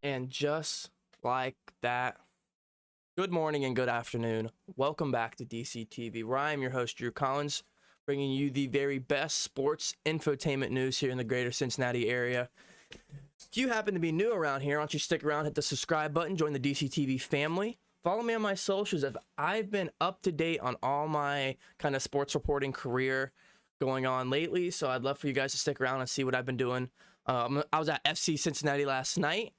And just like that, good morning and good afternoon. Welcome back to DC TV, where I am your host, Drew Collins, bringing you the very best sports infotainment news here in the greater Cincinnati area. If you happen to be new around here, why don't you stick around, hit the subscribe button, join the DC TV family. Follow me on my socials. I've been up to date on all my kind of sports reporting career going on lately, so I'd love for you guys to stick around and see what I've been doing. I was at FC Cincinnati last night.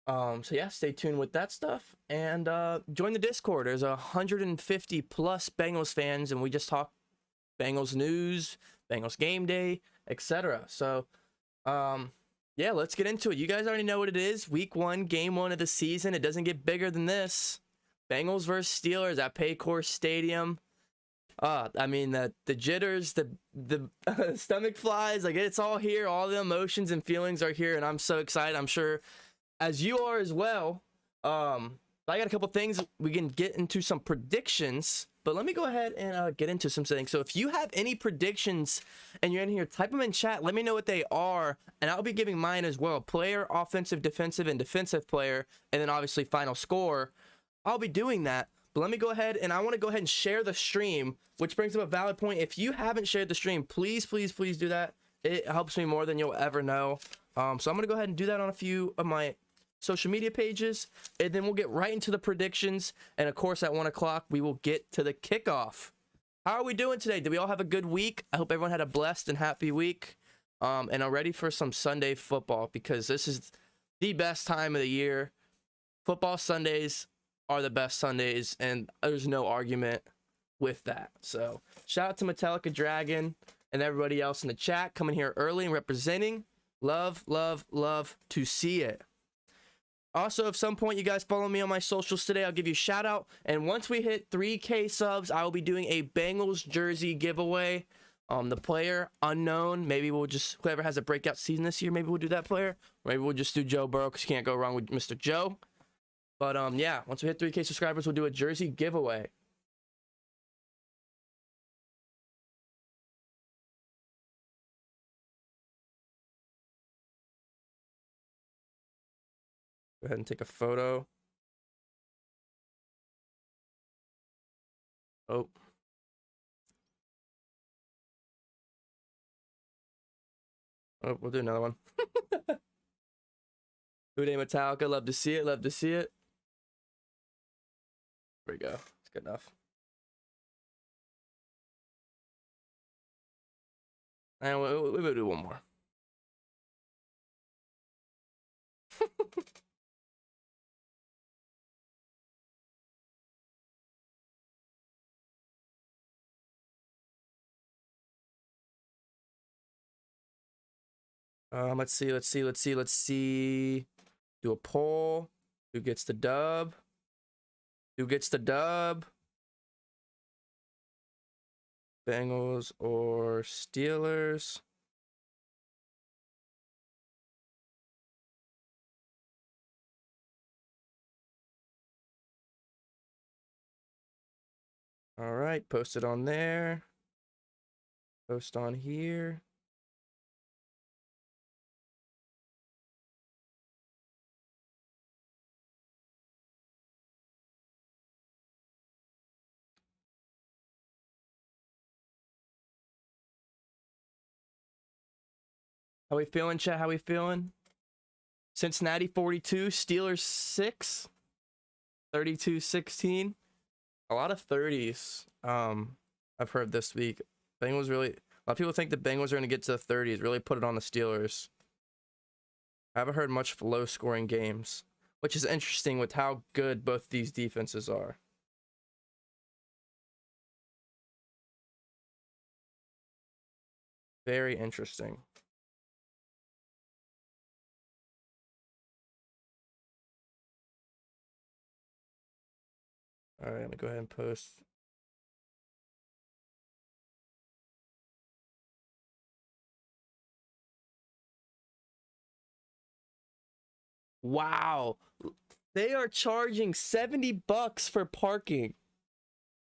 So yeah, stay tuned with that stuff and join the Discord. There's 150 plus Bengals fans, and we just talk Bengals news, Bengals game day, etc. So yeah, let's get into it. You guys already know what it is. Week 1, game 1 of the season. It doesn't get bigger than this. Bengals versus Steelers at Paycor Stadium. I mean, the jitters, the stomach flies, like it's all here. All the emotions and feelings are here, and I'm so excited. I'm sure as you are as well. I got a couple things. We can get into some predictions, but let me go ahead and get into some things. So if you have any predictions and you're in here, type them in chat. Let me know what they are, and I'll be giving mine as well. Player, offensive, defensive, and defensive player, and then obviously final score. I'll be doing that, but let me go ahead, and I want to go ahead and share the stream, which brings up a valid point. If you haven't shared the stream, please do that. It helps me more than you'll ever know. So I'm going to go ahead and do that on a few of my social media pages, and then we'll get right into the predictions. And of course, at 1 o'clock, we will get to the kickoff. How are we doing today? Did we all have a good week? I hope everyone had a blessed and happy week, and are ready for some Sunday football, because this is the best time of the year. Football Sundays are the best Sundays, and there's no argument with that. So shout out to Metallica Dragon and everybody else in the chat coming here early and representing. Love to see it. Also, if some point you guys follow me on my socials today, I'll give you a shout out. And once we hit 3K subs, I will be doing a Bengals jersey giveaway. The player unknown, maybe we'll just, whoever has a breakout season this year, maybe we'll do that player. Maybe we'll just do Joe Burrow, because you can't go wrong with Mr. Joe. But yeah, once we hit 3K subscribers, we'll do a jersey giveaway. Go ahead and take a photo. Oh. Oh, we'll do another one. Uday Metallica, love to see it, love to see it. There we go. It's good enough. And we'll do one more. Let's see. Do a poll. Who gets the dub? Bengals or Steelers? All right, post it on there. Post on here. How we feeling, chat? How we feeling? Cincinnati 42, Steelers 6, 32-16. A lot of 30s. I've heard this week. Bengals really. A lot of people think the Bengals are going to get to the 30s. Really put it on the Steelers. I haven't heard much low-scoring games, which is interesting with how good both these defenses are. Very interesting. All right, I'm gonna go ahead and post. Wow, they are charging $70 for parking.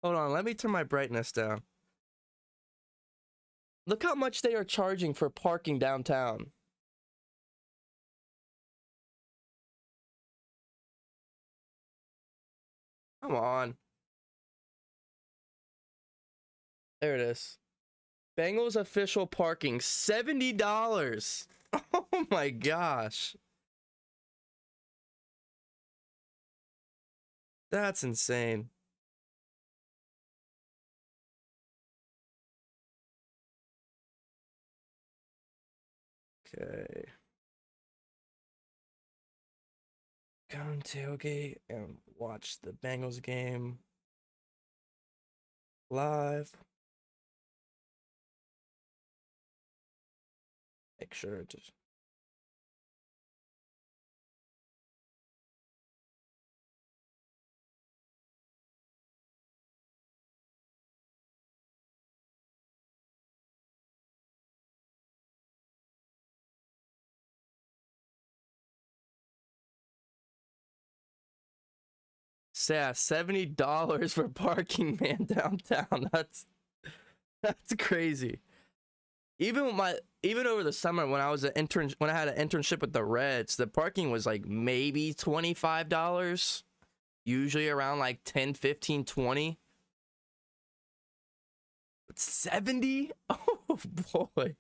Hold on, let me turn my brightness down. Look how much they are charging for parking downtown. Come on. There it is. Bengals official parking, $70. Oh my gosh. That's insane. Okay. Come tailgate and watch the Bengals game live. Make sure to say $70 for parking, man, downtown. That's crazy. Even over the summer when I was when I had an internship with the Reds, the parking was like maybe $25. Usually around like 10, 15, 20. But 70? Oh boy.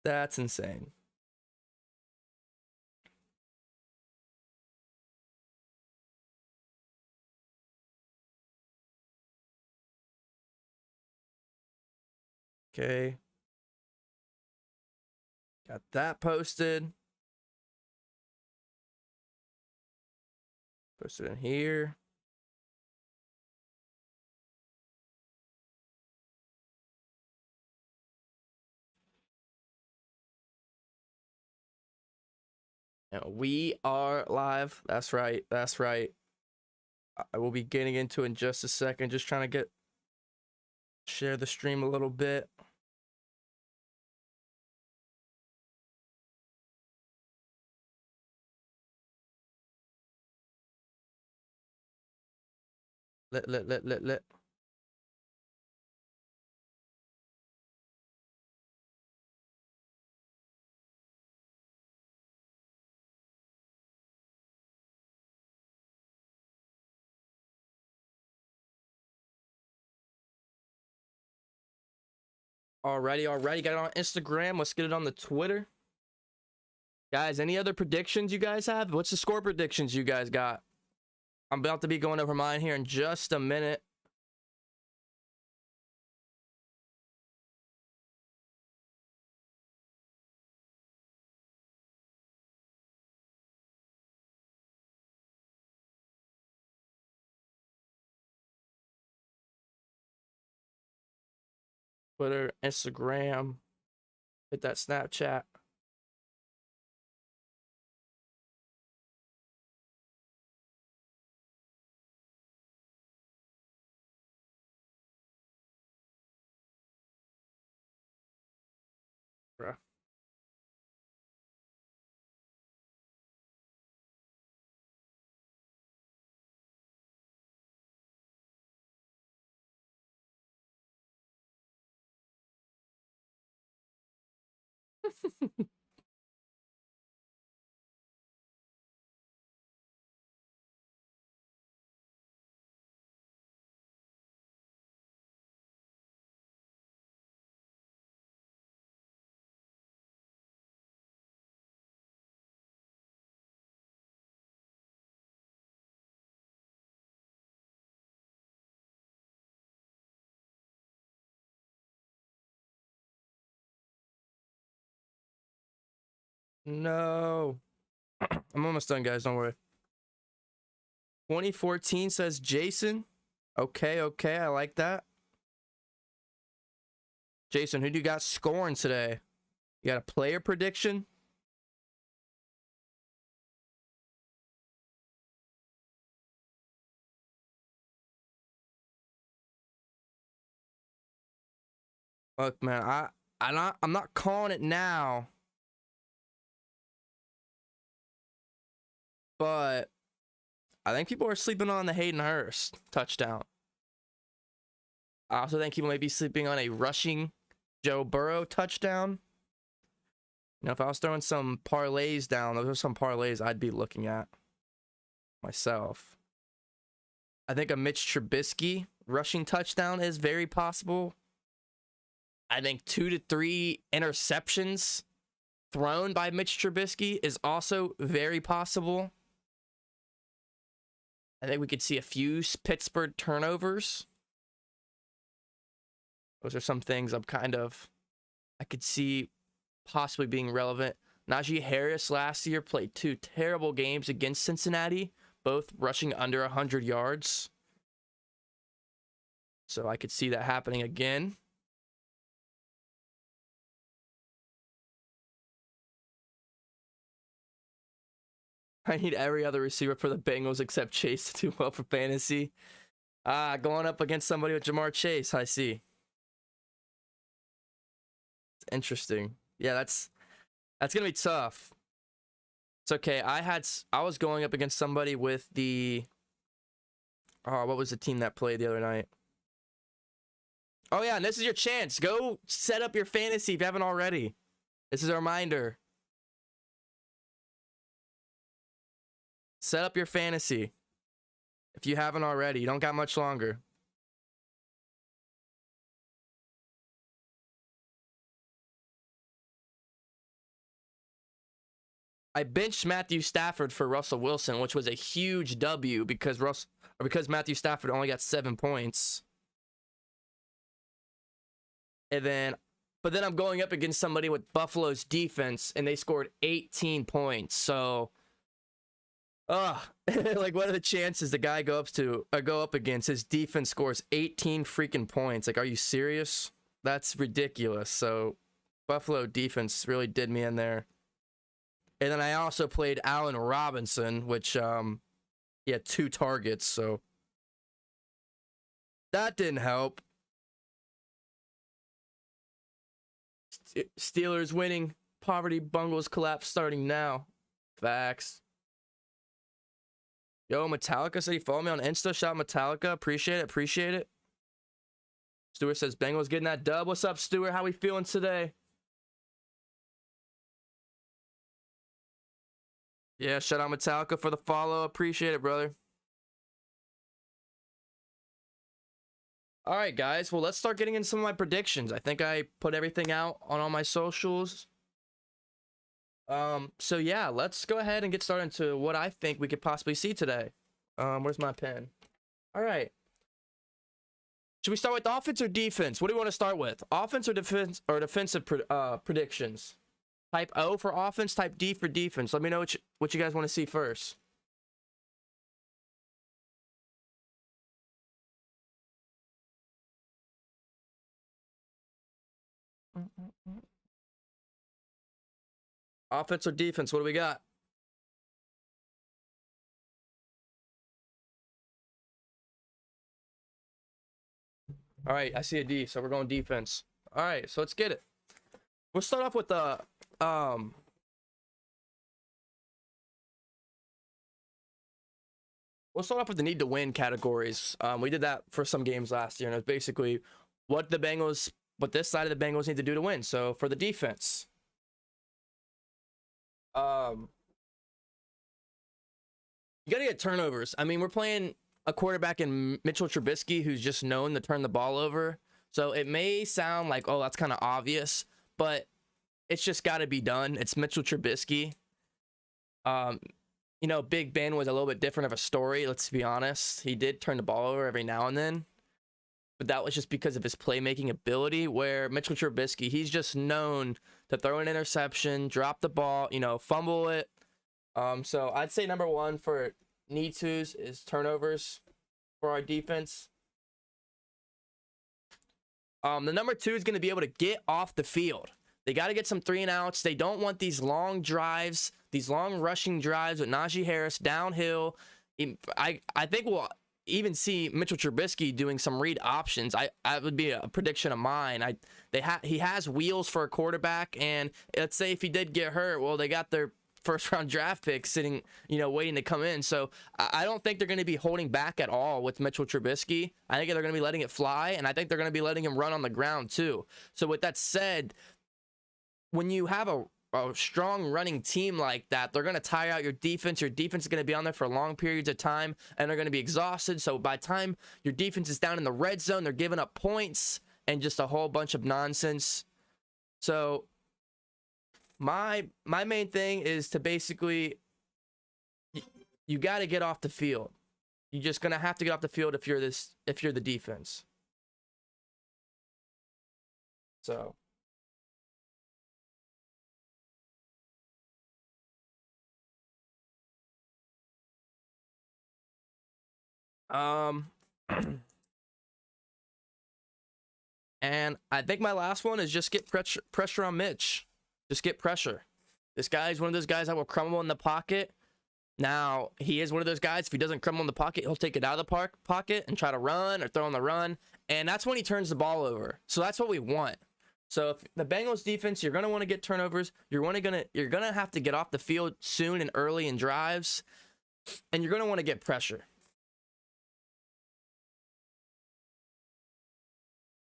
That's insane. Okay. Got that posted. Posted in here. And we are live. That's right. That's right. I will be getting into it in just a second. Just trying to share the stream a little bit. Let. Alrighty. Got it on Instagram. Let's get it on the Twitter. Guys, any other predictions you guys have? What's the score predictions you guys got? I'm about to be going over mine here in just a minute. Twitter, Instagram, hit that Snapchat. Bruh. No. I'm almost done, guys. Don't worry. 2014 says Jason. Okay. I like that. Jason, who do you got scoring today? You got a player prediction? Look, man, I'm not calling it now, but I think people are sleeping on the Hayden Hurst touchdown. I also think people may be sleeping on a rushing Joe Burrow touchdown. You know, if I was throwing some parlays down, those are some parlays I'd be looking at. myself. I think a Mitch Trubisky rushing touchdown is very possible. I think 2 to 3 interceptions thrown by Mitch Trubisky is also very possible. I think we could see a few Pittsburgh turnovers. Those are some things I could see possibly being relevant. Najee Harris last year played 2 terrible games against Cincinnati, both rushing under 100 yards. So I could see that happening again. I need every other receiver for the Bengals except Chase to do well for fantasy. Going up against somebody with Jamar Chase, I see. It's interesting. Yeah, that's gonna be tough. It's okay. I was going up against somebody with the what was the team that played the other night? Oh yeah, and this is your chance. Go set up your fantasy if you haven't already. This is a reminder. Set up your fantasy if you haven't already. You don't got much longer. I benched Matthew Stafford for Russell Wilson, which was a huge W because Matthew Stafford only got 7 points. But then I'm going up against somebody with Buffalo's defense, and they scored 18 points. So, like, what are the chances the guy go up against his defense scores 18 freaking points? Like, are you serious? That's ridiculous. So, Buffalo defense really did me in there. And then I also played Allen Robinson, which he had 2 targets, so that didn't help. Steelers winning. Poverty bungles collapse starting now. Facts. Yo, Metallica said he followed me on Insta. Shout out Metallica. Appreciate it. Stewart says Bengals getting that dub. What's up, Stewart? How we feeling today? Yeah, shout out Metallica for the follow. Appreciate it, brother. All right, guys. Well, let's start getting into some of my predictions. I think I put everything out on all my socials. So yeah, let's go ahead and get started into what I think we could possibly see today. Where's my pen? All right. Should we start with offense or defense? What do you want to start with? Offense or defense or defensive predictions? Type O for offense, type D for defense. Let me know what you guys want to see first. Offense or defense? What do we got? All right, I see a D, so we're going defense. All right, so let's get it. We'll start off with the need to win categories. We did that for some games last year, and it was basically what this side of the Bengals need to do to win. So for the defense, you gotta get turnovers. I mean, we're playing a quarterback in Mitchell Trubisky who's just known to turn the ball over. So it may sound like, oh, that's kind of obvious, but it's just got to be done. It's Mitchell Trubisky. Big Ben was a little bit different of a story. Let's be honest. He did turn the ball over every now and then, but that was just because of his playmaking ability, where Mitchell Trubisky, he's just known to throw an interception, drop the ball, fumble it. So I'd say number one for need tos is turnovers for our defense. The number 2 is going to be able to get off the field. They got to get some 3 and outs. They don't want these long drives, these long rushing drives with Najee Harris downhill. I think we'll even see Mitchell Trubisky doing some read options. I would be a prediction of mine. He has wheels for a quarterback, and let's say if he did get hurt, well, they got their first round draft pick sitting, waiting to come in. So I don't think they're going to be holding back at all with Mitchell Trubisky. I think they're going to be letting it fly, and I think they're going to be letting him run on the ground too. So with that said, when you have a strong running team like that, they're going to tire out your defense. Your defense is going to be on there for long periods of time, and they're going to be exhausted. So by the time your defense is down in the red zone, they're giving up points and just a whole bunch of nonsense. So my main thing is to basically, you got to get off the field. You're just going to have to get off the field if you're the defense. So and I think my last one is just get pressure on Mitch. Just get pressure. This guy's one of those guys that will crumble in the pocket. Now, he is one of those guys, if he doesn't crumble in the pocket, he'll take it out of the pocket and try to run or throw on the run. And that's when he turns the ball over. So that's what we want. So if the Bengals defense, you're going to want to get turnovers. You're going to have to get off the field soon and early in drives. And you're going to want to get pressure.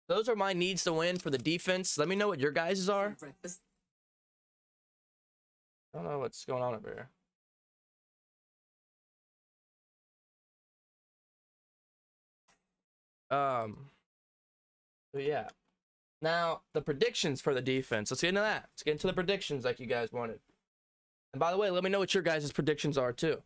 Those are my needs to win for the defense. Let me know what your guys' are. I don't know what's going on over here. So yeah. Now, the predictions for the defense. Let's get into that. Let's get into the predictions like you guys wanted. And by the way, let me know what your guys' predictions are too.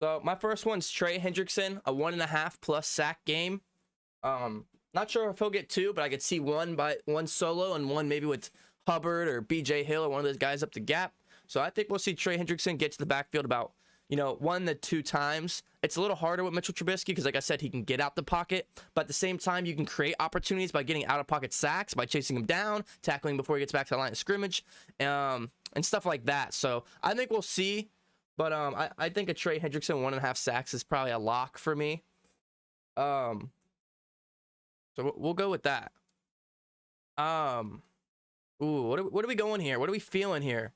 So my first one's Trey Hendrickson, a 1.5+ sack game. Not sure if he'll get 2, but I could see one solo and one maybe with Hubbard or BJ Hill or one of those guys up the gap. So I think we'll see Trey Hendrickson get to the backfield about 1 to 2 times. It's a little harder with Mitchell Trubisky because, like I said, he can get out the pocket, but at the same time, you can create opportunities by getting out of pocket sacks, by chasing him down, tackling before he gets back to the line of scrimmage, and stuff like that. So I think we'll see. But I think a Trey Hendrickson 1.5 sacks is probably a lock for me. So we'll go with that. Ooh, what are we going here? What are we feeling here?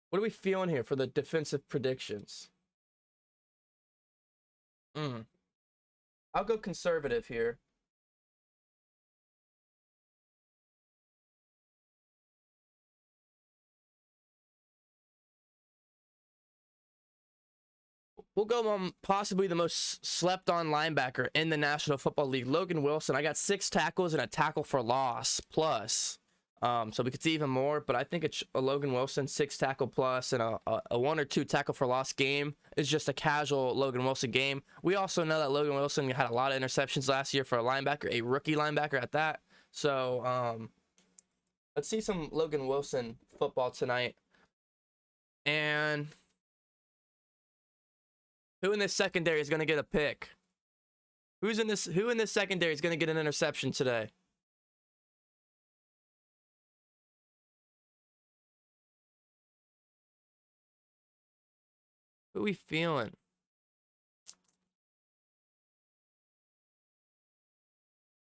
What are we feeling here for the defensive predictions? I'll go conservative here. We'll go on possibly the most slept on linebacker in the National Football League, Logan Wilson. I got 6 tackles and a tackle for loss plus. So we could see even more, but I think it's a Logan Wilson 6 tackle plus and a 1 or 2 tackle for loss game is just a casual Logan Wilson game. We also know that Logan Wilson had a lot of interceptions last year for a linebacker, a rookie linebacker at that. So let's see some Logan Wilson football tonight. And who in this secondary is going to get a pick? Who in this secondary is going to get an interception today? Who are we feeling?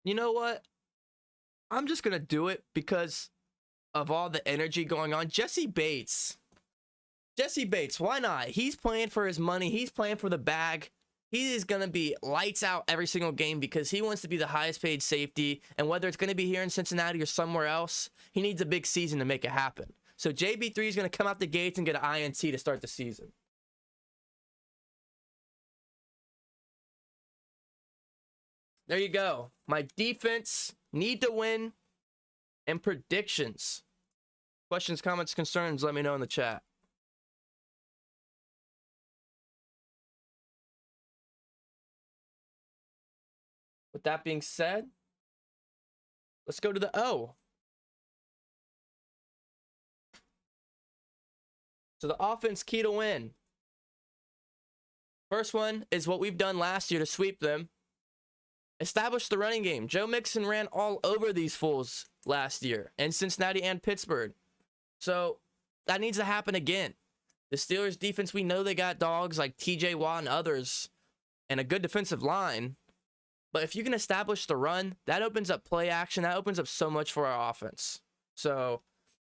You know what? I'm just going to do it because of all the energy going on. Jesse Bates, why not? He's playing for his money. He's playing for the bag. He is going to be lights out every single game because he wants to be the highest paid safety. And whether it's going to be here in Cincinnati or somewhere else, he needs a big season to make it happen. So JB3 is going to come out the gates and get an INT to start the season. There you go. My defense, need to win, and predictions. Questions, comments, concerns, let me know in the chat. With that being said, let's go to the O. So the offense key to win. First one is what we've done last year to sweep them. Establish the running game. Joe Mixon ran all over these fools last year in Cincinnati and Pittsburgh. So that needs to happen again. The Steelers defense, we know they got dogs like TJ Watt and others and a good defensive line. But if you can establish the run, that opens up play action. That opens up so much for our offense. So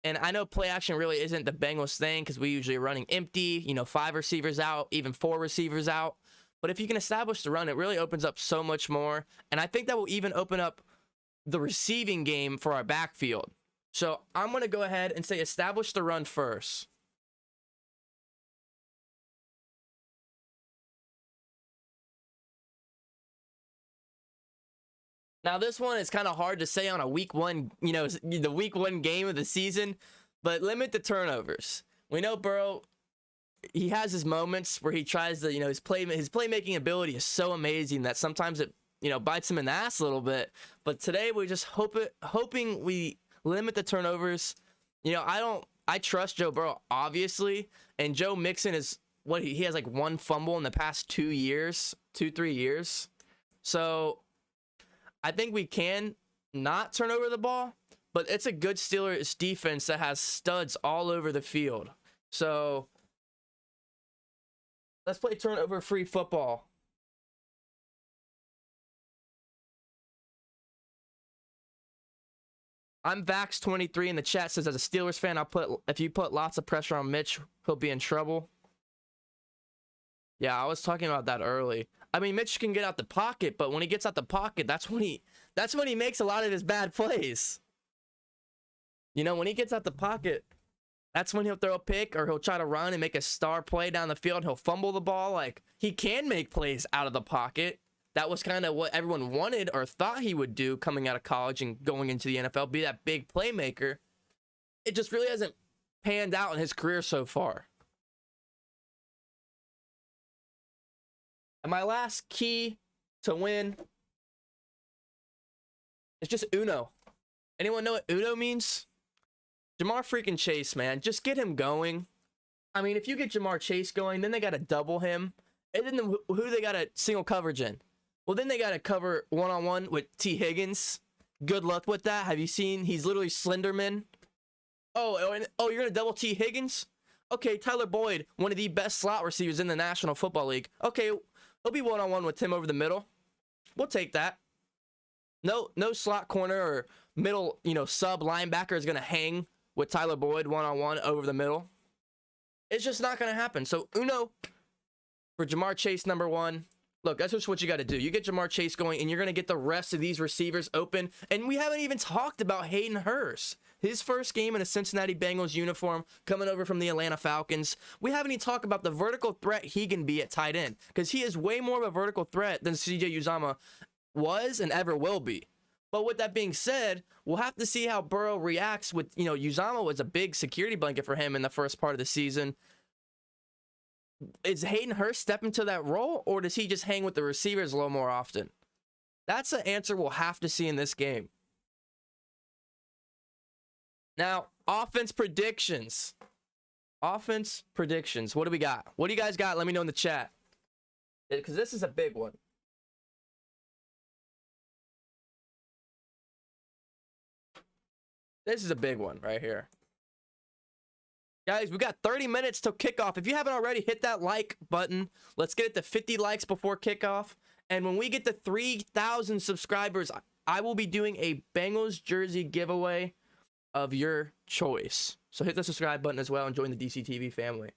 And I know play action really isn't the Bengals thing because we usually are running empty, 5 receivers out, even 4 receivers out. But if you can establish the run, it really opens up so much more. And I think that will even open up the receiving game for our backfield. So I'm going to go ahead and say establish the run first. Now, this one is kind of hard to say on a week one, the week 1 game of the season, but limit the turnovers. We know Burrow, he has his moments where he tries to, his playmaking ability is so amazing that sometimes it, bites him in the ass a little bit. But today we just hoping we limit the turnovers. I trust Joe Burrow, obviously, and Joe Mixon is he has like 1 fumble in the past 3 years. So I think we can not turn over the ball, but it's a good Steelers defense that has studs all over the field. So let's play turnover-free football. I'm Vax23 in the chat says, as a Steelers fan, if you put lots of pressure on Mitch, he'll be in trouble. Yeah, I was talking about that early. I mean, Mitch can get out the pocket, but when he gets out the pocket, that's when he makes a lot of his bad plays. When he gets out the pocket, that's when he'll throw a pick or he'll try to run and make a star play down the field. He'll fumble the ball. Like, he can make plays out of the pocket. That was kind of what everyone wanted or thought he would do coming out of college and going into the NFL, be that big playmaker. It just really hasn't panned out in his career so far. And my last key to win is just Uno. Anyone know what Uno means? Jamar freaking Chase, man. Just get him going. I mean, if you get Jamar Chase going, then they got to double him. And then who they got to single coverage in? Well, then they got to cover one-on-one with T. Higgins. Good luck with that. Have you seen? He's literally Slenderman. Oh, you're going to double T. Higgins? Okay, Tyler Boyd, one of the best slot receivers in the National Football League. Okay, he'll be one-on-one with Tim over the middle. We'll take that. No slot corner or middle, sub linebacker is going to hang with Tyler Boyd one-on-one over the middle. It's just not going to happen. So, Uno for Jamar Chase, number 1. Look, that's just what you got to do. You get Jamar Chase going, and you're going to get the rest of these receivers open. And we haven't even talked about Hayden Hurst. His first game in a Cincinnati Bengals uniform, coming over from the Atlanta Falcons. We haven't even talked about the vertical threat he can be at tight end, because he is way more of a vertical threat than C.J. Uzomah was and ever will be. But with that being said, we'll have to see how Burrow reacts with, Uzomah was a big security blanket for him in the first part of the season. Is Hayden Hurst stepping to that role, or does he just hang with the receivers a little more often? That's an answer we'll have to see in this game. Now, offense predictions. Offense predictions. What do we got? What do you guys got? Let me know in the chat, because this is a big one. This is a big one right here. Guys, we got 30 minutes till kickoff. If you haven't already, hit that like button. Let's get it to 50 likes before kickoff. And when we get to 3,000 subscribers, I will be doing a Bengals jersey giveaway of your choice. So hit the subscribe button as well and join the DCTV family.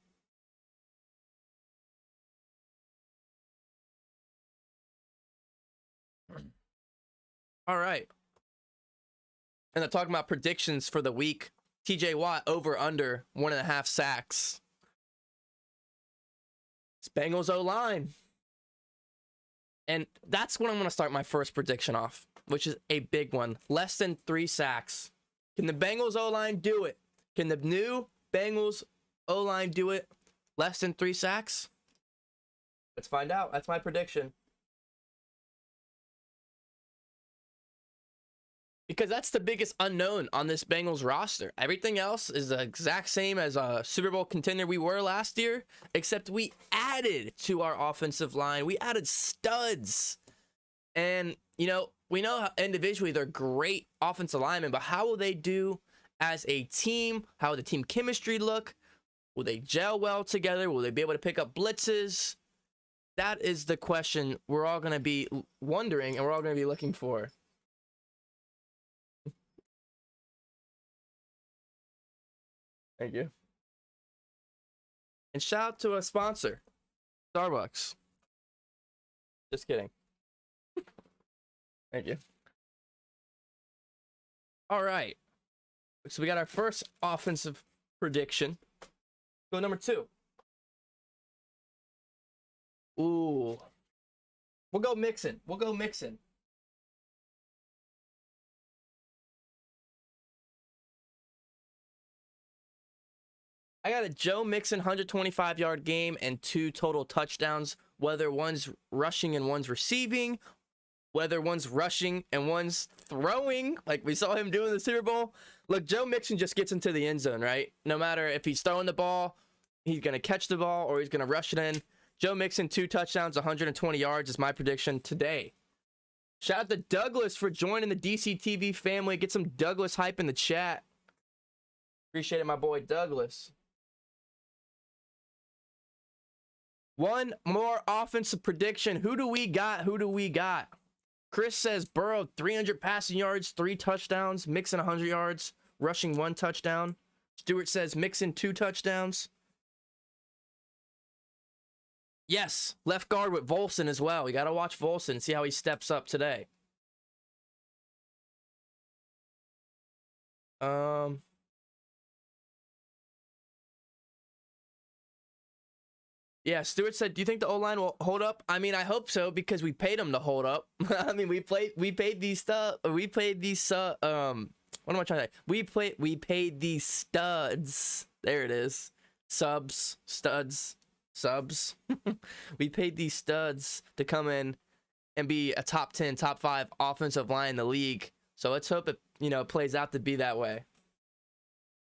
All right. And I'm talking about predictions for the week. TJ Watt over under 1.5 sacks. It's Bengals O-line. And that's when I'm going to start my first prediction off, which is a big one. Less than 3 sacks. Can the Bengals O-line do it? Can the new Bengals O-line do it? Less than 3 sacks? Let's find out. That's my prediction. Because that's the biggest unknown on this Bengals roster. Everything else is the exact same as a Super Bowl contender we were last year, except we added to our offensive line. We added studs. And, we know how individually they're great offensive linemen, but how will they do as a team? How will the team chemistry look? Will they gel well together? Will they be able to pick up blitzes? That is the question we're all going to be wondering and we're all going to be looking for. Thank you. And shout out to a sponsor, Starbucks. Just kidding. Thank you. All right. So we got our first offensive prediction. Go number 2. Ooh. We'll go Mixon. I got a Joe Mixon 125-yard game and 2 total touchdowns, whether one's rushing and one's receiving, whether one's rushing and one's throwing, like we saw him do in the Super Bowl. Look, Joe Mixon just gets into the end zone, right? No matter if he's throwing the ball, he's going to catch the ball, or he's going to rush it in. Joe Mixon, 2 touchdowns, 120 yards is my prediction today. Shout out to Douglas for joining the DCTV family. Get some Douglas hype in the chat. Appreciate it, my boy Douglas. One more offensive prediction. Who do we got? Chris says Burrow, 300 passing yards, 3 touchdowns. Mixon, 100 yards, rushing 1 touchdown. Stewart says Mixon, 2 touchdowns. Yes, left guard with Volson as well. We got to watch Volson, see how he steps up today. Yeah, Stewart said, do you think the O-line will hold up? I mean, I hope so, because we paid them to hold up. I mean, we paid these what am I trying to say? We paid these studs. There it is. Studs. We paid these studs to come in and be a top 10, top 5 offensive line in the league. So let's hope it, plays out to be that way.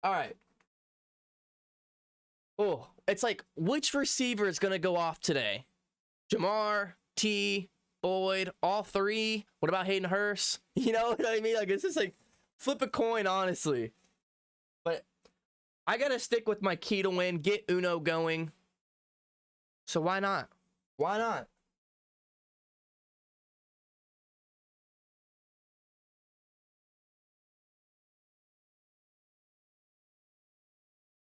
All right. Oh, it's like, which receiver is going to go off today? Jamar, T, Boyd, all 3? What about Hayden Hurst? You know what I mean? Like, it's just like, flip a coin, honestly. But I got to stick with my key to win, get Uno going. So why not? Why not?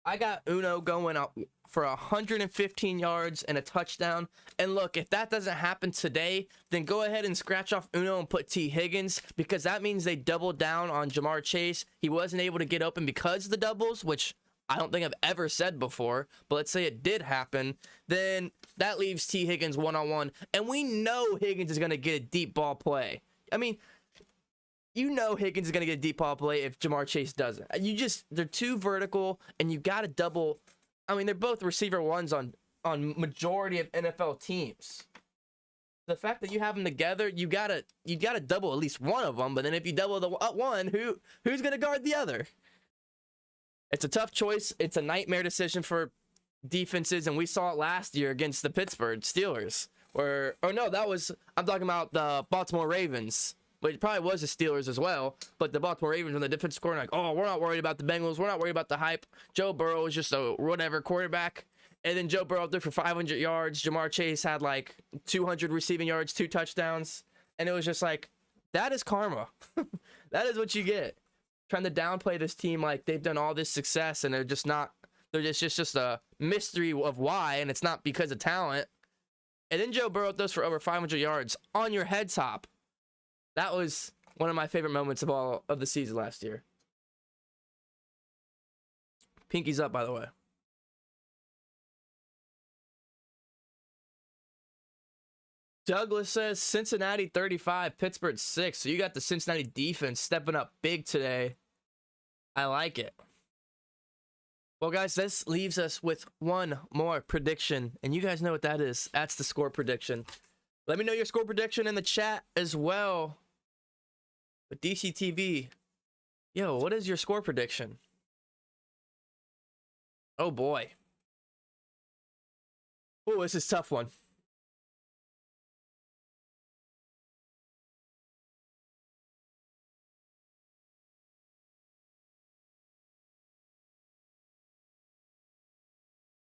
I got Uno going out for 115 yards and a touchdown. And look, if that doesn't happen today, then go ahead and scratch off Uno and put T. Higgins, because that means they doubled down on Jamar Chase. He wasn't able to get open because of the doubles, which I don't think I've ever said before, but let's say it did happen. Then that leaves T. Higgins one-on-one. And we know Higgins is going to get a deep ball play. I mean, Higgins is going to get a deep ball play if Jamar Chase doesn't. They're too vertical, and you got to double. I mean, they're both receiver ones on majority of NFL teams. The fact that you have them together, you gotta double at least one of them. But then if you double the one, who's going to guard the other? It's a tough choice. It's a nightmare decision for defenses, and we saw it last year against the Pittsburgh Steelers. I'm talking about the Baltimore Ravens. But it probably was the Steelers as well. But the Baltimore Ravens on the defense score, like, oh, we're not worried about the Bengals. We're not worried about the hype. Joe Burrow is just a whatever quarterback. And then Joe Burrow threw for 500 yards. Jamar Chase had like 200 receiving yards, 2 touchdowns. And it was just like, that is karma. That is what you get. Trying to downplay this team like they've done all this success, and they're just not. They're just a mystery of why, and it's not because of talent. And then Joe Burrow throws for over 500 yards on your head top. That was one of my favorite moments of all of the season last year. Pinky's up, by the way. Douglas says Cincinnati 35, Pittsburgh 6. So you got the Cincinnati defense stepping up big today. I like it. Well, guys, this leaves us with one more prediction. And you guys know what that is. That's the score prediction. Let me know your score prediction in the chat as well. But DCTV, yo, what is your score prediction? Oh, boy. Oh, this is a tough one.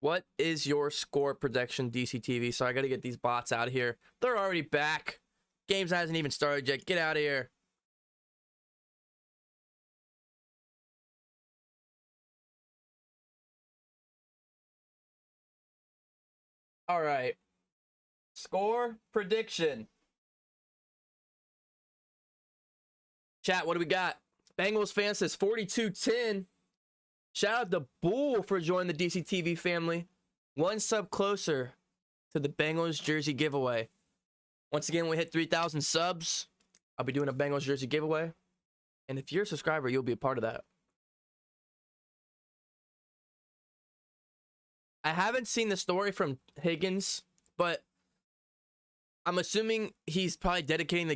What is your score prediction, DCTV? So I got to get these bots out of here. They're already back. Games hasn't even started yet. Get out of here. All right. Score prediction. Chat, what do we got? Bengals fan says 42-10. Shout out to Bull for joining the DCTV family. One sub closer to the Bengals jersey giveaway. Once again, we hit 3,000 subs. I'll be doing a Bengals jersey giveaway. And if you're a subscriber, you'll be a part of that. I haven't seen the story from Higgins, but I'm assuming he's probably dedicating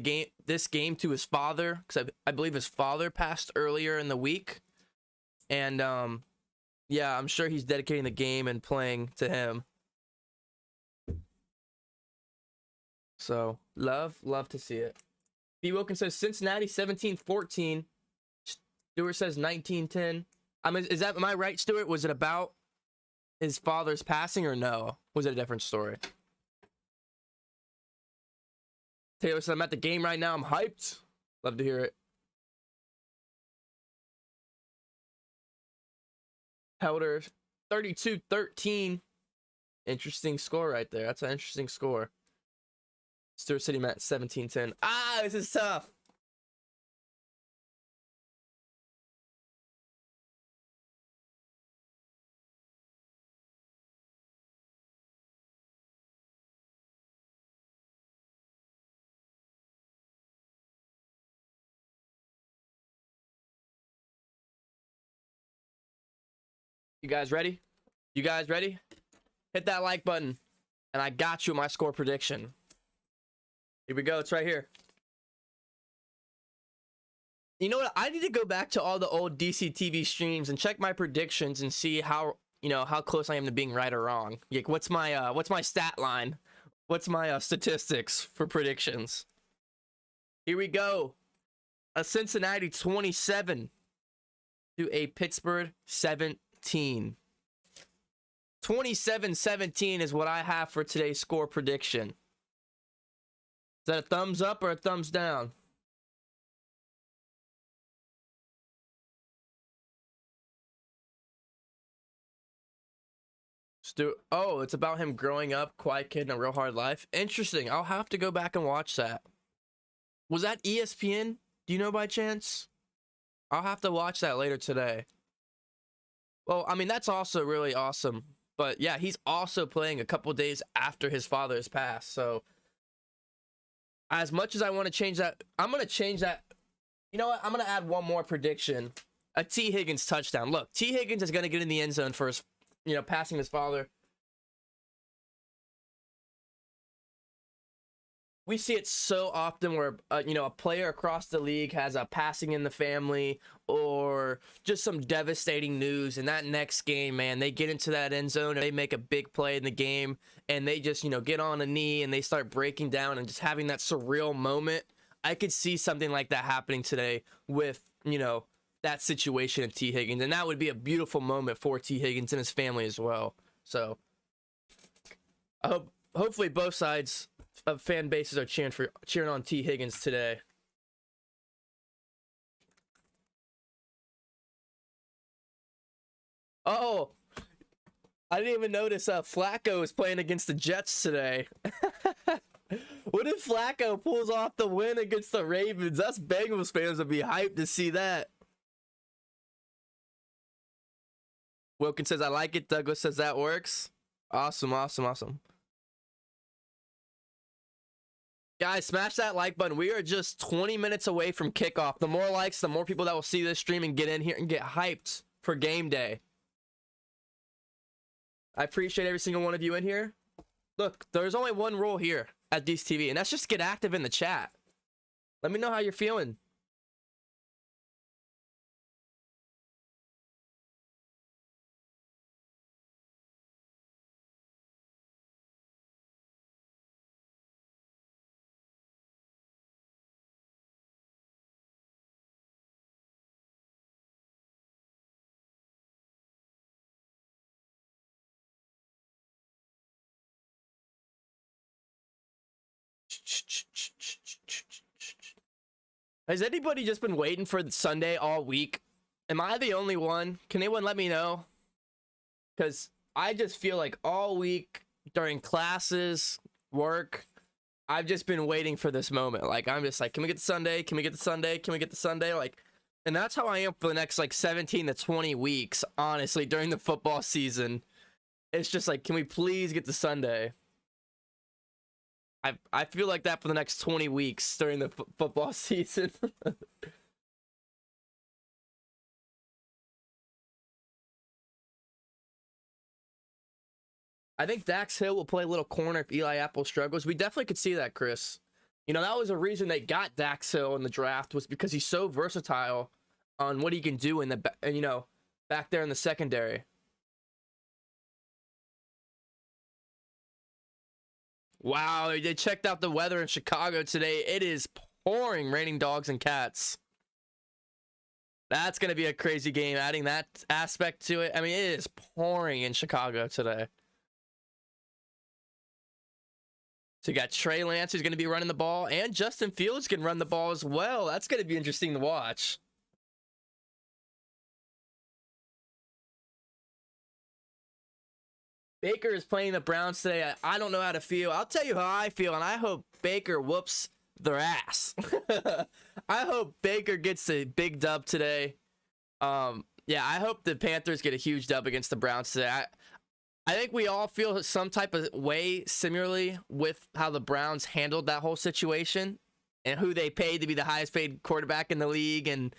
this game to his father, because I believe his father passed earlier in the week. And yeah, I'm sure he's dedicating the game and playing to him. So love to see it. B. Wilkins says Cincinnati 17-14. Stewart says 19-10. I mean, am I right, Stewart? Was it about his father's passing or no? Was it a different story? Taylor said, I'm at the game right now. I'm hyped. Love to hear it. Helder 32-13. Interesting score right there. That's an interesting score. Stewart City at 17-10. Ah, this is tough. You guys ready? You guys ready? Hit that like button. And I got you my score prediction. Here we go. It's right here. You know what? I need to go back to all the old DC TV streams and check my predictions and see how, how close I am to being right or wrong. Like, what's my stat line? What's my statistics for predictions? Here we go. A Cincinnati 27 to a Pittsburgh 17. 27-17 is what I have for today's score prediction. Is that a thumbs up or a thumbs down? Oh, it's about him growing up, quiet kid in a real hard life. Interesting. I'll have to go back and watch that. Was that ESPN? Do you know by chance? I'll have to watch that later today. Well, I mean, that's also really awesome. But yeah, he's also playing a couple days after his father has passed. So as much as I want to change that, I'm going to change that. You know what? I'm going to add one more prediction. A T. Higgins touchdown. Look, T. Higgins is going to get in the end zone for his, passing his father. We see it so often where, a player across the league has a passing in the family or just some devastating news. And that next game, man, they get into that end zone and they make a big play in the game and they just, get on a knee and they start breaking down and just having that surreal moment. I could see something like that happening today with, that situation of T. Higgins. And that would be a beautiful moment for T. Higgins and his family as well. So I hopefully both sides of fan bases are cheering on T. Higgins today. Oh, I didn't even notice Flacco is playing against the Jets today. What if Flacco pulls off the win against the Ravens? Us Bengals fans would be hyped to see that. Wilkins says, I like it. Douglas says that works. Awesome. Guys, smash that like button. We are just 20 minutes away from kickoff. The more likes, the more people that will see this stream and get in here and get hyped for game day. I appreciate every single one of you in here. Look, there's only one rule here at DCTV, and that's just get active in the chat. Let me know how you're feeling. Has anybody just been waiting for Sunday all week? Am I the only one? Can anyone let me know? Because I just feel like all week during classes, work. I've just been waiting for this moment. Like, I'm just like, can we get the Sunday? Can we get the Sunday? Can we get the Sunday? Like, and that's how I am for the next like 17 to 20 weeks, honestly, during the football season. It's just like, can we please get the Sunday? I feel like that for the next 20 weeks during the football season. I think Dax Hill will play a little corner if Eli Apple struggles. We definitely could see that, Chris. You know, that was a reason they got Dax Hill in the draft, was because he's so versatile on what he can do in the, you know, back there in the secondary. Wow, they checked out the weather in Chicago today. It is pouring, raining dogs and cats. That's going to be a crazy game, adding that aspect to it. I mean, it is pouring in Chicago today. So you got Trey Lance, who's going to be running the ball, and Justin Fields can run the ball as well. That's going to be interesting to watch. Baker is playing the Browns today. I don't know how to feel. I'll tell you how I feel, and I hope Baker whoops their ass. I hope Baker gets a big dub today. Yeah, I hope the Panthers get a huge dub against the Browns today. I think we all feel some type of way similarly with how the Browns handled that whole situation and who they paid to be the highest paid quarterback in the league. And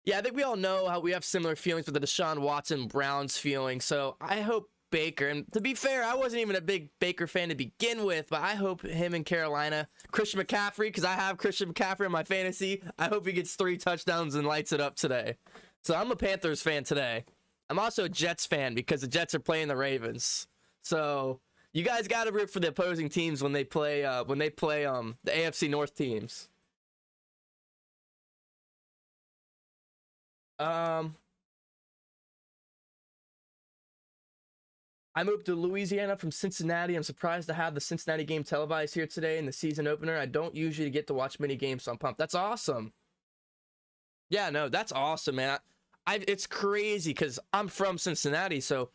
yeah, I think we all know how we have similar feelings with the Deshaun Watson Browns feeling. So I hope Baker, and to be fair, I wasn't even a big Baker fan to begin with, but I hope him in Carolina, Christian McCaffrey, because I have Christian McCaffrey in my fantasy, I hope he gets 3 touchdowns and lights it up today. So I'm a Panthers fan today. I'm also a Jets fan because the Jets are playing the Ravens. So you guys got to root for the opposing teams when they play the AFC North teams. I moved to Louisiana from Cincinnati. I'm surprised to have the Cincinnati game televised here today in the season opener. I don't usually get to watch many games, so I'm pumped. That's awesome. Yeah, no, that's awesome, man. It's crazy because I'm from Cincinnati, so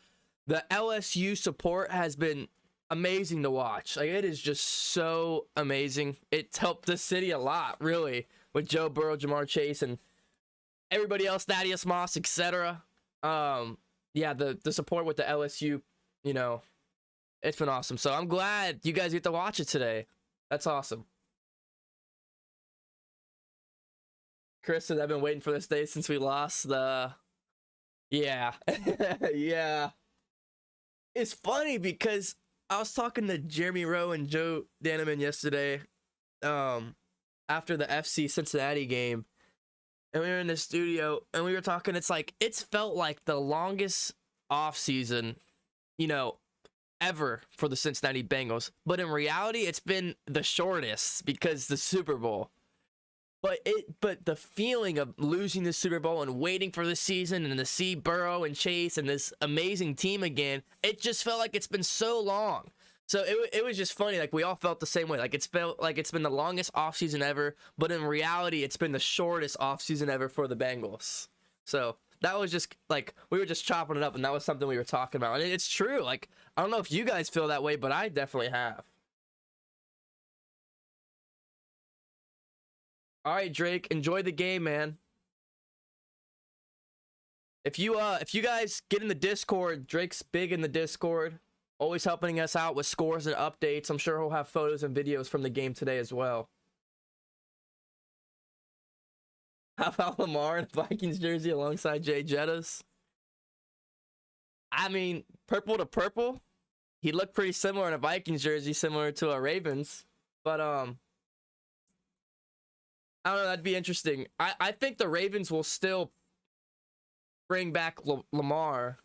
the LSU support has been amazing to watch. Like, it is just so amazing. It's helped the city a lot, really, with Joe Burrow, Jamar Chase, and everybody else, Thaddeus Moss, etc. Yeah, the support with the LSU, you know, it's been awesome. So I'm glad you guys get to watch it today. That's awesome. Chris says, I've been waiting for this day since we lost the... Yeah. Yeah. It's funny because I was talking to Jeremy Rowe and Joe Daneman yesterday after the FC Cincinnati game. And we were in the studio and we were talking. It's like, it's felt like the longest offseason, you know, ever for the Cincinnati Bengals. But in reality, it's been the shortest because the Super Bowl. But the feeling of losing the Super Bowl and waiting for the season and to see Burrow and Chase and this amazing team again, it just felt like it's been so long. So it was just funny. Like, we all felt the same way. Like, it's felt like it's been the longest offseason ever, but in reality, it's been the shortest offseason ever for the Bengals. So that was just like, we were just chopping it up, and that was something we were talking about. And it's true. Like, I don't know if you guys feel that way, but I definitely have. All right, Drake, enjoy the game, man. If you guys get in the Discord, Drake's big in the Discord, always helping us out with scores and updates. I'm sure he'll have photos and videos from the game today as well. How about Lamar in a Vikings jersey alongside Jay Jettas? I mean, purple to purple, he looked pretty similar in a Vikings jersey, similar to a Ravens. But I don't know, that'd be interesting. I think the Ravens will still bring back Lamar,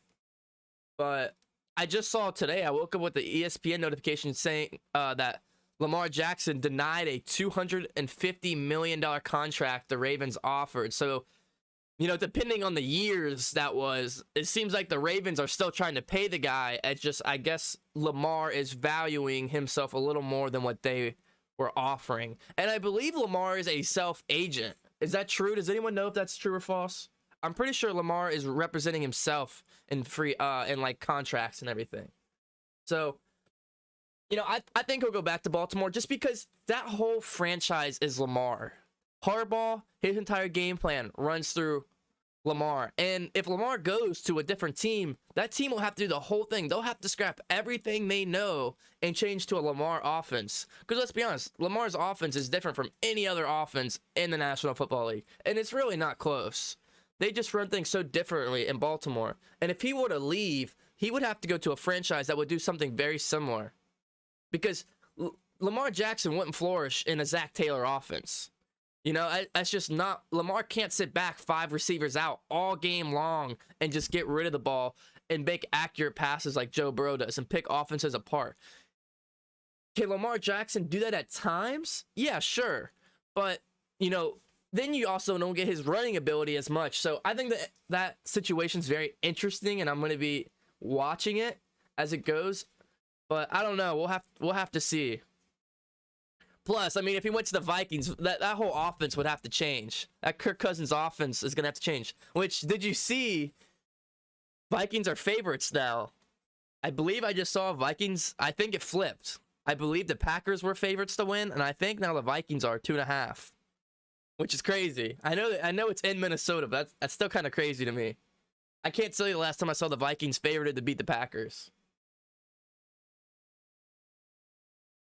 but I just saw today, I woke up with the ESPN notification saying that Lamar Jackson denied a $250 million contract the Ravens offered. So, you know, depending on the years that was, it seems like the Ravens are still trying to pay the guy. It's just, I guess Lamar is valuing himself a little more than what they were offering. And I believe Lamar is a self-agent. Is that true? Does anyone know if that's true or false? I'm pretty sure Lamar is representing himself in free in like contracts and everything. So I think he'll go back to Baltimore just because that whole franchise is Lamar. Harbaugh, his entire game plan runs through Lamar. And if Lamar goes to a different team, that team will have to do the whole thing. They'll have to scrap everything they know and change to a Lamar offense. Because let's be honest, Lamar's offense is different from any other offense in the National Football League. And it's really not close. They just run things so differently in Baltimore. And if he were to leave, he would have to go to a franchise that would do something very similar. Because Lamar Jackson wouldn't flourish in a Zach Taylor offense. That's just not... Lamar can't sit back 5 receivers out all game long and just get rid of the ball and make accurate passes like Joe Burrow does and pick offenses apart. Can Lamar Jackson do that at times? Yeah, sure. But, then you also don't get his running ability as much. So I think that situation's very interesting, and I'm going to be watching it as it goes. But I don't know. We'll have to see. Plus, I mean, if he went to the Vikings, that whole offense would have to change. That Kirk Cousins offense is going to have to change. Which, did you see? Vikings are favorites now. I believe I just saw Vikings. I think it flipped. I believe the Packers were favorites to win, and I think now the Vikings are 2.5. Which is crazy. I know it's in Minnesota, but that's still kind of crazy to me. I can't tell you the last time I saw the Vikings favorited to beat the Packers.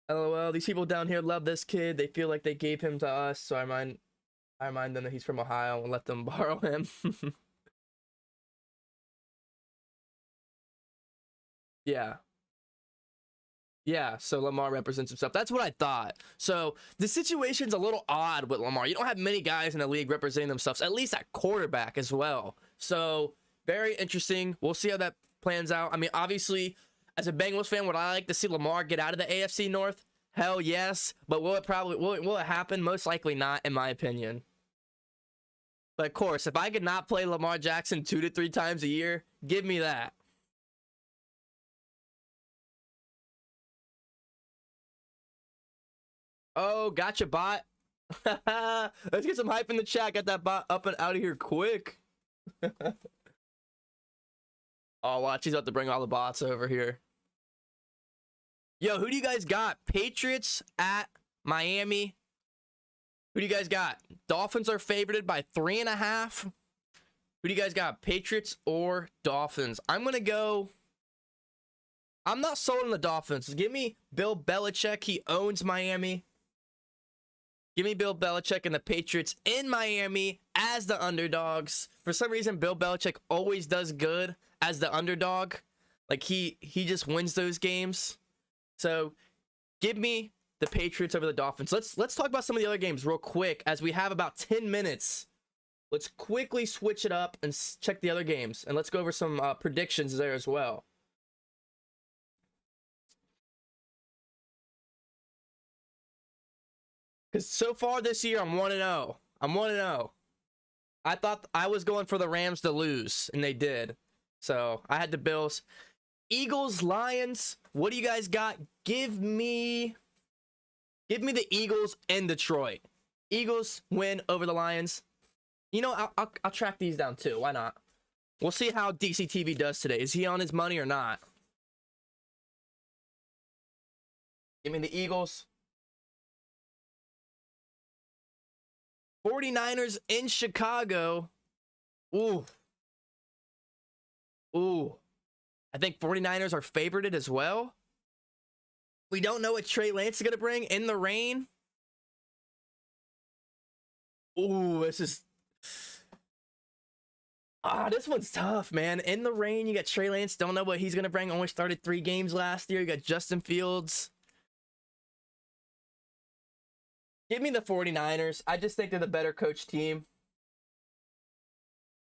LOL, these people down here love this kid. They feel like they gave him to us, so I remind them that he's from Ohio and let them borrow him. Yeah. Yeah, so Lamar represents himself. That's what I thought. So the situation's a little odd with Lamar. You don't have many guys in the league representing themselves, at least at quarterback as well. So very interesting. We'll see how that plans out. I mean, obviously, as a Bengals fan, would I like to see Lamar get out of the AFC North? Hell yes. But will it happen? Most likely not, in my opinion. But of course, if I could not play Lamar Jackson 2 to 3 times a year, give me that. Oh, gotcha, bot. Let's get some hype in the chat. Get that bot up and out of here quick. Oh, watch. He's about to bring all the bots over here. Yo, who do you guys got? Patriots at Miami. Who do you guys got? Dolphins are favorited by 3.5. Who do you guys got? Patriots or Dolphins? I'm going to go... I'm not sold on the Dolphins. Give me Bill Belichick. He owns Miami. Give me Bill Belichick and the Patriots in Miami as the underdogs. For some reason, Bill Belichick always does good as the underdog. Like, he just wins those games. So, give me the Patriots over the Dolphins. Let's talk about some of the other games real quick as we have about 10 minutes. Let's quickly switch it up and check the other games. And let's go over some predictions there as well. Because so far this year, I'm 1-0. I'm 1-0. I thought I was going for the Rams to lose, and they did. So, I had the Bills. Eagles, Lions. What do you guys got? Give me the Eagles in Detroit. Eagles win over the Lions. You know, I'll track these down too. Why not? We'll see how DCTV does today. Is he on his money or not? Give me the Eagles. 49ers in Chicago. Ooh. Ooh. I think 49ers are favorited as well. We don't know what Trey Lance is going to bring in the rain. Ooh, this one's tough, man. In the rain, you got Trey Lance. Don't know what he's going to bring. Only started 3 games last year. You got Justin Fields. Give me the 49ers. I just think they're the better coach team.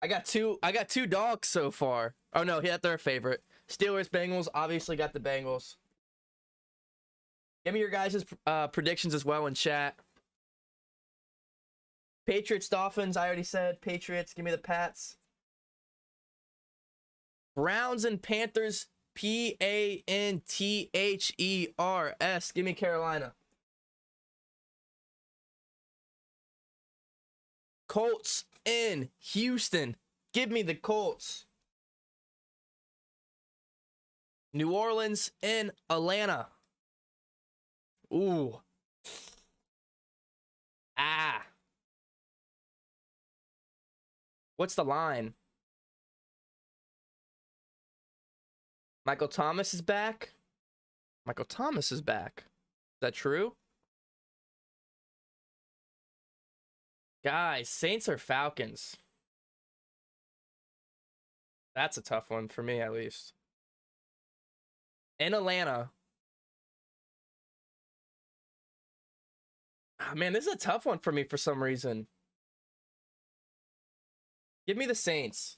I got two dogs so far. Oh no, yeah, they're a favorite. Steelers, Bengals, obviously got the Bengals. Give me your guys' predictions as well in chat. Patriots, Dolphins, I already said. Patriots, give me the Pats. Browns and Panthers, Panthers. Give me Carolina. Colts in Houston. Give me the Colts. New Orleans in Atlanta. Ooh. Ah. What's the line? Michael Thomas is back? Michael Thomas is back. Is that true? Guys, Saints or Falcons? That's a tough one for me, at least. In Atlanta. Oh, man, this is a tough one for me for some reason. Give me the Saints.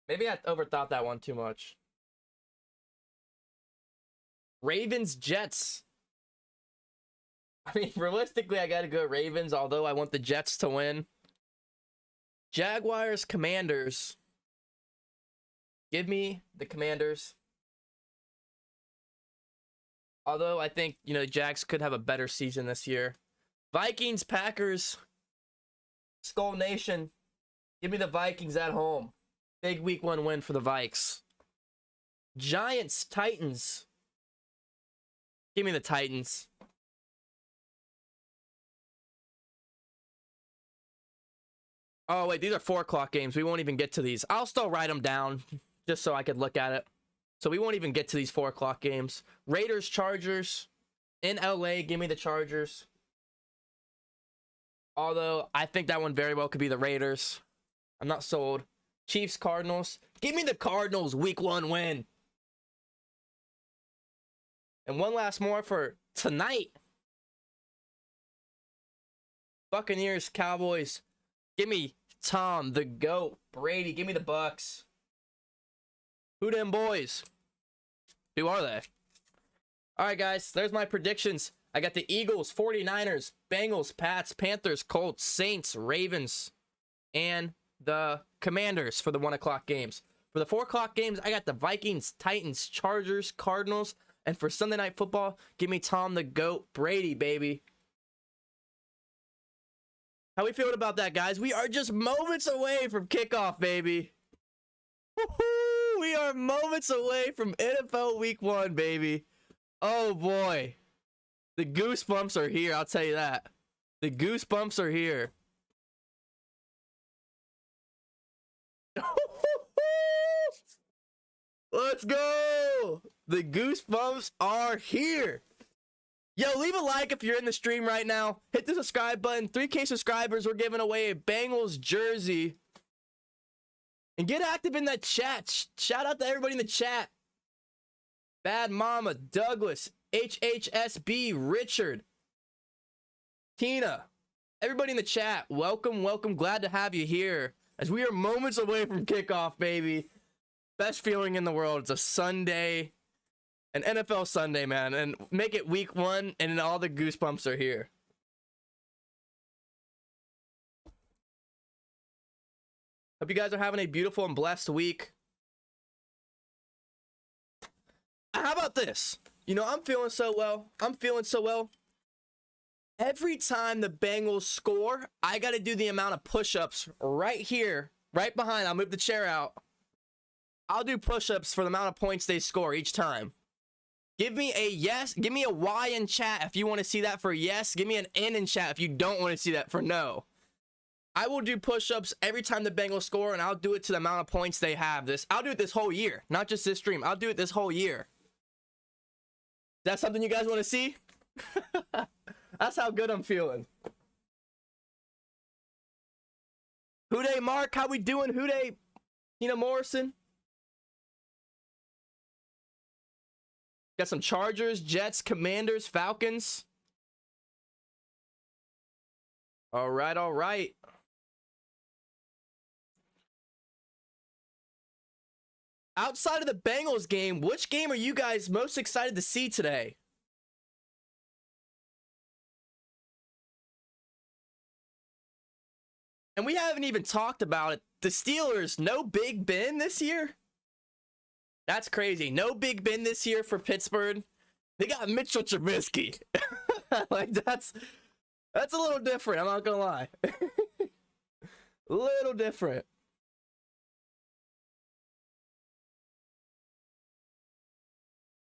Maybe I overthought that one too much. Ravens, Jets. I mean, realistically, I got to go Ravens, although I want the Jets to win. Jaguars, Commanders. Give me the Commanders. Although I think, Jags could have a better season this year. Vikings, Packers. Skull Nation. Give me the Vikings at home. Big week 1 win for the Vikes. Giants, Titans. Give me the Titans. Oh, wait, these are 4 o'clock games. We won't even get to these. I'll still write them down just so I could look at it. So we won't even get to these 4 o'clock games. Raiders, Chargers. In LA, give me the Chargers. Although, I think that one very well could be the Raiders. I'm not sold. Chiefs, Cardinals. Give me the Cardinals week 1 win. And one last more for tonight. Buccaneers, Cowboys. Give me Tom, the GOAT, Brady. Give me the Bucks. Who them boys? Who are they? All right, guys. There's my predictions. I got the Eagles, 49ers, Bengals, Pats, Panthers, Colts, Saints, Ravens, and the Commanders for the 1 o'clock games. For the 4 o'clock games, I got the Vikings, Titans, Chargers, Cardinals, and for Sunday Night Football, give me Tom, the GOAT, Brady, baby. How we feeling about that, guys? We are just moments away from kickoff, baby. Woo-hoo! We are moments away from NFL Week 1, baby. Oh, boy. The goosebumps are here, I'll tell you that. The goosebumps are here. Let's go! The goosebumps are here. Yo, leave a like if you're in the stream right now. Hit the subscribe button. 3K subscribers. We're giving away a Bengals jersey. And get active in that chat. Shout out to everybody in the chat. Bad Mama, Douglas, HHSB, Richard, Tina. Everybody in the chat, welcome, welcome. Glad to have you here. As we are moments away from kickoff, baby. Best feeling in the world. It's a Sunday. An NFL Sunday, man. And make it week 1, and all the goosebumps are here. Hope you guys are having a beautiful and blessed week. How about this? I'm feeling so well. I'm feeling so well. Every time the Bengals score, I got to do the amount of push-ups right here, right behind. I'll move the chair out. I'll do push-ups for the amount of points they score each time. Give me a yes. Give me a Y in chat if you want to see that for yes. Give me an N in chat if you don't want to see that for no. I will do push-ups every time the Bengals score, and I'll do it to the amount of points they have. I'll do it this whole year, not just this stream. I'll do it this whole year. Is that something you guys want to see? That's how good I'm feeling. Who dey, Mark? How we doing? Who dey, Tina Morrison? Got some Chargers, Jets, Commanders, Falcons. All right, all right. Outside of the Bengals game, which game are you guys most excited to see today? And we haven't even talked about it. The Steelers, no Big Ben this year? That's crazy. No Big Ben this year for Pittsburgh. They got Mitchell Trubisky. Like, that's a little different, I'm not gonna lie. A little different.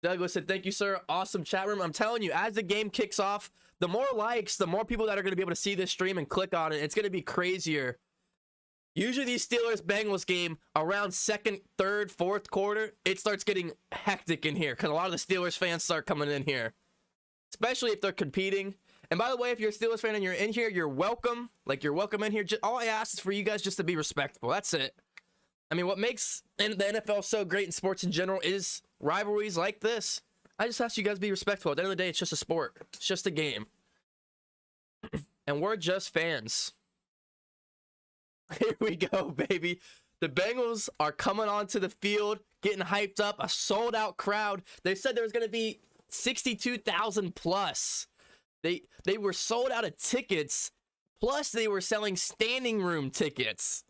Douglas said, thank you, sir. Awesome chat room. I'm telling you, as the game kicks off, the more likes, the more people that are going to be able to see this stream and click on it. It's going to be crazier. Usually these Steelers-Bengals game, around second, third, fourth quarter, it starts getting hectic in here because a lot of the Steelers fans start coming in here, especially if they're competing. And by the way, if you're a Steelers fan and you're in here, you're welcome. Like, you're welcome in here. All I ask is for you guys just to be respectful. That's it. I mean, what makes the NFL so great in sports in general is rivalries like this. I just ask you guys to be respectful. At the end of the day, it's just a sport. It's just a game. And we're just fans. Here we go, baby. The Bengals are coming onto the field, getting hyped up. A sold-out crowd. They said there was going to be 62,000 plus. They were sold out of tickets, plus they were selling standing room tickets.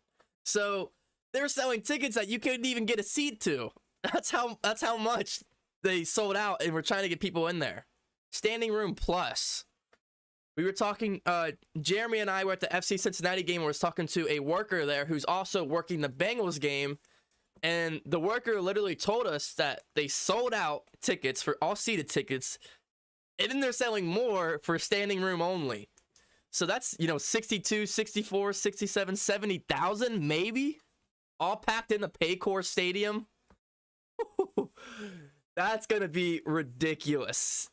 So they were selling tickets that you couldn't even get a seat to. That's how much they sold out, and we're trying to get people in there. Standing room plus. We were talking, Jeremy and I were at the FC Cincinnati game. We were talking to a worker there who's also working the Bengals game. And the worker literally told us that they sold out tickets for all seated tickets. And then they're selling more for standing room only. So that's, 62, 64, 67, 70,000 maybe? All packed in the Paycor Stadium. That's going to be ridiculous.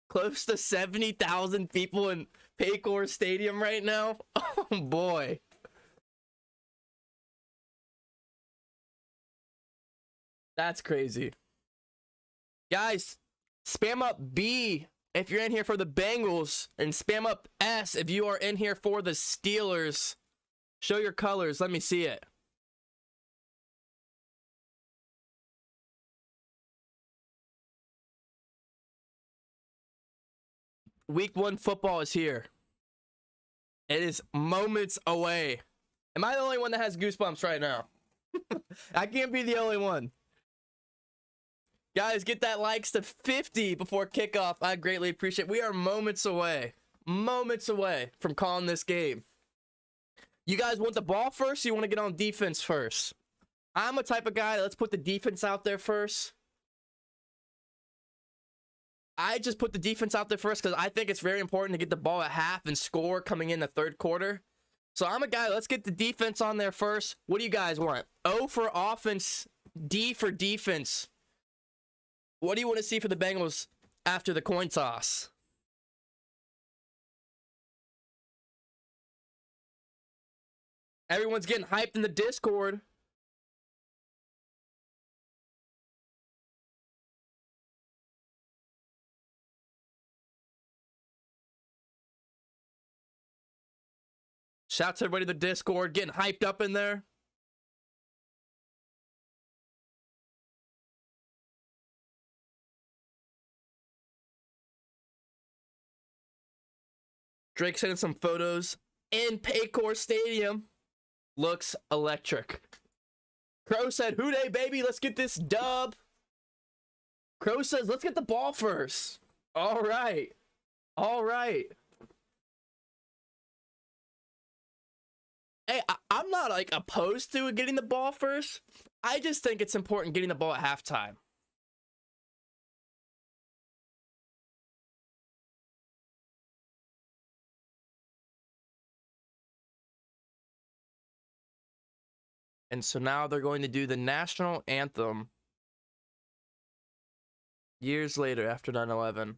Close to 70,000 people in Paycor Stadium right now. Oh, boy. That's crazy. Guys, spam up B if you're in here for the Bengals, and spam up S if you are in here for the Steelers. Show your colors. Let me see it. Week 1 football is here. It is moments away. Am I the only one that has goosebumps right now? I can't be the only one. Guys, get that likes to 50 before kickoff. I greatly appreciate it. We are moments away from calling this game. You guys want the ball first, or you want to get on defense first? I'm a type of guy, let's put the defense out there first. I just put the defense out there first because I think it's very important to get the ball at half and score coming in the third quarter. So I'm a guy, let's get the defense on there first. What do you guys want? O for offense, D for defense. What do you want to see for the Bengals after the coin toss? Everyone's getting hyped in the Discord. Shout out to everybody in the Discord getting hyped up in there. Drake sent some photos in Paycor Stadium. Looks electric. Crow said, "Who dey, baby? Let's get this dub." Crow says, "Let's get the ball first." All right. All right. Hey, I'm not like opposed to getting the ball first. I just think it's important getting the ball at halftime. And so now they're going to do the national anthem years later after 9/11.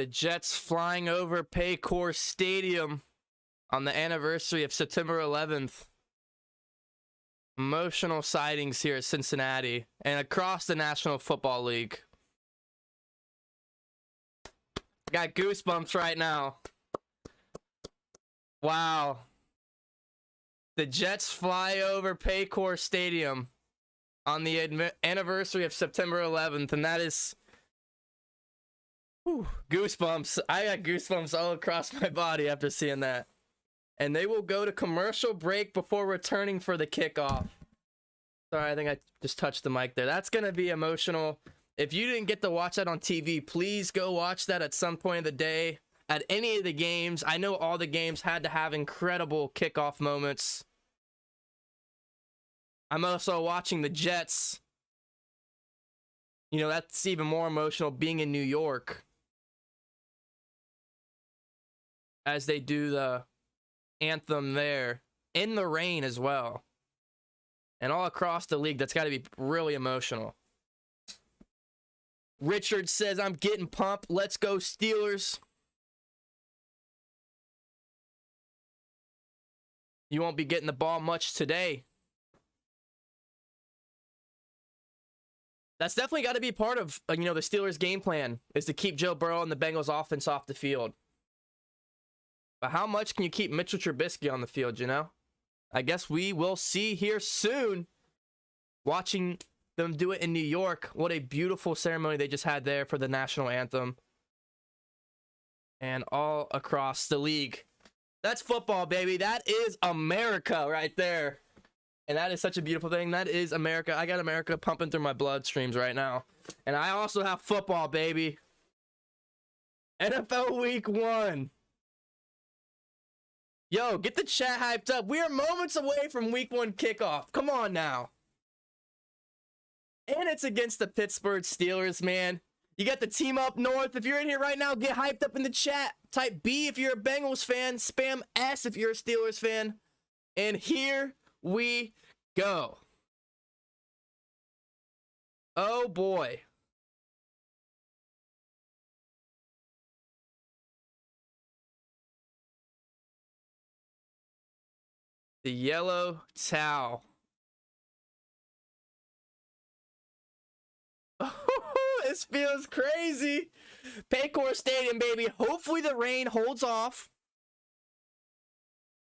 The Jets flying over Paycor Stadium on the anniversary of September 11th. Emotional sightings here at Cincinnati and across the National Football League. Got goosebumps right now. Wow. The Jets fly over Paycor Stadium on the anniversary of September 11th, and that is goosebumps. I got goosebumps all across my body after seeing that. And they will go to commercial break before returning for the kickoff. Sorry, I think I just touched the mic there. That's going to be emotional. If you didn't get to watch that on TV, please go watch that at some point of the day. At any of the games, I know all the games had to have incredible kickoff moments. I'm also watching the Jets. You know, that's even more emotional being in New York as they do the anthem there in the rain as well. And all across the league, that's got to be really emotional. Richard says, I'm getting pumped. Let's go Steelers. You won't be getting the ball much today. That's definitely got to be part of, the Steelers' game plan, is to keep Joe Burrow and the Bengals offense off the field. But how much can you keep Mitchell Trubisky on the field, I guess we will see here soon. Watching them do it in New York. What a beautiful ceremony they just had there for the national anthem. And all across the league. That's football, baby. That is America right there. And that is such a beautiful thing. That is America. I got America pumping through my bloodstreams right now. And I also have football, baby. NFL Week 1. Yo, get the chat hyped up. We are moments away from Week 1 kickoff. Come on now. And it's against the Pittsburgh Steelers, man. You got the team up north. If you're in here right now, get hyped up in the chat. Type B if you're a Bengals fan. Spam S if you're a Steelers fan. And here we go. Oh boy. The yellow towel. This feels crazy. Paycor Stadium, baby. Hopefully the rain holds off.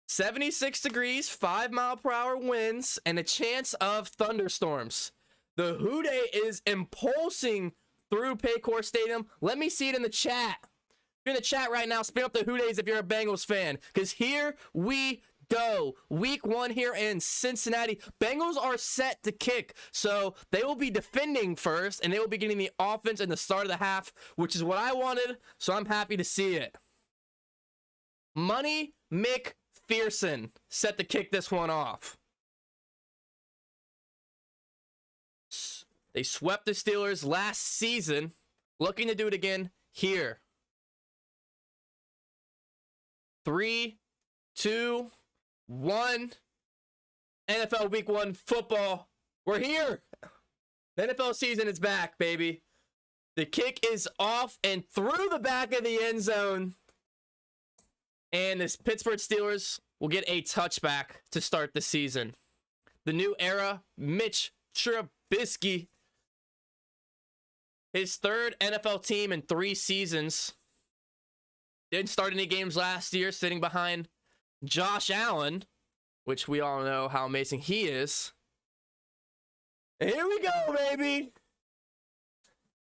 76 degrees, 5-mile-per-hour winds, and a chance of thunderstorms. The Houday is impulsing through Paycor Stadium. Let me see it in the chat. If you're in the chat right now, spin up the Houdays if you're a Bengals fan. Because here we go. Week 1 here in Cincinnati. Bengals are set to kick. So they will be defending first, and they will be getting the offense in the start of the half, which is what I wanted. So I'm happy to see it. Money McPherson set to kick this one off. They swept the Steelers last season. Looking to do it again here. 3, 2, 1. NFL Week 1 football. We're here. The NFL season is back, baby. The kick is off and through the back of the end zone. And this Pittsburgh Steelers will get a touchback to start the season. The new era, Mitch Trubisky. His third NFL team in 3 seasons. Didn't start any games last year, sitting behind Josh Allen, which we all know how amazing he is. And here we go, baby.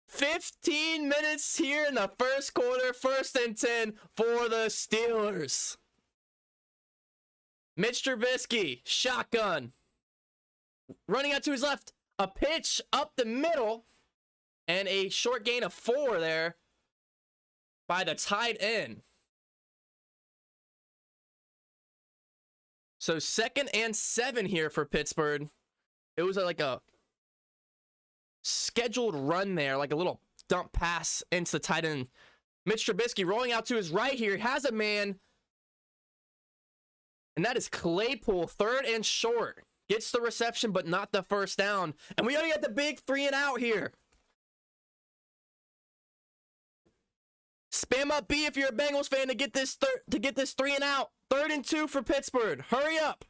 15 minutes here in the first quarter, 1st and 10 for the Steelers. Mitch Trubisky, shotgun. Running out to his left, a pitch up the middle, and a short gain of 4 there by the tight end. So 2nd and 7 here for Pittsburgh. It was like a scheduled run there, like a little dump pass into the tight end. Mitch Trubisky rolling out to his right here. Has a man. And that is Claypool, 3rd and short. Gets the reception, but not the first down. And we already got the big 3 and out here. Spam up B if you're a Bengals fan to get this 3 and out. 3rd and 2 for Pittsburgh. Hurry up.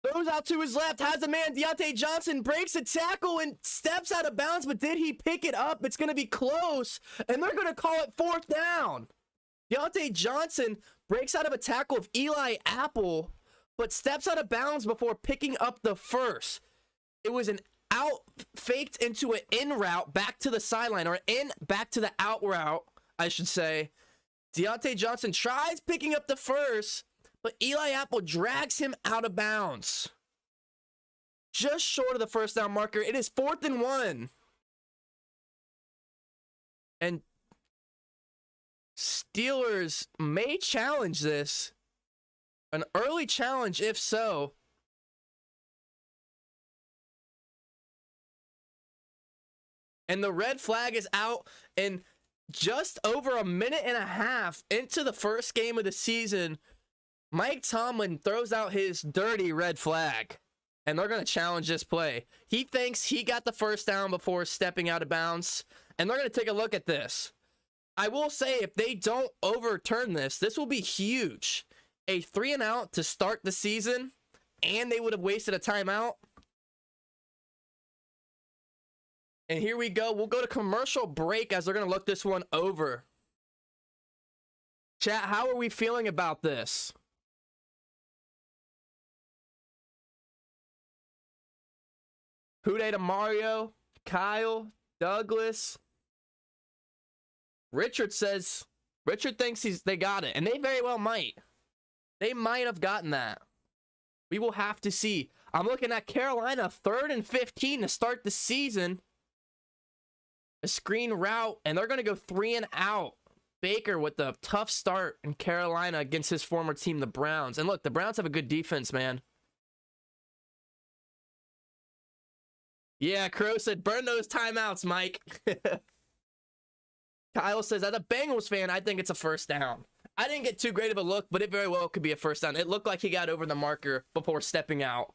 Throws out to his left, has a man, Deontay Johnson, breaks a tackle and steps out of bounds, but did he pick it up? It's going to be close, and they're going to call it 4th down. Deontay Johnson breaks out of a tackle of Eli Apple, but steps out of bounds before picking up the first. It was an out faked into an in route back to the sideline, or in back to the out route, I should say. Deontay Johnson tries picking up the first, but Eli Apple drags him out of bounds. Just short of the 1st down marker. It is 4th and 1. And Steelers may challenge this. An early challenge, if so. And the red flag is out, and just over a minute and a half into the first game of the season, Mike Tomlin throws out his dirty red flag, and they're going to challenge this play. He thinks he got the 1st down before stepping out of bounds, and they're going to take a look at this. I will say, if they don't overturn this, this will be huge. A 3 and out to start the season, and they would have wasted a timeout. And here we go. We'll go to commercial break as they're going to look this one over. Chat, how are we feeling about this? Hude to Mario, Kyle, Douglas. Richard thinks they got it, and they very well might. They might have gotten that. We will have to see. I'm looking at Carolina, 3rd and 15 to start the season. A screen route, and they're going to go 3 and out. Baker with the tough start in Carolina against his former team, the Browns. And look, the Browns have a good defense, man. Yeah, Crow said, burn those timeouts, Mike. Kyle says, as a Bengals fan, I think it's a 1st down. I didn't get too great of a look, but it very well could be a 1st down. It looked like he got over the marker before stepping out.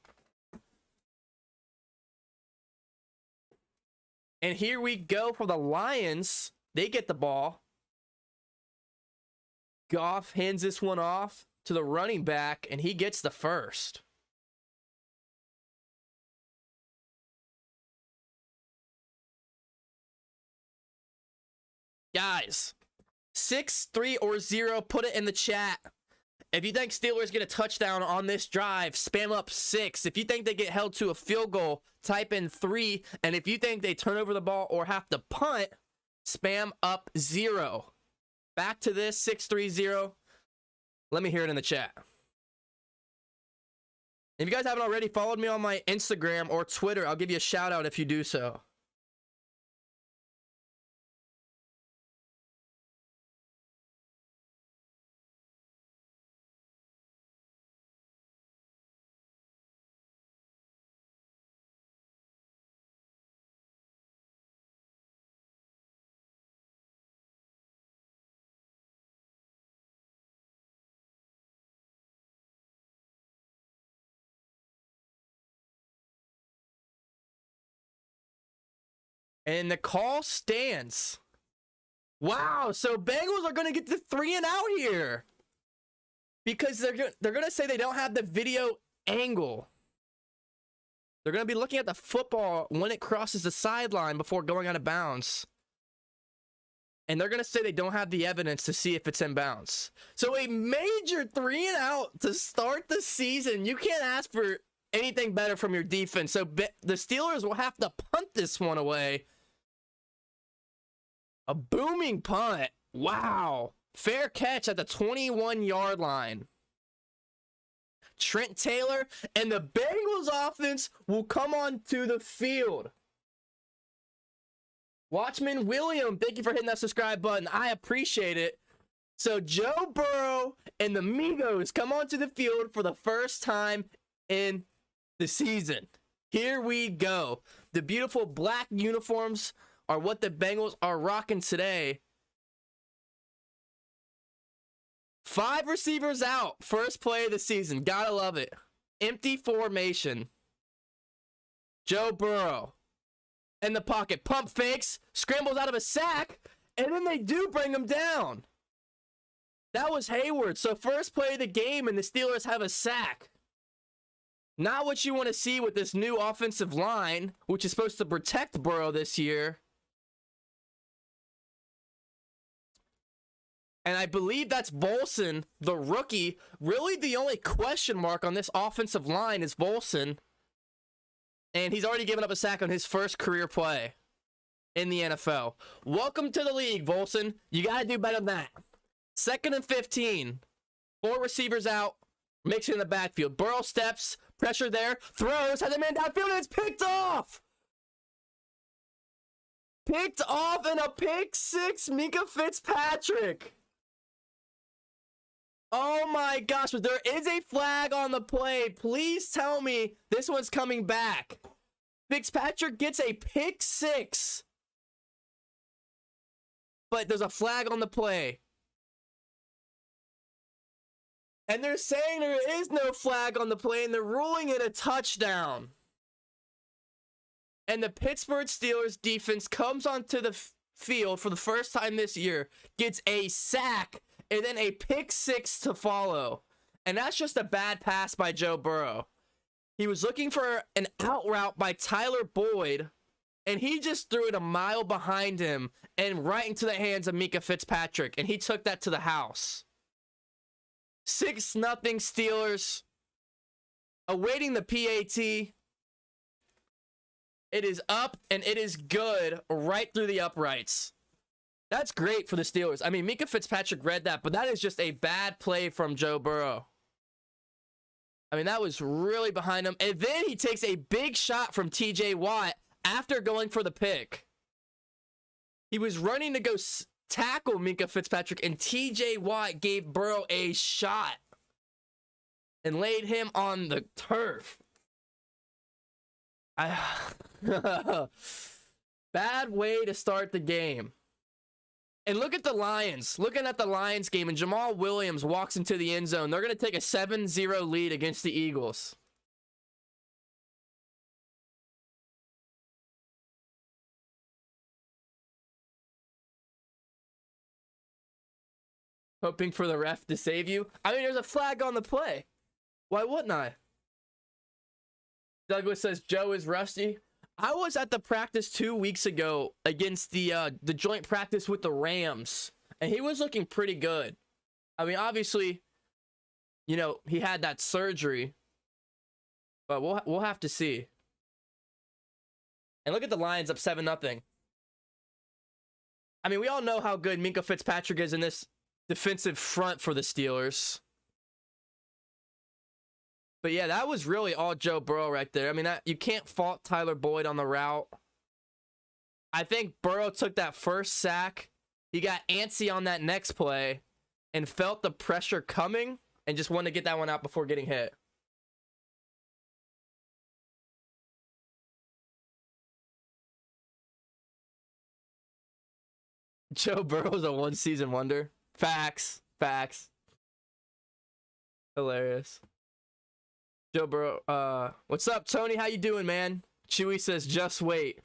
And here we go for the Lions. They get the ball. Goff hands this one off to the running back, and he gets the first. Guys, 6, 3, or 0, put it in the chat. If you think Steelers get a touchdown on this drive, spam up 6. If you think they get held to a field goal, type in 3. And if you think they turn over the ball or have to punt, spam up 0. Back to this, 6-3-0. Let me hear it in the chat. If you guys haven't already followed me on my Instagram or Twitter, I'll give you a shout out if you do so. And the call stands. Wow, so Bengals are going to get the 3 and out here. Because they're going to say they don't have the video angle. They're going to be looking at the football when it crosses the sideline before going out of bounds. And they're going to say they don't have the evidence to see if it's in bounds. So a major 3 and out to start the season. You can't ask for anything better from your defense. So the Steelers will have to punt this one away. A booming punt. Wow. Fair catch at the 21-yard line. Trent Taylor and the Bengals offense will come onto the field. Watchman William, thank you for hitting that subscribe button. I appreciate it. So Joe Burrow and the Migos come onto the field for the first time in the season. Here we go. The beautiful black uniforms are what the Bengals are rocking today. 5 receivers out. First play of the season. Gotta love it. Empty formation. Joe Burrow in the pocket. Pump fakes. Scrambles out of a sack. And then they do bring him down. That was Hayward. So first play of the game and the Steelers have a sack. Not what you want to see with this new offensive line, which is supposed to protect Burrow this year. And I believe that's Volson, the rookie. Really, the only question mark on this offensive line is Volson. And he's already given up a sack on his first career play in the NFL. Welcome to the league, Volson. You got to do better than that. 2nd and 15. 4 receivers out. Mixing in the backfield. Burrow steps. Pressure there. Throws. Has a man downfield and it's picked off. Picked off in a pick 6. Minkah Fitzpatrick. Oh my gosh. But there is a flag on the play. Please tell me this one's coming back. Fitzpatrick gets a pick 6. But there's a flag on the play. And they're saying there is no flag on the play, and they're ruling it a touchdown. And the Pittsburgh Steelers defense comes onto the field for the first time this year, gets a sack, and then a pick 6 to follow. And that's just a bad pass by Joe Burrow. He was looking for an out route by Tyler Boyd, and he just threw it a mile behind him and right into the hands of Minkah Fitzpatrick, and he took that to the house. 6-0 Steelers. Awaiting the PAT. It is up and it is good right through the uprights. That's great for the Steelers. I mean, Minkah Fitzpatrick read that, but that is just a bad play from Joe Burrow. I mean, that was really behind him. And then he takes a big shot from TJ Watt after going for the pick. He was running to go tackle Minkah Fitzpatrick, and TJ Watt gave Burrow a shot and laid him on the turf. Bad way to start the game. And look at the Lions. Looking at the Lions game, and Jamal Williams walks into the end zone. They're going to take a 7-0 lead against the Eagles. Hoping for the ref to save you. I mean, there's a flag on the play. Why wouldn't I? Douglas says Joe is rusty. I was at the practice 2 weeks ago against the joint practice with the Rams, and he was looking pretty good. I mean, obviously, you know, he had that surgery, but we'll have to see. And look at the Lions up 7-0. I mean, we all know how good Minkah Fitzpatrick is in this defensive front for the Steelers. But yeah, that was really all Joe Burrow right there. I mean, you can't fault Tyler Boyd on the route. I think Burrow took that first sack. He got antsy on that next play and felt the pressure coming and just wanted to get that one out before getting hit. Joe Burrow's a one-season wonder. Facts. Hilarious. Joe Burrow, what's up, Tony? How you doing, man? Chewy says, just wait.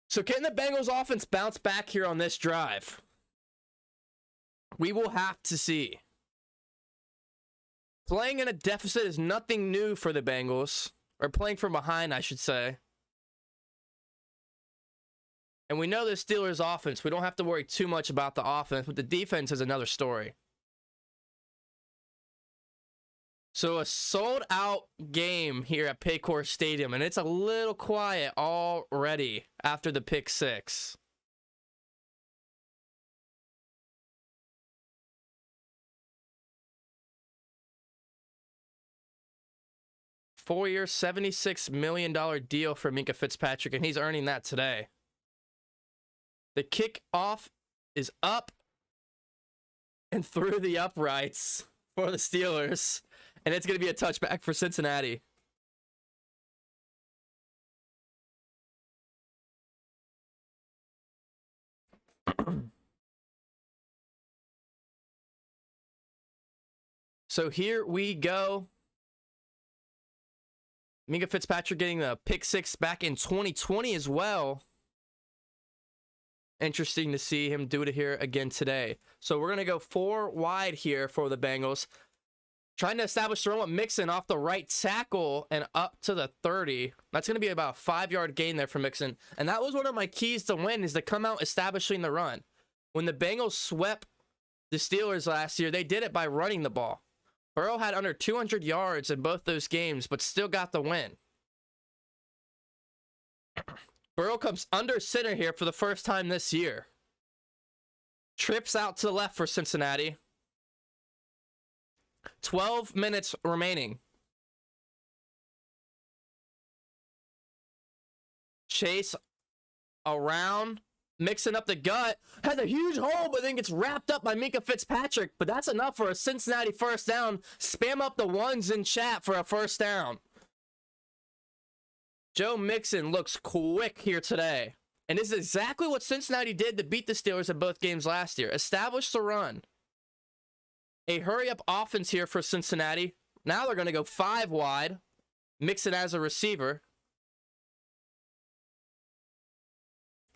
So can the Bengals offense bounce back here on this drive? We will have to see. Playing in a deficit is nothing new for the Bengals. Or playing from behind, I should say. And we know the Steelers' offense. We don't have to worry too much about the offense, but the defense is another story. So a sold-out game here at Paycor Stadium, and it's a little quiet already after the pick 6. Four-year, $76 million deal for Minkah Fitzpatrick, and he's earning that today. The kickoff is up and through the uprights for the Steelers, and it's going to be a touchback for Cincinnati. So here we go. Minka Fitzpatrick getting the pick 6 back in 2020 as well. Interesting to see him do it here again today. So we're going to go 4 wide here for the Bengals. Trying to establish the run with Mixon off the right tackle and up to the 30. That's going to be about a 5-yard gain there for Mixon. And that was one of my keys to win, is to come out establishing the run. When the Bengals swept the Steelers last year, they did it by running the ball. Burrow had under 200 yards in both those games, but still got the win. Burrow comes under center here for the first time this year. Trips out to the left for Cincinnati. 12 minutes remaining. Chase around, mixing up the gut. Has a huge hole, but then gets wrapped up by Minka Fitzpatrick. But that's enough for a Cincinnati first down. Spam up the ones in chat for a first down. Joe Mixon looks quick here today. And this is exactly what Cincinnati did to beat the Steelers in both games last year. Establish the run. A hurry-up offense here for Cincinnati. Now they're going to go 5 wide. Mixon as a receiver.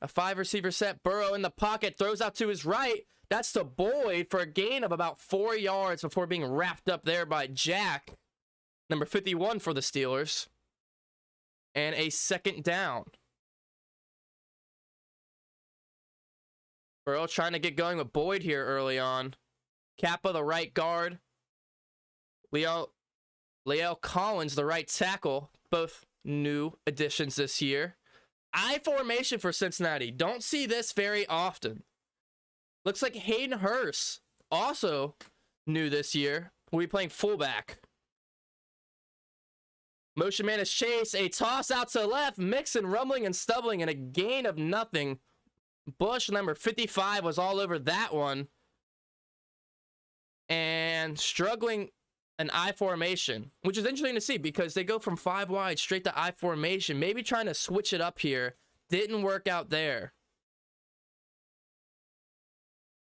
A 5-receiver set. Burrow in the pocket. Throws out to his right. That's to Boyd for a gain of about 4 yards before being wrapped up there by Jack. Number 51 for the Steelers. And a second down. Burrow trying to get going with Boyd here early on. Kappa, the right guard. Leo Collins, the right tackle. Both new additions this year. I formation for Cincinnati. Don't see this very often. Looks like Hayden Hurst, also new this year, will be playing fullback. Motion man is Chase. A toss out to the left. Mixon rumbling and stumbling, and a gain of nothing. Bush, number 55, was all over that one. And struggling an I formation, which is interesting to see because they go from 5 wide straight to I formation. Maybe trying to switch it up here. Didn't work out there.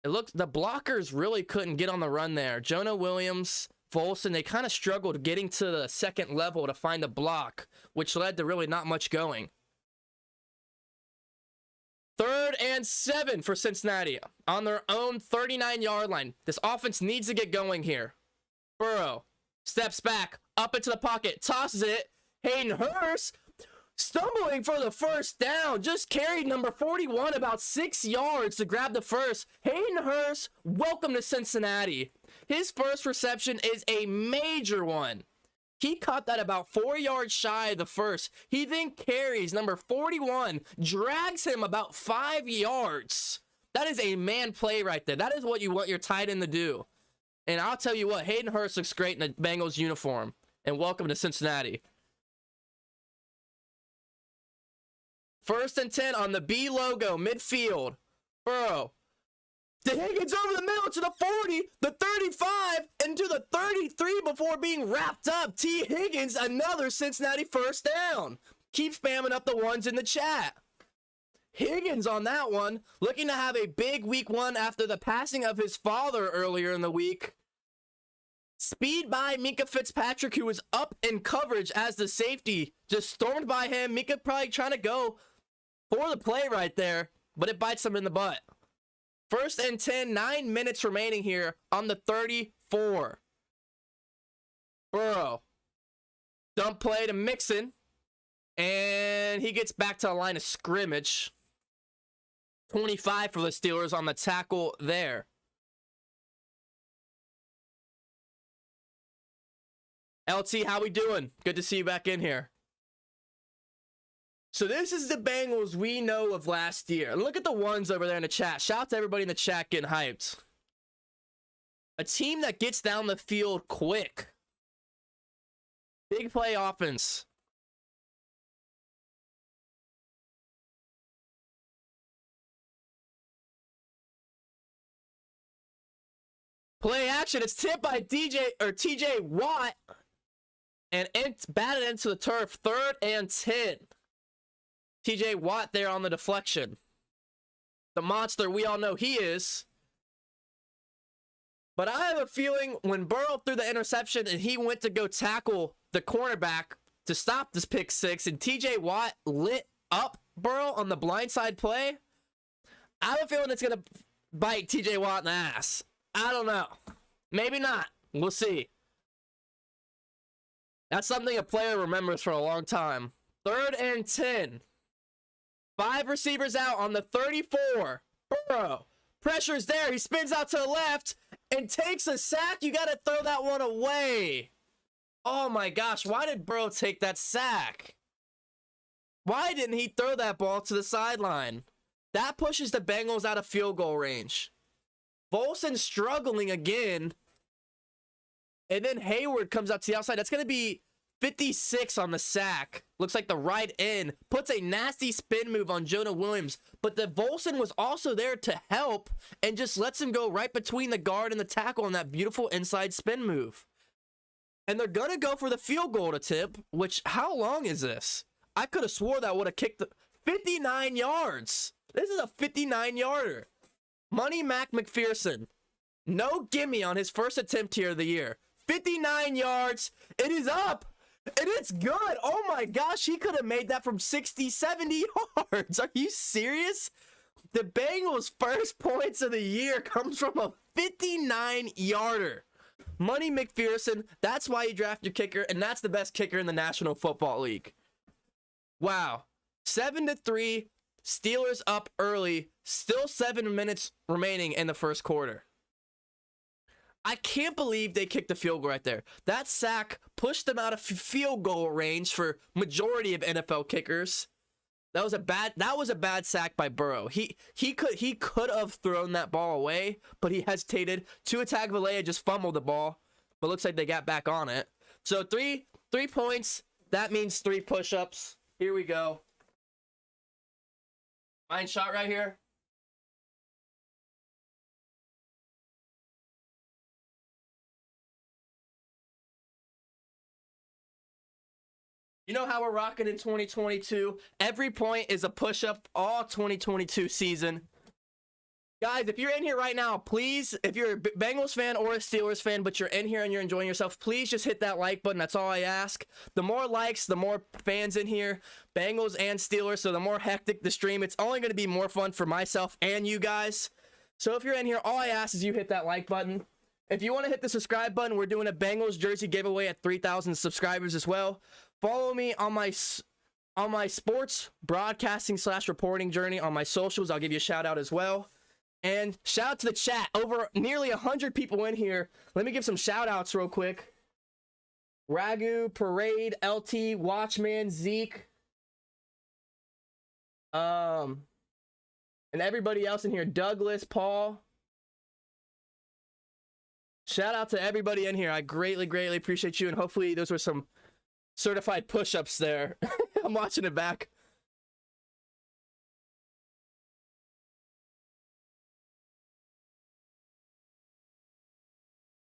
It looks, the blockers really couldn't get on the run there. Jonah Williams, Volson, they kind of struggled getting to the second level to find a block, which led to really not much going. 3rd and 7 for Cincinnati on their own 39-yard line. This offense needs to get going here. Burrow steps back, up into the pocket, tosses it. Hayden Hurst stumbling for the first down. Just carried number 41 about 6 yards to grab the first. Hayden Hurst, welcome to Cincinnati. His first reception is a major one. He caught that about 4 yards shy of the first. He then carries number 41, drags him about 5 yards. That is a man play right there. That is what you want your tight end to do. And I'll tell you what, Hayden Hurst looks great in the Bengals uniform. And welcome to Cincinnati. 1st and 10 on the B logo, midfield. Burrow. To Higgins over the middle to the 40, the 35, and to the 33 before being wrapped up. T. Higgins, another Cincinnati first down. Keep spamming up the ones in the chat. Higgins on that one, looking to have a big week 1 after the passing of his father earlier in the week. Speed by Minka Fitzpatrick, who was up in coverage as the safety. Just stormed by him. Minka probably trying to go for the play right there, but it bites him in the butt. 1st and 10, 9 minutes remaining here on the 34. Burrow. Dump play to Mixon. And he gets back to the line of scrimmage. 25 for the Steelers on the tackle there. LT, how we doing? Good to see you back in here. So this is the Bengals we know of last year. And look at the ones over there in the chat. Shout out to everybody in the chat getting hyped. A team that gets down the field quick. Big play offense. Play action. It's tipped by TJ Watt. And batted into the turf. 3rd and 10. TJ Watt there on the deflection. The monster we all know he is. But I have a feeling when Burrow threw the interception and he went to go tackle the cornerback to stop this pick six, and TJ Watt lit up Burrow on the blindside play, I have a feeling it's going to bite TJ Watt in the ass. I don't know. Maybe not. We'll see. That's something a player remembers for a long time. 3rd and 10. 5 receivers out on the 34. Burrow. Pressure's there. He spins out to the left and takes a sack. You got to throw that one away. Oh my gosh. Why did Burrow take that sack? Why didn't he throw that ball to the sideline? That pushes the Bengals out of field goal range. Volson struggling again. And then Hayward comes out to the outside. That's going to be 56 on the sack. Looks like the right end. Puts a nasty spin move on Jonah Williams. But the Volson was also there to help and just lets him go right between the guard and the tackle on that beautiful inside spin move. And they're going to go for the field goal attempt, which, how long is this? I could have swore that would have kicked the 59 yards. This is a 59-yarder. Money Mac McPherson. No gimme on his first attempt here of the year. 59 yards. It is up. And it's good. Oh my gosh. He could have made that from 60, 70 yards. Are you serious? The Bengals' first points of the year comes from a 59-yarder. Money McPherson. That's why you draft your kicker. And that's the best kicker in the National Football League. Wow. 7-3. Steelers up early. Still 7 minutes remaining in the first quarter. I can't believe they kicked the field goal right there. That sack pushed them out of field goal range for majority of NFL kickers. That was a bad sack by Burrow. He could have thrown that ball away, but he hesitated. Tua Tagovailoa just fumbled the ball, but looks like they got back on it. So three points. That means 3 push-ups. Here we go. Mine shot right here. You know how we're rocking in 2022? Every point is a push-up all 2022 season. Guys, if you're in here right now, please, if you're a Bengals fan or a Steelers fan, but you're in here and you're enjoying yourself, please just hit that like button. That's all I ask. The more likes, the more fans in here, Bengals and Steelers, so the more hectic the stream. It's only going to be more fun for myself and you guys. So if you're in here, all I ask is you hit that like button. If you want to hit the subscribe button, we're doing a Bengals jersey giveaway at 3,000 subscribers as well. Follow me on my sports broadcasting / reporting journey on my socials. I'll give you a shout out as well. And shout out to the chat. Over nearly 100 people in here. Let me give some shout outs real quick. Ragu, Parade, LT, Watchman, Zeke. And everybody else in here. Douglas, Paul. Shout out to everybody in here. I greatly, greatly appreciate you. And hopefully those were some certified push-ups there. I'm watching it back.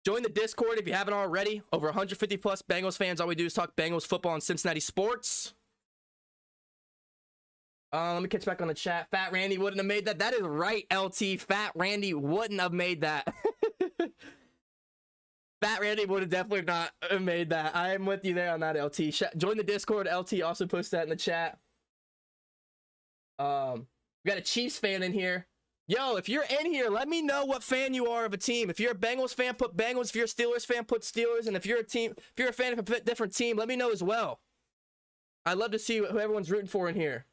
Join the Discord if you haven't already. Over 150 plus Bengals fans. All we do is talk Bengals football and Cincinnati sports. Let me catch back on the chat. Fat Randy wouldn't have made that. That is right, LT. Fat Randy wouldn't have made that. Fat Randy would have definitely not made that. I am with you there on that, LT. Join the Discord. LT also posted that in the chat. We got a Chiefs fan in here. Yo, if you're in here, let me know what fan you are of a team. If you're a Bengals fan, put Bengals. If you're a Steelers fan, put Steelers. And if you're a fan of a different team, let me know as well. I'd love to see who everyone's rooting for in here.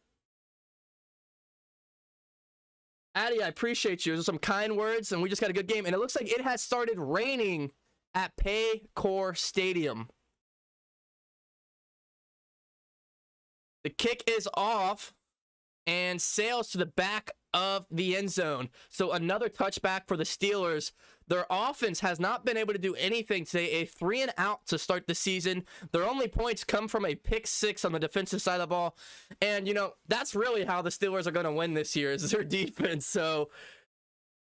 Addy, I appreciate you. Those are some kind words, and we just got a good game. And it looks like it has started raining at Paycor Stadium. The kick is off and sails to the back of the end zone. So another touchback for the Steelers. Their offense has not been able to do anything today. A 3-and-out to start the season. Their only points come from a pick 6 on the defensive side of the ball. And, you know, that's really how the Steelers are going to win this year, is their defense. So,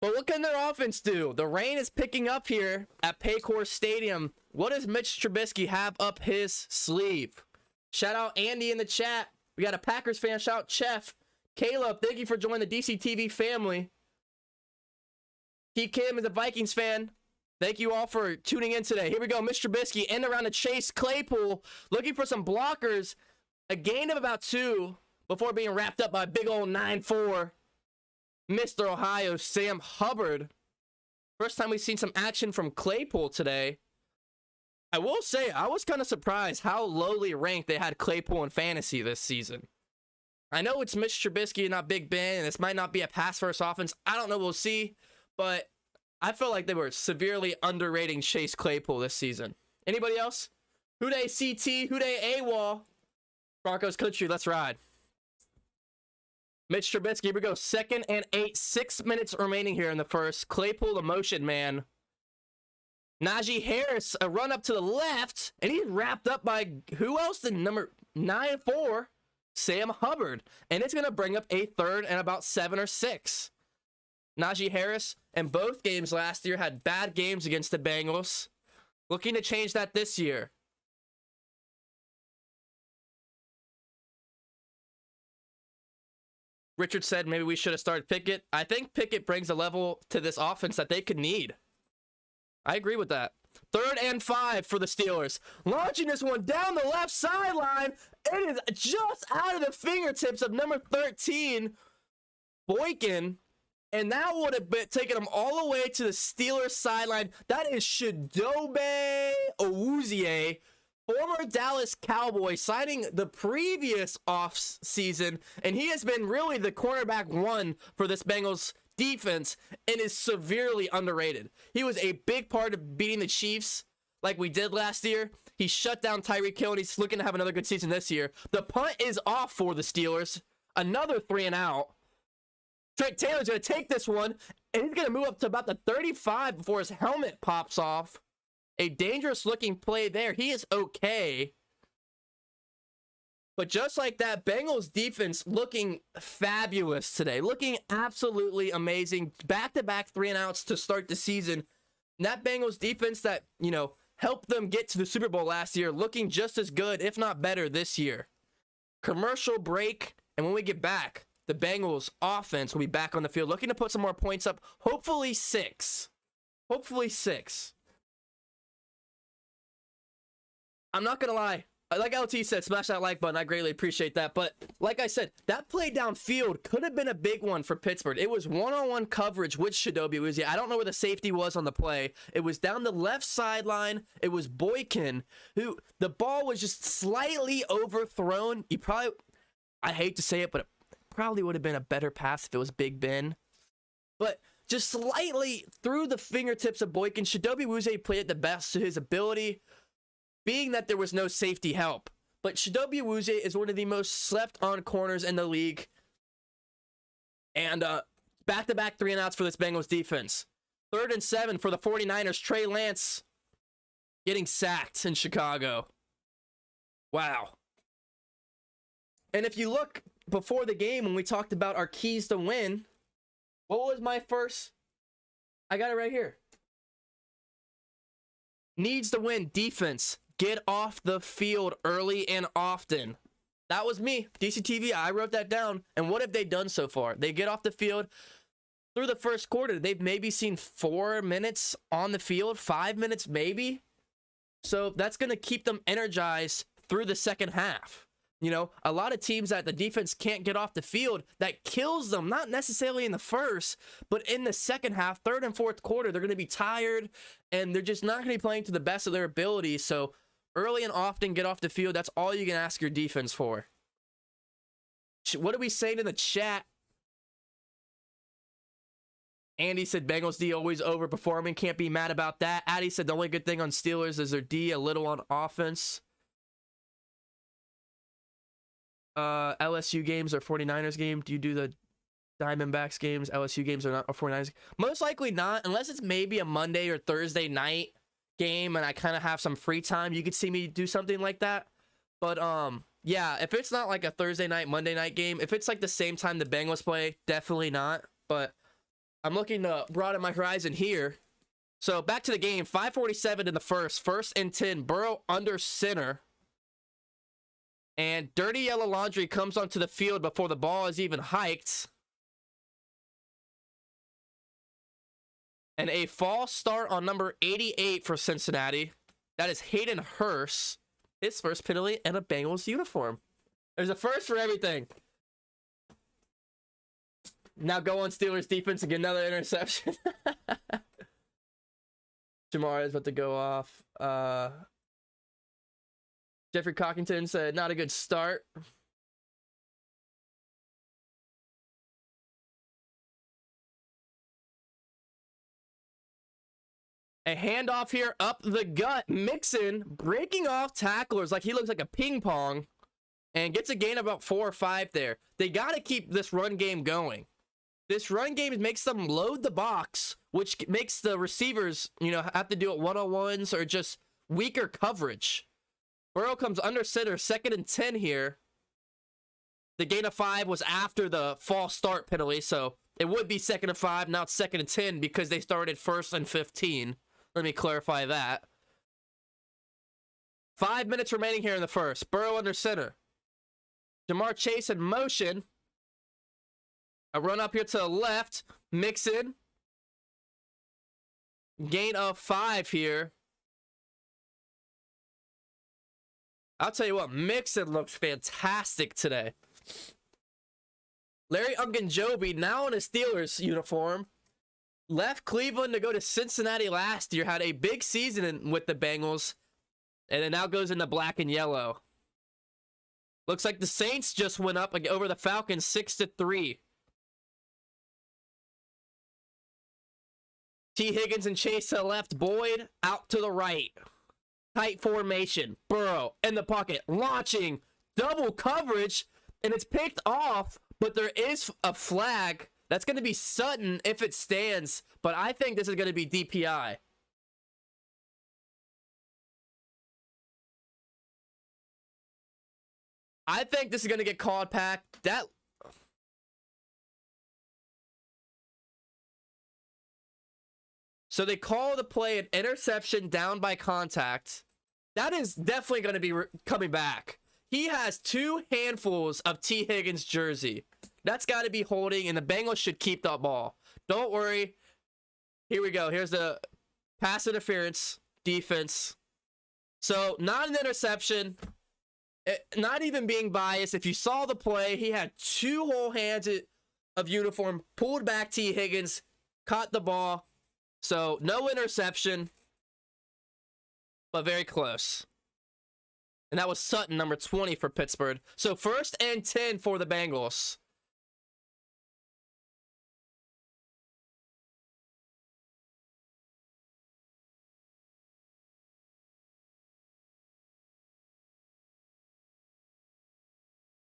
but what can their offense do? The rain is picking up here at Paycor Stadium. What does Mitch Trubisky have up his sleeve? Shout out Andy in the chat. We got a Packers fan. Shout out Chef. Caleb, thank you for joining the DC TV family. T. Kim is a Vikings fan. Thank you all for tuning in today. Here we go. Mr. Trubisky end around to Chase Claypool, looking for some blockers. A gain of about 2 before being wrapped up by big old 9-4 Mr. Ohio, Sam Hubbard. First time we've seen some action from Claypool today. I will say, I was kind of surprised how lowly ranked they had Claypool in fantasy this season. I know it's Mr. Trubisky and not Big Ben, and this might not be a pass-first offense. I don't know. We'll see. But I feel like they were severely underrating Chase Claypool this season. Anybody else? Who dey CT? Who dey AWOL? Broncos country, let's ride. Mitch Trubisky, here we go. 2nd and 8. 6 minutes remaining here in the first. Claypool, the motion man. Najee Harris, a run up to the left, and he's wrapped up by who else? The number 9-4, Sam Hubbard. And it's going to bring up a 3rd and about 7 or 6. Najee Harris, in both games last year, had bad games against the Bengals. Looking to change that this year. Richard said maybe we should have started Pickett. I think Pickett brings a level to this offense that they could need. I agree with that. 3rd and 5 for the Steelers. Launching this one down the left sideline. It is just out of the fingertips of number 13, Boykin. And that would have been taking them all the way to the Steelers sideline. That is Chidobe Awuzie, former Dallas Cowboy, signing the previous offseason. And he has been really the cornerback 1 for this Bengals defense and is severely underrated. He was a big part of beating the Chiefs like we did last year. He shut down Tyreek Hill, and he's looking to have another good season this year. The punt is off for the Steelers. Another 3 and out. Trent Taylor's going to take this one, and he's going to move up to about the 35 before his helmet pops off. A dangerous looking play there. He is okay. But just like that, Bengals defense looking fabulous today. Looking absolutely amazing. Back-to-back 3 and outs to start the season. And that Bengals defense that, helped them get to the Super Bowl last year, looking just as good, if not better, this year. Commercial break, and when we get back, the Bengals offense will be back on the field, looking to put some more points up. Hopefully 6. Hopefully 6. I'm not going to lie. Like LT said, smash that like button. I greatly appreciate that. But like I said, that play downfield could have been a big one for Pittsburgh. It was one-on-one coverage with Chidobe Awuzie. I don't know where the safety was on the play. It was down the left sideline. It was Boykin, who the ball was just slightly overthrown. I hate to say it, but it probably would have been a better pass if it was Big Ben. But just slightly through the fingertips of Boykin. Chidobe Awuzie played it the best to his ability, being that there was no safety help. But Chidobe Awuzie is one of the most slept on corners in the league. And back-to-back 3 and outs for this Bengals defense. 3rd and 7 for the 49ers. Trey Lance getting sacked in Chicago. Wow. And if you look before the game when we talked about our keys to win, what was my first? I got it right here. Needs to win defense. Get off the field early and often. That was me, DCTV. I wrote that down. And what have they done so far? They get off the field through the first quarter. They've maybe seen 4 minutes on the field, 5 minutes maybe. So that's going to keep them energized through the second half. A lot of teams that the defense can't get off the field, that kills them, not necessarily in the first, but in the second half, 3rd and 4th quarter, they're going to be tired, and they're just not going to be playing to the best of their ability. So early and often get off the field. That's all you can ask your defense for. What are we saying in the chat? Andy said Bengals D always overperforming. Can't be mad about that. Addy said the only good thing on Steelers is their D a little on offense. LSU games or 49ers game? Do you do the Diamondbacks games? LSU games are not, or 49ers? Most likely not, unless it's maybe a Monday or Thursday night game and I kind of have some free time. You could see me do something like that. But yeah, if it's not like a Thursday night, Monday night game, if it's like the same time the Bengals play, definitely not. But I'm looking to broaden my horizon here. So back to the game. 5:47 in the first. 1st and 10. Burrow under center. And Dirty Yellow Laundry comes onto the field before the ball is even hiked. And a false start on number 88 for Cincinnati. That is Hayden Hurst. His first penalty and a Bengals uniform. There's a first for everything. Now go on Steelers defense and get another interception. Jamar is about to go off. Jeffrey Cockington said, not a good start. A handoff here up the gut. Mixon breaking off tacklers like he looks like a ping pong and gets a gain of about 4 or 5 there. They got to keep this run game going. This run game makes them load the box, which makes the receivers, have to do it one-on-ones or just weaker coverage. Burrow comes under center, 2nd and 10 here. The gain of 5 was after the false start penalty, so it would be 2nd and 5, now it's 2nd and 10 because they started 1st and 15. Let me clarify that. 5 minutes remaining here in the first. Burrow under center. Jamar Chase in motion. A run up here to the left. Mixon. Gain of 5 here. I'll tell you what, Mixon looks fantastic today. Larry Ogunjobi, now in a Steelers uniform, left Cleveland to go to Cincinnati last year, had a big season with the Bengals, and then now goes into black and yellow. Looks like the Saints just went up over the Falcons 6-3. T. Higgins and Chase to the left, Boyd out to the right. Tight formation, Burrow in the pocket, launching, double coverage, and it's picked off, but there is a flag. That's going to be Sutton if it stands, but I think this is going to be DPI. I think this is going to get called back. So they call the play an interception down by contact. That is definitely going to be coming back. He has 2 handfuls of T. Higgins jersey. That's got to be holding, and the Bengals should keep that ball. Don't worry. Here we go. Here's the pass interference defense. So not an interception. Not even being biased. If you saw the play, he had 2 whole hands of uniform, pulled back T. Higgins, caught the ball. So, no interception, but very close. And that was Sutton, number 20 for Pittsburgh. So, 1st and 10 for the Bengals.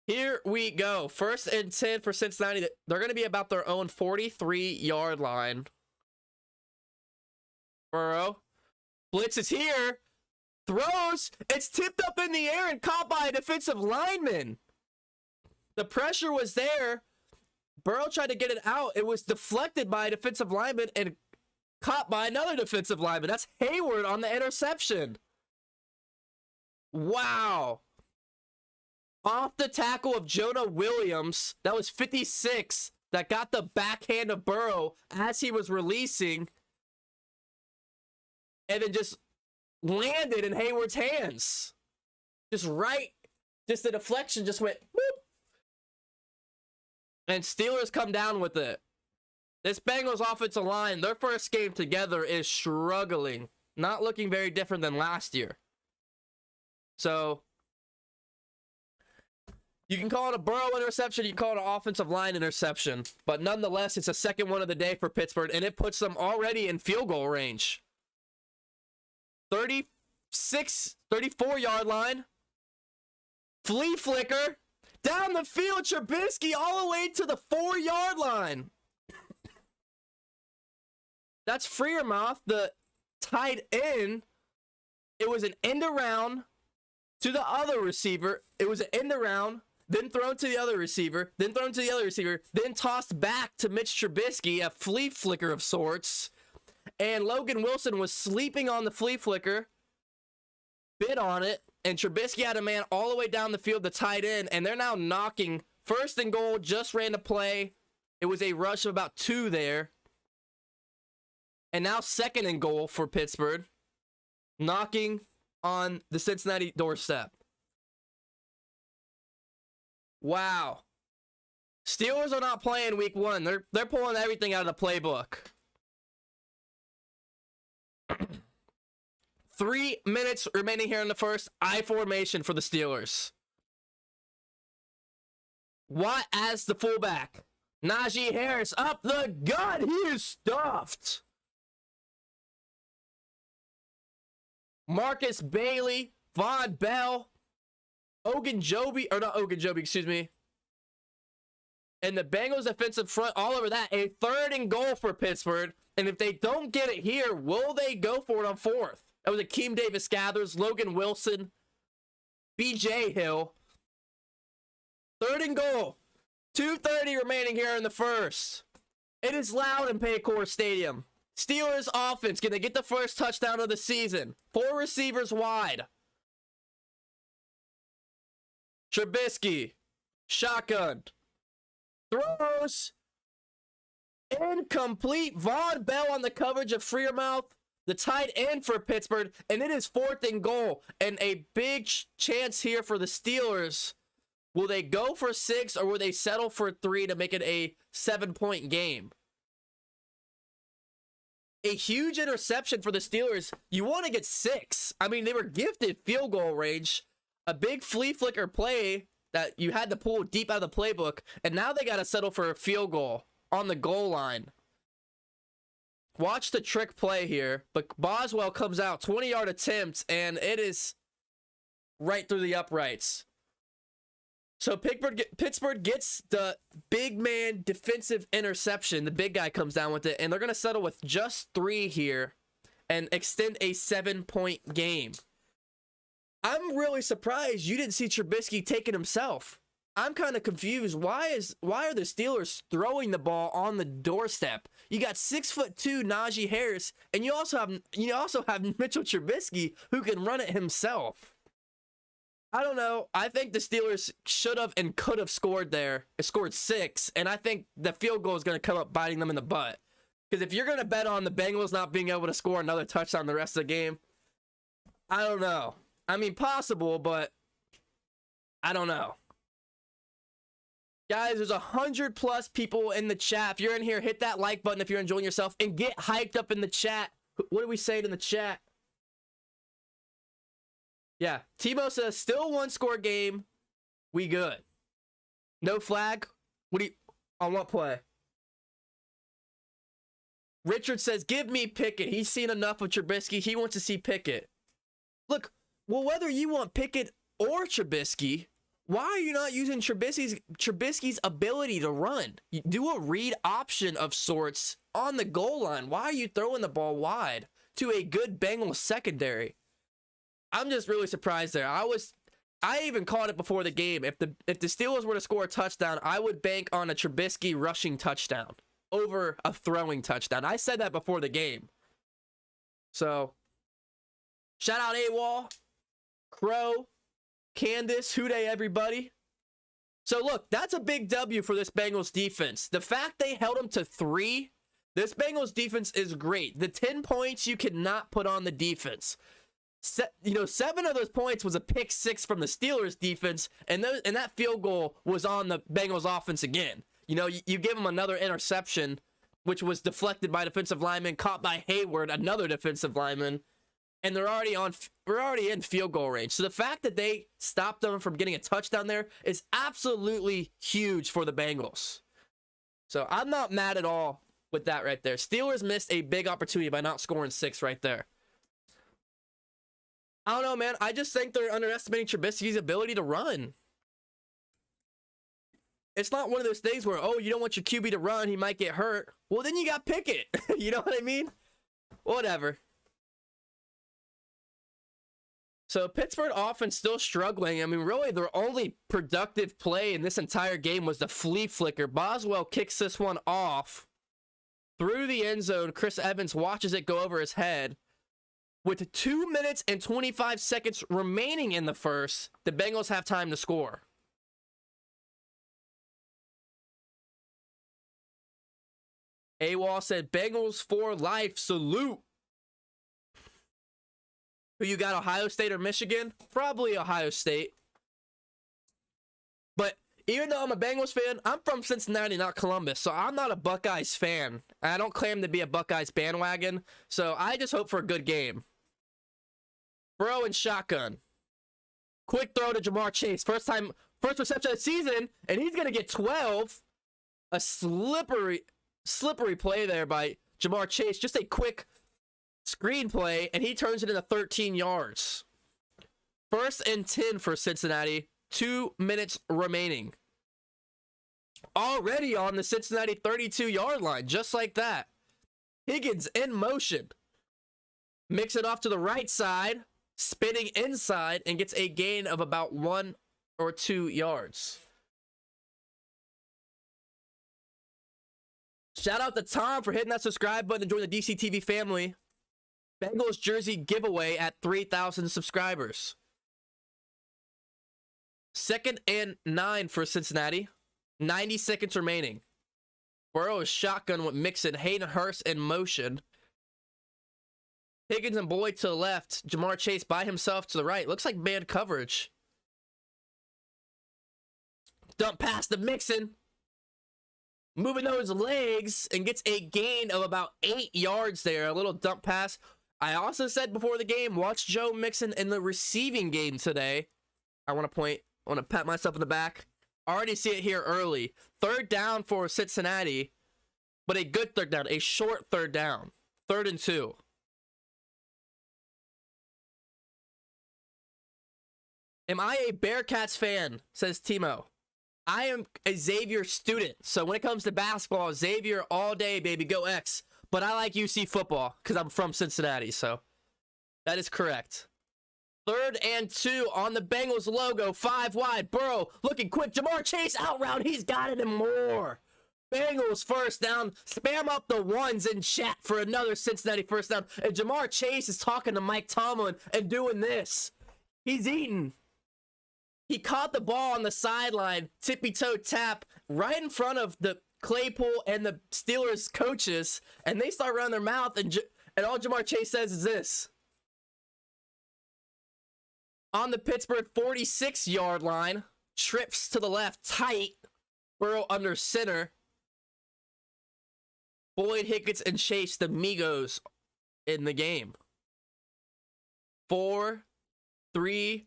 Here we go. 1st and 10 for Cincinnati. They're going to be about their own 43-yard line. Burrow. Blitz is here. Throws. It's tipped up in the air and caught by a defensive lineman. The pressure was there. Burrow tried to get it out. It was deflected by a defensive lineman and caught by another defensive lineman. That's Hayward on the interception. Wow. Off the tackle of Jonah Williams. That was 56. That got the backhand of Burrow as he was releasing. And then just landed in Hayward's hands. Just the deflection just went whoop. And Steelers come down with it. This Bengals offensive line, their first game together is struggling. Not looking very different than last year. So, you can call it a Burrow interception, you can call it an offensive line interception. But nonetheless, it's a second one of the day for Pittsburgh, and it puts them already in field goal range. 34-yard line. Flea flicker. Down the field, Trubisky all the way to the 4-yard line. That's Freiermuth, the tight end. It was an end around to the other receiver. It was an end around, then thrown to the other receiver, then thrown to the other receiver, then tossed back to Mitch Trubisky, a flea flicker of sorts. And Logan Wilson was sleeping on the flea flicker, bit on it, and Trubisky had a man all the way down the field, the tight end, and they're now knocking. 1st and goal, just ran the play. It was a rush of about 2 there. And now 2nd and goal for Pittsburgh, knocking on the Cincinnati doorstep. Wow. Steelers are not playing week 1. They're pulling everything out of the playbook. 3 minutes remaining here in the first. I formation for the Steelers. Watt as the fullback. Najee Harris up the gut. He is stuffed. Marcus Bailey, Von Bell, Ogunjobi, or not Ogunjobi, excuse me. And the Bengals defensive front all over that. A 3rd and goal for Pittsburgh. And if they don't get it here, will they go for it on 4th? That was Akeem Davis-Gathers, Logan Wilson, B.J. Hill. 3rd and goal. 2:30 remaining here in the first. It is loud in Paycor Stadium. Steelers offense, can they get the first touchdown of the season? 4 receivers wide. Trubisky, shotgun, throws, incomplete. Von Bell on the coverage of Freiermouth, the tight end for Pittsburgh, and it is 4th and goal, and a big chance here for the Steelers. Will they go for 6, or will they settle for 3 to make it a 7-point game? A huge interception for the Steelers. You want to get 6. I mean, they were gifted field goal range. A big flea flicker play that you had to pull deep out of the playbook. And now they got to settle for a field goal on the goal line. Watch the trick play here. But Boswell comes out. 20-yard attempt. And it is right through the uprights. So Pittsburgh gets the big man defensive interception. The big guy comes down with it. And they're going to settle with just 3 here and extend a 7-point game. I'm really surprised you didn't see Trubisky take it himself. I'm kind of confused. Why are the Steelers throwing the ball on the doorstep? You got 6'2" Najee Harris, and you also have Mitchell Trubisky who can run it himself. I don't know. I think the Steelers should have and could have scored there. It scored 6, and I think the field goal is going to come up biting them in the butt. Because if you're going to bet on the Bengals not being able to score another touchdown the rest of the game, I don't know. I mean, possible, but I don't know. Guys, there's 100+ people in the chat. If you're in here, hit that like button if you're enjoying yourself, and get hyped up in the chat. What are we saying in the chat? Yeah, Tebow says, still 1-score game. We good. No flag? On what play? Richard says, give me Pickett. He's seen enough of Trubisky. He wants to see Pickett. Look, well, whether you want Pickett or Trubisky, why are you not using Trubisky's ability to run? You do a read option of sorts on the goal line. Why are you throwing the ball wide to a good Bengals secondary? I'm just really surprised there. I even called it before the game. If the Steelers were to score a touchdown, I would bank on a Trubisky rushing touchdown over a throwing touchdown. I said that before the game. So, shout out AWOL, Crow, Candace, Houday, everybody. So look, that's a big W for this Bengals defense. The fact they held them to 3, this Bengals defense is great. The 10 points you cannot put on the defense. 7 of those points was a pick 6 from the Steelers defense, and that field goal was on the Bengals offense again. You give them another interception, which was deflected by defensive lineman, caught by Hayward, another defensive lineman, and we're already in field goal range. So the fact that they stopped them from getting a touchdown there is absolutely huge for the Bengals. So I'm not mad at all with that right there. Steelers missed a big opportunity by not scoring 6 right there. I don't know, man. I just think they're underestimating Trubisky's ability to run. It's not one of those things where, oh, you don't want your QB to run, he might get hurt. Well, then you got Pickett. You know what I mean? Whatever. So Pittsburgh offense still struggling. I mean, really, their only productive play in this entire game was the flea flicker. Boswell kicks this one off through the end zone. Chris Evans watches it go over his head. With 2 minutes and 25 seconds remaining in the first, the Bengals have time to score. AWOL said, Bengals for life, salute. Who you got, Ohio State or Michigan? Probably Ohio State. But even though I'm a Bengals fan, I'm from Cincinnati, not Columbus. So I'm not a Buckeyes fan. I don't claim to be a Buckeyes bandwagon. So I just hope for a good game. Burrow and shotgun. Quick throw to Jamar Chase. First reception of the season, and he's going to get 12. A slippery play there by Jamar Chase. Just a quick screen play, and he turns it into 13 yards. 1st and 10 for Cincinnati. 2 minutes remaining. Already on the Cincinnati 32-yard line, just like that. Higgins in motion. Mix it off to the right side, spinning inside, and gets a gain of about 1 or 2 yards. Shout out to Tom for hitting that subscribe button and joining the DCTV family. Bengals jersey giveaway at 3,000 subscribers. 2nd and 9 for Cincinnati. 90 seconds remaining. Burrow is shotgun with Mixon. Hayden Hurst in motion. Higgins and Boyd to the left. Jamar Chase by himself to the right. Looks like man coverage. Dump pass to Mixon. Moving those legs and gets a gain of about 8 yards there. A little dump pass. I also said before the game, watch Joe Mixon in the receiving game today. I want to pat myself in the back. Already see it here early. 3rd down for Cincinnati, but a good 3rd down, a short 3rd down. 3rd and 2. Am I a Bearcats fan? Says Timo. I am a Xavier student. So when it comes to basketball, Xavier all day, baby. Go X. But I like UC football because I'm from Cincinnati. So that is correct. 3rd and 2 on the Bengals logo. 5 wide. Burrow looking quick. Jamar Chase out route. He's got it and more. Bengals 1st down. Spam up the ones in chat for another Cincinnati 1st down. And Jamar Chase is talking to Mike Tomlin and doing this. He's eating. He caught the ball on the sideline. Tippy-toe tap right in front of the Claypool and the Steelers coaches. And they start running their mouth. And all Jamar Chase says is this. On the Pittsburgh 46-yard line, trips to the left, tight. Burrow under center. Boyd, Higgins, and Chase, the Migos in the game. 4, 3,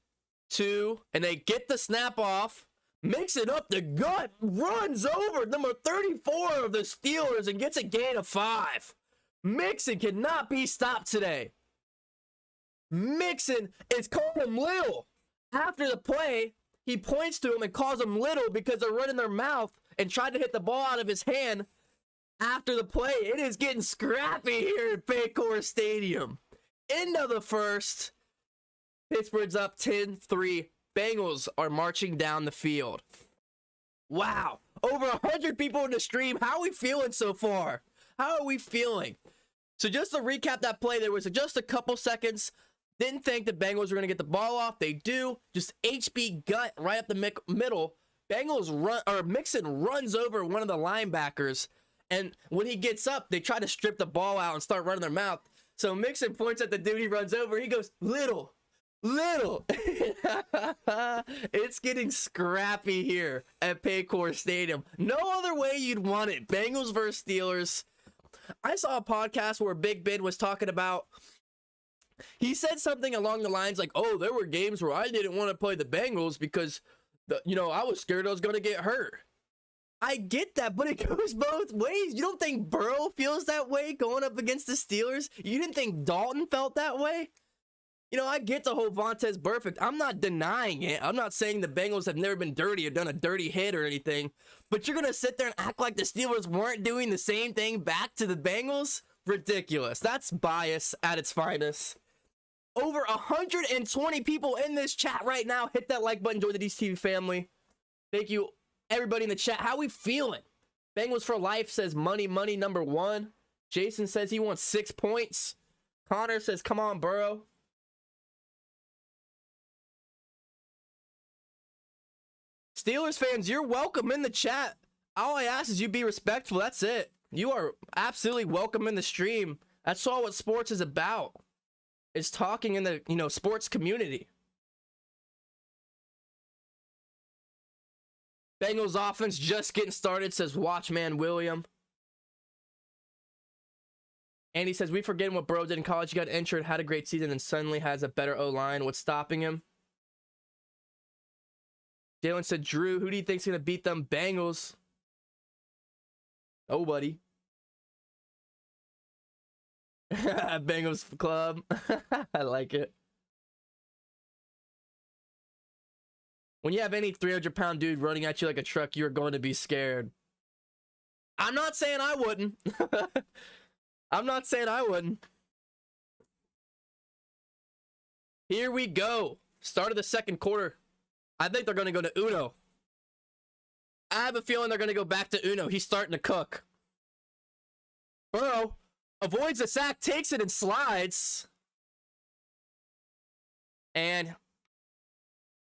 2, and they get the snap off. Mix it up the gut, runs over number 34 of the Steelers and gets a gain of 5. Mixon cannot be stopped today. Mixon is calling him little. After the play, he points to him and calls him little because they're running their mouth and tried to hit the ball out of his hand. After the play, it is getting scrappy here at Paycor Stadium. End of the 1st. Pittsburgh's up 10-3. Bengals are marching down the field. Wow. Over 100 people in the stream. How are we feeling so far? How are we feeling? So just to recap that play, there was just a couple seconds. Didn't think the Bengals were going to get the ball off. They do. Just HB gut right up the middle. Mixon runs over one of the linebackers. And when he gets up, they try to strip the ball out and start running their mouth. So Mixon points at the dude he runs over. He goes, little. It's getting scrappy here at Paycor Stadium. No other way you'd want it. Bengals versus Steelers. I saw a podcast where Big Ben was talking about, he said something along the lines like, oh, there were games where I didn't want to play the Bengals because, I was scared I was going to get hurt. I get that, but it goes both ways. You don't think Burrow feels that way going up against the Steelers? You didn't think Dalton felt that way? I get the whole Vontaze Burfict. I'm not denying it. I'm not saying the Bengals have never been dirty or done a dirty hit or anything. But you're going to sit there and act like the Steelers weren't doing the same thing back to the Bengals? Ridiculous. That's bias at its finest. Over 120 people in this chat right now. Hit that like button. Join the DCTV family. Thank you, everybody in the chat. How we feeling? Bengals for life says money number 1. Jason says he wants 6 points. Connor says, come on, Burrow. Steelers fans, you're welcome in the chat. All I ask is you be respectful. That's it. You are absolutely welcome in the stream. That's all what sports is about. Is talking in the, sports community. Bengals offense just getting started, says Watchman William. And he says, we forgetting what Burrow did in college. He got injured, had a great season, and suddenly has a better O-line. What's stopping him? Jalen said, Drew, who do you think's going to beat them Bengals? Nobody. Bengals club. I like it. When you have any 300-pound dude running at you like a truck, you're going to be scared. I'm not saying I wouldn't. I'm not saying I wouldn't. Here we go. Start of the second quarter. I think they're going to go to Uno. I have a feeling they're going to go back to Uno. He's starting to cook. Burrow avoids the sack, takes it, and slides. And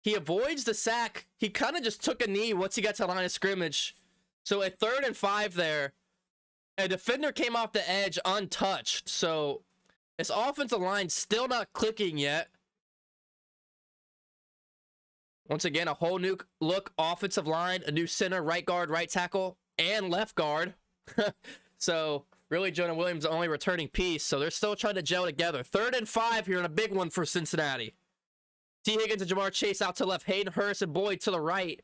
he avoids the sack. He kind of just took a knee once he got to the line of scrimmage. So at 3rd and 5 there, a defender came off the edge untouched. So his offensive line still not clicking yet. Once again, a whole new look offensive line, a new center, right guard, right tackle, and left guard. So really, Jonah Williams the only returning piece. So they're still trying to gel together. 3rd and 5 here, and a big one for Cincinnati. T. Higgins and Jamar Chase out to left. Hayden Hurst and Boyd to the right.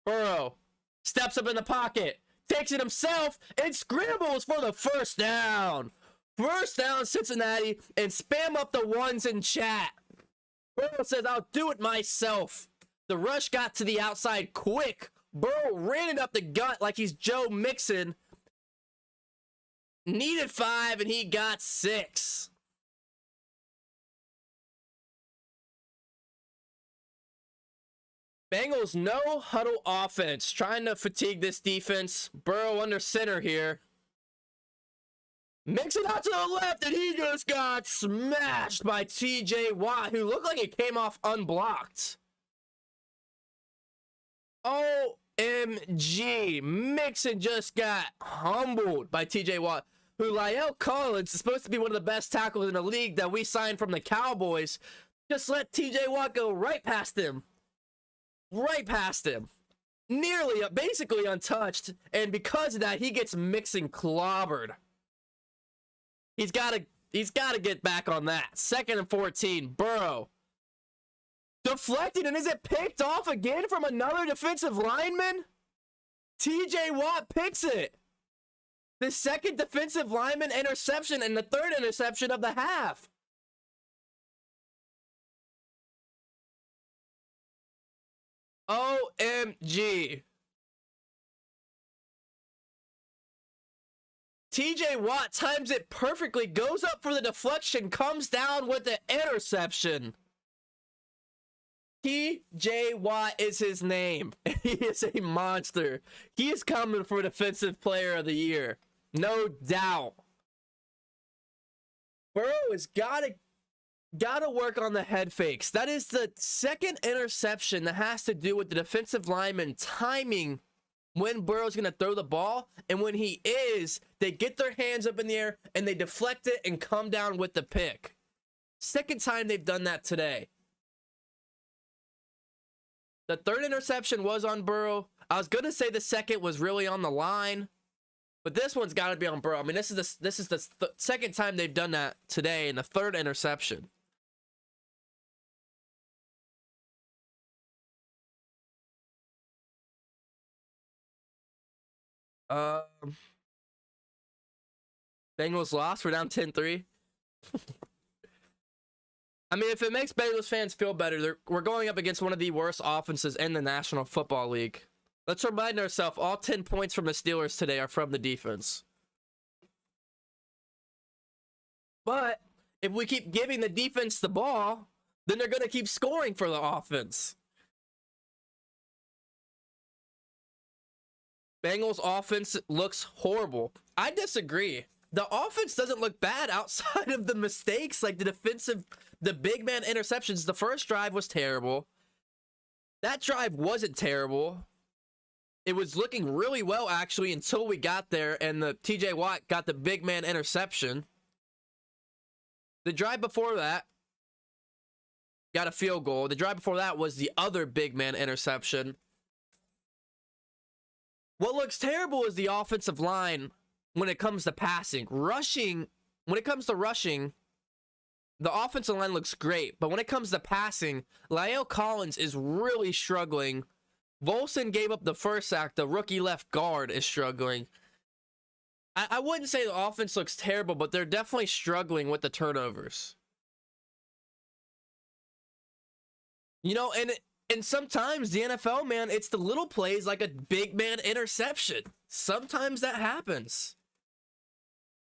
Burrow steps up in the pocket, takes it himself, and scrambles for the first down. First down, Cincinnati, and spam up the ones in chat. Burrow says, I'll do it myself. The rush got to the outside quick. Burrow ran it up the gut like he's Joe Mixon. Needed 5, and he got 6. Bengals no huddle offense, trying to fatigue this defense. Burrow under center here. Mixing out to the left, and he just got smashed by TJ Watt, who looked like it came off unblocked. OMG. Mixon just got humbled by TJ Watt, who La'el Collins is supposed to be one of the best tackles in the league that we signed from the Cowboys. Just let TJ Watt go right past him. Right past him. Nearly, basically untouched. And because of that, he gets Mixon clobbered. He's got to get back on that. 2nd and 14. Burrow deflected, and is it picked off again from another defensive lineman? TJ Watt picks it. The 2nd defensive lineman interception and the 3rd interception of the half. OMG. TJ Watt times it perfectly, goes up for the deflection, comes down with the interception. TJ Watt is his name. He is a monster. He is coming for Defensive Player of the Year. No doubt. Burrow has gotta work on the head fakes. That is the 2nd interception that has to do with the defensive lineman timing when Burrow's going to throw the ball, and when he is, they get their hands up in the air and they deflect it and come down with the pick. 2nd time they've done that today. The 3rd interception was on Burrow. I was going to say the 2nd was really on the line, but this one's got to be on Burrow. I mean, this is the 2nd time they've done that today, and the 3rd interception. Bengals lost. We're down 10-3. I mean, if it makes Bengals fans feel better, we're going up against one of the worst offenses in the National Football League. Let's remind ourselves, all 10 points from the Steelers today are from the defense. But if we keep giving the defense the ball, then they're going to keep scoring for the offense. Bengals offense looks horrible. I disagree. The offense doesn't look bad outside of the mistakes, like the big man interceptions. The first drive was terrible. That drive wasn't terrible. It was looking really well, actually, until we got there and the TJ Watt got the big man interception. The drive before that got a field goal. The drive before that was the other big man interception. What looks terrible is the offensive line when it comes to passing. Rushing, when it comes to rushing, the offensive line looks great. But when it comes to passing, La'el Collins is really struggling. Volson gave up the first sack. The rookie left guard is struggling. I wouldn't say the offense looks terrible, but they're definitely struggling with the turnovers. You know, and sometimes the NFL, man, it's the little plays like a big man interception. Sometimes that happens.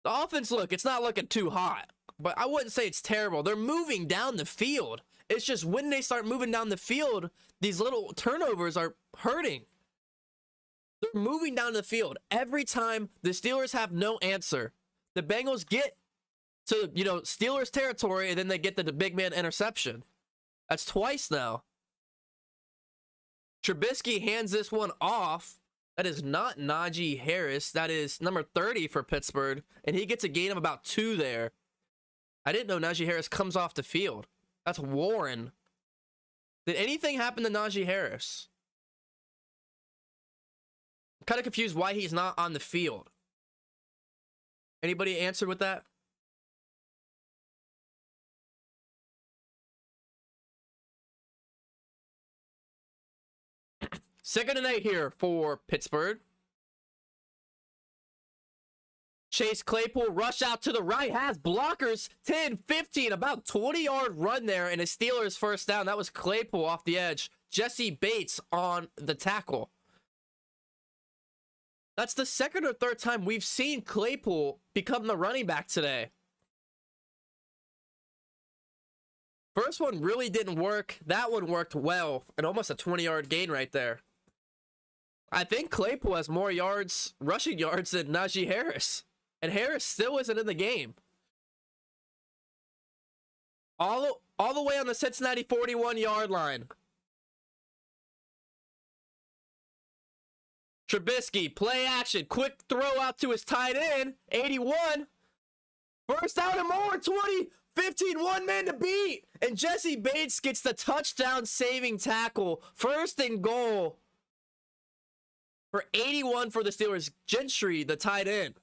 The offense, look, it's not looking too hot, but I wouldn't say it's terrible. They're moving down the field. It's just when they start moving down the field, these little turnovers are hurting. They're moving down the field. Every time the Steelers have no answer, the Bengals get to, Steelers territory, and then they get the big man interception. That's twice now. Trubisky hands this one off. That is not Najee Harris. That is number 30 for Pittsburgh, and he gets a gain of about 2 there. I didn't know Najee Harris comes off the field. That's Warren. Did anything happen to Najee Harris? I'm kind of confused why he's not on the field. Anybody answer with that? Second and 8 here for Pittsburgh. Chase Claypool rush out to the right, has blockers, 10, 15, about 20-yard run there, and a Steelers first down. That was Claypool off the edge. Jesse Bates on the tackle. That's the second or third time we've seen Claypool become the running back today. First one really didn't work. That one worked well, and almost a 20-yard gain right there. I think Claypool has more yards, rushing yards, than Najee Harris. And Harris still isn't in the game. All the way on the Cincinnati 41-yard line. Trubisky, play action, quick throw out to his tight end, 81. First down and more, 20, 15, one man to beat. And Jesse Bates gets the touchdown saving tackle. First and goal for 81 for the Steelers. Gentry, the tight end.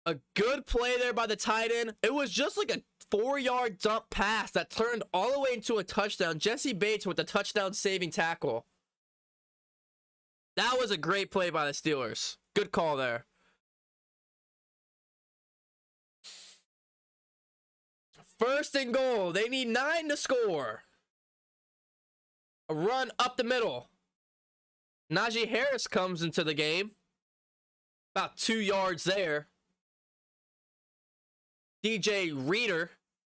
A good play there by the tight end. It was just like a 4-yard dump pass that turned all the way into a touchdown. Jesse Bates with the touchdown saving tackle. That was a great play by the Steelers. Good call there. First and goal. They need 9 to score. A run up the middle. Najee Harris comes into the game. About 2 yards there. DJ Reader,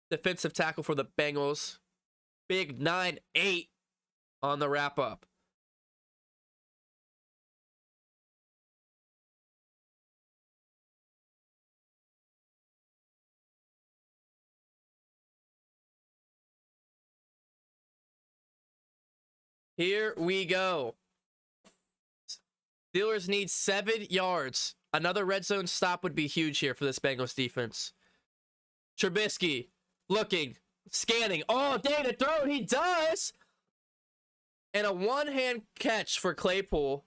defensive tackle for the Bengals. Big 9-8 on the wrap-up. Here we go. Steelers need 7 yards. Another red zone stop would be huge here for this Bengals defense. Trubisky looking, scanning. Oh, dang, to throw. He does. And a one-hand catch for Claypool.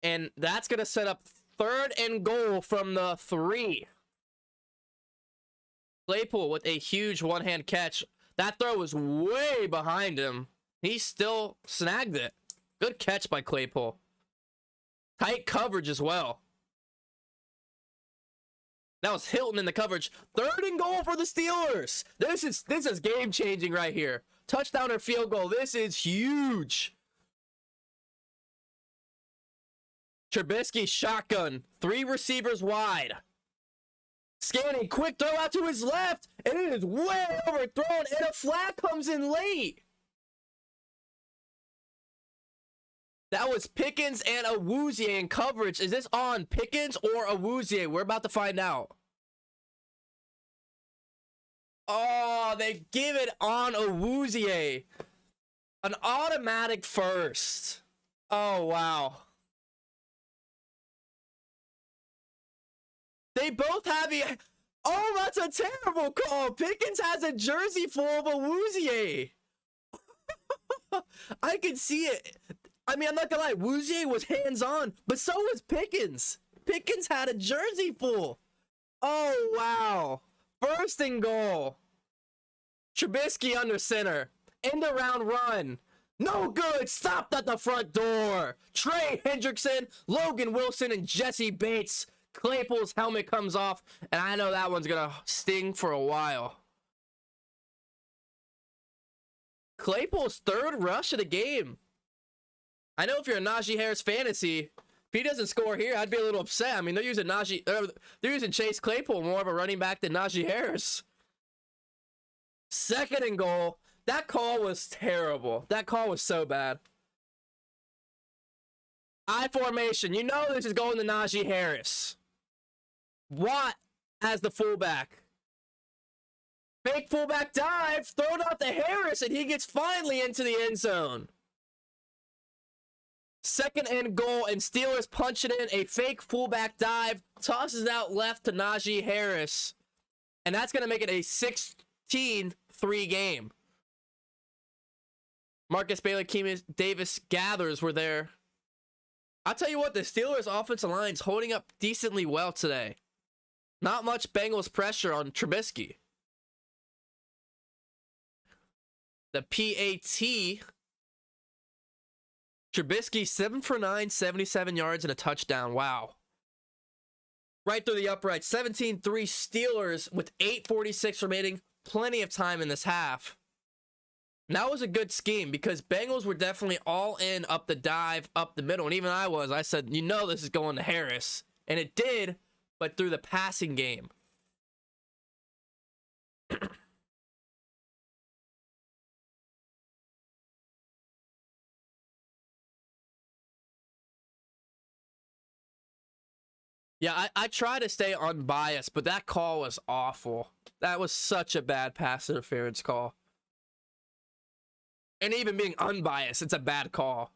And that's going to set up third and goal from the 3. Claypool with a huge one-hand catch. That throw was way behind him. He still snagged it. Good catch by Claypool. Tight coverage as well. That was Hilton in the coverage. Third and goal for the Steelers. This is game-changing right here. Touchdown or field goal. This is huge. Trubisky shotgun. 3 receivers wide. Scanning. Quick throw out to his left. And it is way overthrown. And a flag comes in late. That was Pickens and Awuzie in coverage. Is this on Pickens or Awuzie? We're about to find out. Oh, they give it on Awuzie. An automatic first. Oh, wow. They both have a... Oh, that's a terrible call. Pickens has a jersey full of Awuzie. I can see it. I mean, I'm not gonna lie. Awuzie was hands-on, but so was Pickens. Pickens had a jersey full. Oh, wow. First and goal. Trubisky under center. End around run. No good. Stopped at the front door. Trey Hendrickson, Logan Wilson, and Jesse Bates. Claypool's helmet comes off, and I know that one's gonna sting for a while. Claypool's third rush of the game. I know if you're a Najee Harris fantasy, if he doesn't score here, I'd be a little upset. I mean, they're using Chase Claypool more of a running back than Najee Harris. Second and goal. That call was terrible. That call was so bad. I formation. You know this is going to Najee Harris. Watt as the fullback. Fake fullback dive. Thrown out to Harris, and he gets finally into the end zone. Second and goal, and Steelers punch it in. A fake fullback dive. Tosses out left to Najee Harris. And that's going to make it a 16-3 game. Marcus Bailey, Keeman Davis, Gathers were there. I'll tell you what, the Steelers' offensive line's holding up decently well today. Not much Bengals pressure on Trubisky. The PAT. Trubisky, 7 for 9, 77 yards and a touchdown. Wow. Right through the upright. 17-3 Steelers with 8:46 remaining. Plenty of time in this half. And that was a good scheme because Bengals were definitely all in up the dive, up the middle. And even I was. I said, you know this is going to Harris. And it did, but through the passing game. Yeah, I try to stay unbiased, but that call was awful. That was such a bad pass interference call. And even being unbiased, it's a bad call.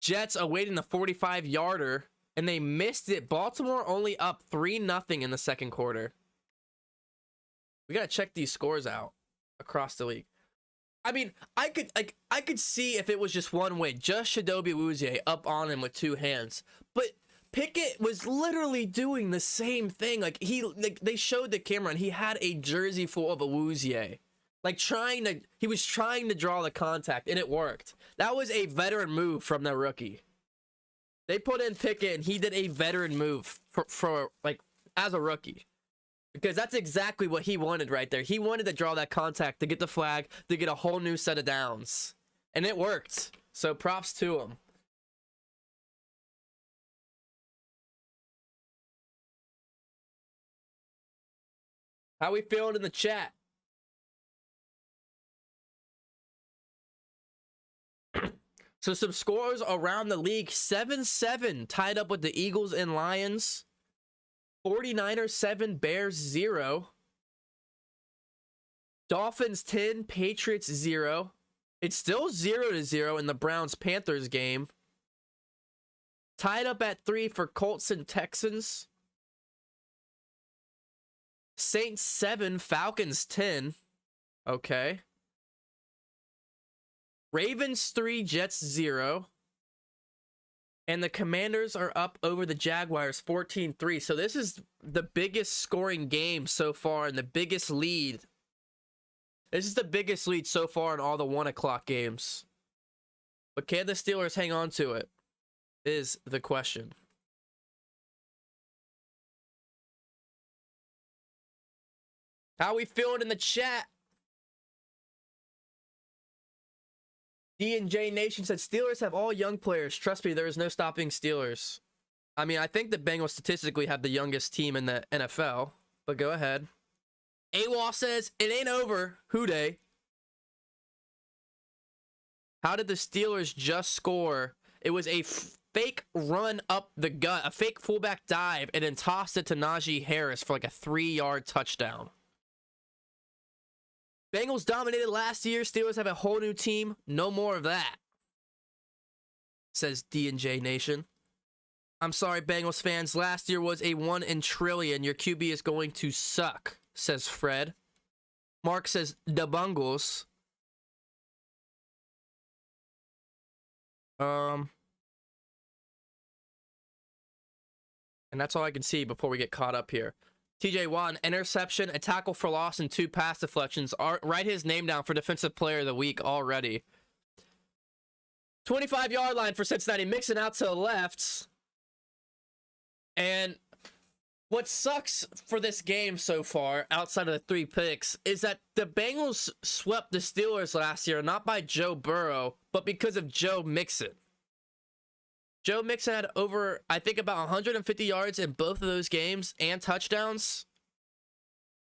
Jets awaiting the 45-yarder, and they missed it. Baltimore only up 3-0 in the second quarter. We got to check these scores out across the league. I mean, I could see if it was just one way, just Chidobe Awuzie up on him with two hands. But Pickett was literally doing the same thing. They showed the camera and he had a jersey full of Awuzie. He was trying to draw the contact, and it worked. That was a veteran move from the rookie. They put in Pickett, and he did a veteran move for as a rookie. Because that's exactly what he wanted right there. He wanted to draw that contact, to get the flag, to get a whole new set of downs. And it worked. So props to him. How we feeling in the chat? So some scores around the league. 7-7 tied up with the Eagles and Lions. 49ers 7, Bears 0. Dolphins 10, Patriots 0. It's still 0-0 in the Browns-Panthers game. Tied up at 3 for Colts and Texans. Saints 7, Falcons 10. Okay. Ravens 3, Jets 0. And the Commanders are up over the Jaguars 14-3. So this is the biggest scoring game so far and the biggest lead. This is the biggest lead so far in all the 1 o'clock games. But can the Steelers hang on to it? Is the question. How we feeling in the chat? D&J Nation said, Steelers have all young players. Trust me, there is no stopping Steelers. I mean, I think the Bengals statistically have the youngest team in the NFL. But go ahead. AWOL says, it ain't over. Who dey? How did the Steelers just score? It was a fake run up the gut. A fake fullback dive. And then tossed it to Najee Harris for like a 3-yard touchdown. Bengals dominated last year. Steelers have a whole new team. No more of that, says D&J Nation. I'm sorry, Bengals fans. Last year was a 1 in trillion. Your QB is going to suck, says Fred. Mark says, the Bengals. And that's all I can see before we get caught up here. TJ Watt, an interception, a tackle for loss, and 2 pass deflections. Write his name down for Defensive Player of the Week already. 25-yard line for Cincinnati, mixing out to the left. And what sucks for this game so far, outside of the 3 picks, is that the Bengals swept the Steelers last year, not by Joe Burrow, but because of Joe Mixon. Joe Mixon had over, I think, about 150 yards in both of those games and touchdowns.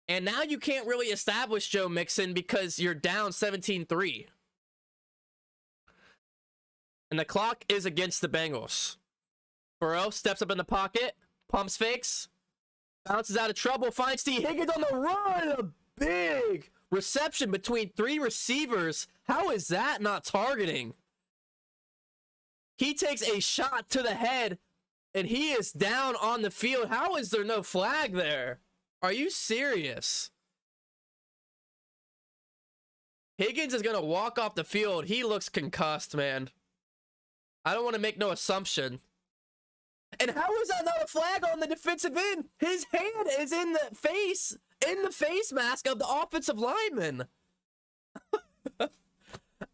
And now you can't really establish Joe Mixon because you're down 17-3. And the clock is against the Bengals. Burrow steps up in the pocket, pumps fakes, bounces out of trouble, finds T. Higgins on the run. A big reception between 3 receivers. How is that not targeting? He takes a shot to the head, and he is down on the field. How is there no flag there? Are you serious? Higgins is going to walk off the field. He looks concussed, man. I don't want to make no assumption. And how is that not a flag on the defensive end? His hand is in the face mask of the offensive lineman.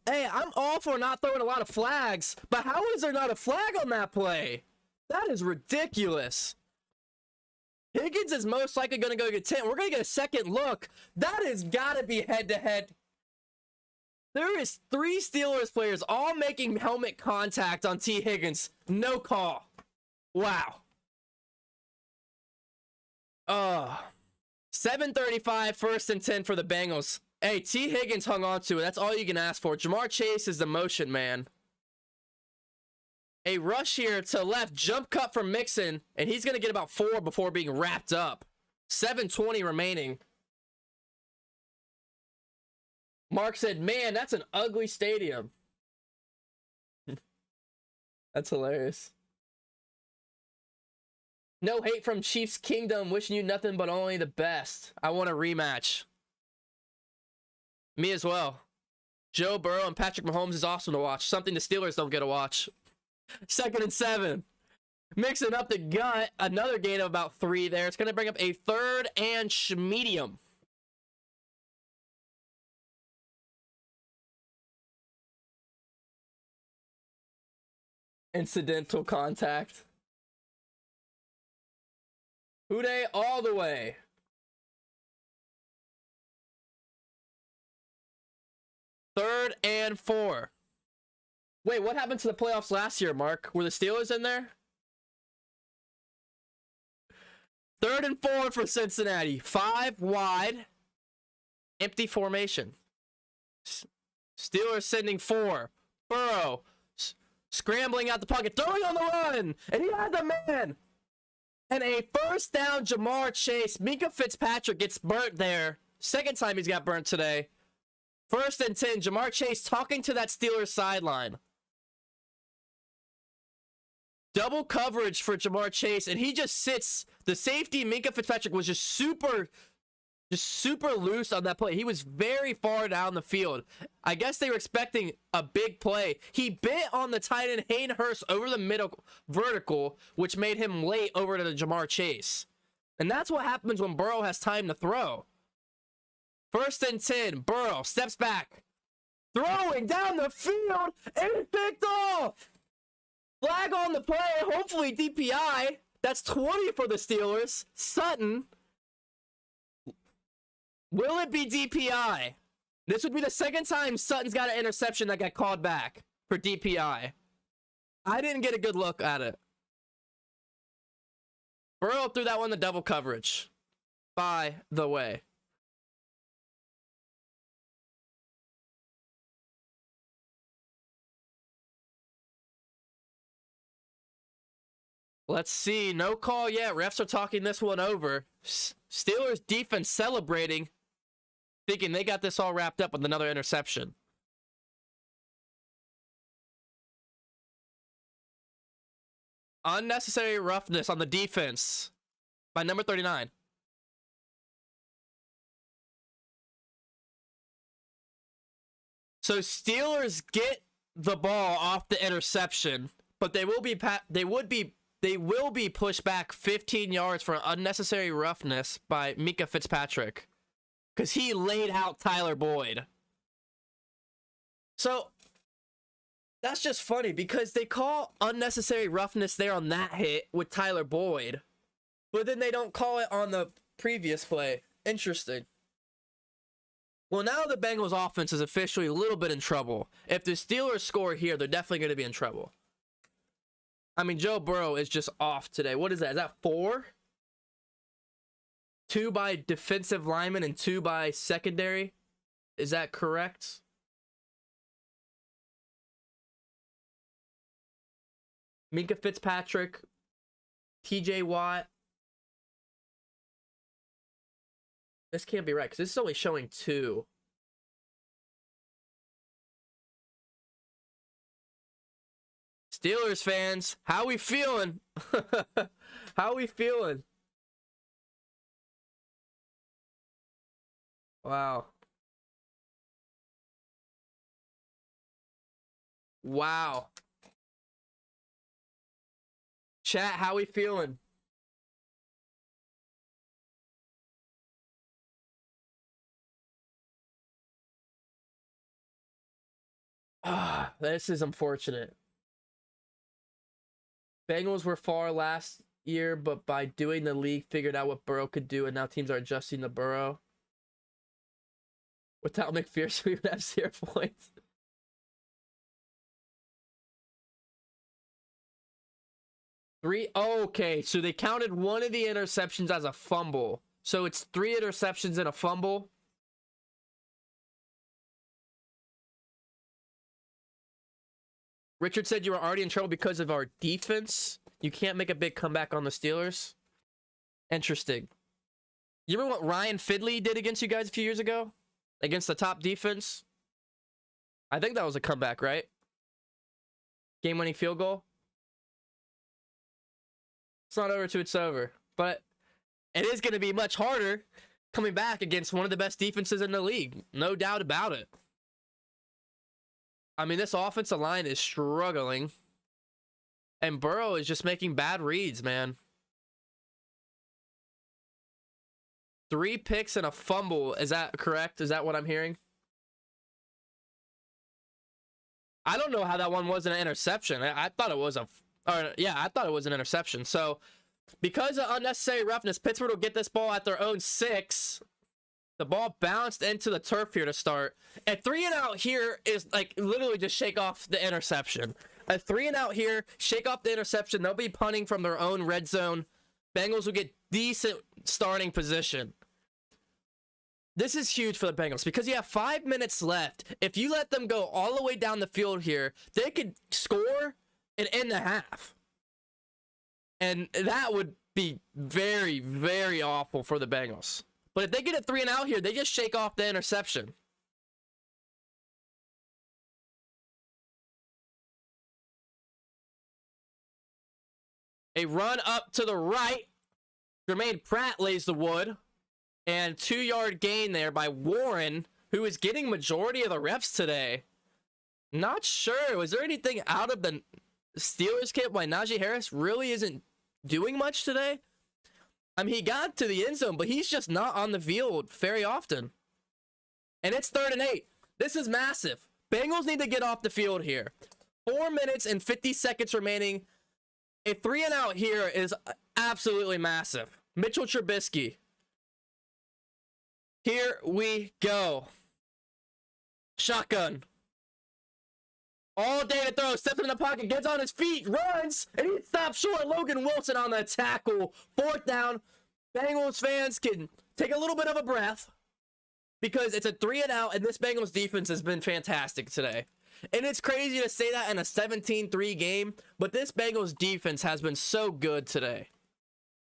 Hey, I'm all for not throwing a lot of flags, but how is there not a flag on that play? That is ridiculous. Higgins is most likely going to go get 10. We're going to get a second look. That has got to be head-to-head. There is 3 Steelers players all making helmet contact on T. Higgins. No call. Wow. 7:35, 1st and 10 for the Bengals. Hey, T. Higgins hung on to it. That's all you can ask for. Jamar Chase is the motion man. A rush here to left. Jump cut from Mixon. And he's going to get about 4 before being wrapped up. 7:20 remaining. Mark said, man, that's an ugly stadium. That's hilarious. No hate from Chiefs Kingdom. Wishing you nothing but only the best. I want a rematch. Me as well. Joe Burrow and Patrick Mahomes is awesome to watch. Something the Steelers don't get to watch. 2nd and 7. Mixing up the gut. Another gain of about 3 there. It's going to bring up a 3rd and medium. Incidental contact. Houday all the way. Third and 4. Wait, what happened to the playoffs last year, Mark? Were the Steelers in there? 3rd and 4 for Cincinnati. 5 wide. Empty formation. Steelers sending 4. Burrow scrambling out the pocket, throwing on the run, and he had the man. And a 1st down, Jamar Chase. Minka Fitzpatrick gets burnt there. 2nd time he's got burnt today. 1st and 10, Jamar Chase talking to that Steelers sideline. Double coverage for Jamar Chase, and he just sits. The safety, Minka Fitzpatrick, was just super loose on that play. He was very far down the field. I guess they were expecting a big play. He bit on the tight end, Hayden Hurst, over the middle vertical, which made him late over to the Jamar Chase. And that's what happens when Burrow has time to throw. 1st and 10, Burrow steps back, throwing down the field, and picked off. Flag on the play, hopefully DPI. That's 20 for the Steelers. Sutton. Will it be DPI? This would be the 2nd time Sutton's got an interception that got called back for DPI. I didn't get a good look at it. Burrow threw that one to double coverage, by the way. Let's see. No call yet. Refs are talking this one over. Steelers defense celebrating. thinking they got this all wrapped up with another interception. Unnecessary roughness on the defense by number 39. So Steelers get the ball off the interception, but they will be pushed back 15 yards for unnecessary roughness by Mika Fitzpatrick because he laid out Tyler Boyd. So that's just funny because they call unnecessary roughness there on that hit with Tyler Boyd, but then they don't call it on the previous play. Interesting. Well, now the Bengals offense is officially a little bit in trouble. If the Steelers score here, they're definitely going to be in trouble. I mean, Joe Burrow is just off today. What is that? Is that 4? 2 by defensive lineman and 2 by secondary? Is that correct? Minka Fitzpatrick, TJ Watt. This can't be right because this is only showing 2. Steelers fans, how we feeling? How we feeling? Wow. Wow. Chat, how we feeling? This is unfortunate. Bengals were far last year, but by doing the league figured out what Burrow could do, and now teams are adjusting to Burrow. Without McPherson, we would have 0 points. Okay, so they counted one of the interceptions as a fumble. So it's 3 interceptions and a fumble. Richard said you were already in trouble because of our defense. You can't make a big comeback on the Steelers. Interesting. You remember what Ryan Fidley did against you guys a few years ago? Against the top defense? I think that was a comeback, right? Game-winning field goal? It's not over till it's over. But it is going to be much harder coming back against one of the best defenses in the league. No doubt about it. I mean, this offensive line is struggling. And Burrow is just making bad reads, man. 3 picks and a fumble. Is that correct? Is that what I'm hearing? I don't know how that one wasn't an interception. I thought it was I thought it was an interception. So, because of unnecessary roughness, Pittsburgh will get this ball at their own 6. The ball bounced into the turf here to start. A 3 and out here is like literally just shake off the interception. A 3 and out here, shake off the interception. They'll be punting from their own red zone. Bengals will get decent starting position. This is huge for the Bengals because you have 5 minutes left. If you let them go all the way down the field here, they could score and end the half. And that would be very, very awful for the Bengals. But if they get a 3 and out here, they just shake off the interception. A run up to the right. Jermaine Pratt lays the wood. And 2-yard gain there by Warren, who is getting majority of the reps today. Not sure. Was there anything out of the Steelers camp why Najee Harris really isn't doing much today? I mean, he got to the end zone, but he's just not on the field very often. And it's 3rd and 8. This is massive. Bengals need to get off the field here. 4 minutes and 50 seconds remaining. A 3 and out here is absolutely massive. Mitchell Trubisky. Here we go. Shotgun. All day to throw. Steps in the pocket. Gets on his feet. Runs. And he stops short. Logan Wilson on the tackle. 4th down. Bengals fans can take a little bit of a breath. Because it's a 3 and out. And this Bengals defense has been fantastic today. And it's crazy to say that in a 17-3 game. But this Bengals defense has been so good today.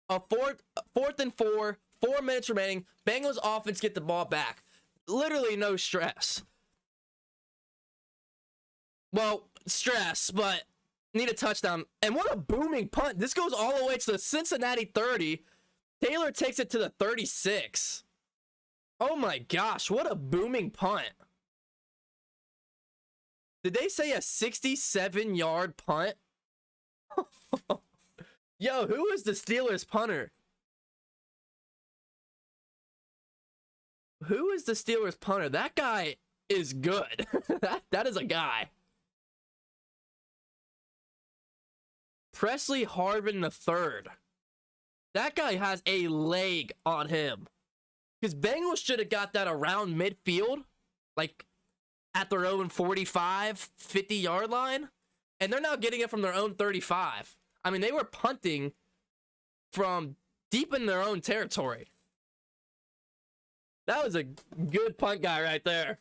A 4th and 4. 4 minutes remaining. Bengals offense get the ball back. literally no stress. Well, stress, but need a touchdown. And what a booming punt. This goes all the way to the Cincinnati 30. Taylor takes it to the 36. Oh my gosh, what a booming punt. Did they say a 67-yard punt? Yo, who is the Steelers punter? Who is the Steelers punter? That guy is good. that is a guy. Presley Harvin III. That guy has a leg on him. Because Bengals should have got that around midfield. Like at their own 45, 50-yard line. And they're now getting it from their own 35. I mean, they were punting from deep in their own territory. That was a good punt guy right there.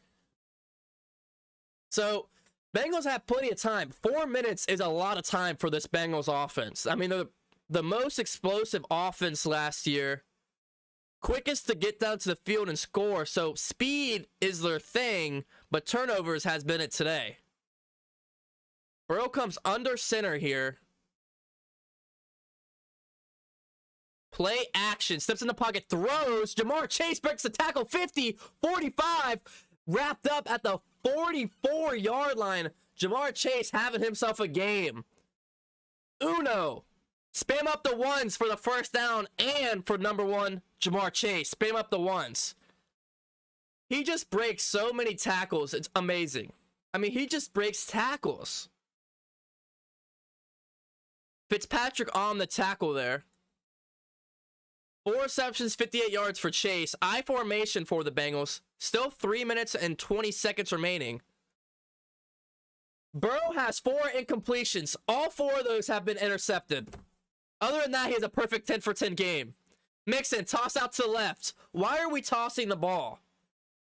So, Bengals have plenty of time. 4 minutes is a lot of time for this Bengals offense. I mean, they're the most explosive offense last year. Quickest to get down to the field and score. So, speed is their thing, but turnovers has been it today. Burrow comes under center here. Play action. Steps in the pocket. Throws. Jamar Chase breaks the tackle. 50, 45. Wrapped up at the 44-yard line. Jamar Chase having himself a game. Uno. Spam up the ones for the first down and for number one, Jamar Chase. Spam up the ones. He just breaks so many tackles. It's amazing. I mean, he just breaks tackles. Fitzpatrick on the tackle there. 4 receptions, 58 yards for Chase. I formation for the Bengals. Still 3 minutes and 20 seconds remaining. Burrow has 4 incompletions. All 4 of those have been intercepted. Other than that, he has a perfect 10 for 10 game. Mixon, toss out to the left. Why are we tossing the ball?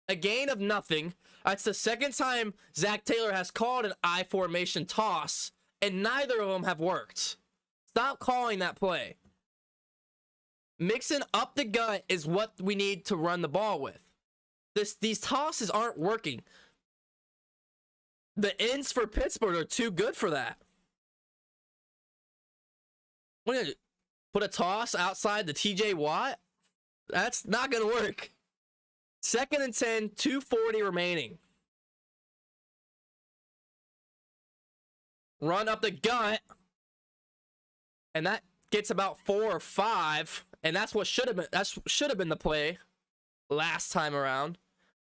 A gain of nothing. That's the second time Zach Taylor has called an I formation toss, and neither of them have worked. Stop calling that play. Mixon up the gut is what we need to run the ball with. These tosses aren't working. The ends for Pittsburgh are too good for that. We're gonna put a toss outside the TJ Watt? That's not gonna work. 2nd and 10, 2:40 remaining. Run up the gut. And that gets about 4 or 5. And that's what should have been the play last time around.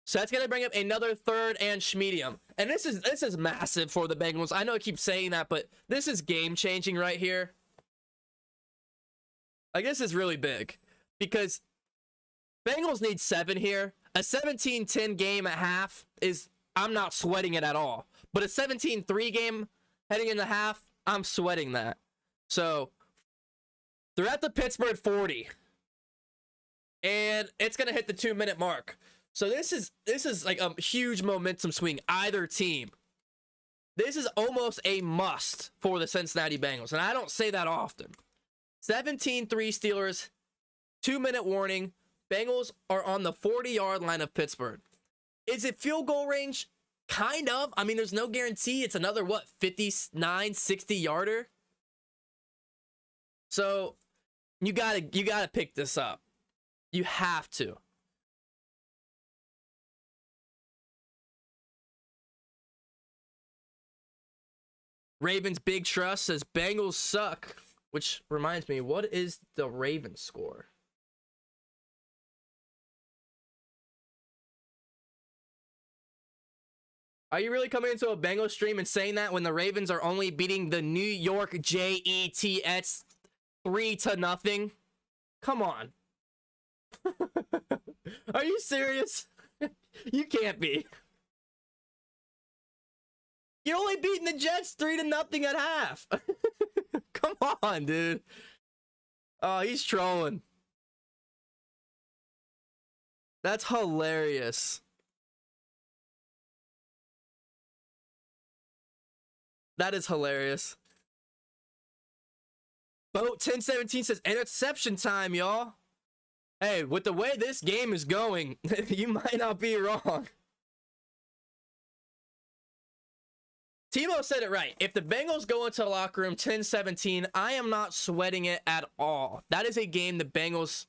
So that's gonna bring up another 3rd and medium. And this is massive for the Bengals. I know I keep saying that, but this is game changing right here. Like, this is really big because Bengals need 7 here. A 17-10 game at half is, I'm not sweating it at all. But a 17-3 game heading into half, I'm sweating that. So they're at the Pittsburgh 40. And it's going to hit the 2-minute mark. So this is like a huge momentum swing, either team. This is almost a must for the Cincinnati Bengals. And I don't say that often. 17-3 Steelers, 2-minute warning. Bengals are on the 40-yard line of Pittsburgh. Is it field goal range? Kind of. I mean, there's no guarantee. It's another, 59, 60-yarder? So, you gotta pick this up. You have to. Ravens Big Trust says Bengals suck. Which reminds me, what is the Ravens score? Are you really coming into a Bengals stream and saying that when the Ravens are only beating the New York Jets 3-0? Come on. Are you serious? You can't be. You're only beating the Jets 3-0 at half. Come on, dude. Oh, he's trolling. That's hilarious. That is hilarious. Boat 1017 says interception time, y'all. Hey, with the way this game is going, you might not be wrong. Timo said it right. If the Bengals go into the locker room 10-17, I am not sweating it at all. That is a game the Bengals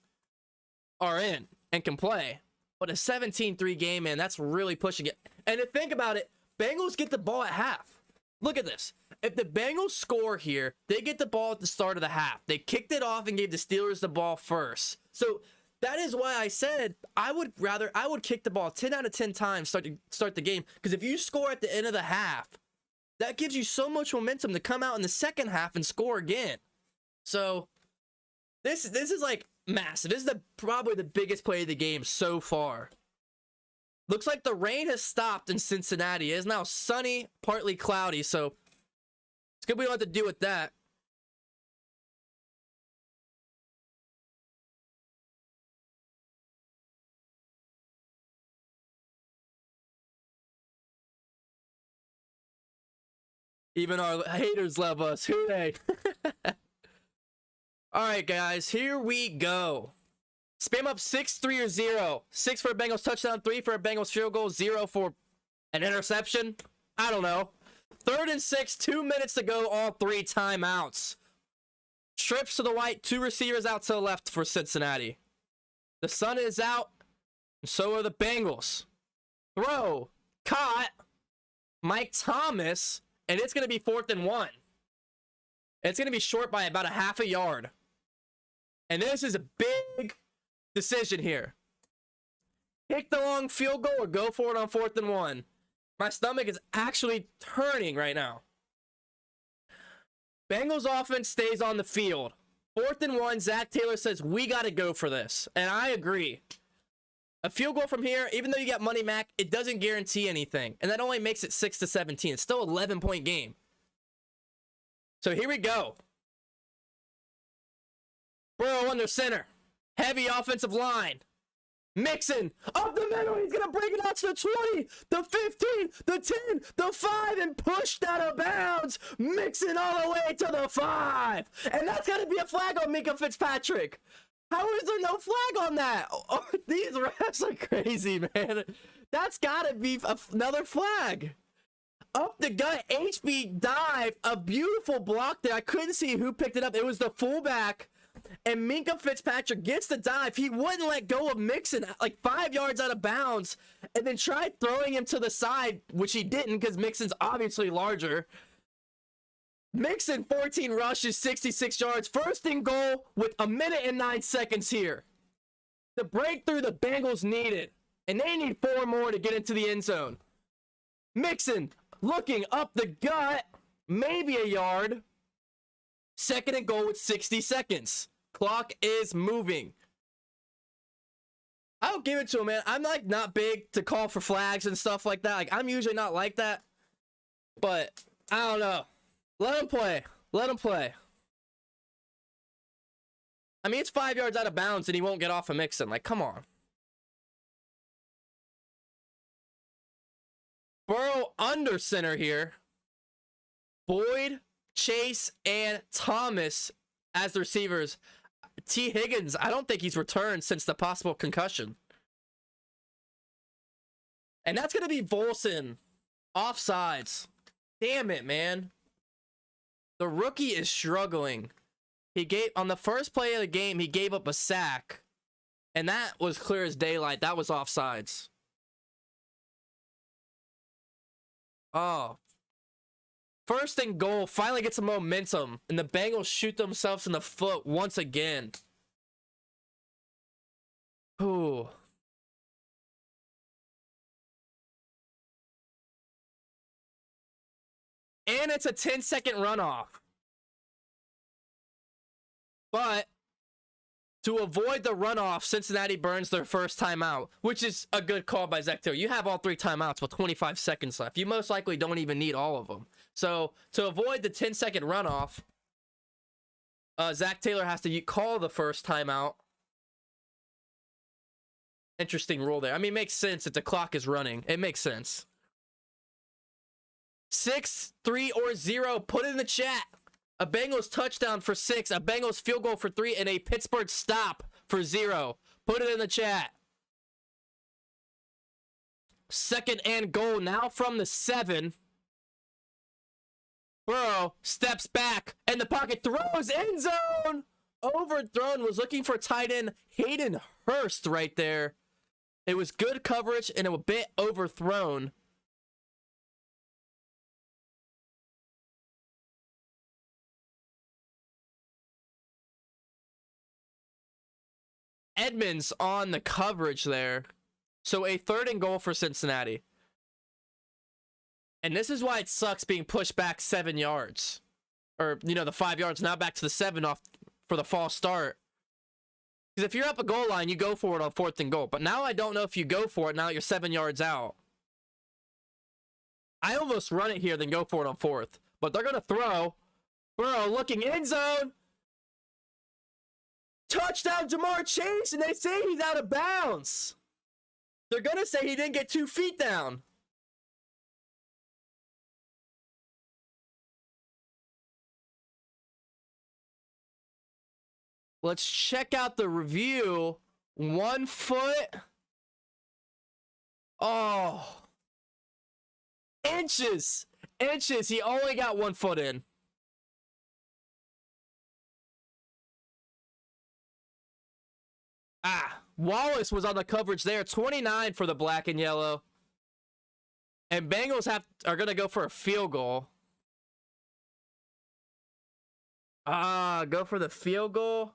are in and can play. But a 17-3 game, man, that's really pushing it. And to think about it, Bengals get the ball at half. Look at this. If the Bengals score here, they get the ball at the start of the half. They kicked it off and gave the Steelers the ball first. So that is why I said I would kick the ball 10 out of 10 times start the game. Because if you score at the end of the half, that gives you so much momentum to come out in the second half and score again. So this is like massive. This is probably the biggest play of the game so far. Looks like the rain has stopped in Cincinnati. It is now sunny, partly cloudy, so it's good we don't have to deal with that. Even our haters love us. Hooray. All right, guys, here we go. Spam up 6-3 or 0. 6 for a Bengals touchdown, 3 for a Bengals field goal, 0 for an interception. I don't know. 3rd and 6, 2 minutes to go, all 3 timeouts. Trips to the right, 2 receivers out to the left for Cincinnati. The sun is out, and so are the Bengals. Throw, caught, Mike Thomas, and it's going to be 4th and 1. It's going to be short by about a half a yard. And this is a big decision here. Kick the long field goal or go for it on 4th and 1. My stomach is actually turning right now. Bengals offense stays on the field. 4th and 1, Zach Taylor says, we got to go for this. And I agree. A field goal from here, even though you got money Mac, it doesn't guarantee anything. And that only makes it 6-17. It's still an 11-point game. So here we go. Burrow under center. Heavy offensive line. Mixon up the middle. He's going to break it out to the 20, the 15, the 10, the 5, and pushed out of bounds. Mixon all the way to the 5. And that's got to be a flag on Minkah Fitzpatrick. How is there no flag on that? Oh, these refs are crazy, man. That's got to be another flag. Up the gut, HB dive. A beautiful block there. I couldn't see who picked it up. It was the fullback. And Minkah Fitzpatrick gets the dive. He wouldn't let go of Mixon like 5 yards out of bounds and then tried throwing him to the side, which he didn't because Mixon's obviously larger. Mixon, 14 rushes, 66 yards. 1st and goal with 1 minute and 9 seconds here. The breakthrough the Bengals needed. And they need 4 more to get into the end zone. Mixon looking up the gut. Maybe a yard. 2nd and goal with 60 seconds. Clock is moving. I'll give it to him, man. I'm like not big to call for flags and stuff like that. Like I'm usually not like that. But I don't know. Let him play. Let him play. I mean, it's 5 yards out of bounds and he won't get off of Mixon. Like, come on. Burrow under center here. Boyd, Chase, and Thomas as the receivers. T. Higgins, I don't think he's returned since the possible concussion. And that's going to be Volson. Offsides. Damn it, man. The rookie is struggling. On the first play of the game, he gave up a sack. And that was clear as daylight. That was offsides. Oh. 1st and goal, finally gets some momentum, and the Bengals shoot themselves in the foot once again. Ooh. And it's a 10-second runoff. But to avoid the runoff, Cincinnati burns their first timeout, which is a good call by Zach Taylor. You have all 3 timeouts with 25 seconds left. You most likely don't even need all of them. So to avoid the 10-second runoff, Zach Taylor has to call the first timeout. Interesting rule there. I mean, it makes sense if the clock is running. It makes sense. 6, 3, or 0. Put it in the chat. A Bengals touchdown for 6, a Bengals field goal for 3, and a Pittsburgh stop for 0. Put it in the chat. 2nd and goal now from the 7. Burrow steps back and the pocket throws, end zone. Overthrown, was looking for tight end Hayden Hurst right there. It was good coverage and a bit overthrown. Edmonds on the coverage there. So a 3rd and goal for Cincinnati. And this is why it sucks being pushed back 7 yards. Or, you know, the 5 yards, now back to the 7 off for the false start. Because if you're up a goal line, you go for it on 4th and goal. But now I don't know if you go for it now that you're 7 yards out. I almost run it here, then go for it on 4th. But they're going to throw. Burrow looking, end zone. Touchdown, Jamar Chase, and they say he's out of bounds. They're going to say he didn't get 2 feet down. Let's check out the review. 1 foot. Oh. Inches. Inches. He only got 1 foot in. Wallace was on the coverage there. 29 for the black and yellow. And Bengals are going to go for a field goal. Go for the field goal.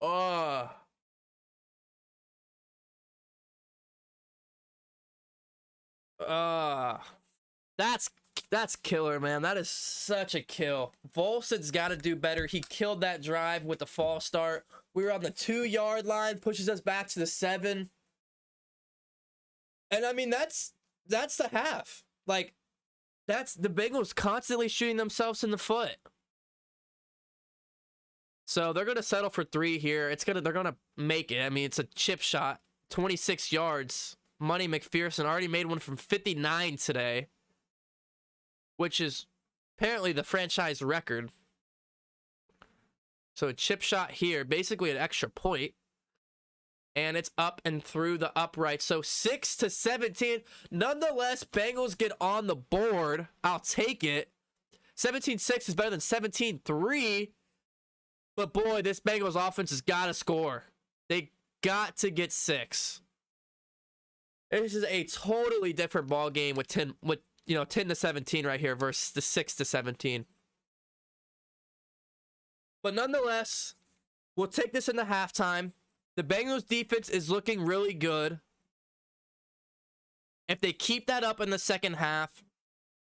Oh. That's killer, man. That is such a kill. Volson's got to do better. He killed that drive with the false start. We were on the 2-yard line, pushes us back to the 7. And I mean, that's the half. Like, that's the Bengals constantly shooting themselves in the foot. So they're gonna settle for 3 here. They're gonna make it. I mean, it's a chip shot, 26 yards. Money McPherson already made one from 59 today, which is apparently the franchise record. So a chip shot here, basically an extra point. And it's up and through the upright. So 6-17. Nonetheless, Bengals get on the board. I'll take it. 17-6 is better than 17-3. But boy, this Bengals offense has got to score. They got to get 6. This is a totally different ball game with 10-17 right here versus the 6-17. But nonetheless, we'll take this into halftime. The Bengals defense is looking really good. If they keep that up in the second half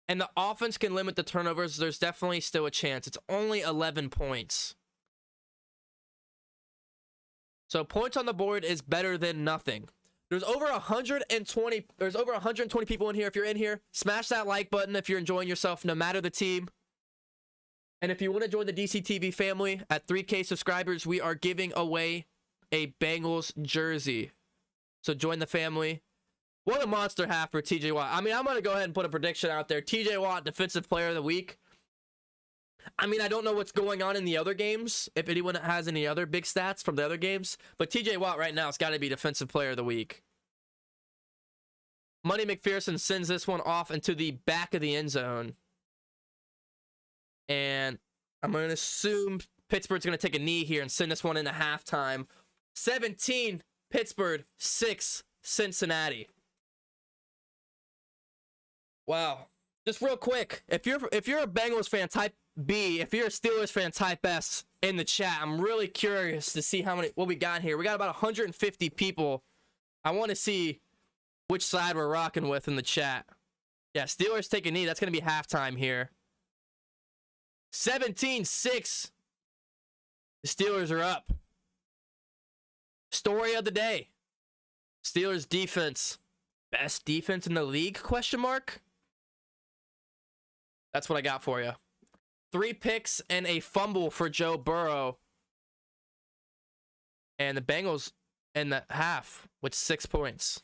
and the offense can limit the turnovers, there's definitely still a chance. It's only 11 points. So points on the board is better than nothing. There's over 120 people in here. If you're in here, smash that like button if you're enjoying yourself, no matter the team. And if you want to join the DCTV family, at 3K subscribers, we are giving away a Bengals jersey. So join the family. What a monster half for TJ Watt. I mean, I'm going to go ahead and put a prediction out there. TJ Watt, Defensive Player of the Week. I mean, I don't know what's going on in the other games, if anyone has any other big stats from the other games. But TJ Watt right now has got to be Defensive Player of the Week. Money McPherson sends this one off into the back of the end zone. And I'm going to assume Pittsburgh's going to take a knee here and send this one into halftime. 17, Pittsburgh, 6, Cincinnati. Wow. Just real quick, if you're a Bengals fan, type B. If you're a Steelers fan, type S in the chat. I'm really curious to see what we got here. We got about 150 people. I want to see which side we're rocking with in the chat. Yeah, Steelers take a knee. That's going to be halftime here. 17-6. The Steelers are up. Story of the day. Steelers defense. Best defense in the league? Question mark. That's what I got for you. 3 picks and a fumble for Joe Burrow. And the Bengals in the half with 6 points.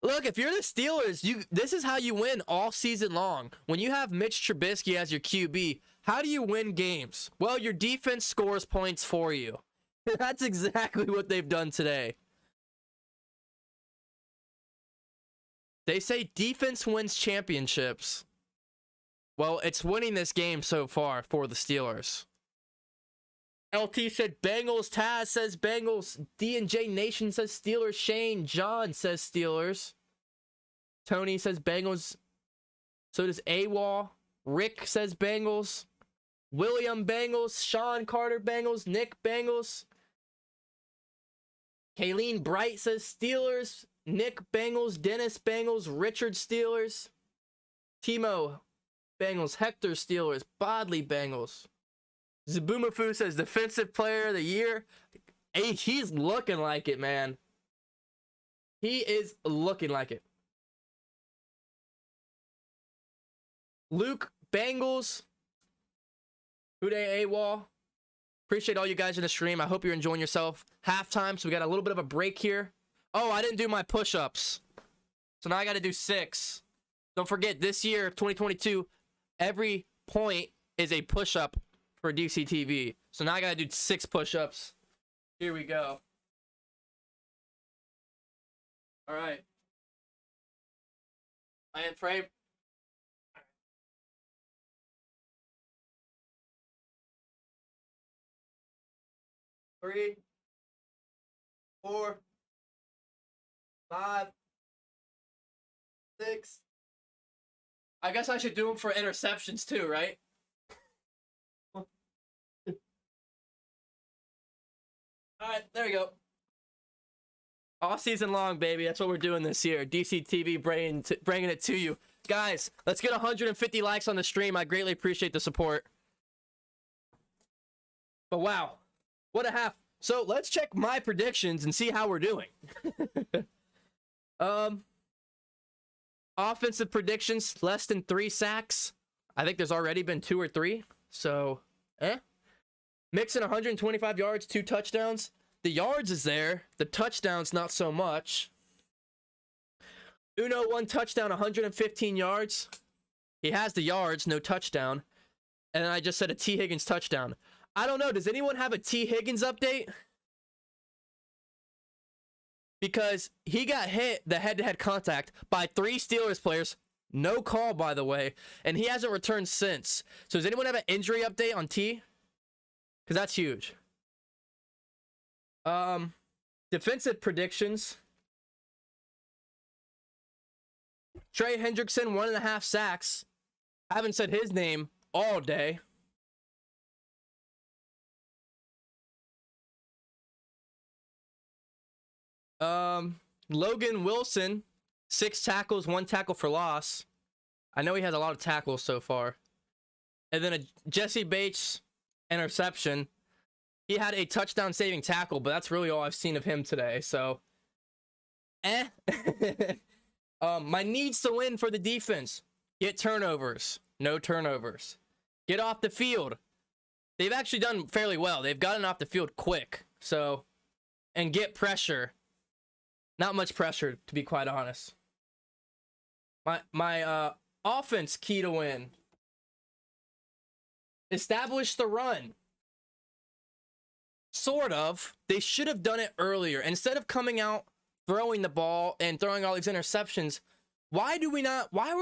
Look, if you're the Steelers, this is how you win all season long. When you have Mitch Trubisky as your QB, how do you win games? Well, your defense scores points for you. That's exactly what they've done today. They say defense wins championships. Well, it's winning this game so far for the Steelers. LT said Bengals. Taz says Bengals. D&J Nation says Steelers. Shane John says Steelers. Tony says Bengals. So does AWOL. Rick says Bengals. William Bengals. Sean Carter Bengals. Nick Bengals. Kayleen Bright says Steelers. Nick Bengals. Dennis Bengals. Richard Steelers. Timo Bengals. Hector Steelers. Bodley Bengals. Zabumafu says Defensive Player of the Year. Hey, he's looking like it, man. He is looking like it. Luke Bengals. Uday AWOL. Appreciate all you guys in the stream. I hope you're enjoying yourself. Halftime, so we got a little bit of a break here. Oh, I didn't do my push-ups. So now I got to do 6. Don't forget, this year, 2022, every point is a push-up for DCTV. So now I got to do 6 push-ups. Here we go. All right. I am frame. 3, 4, 5, 6. I guess I should do them for interceptions too, right? Alright, there we go. All season long, baby. That's what we're doing this year. DCTV bringing it to you. Guys, let's get 150 likes on the stream. I greatly appreciate the support. But wow, what a half. So let's check my predictions and see how we're doing. Offensive predictions, less than 3 sacks. I think there's already been 2 or 3. So, Mixon 125 yards, 2 touchdowns. The yards is there. The touchdowns, not so much. Uno, 1 touchdown, 115 yards. He has the yards, no touchdown. And then I just said a T. Higgins touchdown. I don't know. Does anyone have a T. Higgins update? Because he got hit, the head-to-head contact, by 3 Steelers players. No call, by the way. And he hasn't returned since. So does anyone have an injury update on T? Because that's huge. Defensive predictions. Trey Hendrickson, 1.5 sacks. I haven't said his name all day. Logan Wilson, 6 tackles, 1 tackle for loss. I know he has a lot of tackles so far. And then a Jesse Bates interception. He had a touchdown saving tackle, but that's really all I've seen of him today. So, my needs to win for the defense. Get turnovers. No turnovers. Get off the field. They've actually done fairly well. They've gotten off the field quick. So, and get pressure. Not much pressure, to be quite honest. My offense key to win. Establish the run. Sort of. They should have done it earlier. Instead of coming out, throwing the ball, and throwing all these interceptions, why were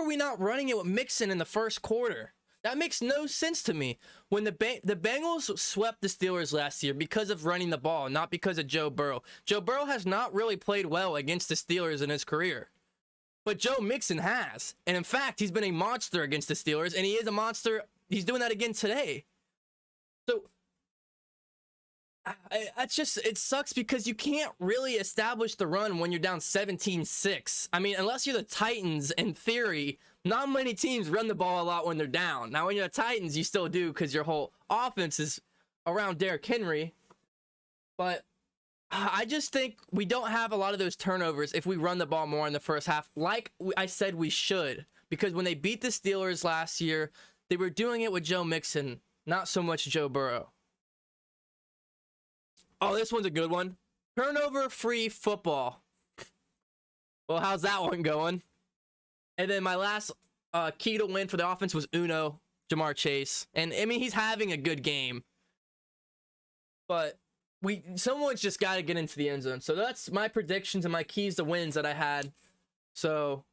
we not running it with Mixon in the first quarter? That makes no sense to me. When the Bengals swept the Steelers last year because of running the ball, not because of Joe Burrow. Joe Burrow has not really played well against the Steelers in his career. But Joe Mixon has. And in fact, he's been a monster against the Steelers, and he is a monster. He's doing that again today. So, it sucks because you can't really establish the run when you're down 17-6. I mean, unless you're the Titans, in theory, not many teams run the ball a lot when they're down. Now, when you're the Titans, you still do because your whole offense is around Derrick Henry. But I just think we don't have a lot of those turnovers if we run the ball more in the first half, like I said we should. Because when they beat the Steelers last year, they were doing it with Joe Mixon, not so much Joe Burrow. Oh, this one's a good one. Turnover-free football. Well, how's that one going? And then my last key to win for the offense was Uno, Jamar Chase. And, I mean, he's having a good game. But someone's just got to get into the end zone. So that's my predictions and my keys to wins that I had. So,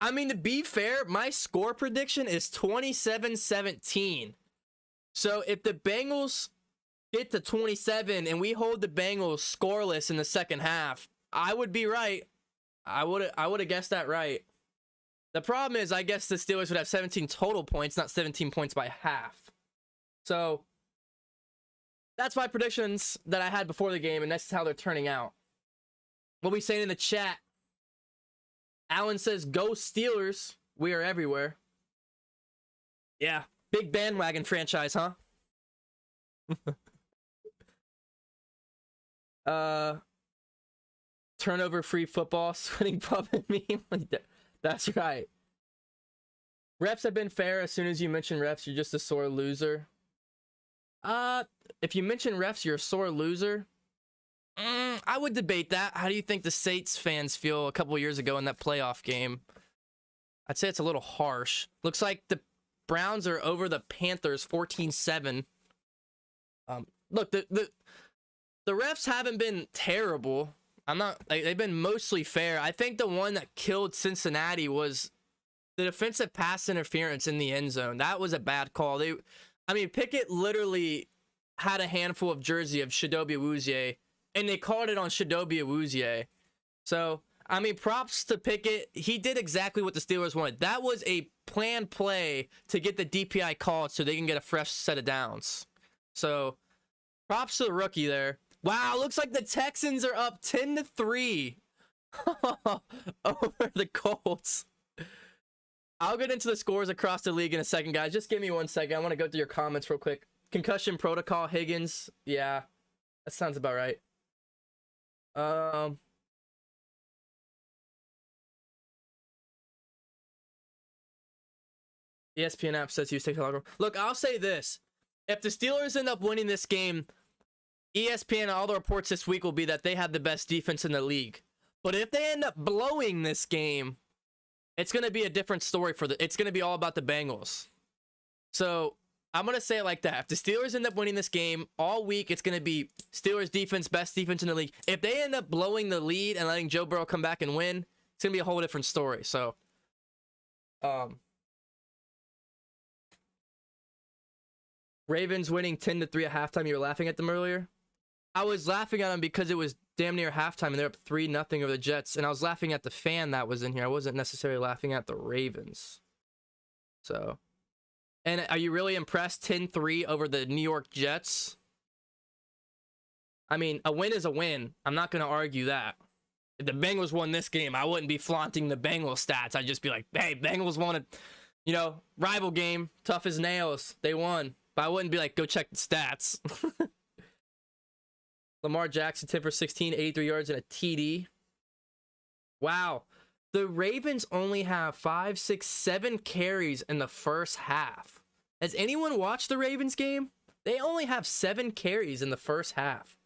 I mean, to be fair, my score prediction is 27-17. So if the Bengals get to 27 and we hold the Bengals scoreless in the second half, I would be right. I would have guessed that right. The problem is, I guess the Steelers would have 17 total points, not 17 points by half. So that's my predictions that I had before the game, and that's how they're turning out. What we saying in the chat? Alan says, "Go Steelers. We are everywhere." Yeah, big bandwagon franchise, huh? Turnover-free football, sweating puppet meme. That's right. Refs have been fair. As soon as you mention refs, you're just a sore loser. If you mention refs, you're a sore loser. I would debate that. How do you think the Saints fans feel a couple years ago in that playoff game? I'd say it's a little harsh. Looks like the Browns are over the Panthers 14-7. Look, the refs haven't been terrible. They've been mostly fair. I think the one that killed Cincinnati was the defensive pass interference in the end zone. That was a bad call. Pickett literally had a handful of jersey of Chidobe Awuzie, and they called it on Chidobe Awuzie. So, props to Pickett. He did exactly what the Steelers wanted. That was a planned play to get the DPI called so they can get a fresh set of downs. So, props to the rookie there. Wow, looks like the Texans are up 10-3 over the Colts. I'll get into the scores across the league in a second, guys. Just give me 1 second. I want to go through your comments real quick. Concussion protocol, Higgins. Yeah, that sounds about right. ESPN app says he was taking longer. Look, I'll say this. If the Steelers end up winning this game, ESPN and all the reports this week will be that they have the best defense in the league. But if they end up blowing this game, it's going to be a different story it's going to be all about the Bengals. So I'm going to say it like that. If the Steelers end up winning this game all week, it's going to be Steelers defense, best defense in the league. If they end up blowing the lead and letting Joe Burrow come back and win, it's going to be a whole different story. So, Ravens winning 10-3 at halftime. You were laughing at them earlier? I was laughing at them because it was damn near halftime and they're up 3-0 over the Jets. And I was laughing at the fan that was in here. I wasn't necessarily laughing at the Ravens. So, and are you really impressed 10-3 over the New York Jets? A win is a win. I'm not going to argue that. If the Bengals won this game, I wouldn't be flaunting the Bengals stats. I'd just be like, hey, Bengals won a, rival game, tough as nails. They won. But I wouldn't be like, go check the stats. Lamar Jackson, 10 for 16, 83 yards and a TD. Wow. The Ravens only have 5, 6, 7 carries in the first half. Has anyone watched the Ravens game? They only have 7 carries in the first half.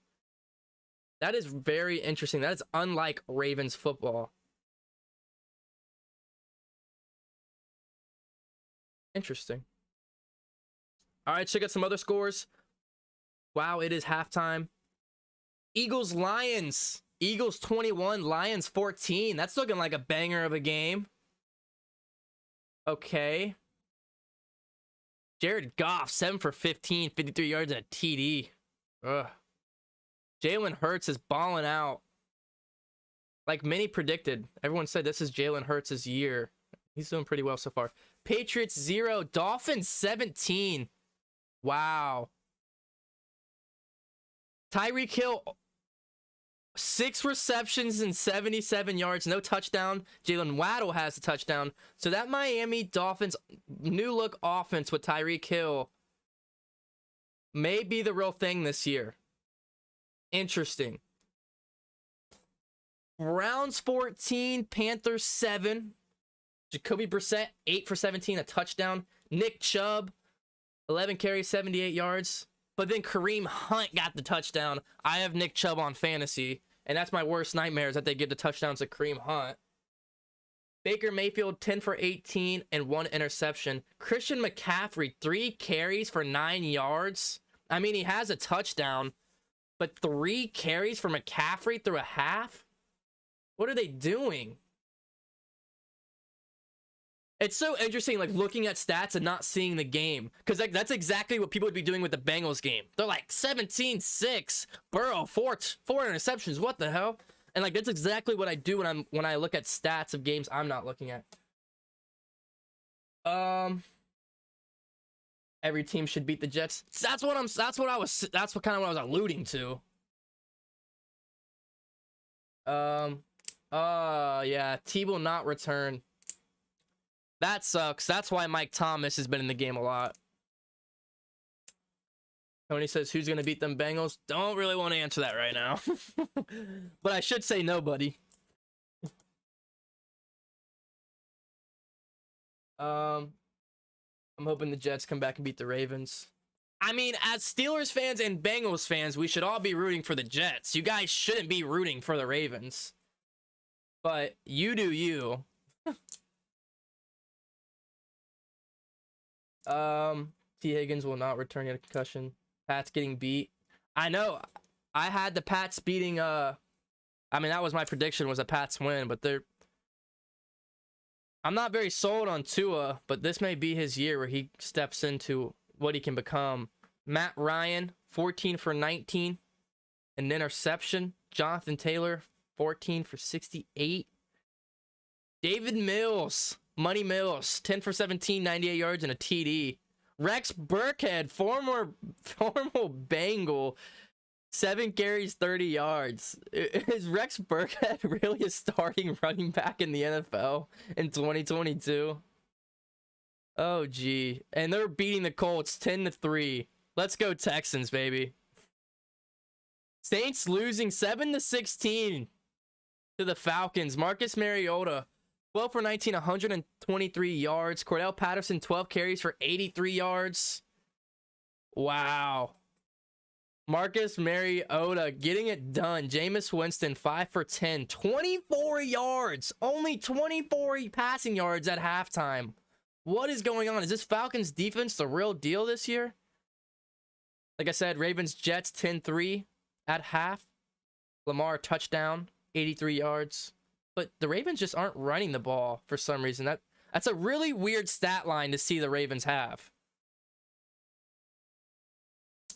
That is very interesting. That is unlike Ravens football. Interesting. All right, check out some other scores. Wow, it is halftime. Eagles, Lions. Eagles 21, Lions 14. That's looking like a banger of a game. Okay. Jared Goff, 7 for 15, 53 yards and a TD. Ugh. Jalen Hurts is balling out. Like many predicted. Everyone said this is Jalen Hurts' year. He's doing pretty well so far. Patriots 0, Dolphins 17. Wow. Tyreek Hill, 6 receptions and 77 yards, no touchdown. Jalen Waddle has the touchdown. So that Miami Dolphins new look offense with Tyreek Hill may be the real thing this year. Interesting. Browns 14, Panthers 7. Jacoby Brissett, 8 for 17, a touchdown. Nick Chubb, 11 carries, 78 yards. But then Kareem Hunt got the touchdown. I have Nick Chubb on fantasy, and that's my worst nightmare is that they give the touchdowns to Kareem Hunt. Baker Mayfield, 10 for 18 and 1 interception. Christian McCaffrey, 3 carries for 9 yards. He has a touchdown, But 3 carries for McCaffrey through a half? What are they doing? It's so interesting, like, looking at stats and not seeing the game. Because like, that's exactly what people would be doing with the Bengals game. They're like, 17-6. Burrow, 4 interceptions. What the hell? And like, that's exactly what I do when I look at stats of games I'm not looking at. Every team should beat the Jets. That's what I was alluding to. Yeah, T will not return. That sucks. That's why Mike Thomas has been in the game a lot. Tony says, who's going to beat them Bengals? Don't really want to answer that right now. But I should say nobody. I'm hoping the Jets come back and beat the Ravens. I mean, as Steelers fans and Bengals fans, we should all be rooting for the Jets. You guys shouldn't be rooting for the Ravens. But you do you. T. Higgins will not return yet a concussion. Pats getting beat. I know. I had the Pats beating I mean, that was my prediction, was a Pats win, but I'm not very sold on Tua, but this may be his year where he steps into what he can become. Matt Ryan, 14 for 19, an interception. Jonathan Taylor, 14 for 68. David Mills, Money Mills, 10 for 17, 98 yards and a TD. Rex Burkhead, former Bengal, 7 carries, 30 yards. Is Rex Burkhead really a starting running back in the NFL in 2022? Oh, gee. And they're beating the Colts 10-3. Let's go Texans, baby. Saints losing 7-16 to the Falcons. Marcus Mariota, 12 for 19, 123 yards. Cordell Patterson, 12 carries for 83 yards. Wow. Marcus Mariota getting it done. Jameis Winston, 5 for 10, 24 yards. Only 24 passing yards at halftime. What is going on? Is this Falcons defense the real deal this year? Like I said, Ravens Jets 10-3 at half. Lamar touchdown, 83 yards. But the Ravens just aren't running the ball for some reason. That's a really weird stat line to see the Ravens have.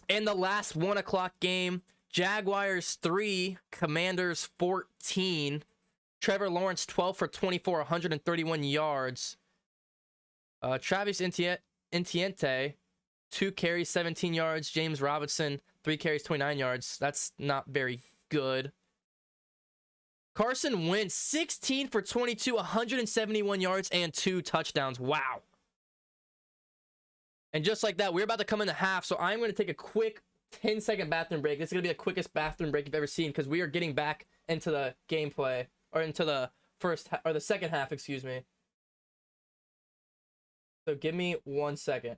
In the last 1 o'clock game, Jaguars 3, Commanders 14. Trevor Lawrence 12 for 24, 131 yards. Travis Etienne, 2 carries, 17 yards. James Robinson, 3 carries, 29 yards. That's not very good. Carson Wentz, 16 for 22, 171 yards and 2 touchdowns. Wow. And just like that, we're about to come in the half, so I'm going to take a quick 10-second bathroom break. This is going to be the quickest bathroom break you've ever seen because we are getting back into the gameplay, or into the the second half, excuse me. So give me 1 second.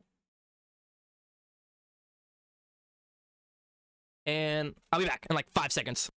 And I'll be back in like 5 seconds.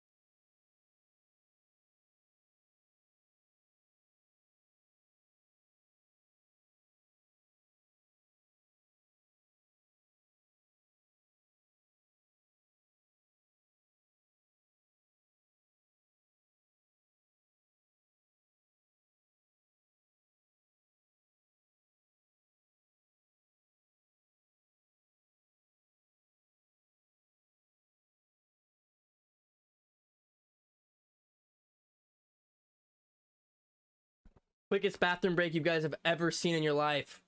Quickest bathroom break you guys have ever seen in your life.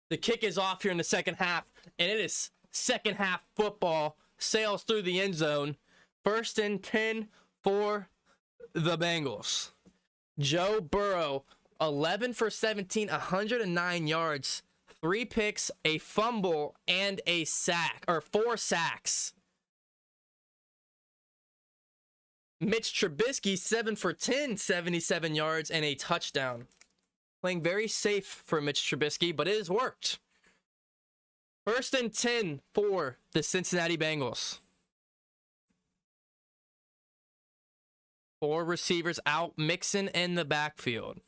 The kick is off here in the second half, and it is second half football. Sails through the end zone. 1st and 10 for the Bengals. Joe Burrow, 11 for 17, 109 yards, 3 picks, a fumble, and a sack, or 4 sacks. Mitch Trubisky, 7 for 10, 77 yards, and a touchdown. Playing very safe for Mitch Trubisky, but it has worked. 1st and 10 for the Cincinnati Bengals. 4 receivers out, Mixon in the backfield.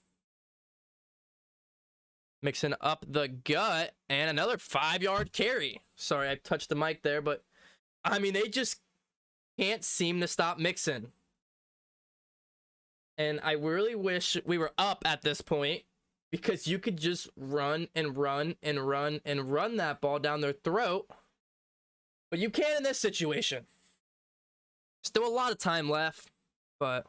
Mixon up the gut, and another 5-yard carry. Sorry, I touched the mic there, but I mean, they just can't seem to stop Mixon. And I really wish we were up at this point, because you could just run and run and run and run that ball down their throat. But you can't in this situation. Still a lot of time left, but...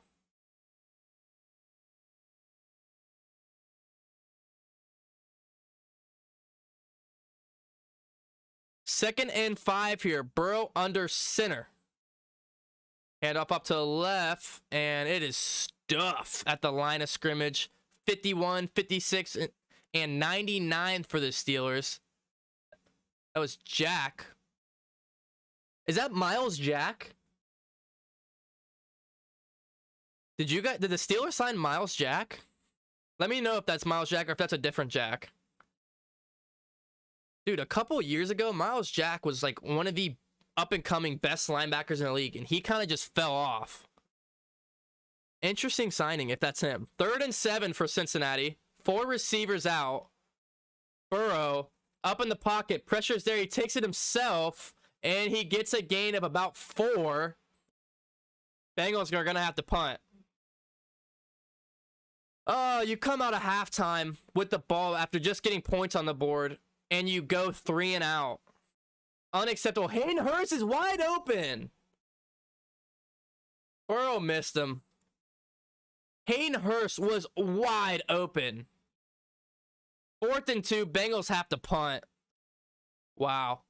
Second and 5 here. Burrow under center. Hand up to the left, and it is stuffed at the line of scrimmage. 51, 56, and 99 for the Steelers. That was Jack. Is that Miles Jack? Did the Steelers sign Miles Jack? Let me know if that's Miles Jack or if that's a different Jack. Dude, a couple years ago, Miles Jack was like one of the up-and-coming best linebackers in the league, and he kind of just fell off. Interesting signing if that's him. 3rd and 7 for Cincinnati. 4 receivers out. Burrow up in the pocket. Pressure's there. He takes it himself, and he gets a gain of about 4. Bengals are going to have to punt. Oh, you come out of halftime with the ball after just getting points on the board, and you go 3 and out. Unacceptable. Hayden Hurst is wide open. Burrow missed him. Hayden Hurst was wide open. 4th and 2. Bengals have to punt. Wow.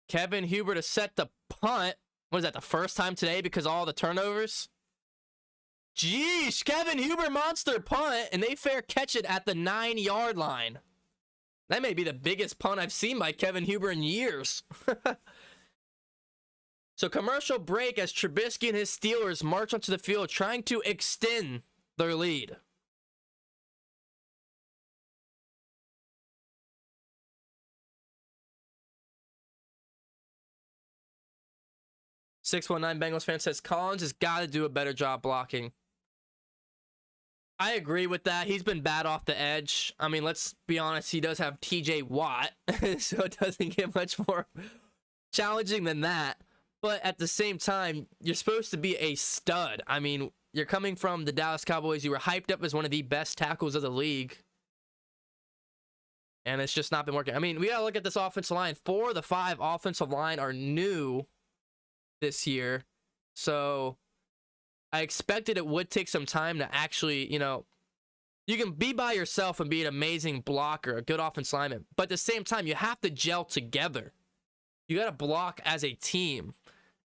Kevin Huber to set the punt. What is that, the first time today because of all the turnovers? Jeez, Kevin Huber monster punt, and they fair catch it at the 9-yard line. That may be the biggest punt I've seen by Kevin Huber in years. So commercial break as Trubisky and his Steelers march onto the field trying to extend their lead. .619 Bengals fan says Collins has got to do a better job blocking. I agree with that. He's been bad off the edge. I mean, let's be honest. He does have TJ Watt, so it doesn't get much more challenging than that. But at the same time, you're supposed to be a stud. I mean, you're coming from the Dallas Cowboys. You were hyped up as one of the best tackles of the league. And it's just not been working. I mean, we got to look at this offensive line. 4 of the 5 offensive line are new this year. So I expected it would take some time to actually, you know, you can be by yourself and be an amazing blocker, a good offensive lineman. But at the same time, you have to gel together. You got to block as a team.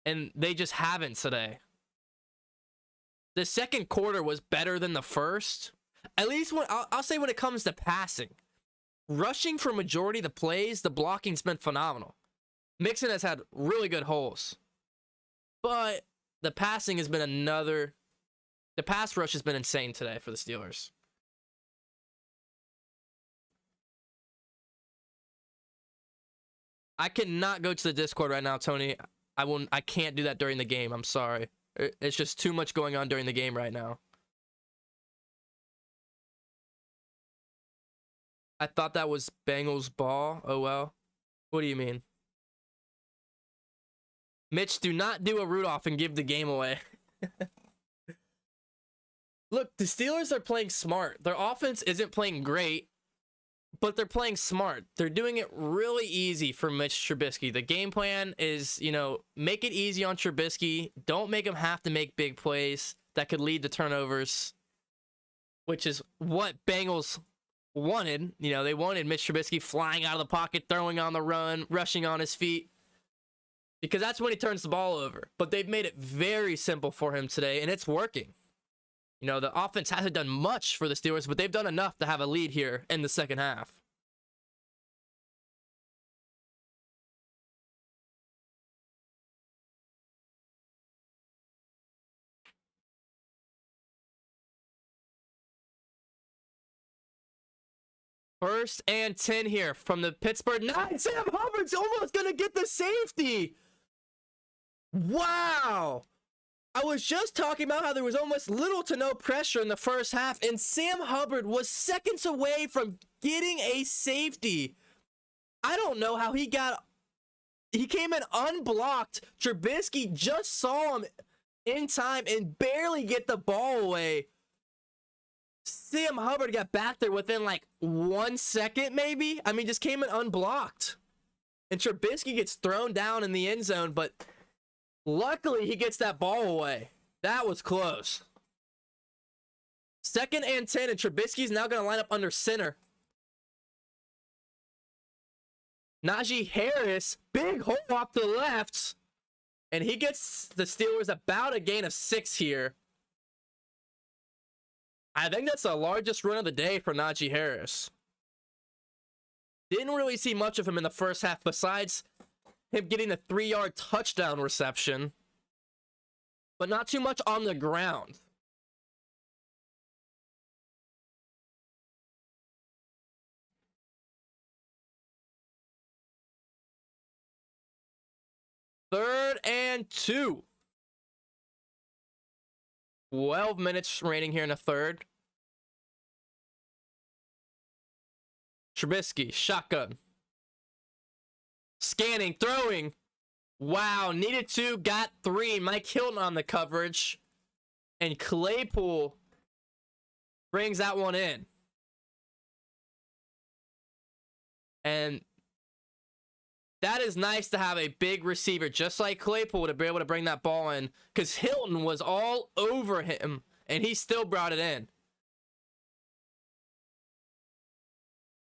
And they just haven't today. The second quarter was better than the first. At least when I'll say when it comes to passing. Rushing for majority of the plays, the blocking's been phenomenal. Mixon has had really good holes. But the passing has been another... The pass rush has been insane today for the Steelers. I cannot go to the Discord right now, Tony. I can't do that during the game. I'm sorry. It's just too much going on during the game right now. I thought that was Bengals ball. Oh, well. What do you mean? Mitch, do not do a Rudolph and give the game away. Look, the Steelers are playing smart. Their offense isn't playing great, but they're playing smart. They're doing it really easy for Mitch Trubisky. The game plan is, you know, make it easy on Trubisky. Don't make him have to make big plays that could lead to turnovers, which is what Bengals wanted. You know, they wanted Mitch Trubisky flying out of the pocket, throwing on the run, rushing on his feet, because that's when he turns the ball over. But they've made it very simple for him today, and it's working. You know, the offense hasn't done much for the Steelers, but they've done enough to have a lead here in the second half. First and 10 here from the Pittsburgh 9. Sam Hubbard's almost going to get the safety. Wow. I was just talking about how there was almost little to no pressure in the first half, and Sam Hubbard was seconds away from getting a safety I don't know how he came in unblocked. Trubisky just saw him in time and barely get the ball away. Sam Hubbard got back there within like 1 second, maybe. I mean, just came in unblocked. And Trubisky gets thrown down in the end zone, but luckily he gets that ball away. That was close. 2nd and 10, and Trubisky's now going to line up under center. Najee Harris, big hole off to the left. And he gets the Steelers about a gain of 6 here. I think that's the largest run of the day for Najee Harris. Didn't really see much of him in the first half besides him getting a 3-yard touchdown reception. But not too much on the ground. Third and 2. 12 minutes remaining here in the third. Trubisky, shotgun. Scanning, throwing. Wow, needed 2, got 3. Mike Hilton on the coverage. And Claypool brings that one in. And that is nice to have a big receiver just like Claypool to be able to bring that ball in, because Hilton was all over him and he still brought it in.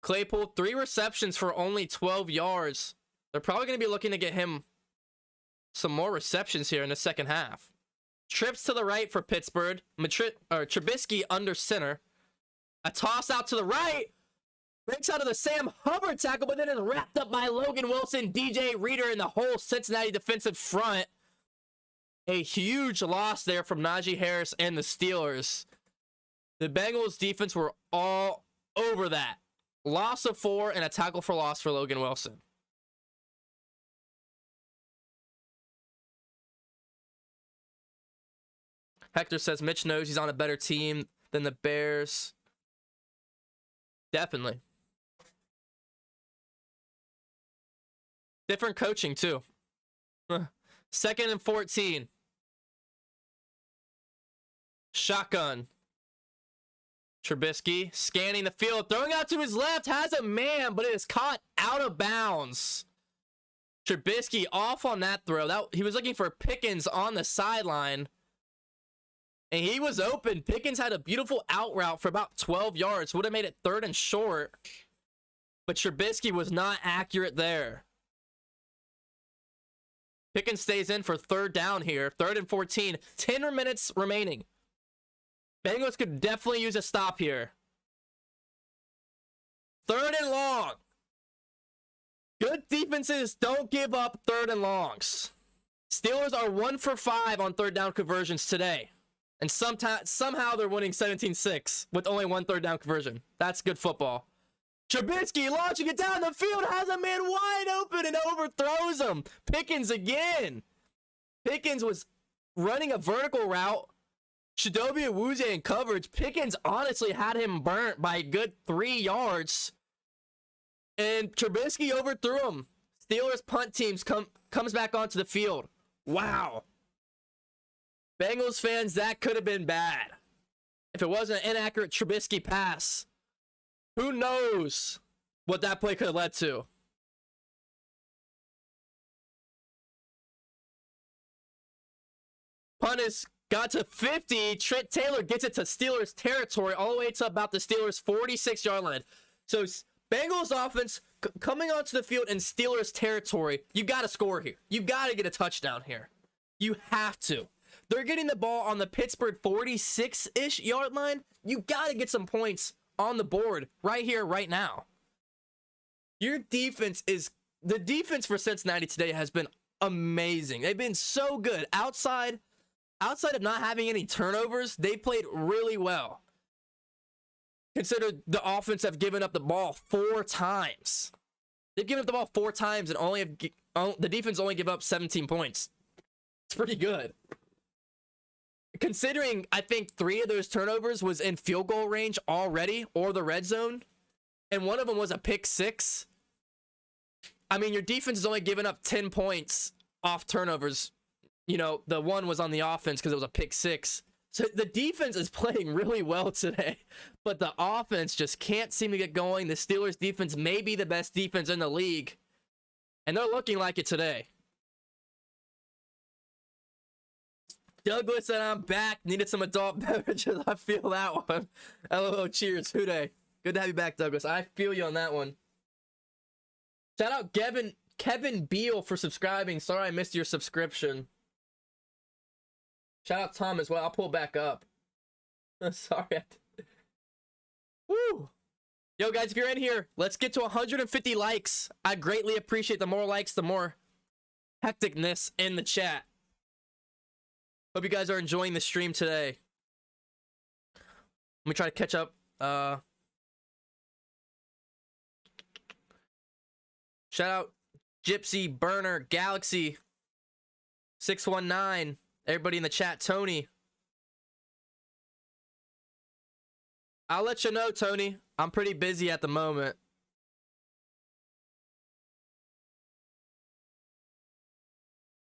Claypool, 3 receptions for only 12 yards. They're probably going to be looking to get him some more receptions here in the second half. Trips to the right for Pittsburgh. Trubisky under center. A toss out to the right. Breaks out of the Sam Hubbard tackle, but then is wrapped up by Logan Wilson, DJ Reader, and the whole Cincinnati defensive front. A huge loss there from Najee Harris and the Steelers. The Bengals defense were all over that. Loss of 4 and a tackle for loss for Logan Wilson. Hector says Mitch knows he's on a better team than the Bears. Definitely. Different coaching, too. 2nd and 14. Shotgun. Trubisky scanning the field, throwing out to his left, has a man, but it is caught out of bounds. Trubisky off on that throw. He was looking for Pickens on the sideline, and he was open. Pickens had a beautiful out route for about 12 yards. Would have made it 3rd and short, but Trubisky was not accurate there. Pickens stays in for 3rd down here. 3rd and 14. 10 minutes remaining. Bengals could definitely use a stop here. 3rd and long. Good defenses don't give up 3rd and longs. Steelers are 1 for 5 on 3rd down conversions today. And somehow they're winning 17-6 with only 1 3rd down conversion. That's good football. Trubisky launching it down the field, has a man wide open and overthrows him. Pickens again. Pickens was running a vertical route. Chidobe Awuzie in coverage. Pickens honestly had him burnt by a good 3 yards. And Trubisky overthrew him. Steelers punt teams comes back onto the field. Wow. Bengals fans, that could have been bad. If it wasn't an inaccurate Trubisky pass. Who knows what that play could have led to? Punt is got to 50. Trent Taylor gets it to Steelers territory all the way to about the Steelers 46-yard line. So Bengals offense coming onto the field in Steelers territory. You got to score here. You got to get a touchdown here. You have to. They're getting the ball on the Pittsburgh 46-ish yard line. You got to get some points on the board right here, right now. Your defense the defense for Cincinnati today has been amazing. They've been so good. Outside of not having any turnovers, they played really well. Consider the offense have given up the ball 4 times. They've given up the ball 4 times and the defense only give up 17 points. It's pretty good. Considering, I think 3 of those turnovers was in field goal range already or the red zone, and one of them was a pick 6. I mean, your defense is only giving up 10 points off turnovers. You know, the one was on the offense because it was a pick six. So the defense is playing really well today, but the offense just can't seem to get going. The Steelers defense may be the best defense in the league, and they're looking like it today. Douglas said, I'm back. Needed some adult beverages. I feel that one. LOL, cheers. Hooday. Good to have you back, Douglas. I feel you on that one. Shout out Kevin Beal for subscribing. Sorry I missed your subscription. Shout out Tom as well. I'll pull back up. Sorry. Woo! Yo, guys, if you're in here, let's get to 150 likes. I greatly appreciate the more likes, the more hecticness in the chat. Hope you guys are enjoying the stream today. Let me try to catch up. Shout out Gypsy, Burner, Galaxy, 619. Everybody in the chat, Tony. I'll let you know, Tony. I'm pretty busy at the moment.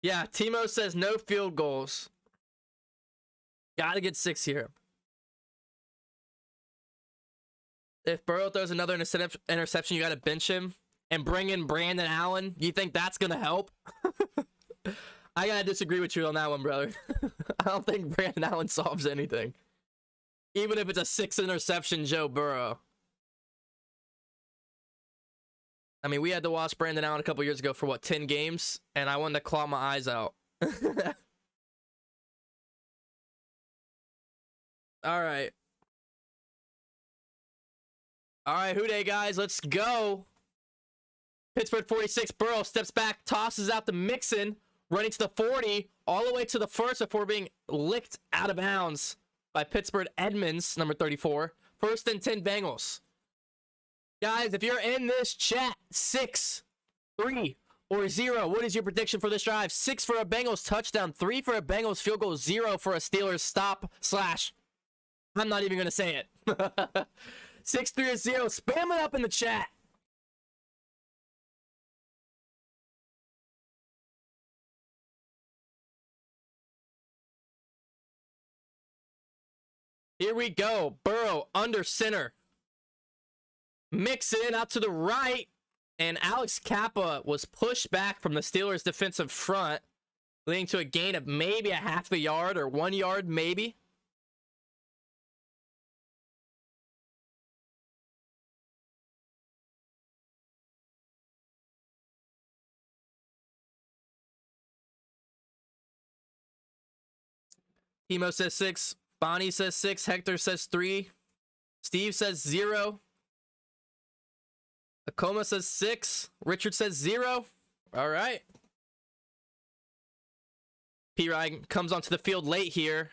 Yeah, Timo says no field goals. Gotta get 6 here. If Burrow throws another interception, you gotta bench him and bring in Brandon Allen. You think that's gonna help? I gotta disagree with you on that one, brother. I don't think Brandon Allen solves anything. Even if it's a 6 interception Joe Burrow. I mean, we had to watch Brandon Allen a couple years ago for, what, 10 games? And I wanted to claw my eyes out. All right. All right, Houday, guys. Let's go. Pittsburgh 46. Burrow steps back, tosses out the Mixon, running to the 40, all the way to the first before being licked out of bounds by Pittsburgh Edmonds, number 34. First and 10 Bengals. Guys, if you're in this chat, 6, 3, or 0, what is your prediction for this drive? 6 for a Bengals touchdown, 3 for a Bengals field goal, 0 for a Steelers stop / I'm not even going to say it. 6, 3, or 0. Spam it up in the chat. Here we go. Burrow under center. Mixon out to the right. And Alex Kappa was pushed back from the Steelers' defensive front, leading to a gain of maybe a half a yard or 1 yard, maybe. Timo says 6. Bonnie says 6. Hector says 3. Steve says 0. Akoma says 6. Richard says 0. All right. P. Ryan comes onto the field late here.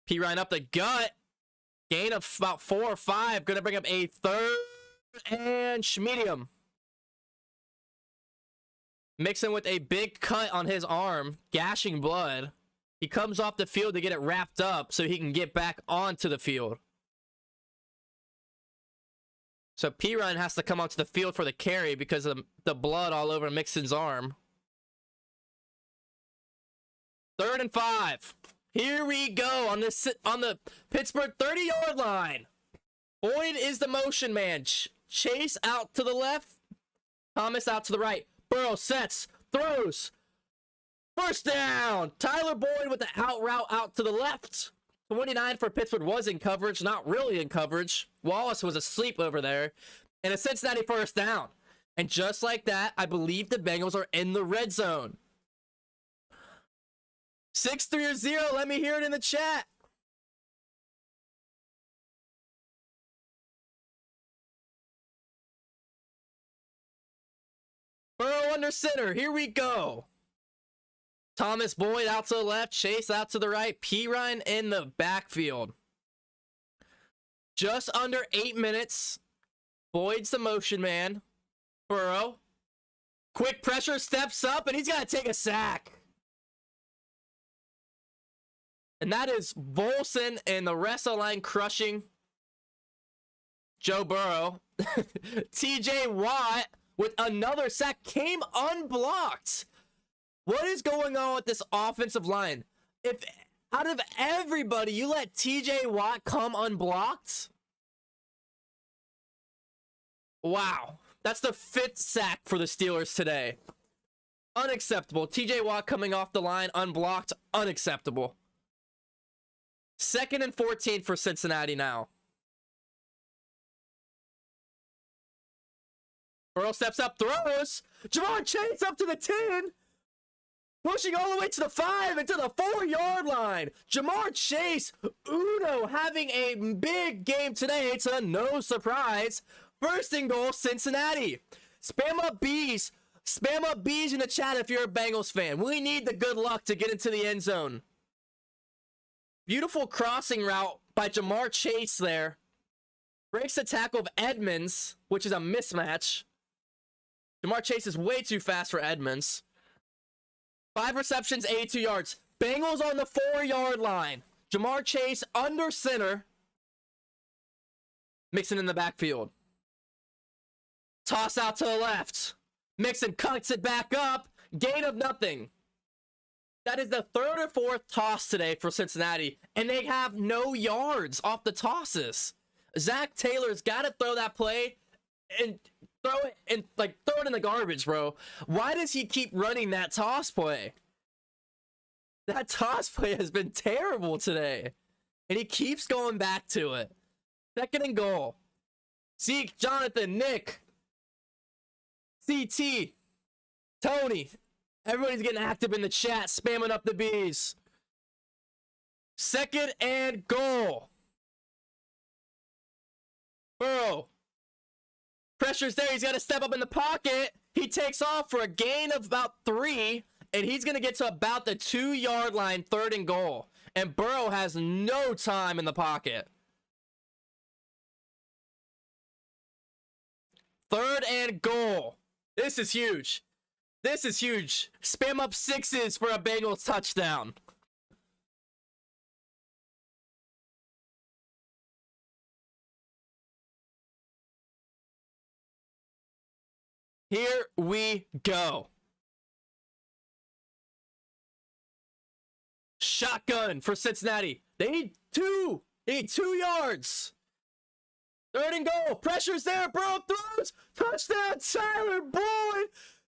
P. Ryan up the gut. Gain of about 4 or 5. Going to bring up a 3rd and medium. Mixing with a big cut on his arm, gashing blood. He comes off the field to get it wrapped up so he can get back onto the field. So P-Run has to come onto the field for the carry because of the blood all over Mixon's arm. 3rd and 5. Here we go on the Pittsburgh 30-yard line. Boyd is the motion man. Chase out to the left. Thomas out to the right. Burrow sets, throws. First down. Tyler Boyd with the out route out to the left. 29 for Pittsburgh was in coverage, not really in coverage. Wallace was asleep over there. And a Cincinnati first down. And just like that, I believe the Bengals are in the red zone. 6, 3, or 0. Let me hear it in the chat. Burrow under center. Here we go. Thomas Boyd out to the left. Chase out to the right. P-Ryan in the backfield. Just under 8 minutes. Boyd's the motion man. Burrow. Quick pressure, steps up, and he's got to take a sack. And that is Volson and the rest of the line crushing Joe Burrow. TJ Watt with another sack came unblocked. What is going on with this offensive line? If out of everybody, you let TJ Watt come unblocked? Wow. That's the 5th sack for the Steelers today. Unacceptable. TJ Watt coming off the line unblocked. Unacceptable. 2nd and 14 for Cincinnati now. Burrow steps up, throws. Jamar Chase up to the 10. Pushing all the way to the 5 and to the 4-yard line. Jamar Chase, Uno, having a big game today. It's a no surprise. 1st and goal, Cincinnati. Spam up B's. Spam up B's in the chat if you're a Bengals fan. We need the good luck to get into the end zone. Beautiful crossing route by Jamar Chase there. Breaks the tackle of Edmonds, which is a mismatch. Jamar Chase is way too fast for Edmonds. 5 receptions, 82 yards. Bengals on the 4-yard line. Jamar Chase under center. Mixon in the backfield. Toss out to the left. Mixon cuts it back up. Gain of nothing. That is the 3rd or 4th toss today for Cincinnati. And they have no yards off the tosses. Zach Taylor's got to throw that play and throw it in the garbage, bro. Why does he keep running that toss play? That toss play has been terrible today. And he keeps going back to it. 2nd and goal. Zeke, Jonathan, Nick, CT, Tony. Everybody's getting active in the chat, spamming up the B's. 2nd and goal. Burrow. Pressure's there. He's got to step up in the pocket. He takes off for a gain of about 3. And he's going to get to about the 2-yard line, 3rd and goal. And Burrow has no time in the pocket. 3rd and goal. This is huge. This is huge. Spam up 6s for a Bengals touchdown. Here we go. Shotgun for Cincinnati. They need 2. They need 2 yards. 3rd and goal. Pressure's there. Burrow throws. Touchdown, Tyler Boyd.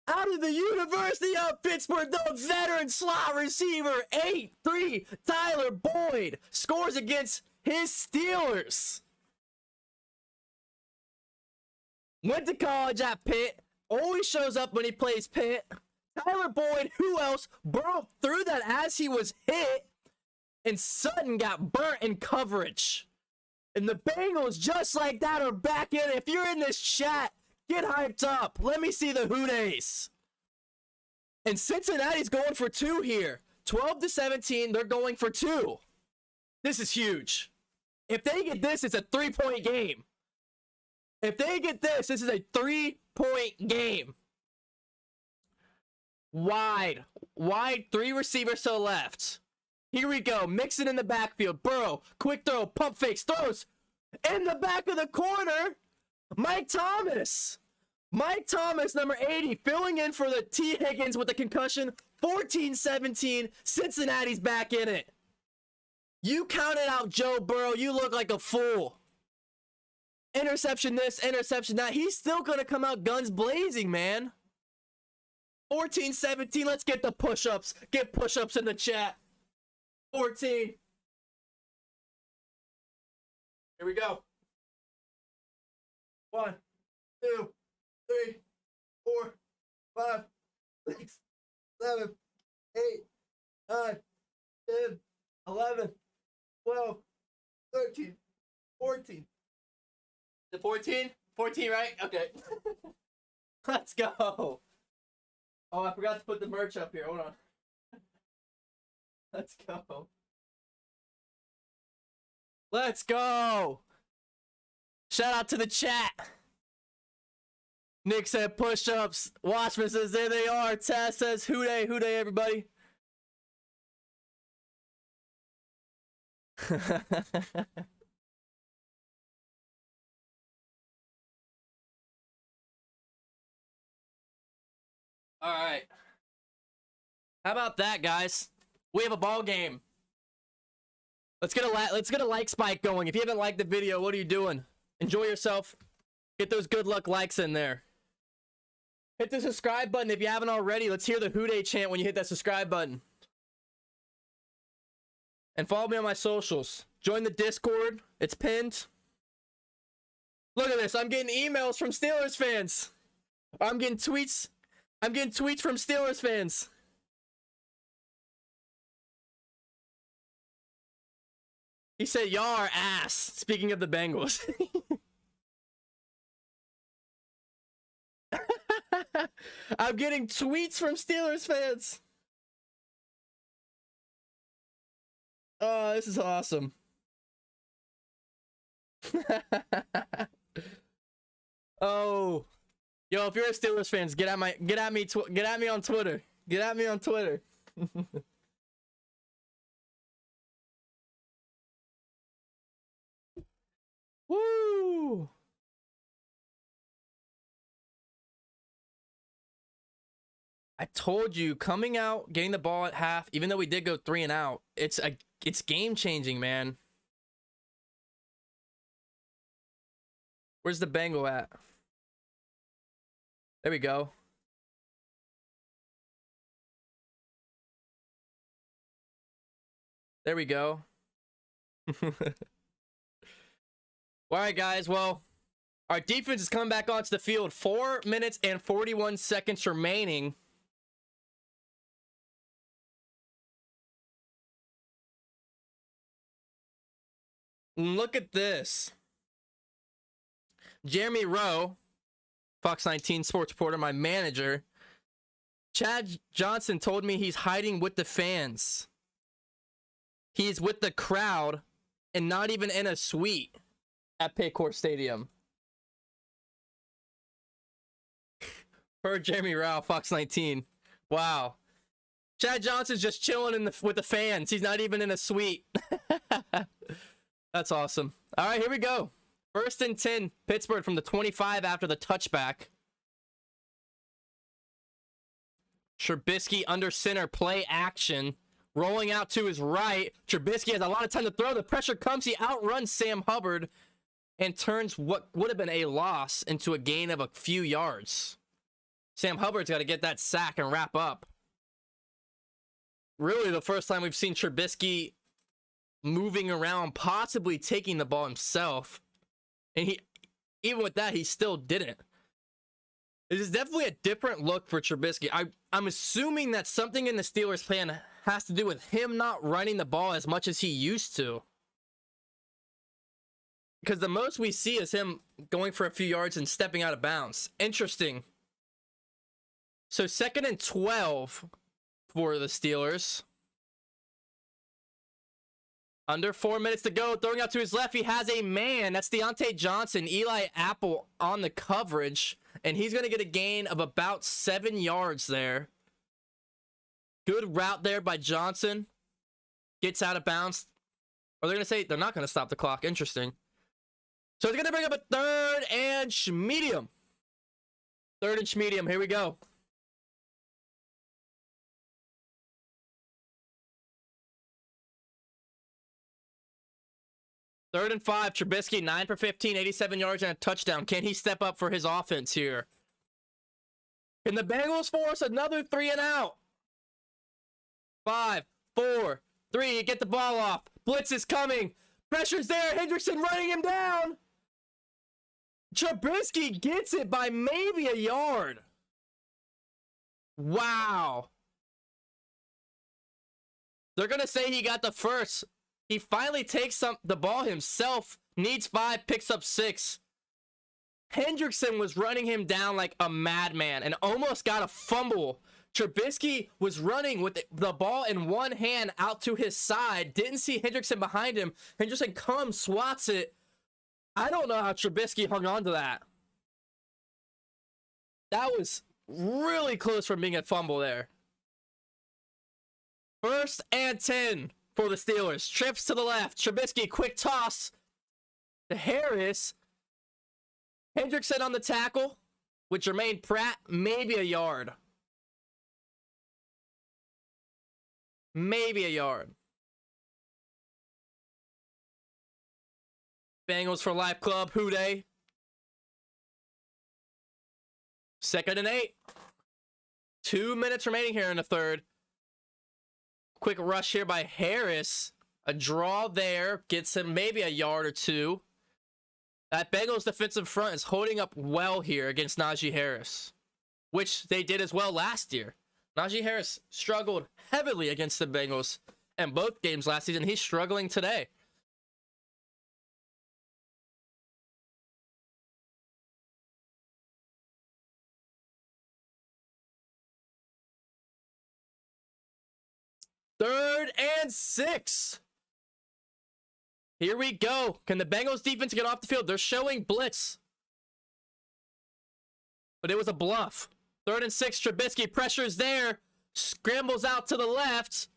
Out of the University of Pittsburgh, the veteran slot receiver. 8-3. Tyler Boyd scores against his Steelers. Went to college at Pitt. Always shows up when he plays Pitt. Tyler Boyd, who else? Burrow threw that as he was hit. And Sutton got burnt in coverage. And the Bengals, just like that, are back in. If you're in this chat, get hyped up. Let me see the Hoodays. And Cincinnati's going for 2 here. 12-17, they're going for 2. This is huge. If they get this, it's a 3-point game. If they get this, this is a 3-point game. Wide. 3 receivers to the left. Here we go. Mixon in the backfield. Burrow. Quick throw. Pump fakes. Throws. In the back of the corner. Mike Thomas. Mike Thomas, number 80, filling in for the T. Higgins with the concussion. 14-17. Cincinnati's back in it. You counted out Joe Burrow. You look like a fool. Interception this, interception that. He's still going to come out guns blazing, man. 14-17. Let's get the push-ups. Get push-ups in the chat. 14. Here we go. 1, 2, 3, 4, 5, 6, 7, 8, 9, 10, 11, 12, 13, 14. The 14? 14, right? Okay. Let's go. Oh, I forgot to put the merch up here. Hold on. Let's go. Let's go. Shout out to the chat. Nick said push-ups. Watchman says there they are. Taz says hooday, hooday, everybody. All right. How about that, guys? We have a ball game. Let's get a like spike going. If you haven't liked the video, what are you doing? Enjoy yourself. Get those good luck likes in there. Hit the subscribe button if you haven't already. Let's hear the Who Dey chant when you hit that subscribe button. And follow me on my socials. Join the Discord. It's pinned. Look at this. I'm getting emails from Steelers fans. I'm getting tweets. I'm getting tweets from Steelers fans. He said, y'all are ass. Speaking of the Bengals. I'm getting tweets from Steelers fans. Oh, this is awesome. Oh, yo, if you're a Steelers fans, get at me on Twitter. Get at me on Twitter. Woo! I told you, coming out, getting the ball at half, even though we did go 3 and out, it's game changing, man. Where's the Bengal at? There we go. There we go. All right, guys. Well, our defense is coming back onto the field. 4 minutes and 41 seconds remaining. Look at this. Jeremy Rowe, Fox 19 sports reporter, my manager. Chad Johnson told me he's hiding with the fans. He's with the crowd and not even in a suite at Paycor Stadium. Per Jeremy Rowe, Fox 19. Wow. Chad Johnson's just chilling with the fans. He's not even in a suite. That's awesome. All right, here we go. 1st and 10, Pittsburgh from the 25 after the touchback. Trubisky under center, play action. Rolling out to his right. Trubisky has a lot of time to throw. The pressure comes. He outruns Sam Hubbard and turns what would have been a loss into a gain of a few yards. Sam Hubbard's got to get that sack and wrap up. Really the first time we've seen Trubisky moving around, possibly taking the ball himself. And even with that, he still didn't. This is definitely a different look for Trubisky. I'm assuming that something in the Steelers' plan has to do with him not running the ball as much as he used to. Because the most we see is him going for a few yards and stepping out of bounds. Interesting. So 2nd and 12 for the Steelers. Under 4 minutes to go. Throwing out to his left. He has a man. That's Deontay Johnson. Eli Apple on the coverage. And he's going to get a gain of about 7 yards there. Good route there by Johnson. Gets out of bounds. Or they're going to say they're not going to stop the clock. Interesting. So it's going to bring up a 3rd and medium. 3rd and medium. Here we go. 3rd and 5. Trubisky, 9 for 15, 87 yards and a touchdown. Can he step up for his offense here? Can the Bengals force another 3 and out? 5, 4, 3. Get the ball off. Blitz is coming. Pressure's there. Hendrickson running him down. Trubisky gets it by maybe a yard. Wow. They're going to say he got the first. He finally takes the ball himself. Needs 5, picks up 6. Hendrickson was running him down like a madman and almost got a fumble. Trubisky was running with the ball in one hand out to his side. Didn't see Hendrickson behind him. Hendrickson comes, swats it. I don't know how Trubisky hung on to that. That was really close from being a fumble there. 1st and 10 for the Steelers. Trips to the left. Trubisky, quick toss to Harris. Hendrickson on the tackle with Jermaine Pratt. Maybe a yard. Maybe a yard. Bengals for Life Club. Houday. 2nd and 8. 2 minutes remaining here in the third. Quick rush here by Harris. A draw there. Gets him maybe a yard or two. That Bengals defensive front is holding up well here against Najee Harris, which they did as well last year. Najee Harris struggled heavily against the Bengals in both games last season. He's struggling today. Third and 6. Here we go. Can the Bengals defense get off the field? They're showing blitz. But it was a bluff. 3rd and 6. Trubisky pressures there. Scrambles out to the left.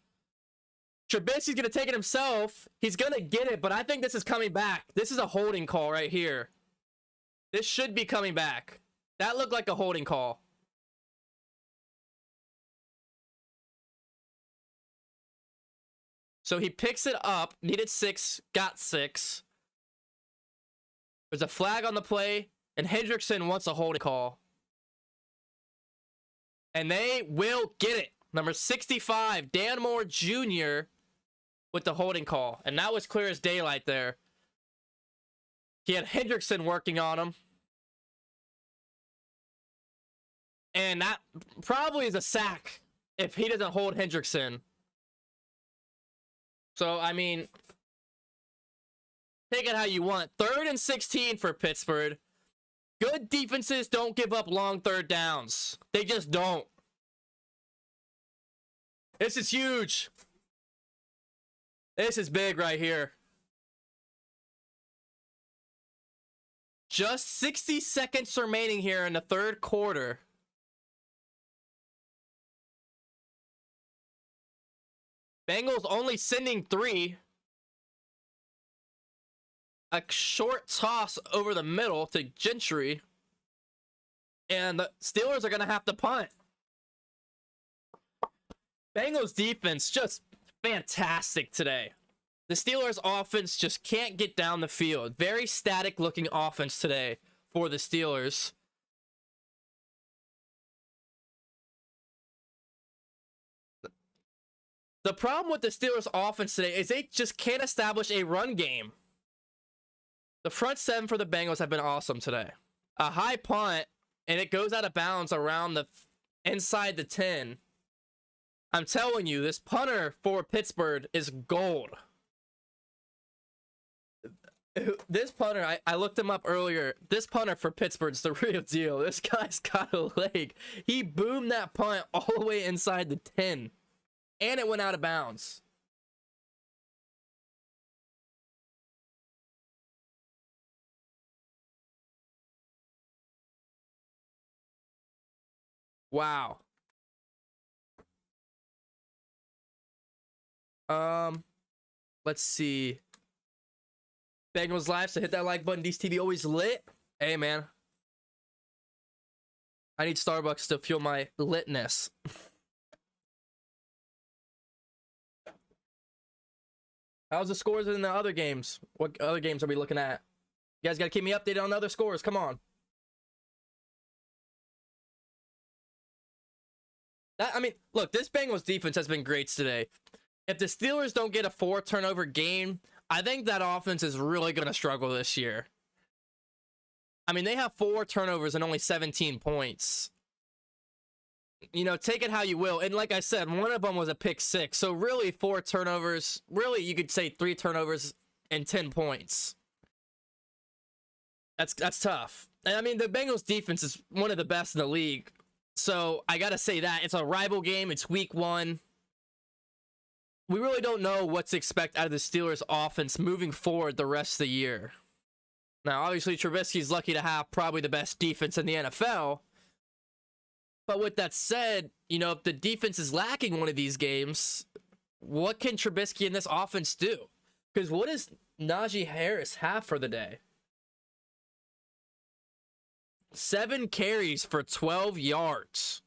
Trubisky's going to take it himself. He's going to get it, but I think this is coming back. This is a holding call right here. This should be coming back. That looked like a holding call. So he picks it up, needed 6, got 6. There's a flag on the play, and Hendrickson wants a holding call. And they will get it. Number 65, Dan Moore Jr. with the holding call. And that was clear as daylight there. He had Hendrickson working on him. And that probably is a sack if he doesn't hold Hendrickson. So, I mean, take it how you want. 3rd and 16 for Pittsburgh. Good defenses don't give up long third downs. They just don't. This is huge. This is big right here. Just 60 seconds remaining here in the third quarter. Bengals only sending 3. A short toss over the middle to Gentry. And the Steelers are going to have to punt. Bengals defense just fantastic today. The Steelers offense just can't get down the field. Very static looking offense today for the Steelers. The problem with the Steelers offense today is they just can't establish a run game. The front 7 for the Bengals have been awesome today. A high punt, and it goes out of bounds around the inside the 10. I'm telling you, this punter for Pittsburgh is gold. This punter, I looked him up earlier. This punter for Pittsburgh's the real deal. This guy's got a leg. He boomed that punt all the way inside the 10. And it went out of bounds. Wow. Let's see. Bengals Live, so hit that like button. DCTV always lit. Hey, man. I need Starbucks to fuel my litness. How's the scores in the other games? What other games are we looking at? You guys got to keep me updated on the other scores. Come on. I mean, look, this Bengals defense has been great today. If the Steelers don't get a 4 turnover game, I think that offense is really going to struggle this year. I mean, they have 4 turnovers and only 17 points. You know, take it how you will. And like I said, one of them was a pick 6. So really 4 turnovers. Really, you could say 3 turnovers and 10 points. That's tough. And I mean, the Bengals defense is one of the best in the league. So I got to say that. It's a rival game. It's week 1. We really don't know what to expect out of the Steelers offense moving forward the rest of the year. Now, obviously, Trubisky's lucky to have probably the best defense in the NFL. But with that said, you know, if the defense is lacking one of these games, what can Trubisky in this offense do? Because what does Najee Harris have for the day? 7 carries for 12 yards.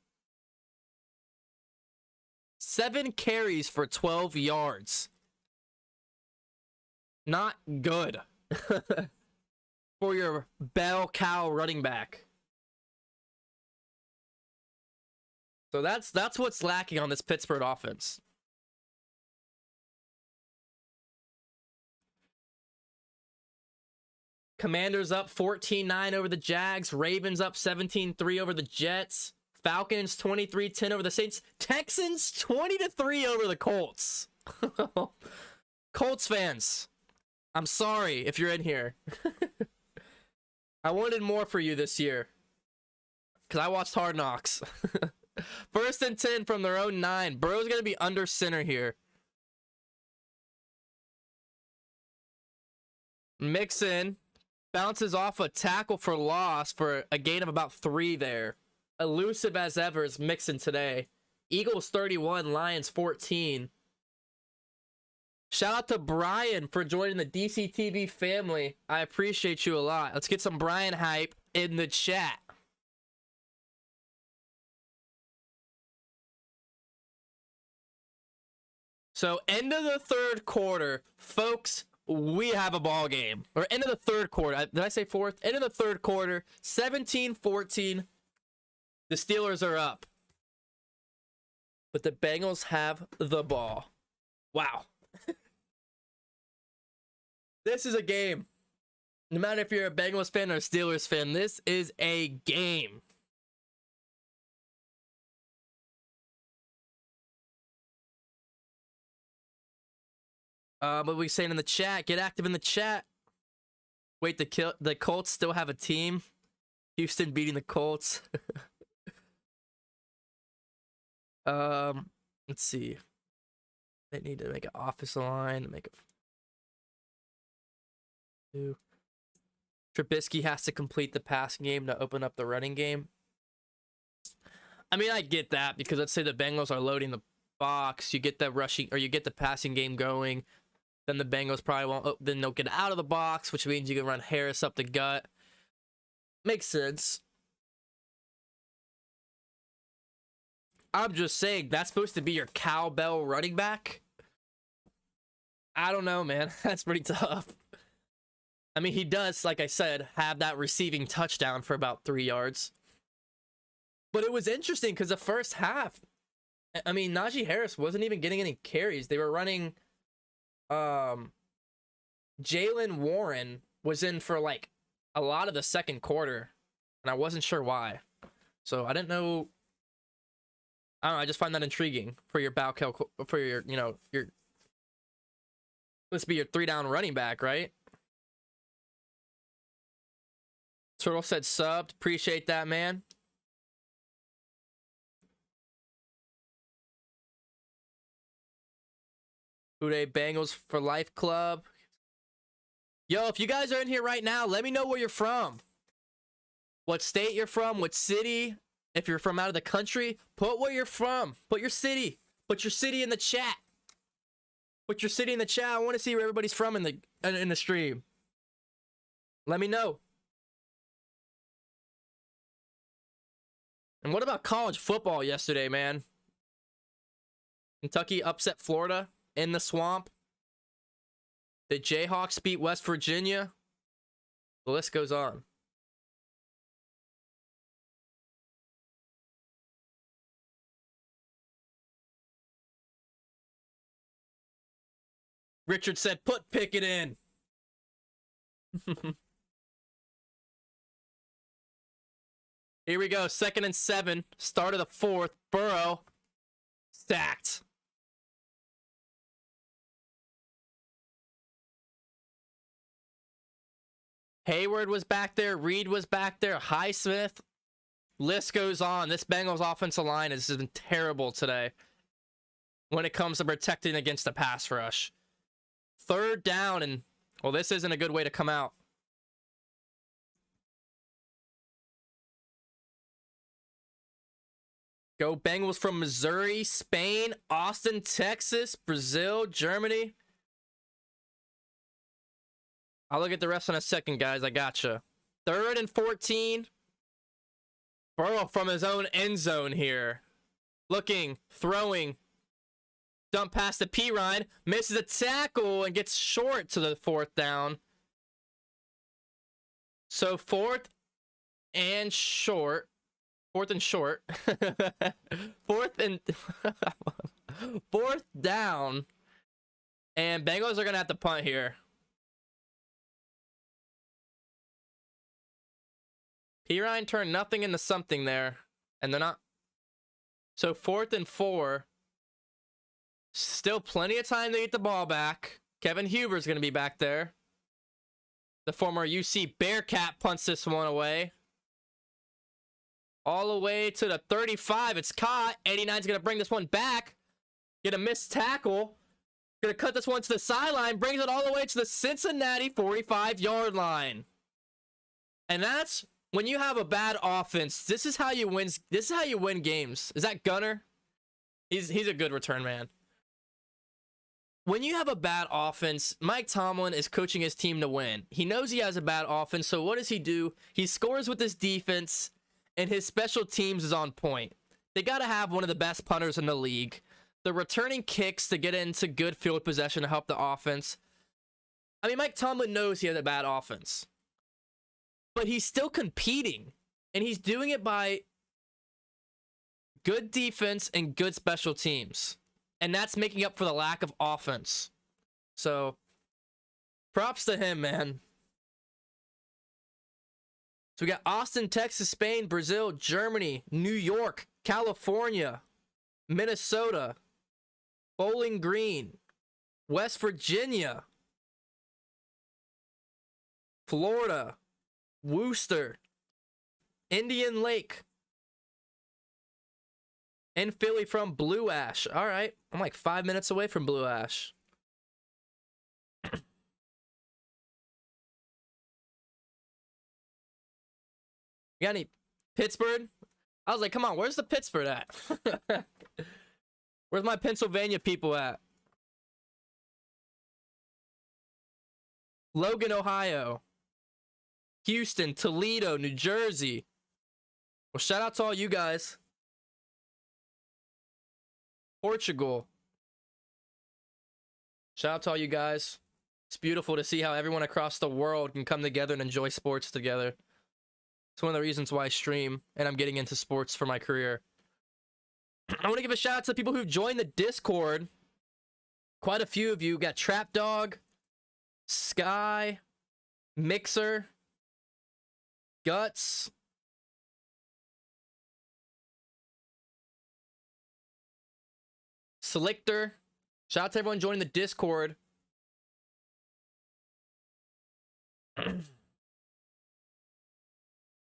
7 carries for 12 yards. Not good for your bell cow running back. So that's what's lacking on this Pittsburgh offense. Commanders up 14-9 over the Jags. Ravens up 17-3 over the Jets. Falcons 23-10 over the Saints. Texans 20-3 over the Colts. Colts fans, I'm sorry if you're in here. I wanted more for you this year because I watched Hard Knocks. 1st and 10 from their own 9. Burrow's going to be under center here. Mixon bounces off a tackle for loss for a gain of about 3 there. Elusive as ever is Mixon today. Eagles 31, Lions 14. Shout out to Brian for joining the DCTV family. I appreciate you a lot. Let's get some Brian hype in the chat. So, end of the 3rd quarter, folks, we have a ball game. Or end of the 3rd quarter. Did I say 4th? End of the 3rd quarter, 17-14. The Steelers are up. But the Bengals have the ball. Wow. This is a game. No matter if you're a Bengals fan or a Steelers fan, this is a game. What we saying in the chat? Get active in the chat. Wait, the Colts still have a team. Houston beating the Colts. Let's see. They need to make an office line. Make a. Trubisky has to complete the passing game to open up the running game. I mean, I get that because let's say the Bengals are loading the box. You get the rushing or you get the passing game going. Then the Bengals probably won't. Then they'll get out of the box, which means you can run Harris up the gut. Makes sense. I'm just saying that's supposed to be your cowbell running back. I don't know, man. That's pretty tough. I mean, he does, like I said, have that receiving touchdown for about 3 yards. But it was interesting because the first half, I mean, Najee Harris wasn't even getting any carries. They were running. Jalen Warren was in for like a lot of the 2nd quarter, and I wasn't sure why. So I didn't know. I don't know. I just find that intriguing for your for your, your. Let's be your 3-down running back, right? Turtle said subbed. Appreciate that, man. Uday Bengals for Life Club. Yo, if you guys are in here right now, let me know where you're from. What state you're from, what city. If you're from out of the country, put where you're from. Put your city. Put your city in the chat. Put your city in the chat. I want to see where everybody's from in the stream. Let me know. And what about college football yesterday, man? Kentucky upset Florida in the swamp. The Jayhawks beat West Virginia. The list goes on. Richard said, put Pickett in. Here we go. 2nd and 7. Start of the 4th. Burrow. Stacked. Hayward was back there. Reed was back there. Highsmith. List goes on. This Bengals offensive line has been terrible today when it comes to protecting against the pass rush. 3rd down, and, well, this isn't a good way to come out. Go Bengals from Missouri, Spain, Austin, Texas, Brazil, Germany. I'll look at the rest in a second, guys. I gotcha. 3rd and 14. Burrow from his own end zone here. Looking, throwing. Dump past the Pirine. Misses a tackle and gets short to the 4th down. So 4th and short. 4th and short. 4th and 4th down. And Bengals are going to have to punt here. Pirine turned nothing into something there. And they're not. So 4th and 4. Still plenty of time to get the ball back. Kevin Huber's going to be back there. The former UC Bearcat punts this one away. All the way to the 35. It's caught. 89's going to bring this one back. Get a missed tackle. Going to cut this one to the sideline. Brings it all the way to the Cincinnati 45-yard line. And that's when you have a bad offense. This is how you win. This is how you win games. Is that Gunner? He's a good return man. When you have a bad offense, Mike Tomlin is coaching his team to win. He knows he has a bad offense, so what does he do? He scores with his defense, and his special teams is on point. They got to have one of the best punters in the league. They're returning kicks to get into good field possession to help the offense. I mean, Mike Tomlin knows he has a bad offense, but he's still competing, and he's doing it by good defense and good special teams. And that's making up for the lack of offense. So, props to him, man. So we got Austin, Texas, Spain, Brazil, Germany, New York, California, Minnesota, Bowling Green, West Virginia, Florida, Worcester, Indian Lake, and Philly from Blue Ash. All right. I'm like 5 minutes away from Blue Ash. You got any Pittsburgh? I was like, come on, where's the Pittsburgh at? Where's my Pennsylvania people at? Logan, Ohio. Houston, Toledo, New Jersey. Well, shout out to all you guys. Portugal. Shout out to all you guys. It's beautiful to see how everyone across the world can come together and enjoy sports together. It's one of the reasons why I stream and I'm getting into sports for my career. I want to give a shout out to the people who've joined the Discord. Quite a few of you. Got Trap Dog, Sky, Mixer, Guts, Selector. Shout out to everyone joining the Discord.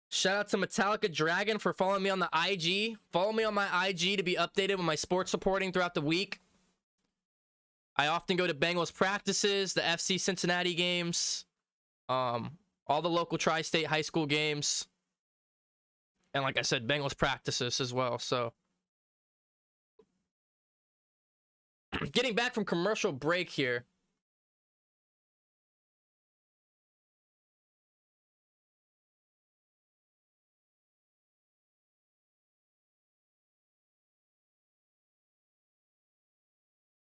Shout out to Metallica Dragon for following me on the IG. Follow me on my IG to be updated with my sports reporting throughout the week. I often go to Bengals practices, the FC Cincinnati games, all the local tri-state high school games, and like I said, Bengals practices as well. So, getting back from commercial break here.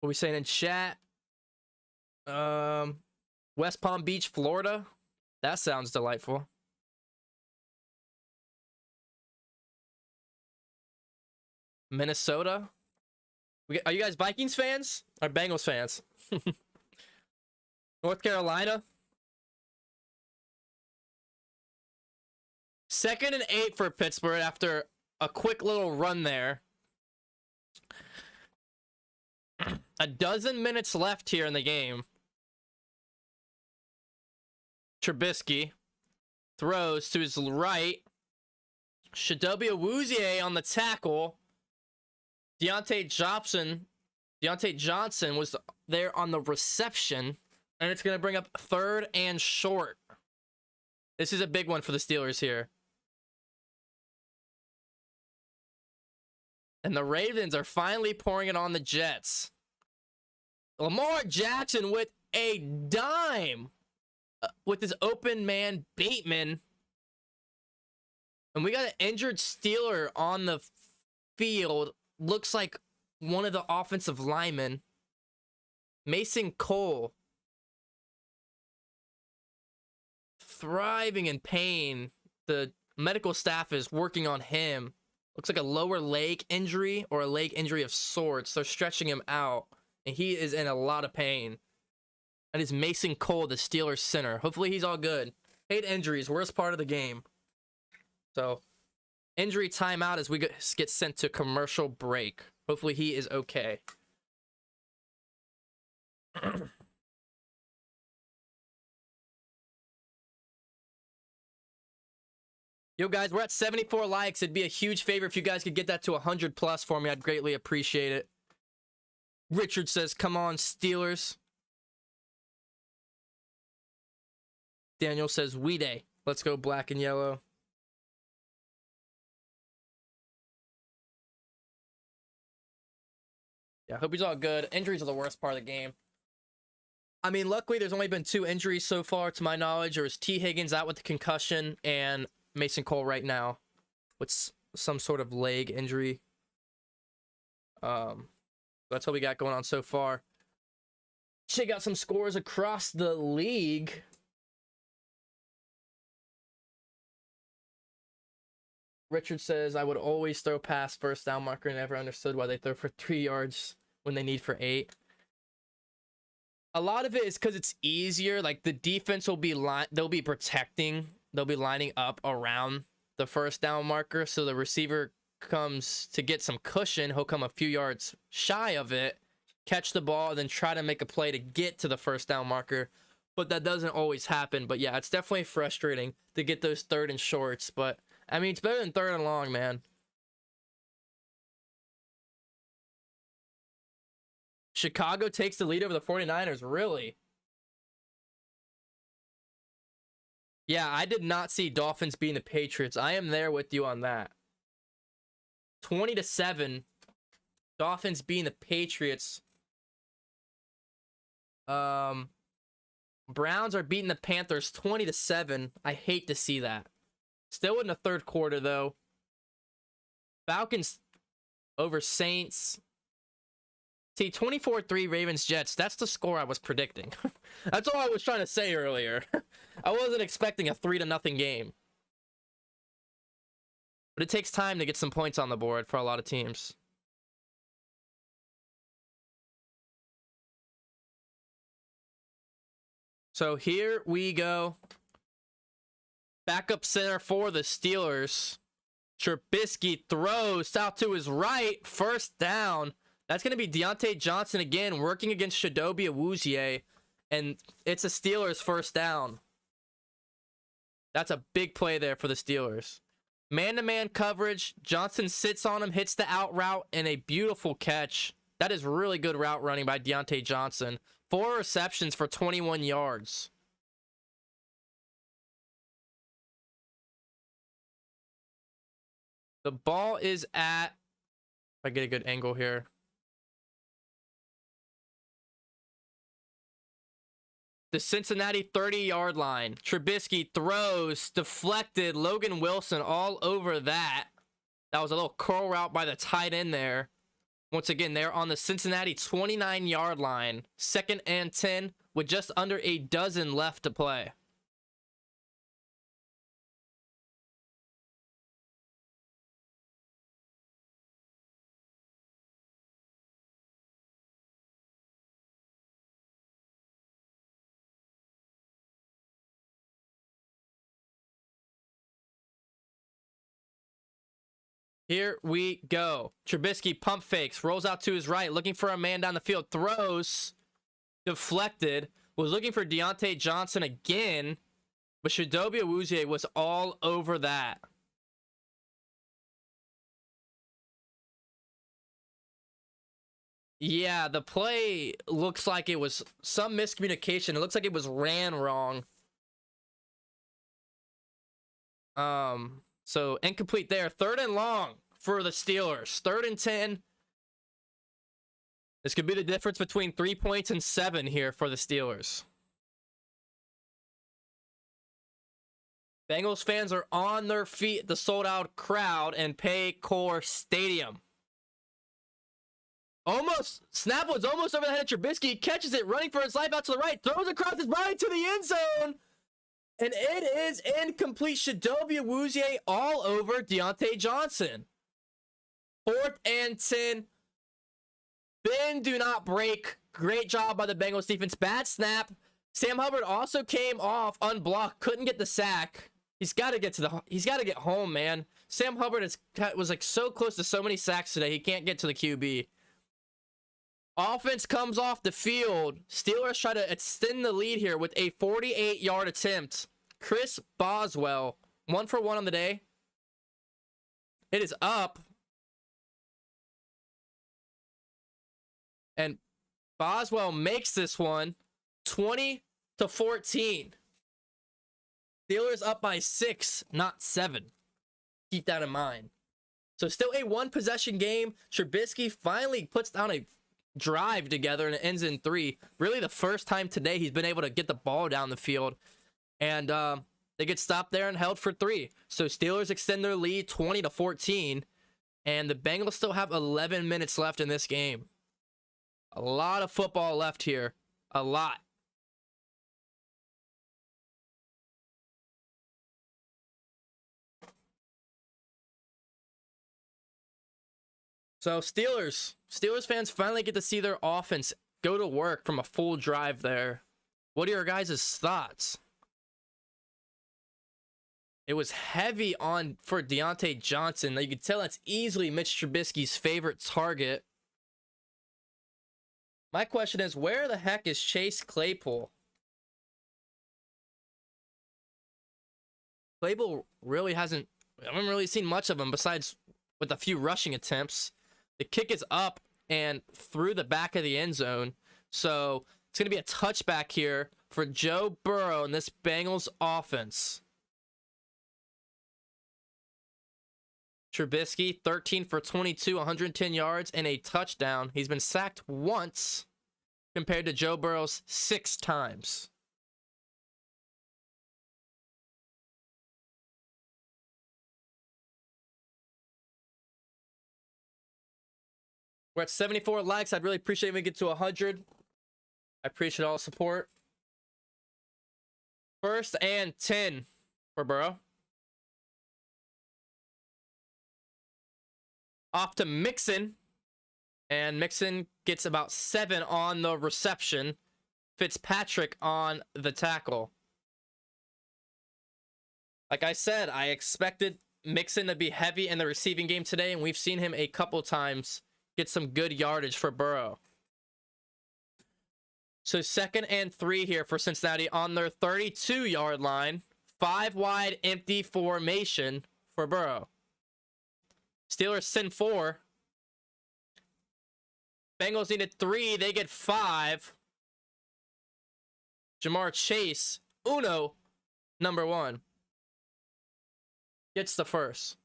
What are we saying in chat? West Palm Beach, Florida. That sounds delightful. Minnesota. Are you guys Vikings fans or Bengals fans? North Carolina. 2nd and 8 for Pittsburgh after a quick little run there. A dozen minutes left here in the game. Trubisky throws to his right. Shadobi Awuzie on the tackle. Deontay Johnson was there on the reception. And it's going to bring up 3rd and short. This is a big one for the Steelers here. And the Ravens are finally pouring it on the Jets. Lamar Jackson with a dime with his open man Bateman. And we got an injured Steeler on the field. Looks like one of the offensive linemen. Mason Cole. Thriving in pain. The medical staff is working on him. Looks like a lower leg injury or a leg injury of sorts. They're stretching him out. And he is in a lot of pain. That is Mason Cole, the Steelers center. Hopefully he's all good. Hate injuries. Worst part of the game. So, injury timeout as we get sent to commercial break. Hopefully he is okay. Yo, guys, we're at 74 likes. It'd be a huge favor if you guys could get that to 100 plus for me. I'd greatly appreciate it. Richard says, come on, Steelers. Daniel says, we day. Let's go black and yellow. Yeah, hope he's all good. Injuries are the worst part of the game. I mean, luckily, there's only been 2 injuries so far, to my knowledge. There was T. Higgins out with the concussion, and Mason Cole right now with some sort of leg injury. That's what we got going on so far. Check out some scores across the league. Richard says, I would always throw past first down marker and never understood why they throw for 3 yards when they need for 8. A lot of it is because it's easier. Like, the defense will be they'll be protecting. They'll be lining up around the first down marker. So the receiver comes to get some cushion. He'll come a few yards shy of it, catch the ball, and then try to make a play to get to the first down marker. But that doesn't always happen. But yeah, it's definitely frustrating to get those 3rd and shorts. But I mean, it's better than 3rd and long, man. Chicago takes the lead over the 49ers. Really? Yeah, I did not see Dolphins beating the Patriots. I am there with you on that. 20-7. Dolphins beating the Patriots. Browns are beating the Panthers 20-7. I hate to see that. Still in the 3rd quarter, though. Falcons over Saints. See, 24-3 Ravens-Jets. That's the score I was predicting. That's all I was trying to say earlier. I wasn't expecting a 3-0 game. But it takes time to get some points on the board for a lot of teams. So here we go. Backup center for the Steelers. Trubisky throws out to his right. First down. That's going to be Deontay Johnson again, working against Chidobe Awuzie. And it's a Steelers first down. That's a big play there for the Steelers. Man-to-man coverage. Johnson sits on him, hits the out route, and a beautiful catch. That is really good route running by Deontay Johnson. 4 receptions for 21 yards. The ball is at... If I get a good angle here. The Cincinnati 30-yard line. Trubisky throws, deflected. Logan Wilson all over that. That was a little curl route by the tight end there. Once again, they're on the Cincinnati 29-yard line. 2nd and 10 with just under a dozen left to play. Here we go. Trubisky pump fakes, rolls out to his right, looking for a man down the field, throws, deflected, was looking for Deontay Johnson again, but Chidobe Awuzie was all over that. Yeah, the play looks like it was some miscommunication. It looks like it was ran wrong. So incomplete there. 3rd and long for the Steelers. 3rd and 10. This could be the difference between 3 points and 7 here for the Steelers. Bengals fans are on their feet at the sold-out crowd in Paycor Stadium. Snap was almost over the head of Trubisky. He catches it, running for his life out to the right, throws across his body to the end zone, and it is incomplete. Chidobe Awuzie all over Deontay Johnson. 4th and 10. Bend, do not break. Great job by the Bengals defense. Bad snap. Sam Hubbard also came off unblocked. Couldn't get the sack. He's got to get home, man. Sam Hubbard was like so close to so many sacks today. He can't get to the QB. Offense comes off the field. Steelers try to extend the lead here with a 48-yard attempt. Chris Boswell, 1 for 1 on the day. It is up. And Boswell makes this one 20-14. Steelers up by 6, not 7. Keep that in mind. So still a 1-possession game. Trubisky finally puts down a drive together and it ends in 3. Really the first time today he's been able to get the ball down the field. And they get stopped there and held for 3. So Steelers extend their lead 20-14. And the Bengals still have 11 minutes left in this game. A lot of football left here. A lot. So Steelers fans finally get to see their offense go to work from a full drive there. What are your guys' thoughts? It was heavy on for Deontay Johnson. You could tell that's easily Mitch Trubisky's favorite target. My question is, where the heck is Chase Claypool? Claypool really I haven't really seen much of him besides with a few rushing attempts. The kick is up and through the back of the end zone. So it's going to be a touchback here for Joe Burrow and this Bengals offense. Trubisky, 13 for 22, 110 yards, and a touchdown. He's been sacked once compared to Joe Burrow's 6 times. We're at 74 likes. I'd really appreciate if we get to 100. I appreciate all the support. 1st and 10 for Burrow. Off to Mixon. And Mixon gets about 7 on the reception. Fitzpatrick on the tackle. Like I said, I expected Mixon to be heavy in the receiving game today, and we've seen him a couple times get some good yardage for Burrow. So 2nd and 3 here for Cincinnati on their 32-yard line. 5 wide empty formation for Burrow. Steelers send 4. Bengals needed 3. They get 5. Jamar Chase, number 1. Gets the first.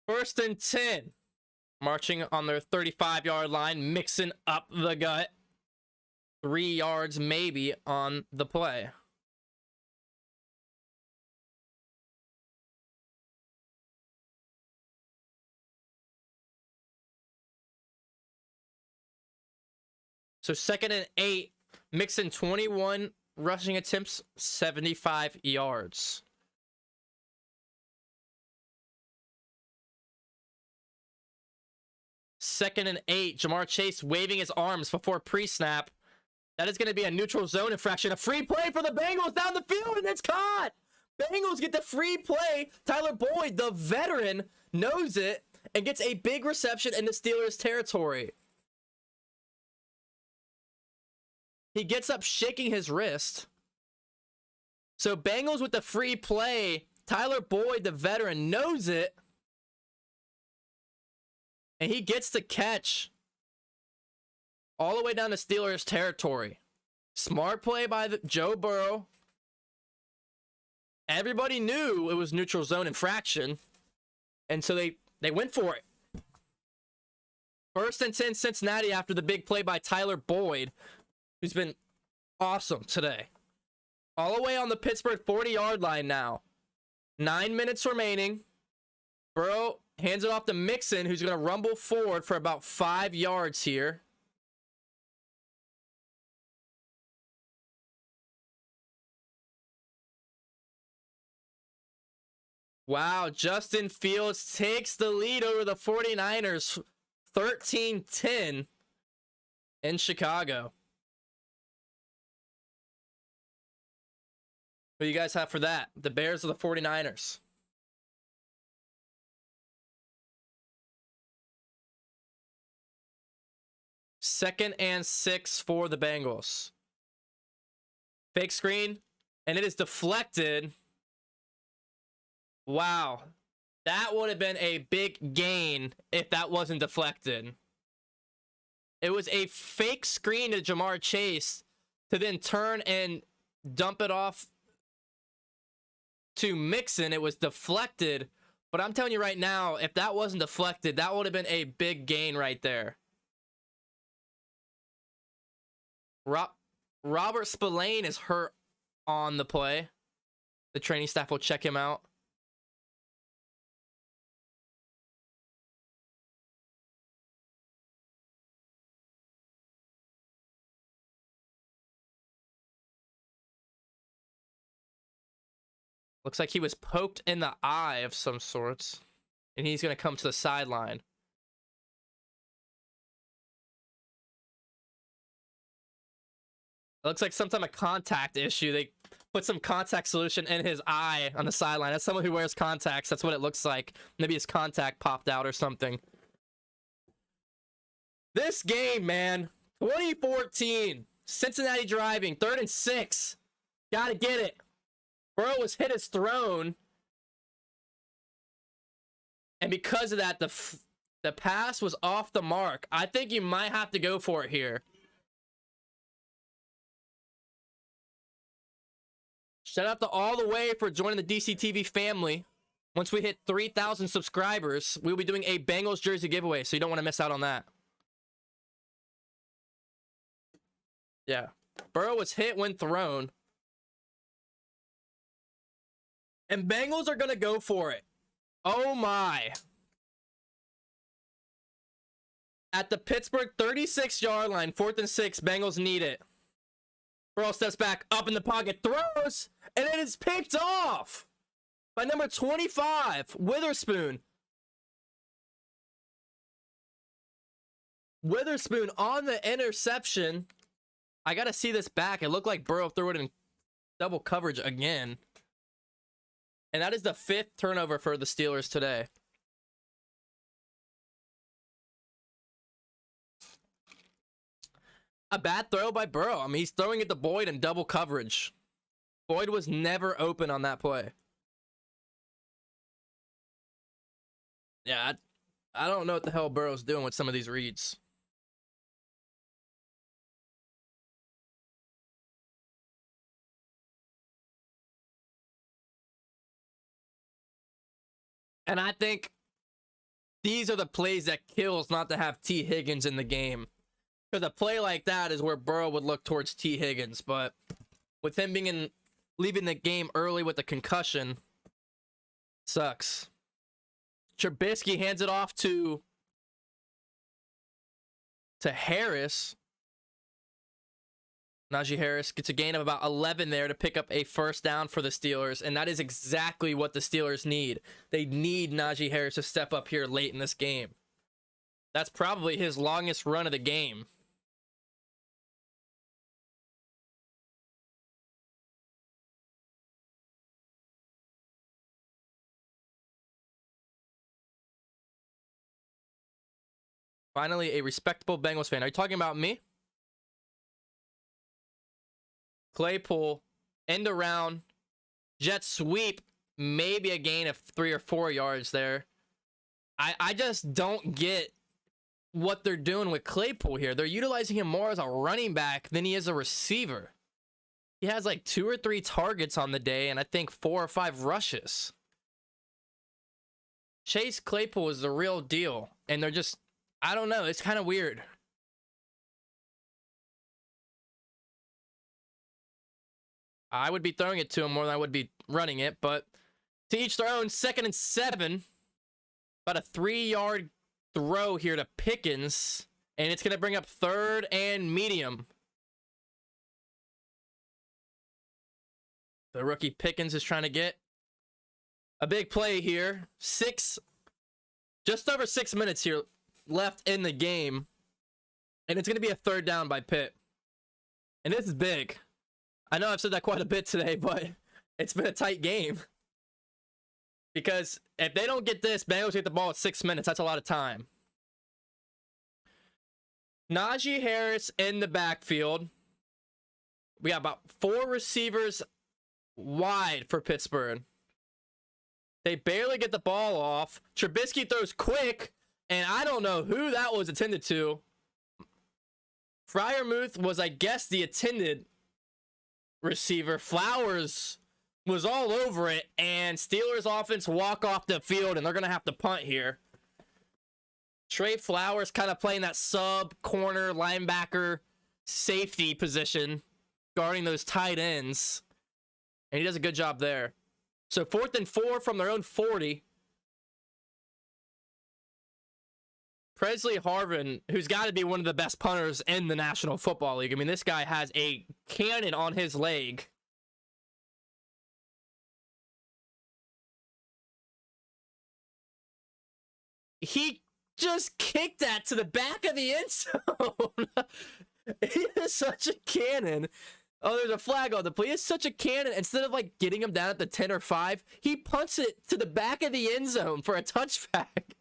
First and 10. Marching on their 35-yard line, Mixon up the gut. 3 yards maybe on the play. So 2nd and 8. Mixon 21 rushing attempts, 75 yards. Second and 8. Jamar Chase waving his arms before pre-snap. That is going to be a neutral zone infraction. A free play for the Bengals down the field, and it's caught. Bengals get the free play. Tyler Boyd, the veteran, knows it and gets a big reception in the Steelers' territory. He gets up shaking his wrist. So Bengals with the free play. Tyler Boyd, the veteran, knows it And he gets the catch all the way down to Steelers territory. Smart play by Joe Burrow. Everybody knew it was neutral zone infraction. And so they went for it. 1st and 10 Cincinnati after the big play by Tyler Boyd, who's been awesome today. All the way on the Pittsburgh 40-yard line now. 9 minutes remaining. Burrow hands it off to Mixon, who's going to rumble forward for about 5 yards here. Wow, Justin Fields takes the lead over the 49ers, 13-10 in Chicago. What do you guys have for that? The Bears or the 49ers? Second and 6 for the Bengals. Fake screen, and it is deflected. Wow. That would have been a big gain if that wasn't deflected. It was a fake screen to Jamar Chase to then turn and dump it off to Mixon. It was deflected. But I'm telling you right now, if that wasn't deflected, that would have been a big gain right there. Robert Spillane is hurt on the play. The training staff will check him out. Looks like he was poked in the eye of some sorts. And he's going to come to the sideline. It looks like some type of contact issue. They put some contact solution in his eye on the sideline. That's someone who wears contacts. That's what it looks like. Maybe his contact popped out or something. This game, man. 2014. Cincinnati driving. 3rd and 6. Gotta get it. Burrow was hit his throne. And because of that, the pass was off the mark. I think you might have to go for it here. Shout out to All the Way for joining the DCTV family. Once we hit 3,000 subscribers, we'll be doing a Bengals jersey giveaway, so you don't want to miss out on that. Yeah. Burrow was hit when thrown. And Bengals are going to go for it. Oh my. At the Pittsburgh 36-yard line, 4th and 6, Bengals need it. Burrow steps back, up in the pocket, throws, and it is picked off by number 25, Witherspoon. Witherspoon on the interception. I got to see this back. It looked like Burrow threw it in double coverage again. And that is the 5th turnover for the Steelers today. A bad throw by Burrow. I mean, he's throwing it to Boyd in double coverage. Boyd was never open on that play. Yeah, I don't know what the hell Burrow's doing with some of these reads. And I think these are the plays that kills not to have T. Higgins in the game. Because a play like that is where Burrow would look towards T. Higgins. But with him leaving the game early with a concussion, sucks. Trubisky hands it off to Harris. Najee Harris gets a gain of about 11 there to pick up a first down for the Steelers. And that is exactly what the Steelers need. They need Najee Harris to step up here late in this game. That's probably his longest run of the game. Finally, a respectable Bengals fan. Are you talking about me? Claypool, end around, jet sweep, maybe a gain of 3 or 4 yards there. I just don't get what they're doing with Claypool here. They're utilizing him more as a running back than he is a receiver. He has like 2 or 3 targets on the day, and I think 4 or 5 rushes. Chase Claypool is the real deal, and they're just, I don't know, it's kind of weird. I would be throwing it to him more than I would be running it, but to each their own. 2nd and 7. About a 3-yard throw here to Pickens, and it's going to bring up 3rd and medium. The rookie Pickens is trying to get a big play here. Just over 6 minutes here left in the game, and it's going to be a 3rd down by Pitt. And this is big. I know I've said that quite a bit today, but it's been a tight game. Because if they don't get this, Bengals get the ball at 6 minutes. That's a lot of time. Najee Harris in the backfield. We got about 4 receivers wide for Pittsburgh. They barely get the ball off. Trubisky throws quick, and I don't know who that was intended to. Freiermuth was, I guess, the intended receiver. Flowers was all over it, and Steelers offense walk off the field, and they're going to have to punt here. Trey Flowers kind of playing that sub corner linebacker safety position, guarding those tight ends, and he does a good job there. So 4th and 4 from their own 40. Presley Harvin, who's got to be one of the best punters in the National Football League. I mean, this guy has a cannon on his leg. He just kicked that to the back of the end zone. He is such a cannon. Oh, there's a flag on the play. He is such a cannon. Instead of like getting him down at the 10 or 5, he punts it to the back of the end zone for a touchback.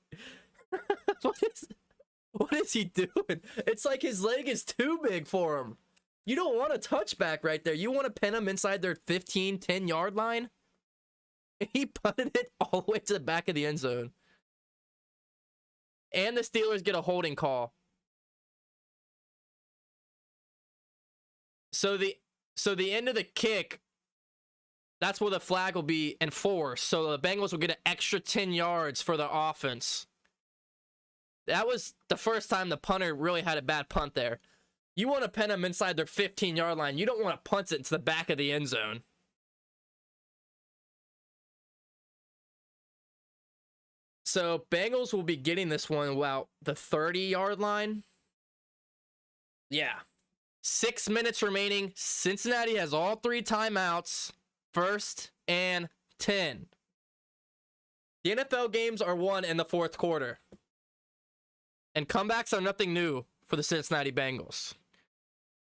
What is he doing? It's like his leg is too big for him. You don't want a touchback right there. You want to pin him inside their 15, 10-yard line. He punted it all the way to the back of the end zone. And the Steelers get a holding call. So the end of the kick, that's where the flag will be enforced. So the Bengals will get an extra 10 yards for the offense. That was the first time the punter really had a bad punt there. You want to pin them inside their 15-yard line. You don't want to punt it into the back of the end zone. So Bengals will be getting this one about the 30-yard line. Yeah. 6 minutes remaining. Cincinnati has all 3 timeouts. 1st and 10. The NFL games are won in the 4th quarter. And comebacks are nothing new for the Cincinnati Bengals.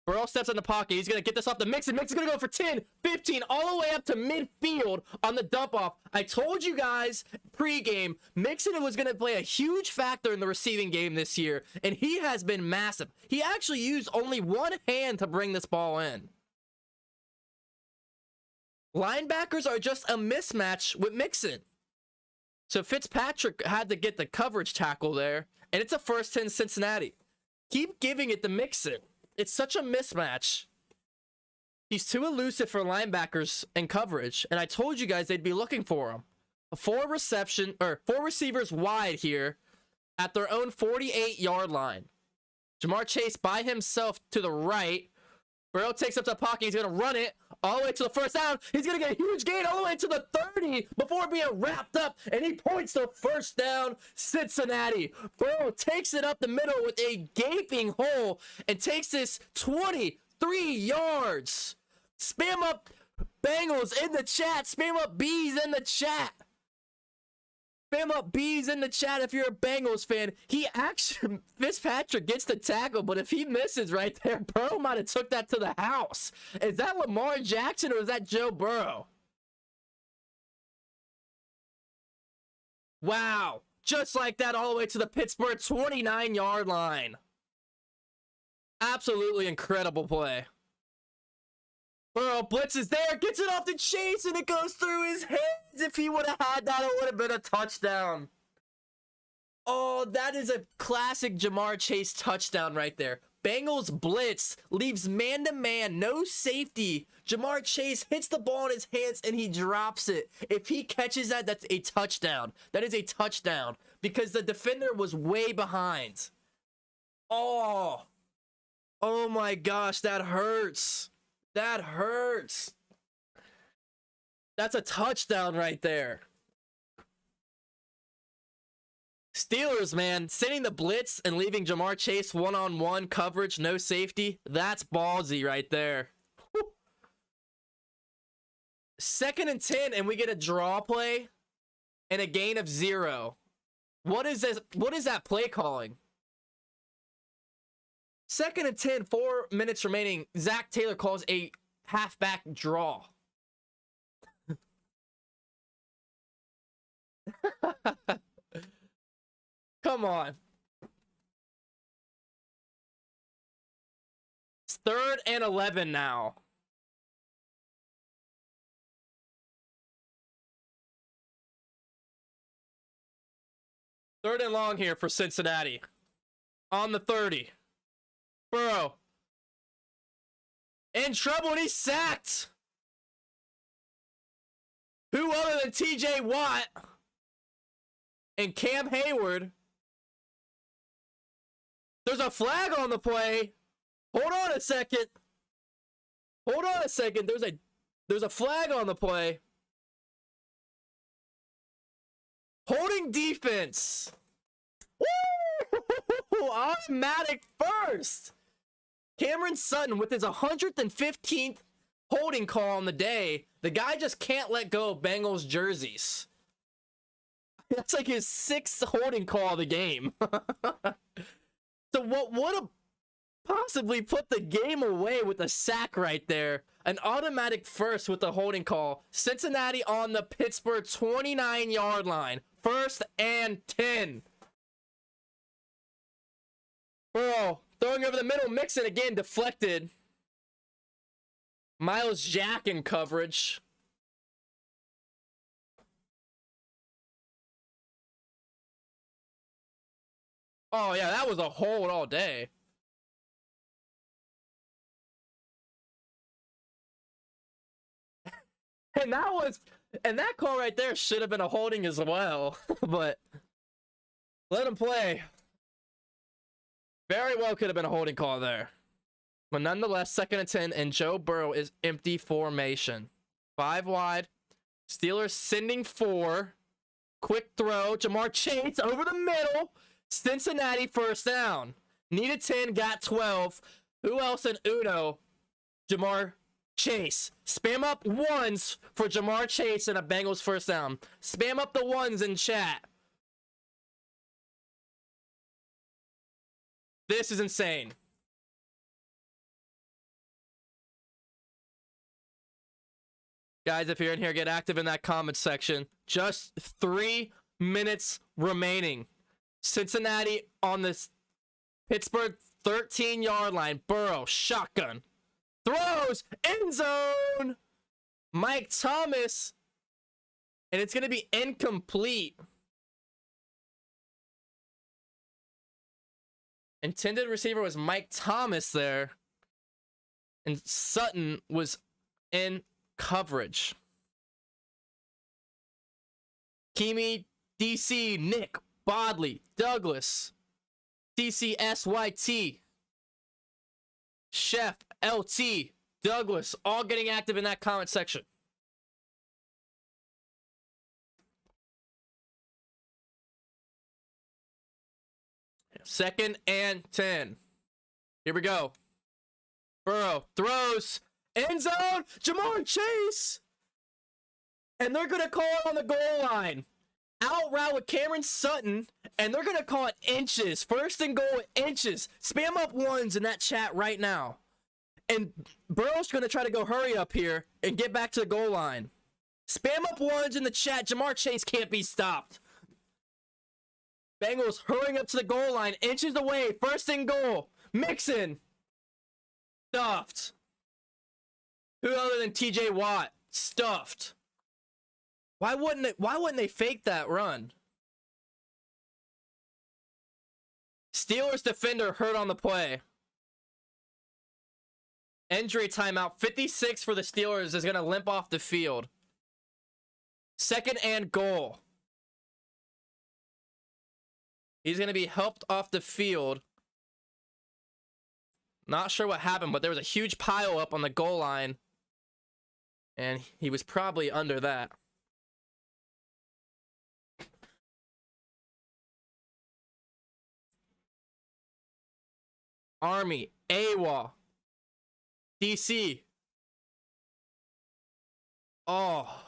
Burrow steps in the pocket. He's going to get this off to Mixon. Mixon's going to go for 10, 15, all the way up to midfield on the dump off. I told you guys pregame, Mixon was going to play a huge factor in the receiving game this year, and he has been massive. He actually used only one hand to bring this ball in. Linebackers are just a mismatch with Mixon. So Fitzpatrick had to get the coverage tackle there, and it's a 1st and Cincinnati. Keep giving it to Mixon. It's such a mismatch. He's too elusive for linebackers and coverage, and I told you guys they'd be looking for him. 4 receivers wide here at their own 48-yard line. Jamar Chase by himself to the right. Burrow takes up the pocket. He's going to run it all the way to the 1st down. He's going to get a huge gain all the way to the 30 before being wrapped up, and he points to 1st down, Cincinnati. Burrow takes it up the middle with a gaping hole and takes this 23 yards. Spam up Bengals in the chat. Spam up Bees in the chat. Spam up Bees in the chat if you're a Bengals fan. Fitzpatrick gets the tackle, but if he misses right there, Burrow might have took that to the house. Is that Lamar Jackson or is that Joe Burrow? Wow. Just like that all the way to the Pittsburgh 29-yard line. Absolutely incredible play. Burrow blitzes there, gets it off to Chase, and it goes through his hands. If he would have had that, it would have been a touchdown. Oh, that is a classic Jamar Chase touchdown right there. Bengals blitz, leaves man-to-man, no safety. Jamar Chase hits the ball in his hands and he drops it. If he catches that, that's a touchdown. That is a touchdown because the defender was way behind. Oh my gosh, that hurts. That hurts. That's a touchdown right there. Steelers, man, sending the blitz and leaving Jamar Chase one-on-one coverage, no safety. That's ballsy right there. Whew. 2nd and 10, and we get a draw play and a gain of 0. What is this? What is that play calling? 2nd and 10, 4 minutes remaining. Zach Taylor calls a halfback draw. Come on. It's 3rd and 11 now. Third and long here for Cincinnati. On the 30. Burrow. In trouble and he's sacked. Who other than TJ Watt and Cam Hayward? There's a flag on the play. Hold on a second. Hold on a second. There's a flag on the play. Holding defense. Woo! Automatic first. Cameron Sutton with his 115th holding call on the day. The guy just can't let go of Bengals jerseys. That's like his 6th holding call of the game. So what would have possibly put the game away with a sack right there? An automatic first with the holding call. Cincinnati on the Pittsburgh 29-yard line. 1st and 10. Burrow throwing over the middle. Mixon again deflected. Miles Jack in coverage. Oh, yeah, that was a hold all day. And that call right there should have been a holding as well. But let him play. Very well could have been a holding call there. But nonetheless, 2nd and 10, and Joe Burrow is empty formation. 5 wide. Steelers sending 4. Quick throw. Jamar Chase over the middle. Cincinnati 1st down. Needed 10, got 12. Who else in Uno? Jamar Chase. Spam up ones for Jamar Chase and a Bengals 1st down. Spam up the ones in chat. This is insane. Guys, if you're in here, get active in that comment section. Just 3 minutes remaining. Cincinnati on this Pittsburgh 13-yard line. Burrow, shotgun. Throws, end zone. Mike Thomas. And it's going to be incomplete. Intended receiver was Mike Thomas there. And Sutton was in coverage. Kimi, DC, Nick, Bodley, Douglas, CCSYT, Chef, LT, Douglas, all getting active in that comment section. Second and 10. Here we go. Burrow throws. End zone. Jamar Chase. And they're going to call it on the goal line. Out route with Cameron Sutton. And they're going to call it inches. 1st and goal, inches. Spam up ones in that chat right now. And Burrow's going to try to go hurry up here and get back to the goal line. Spam up ones in the chat. Jamar Chase can't be stopped. Bengals hurrying up to the goal line. Inches away. 1st and goal. Mixon. Stuffed. Who other than TJ Watt? Stuffed. Why wouldn't they fake that run? Steelers defender hurt on the play. Injury timeout. 56 for the Steelers is going to limp off the field. 2nd and goal. He's going to be helped off the field. Not sure what happened, but there was a huge pile up on the goal line. And he was probably under that. Army, AWOL, DC. Oh.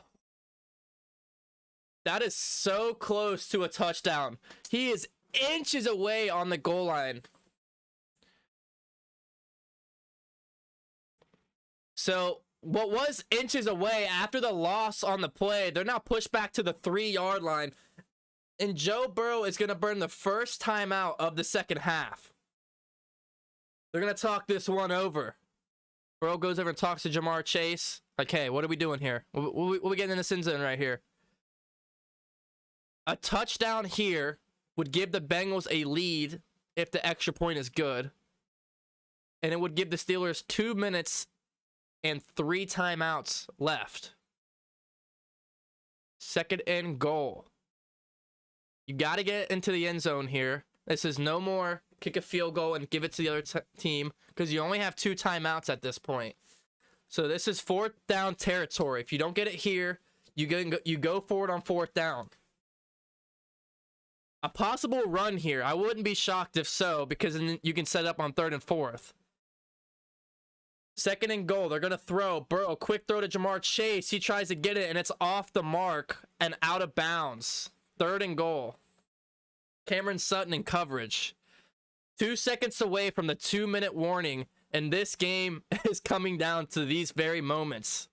That is so close to a touchdown. He is inches away on the goal line. So, what was inches away after the loss on the play, they're now pushed back to the 3-yard line. And Joe Burrow is going to burn the first timeout of the second half. They're going to talk this one over. Burrow goes over and talks to Jamar Chase. Like, hey, what are we doing here? What we getting in this end zone right here? A touchdown here would give the Bengals a lead if the extra point is good. And it would give the Steelers 2 minutes and 3 timeouts left. 2nd and goal. You got to get into the end zone here. This is no more kick a field goal and give it to the other team, because you only have 2 timeouts at this point. So this is 4th down territory. If you don't get it here, you go for it on 4th down. A possible run here. I wouldn't be shocked if so, because then you can set up on 3rd and 4th. 2nd and goal. They're going to throw. Burrow, quick throw to Jamar Chase. He tries to get it, and it's off the mark and out of bounds. 3rd and goal. Cameron Sutton in coverage. 2 seconds away from the 2-minute warning, and this game is coming down to these very moments.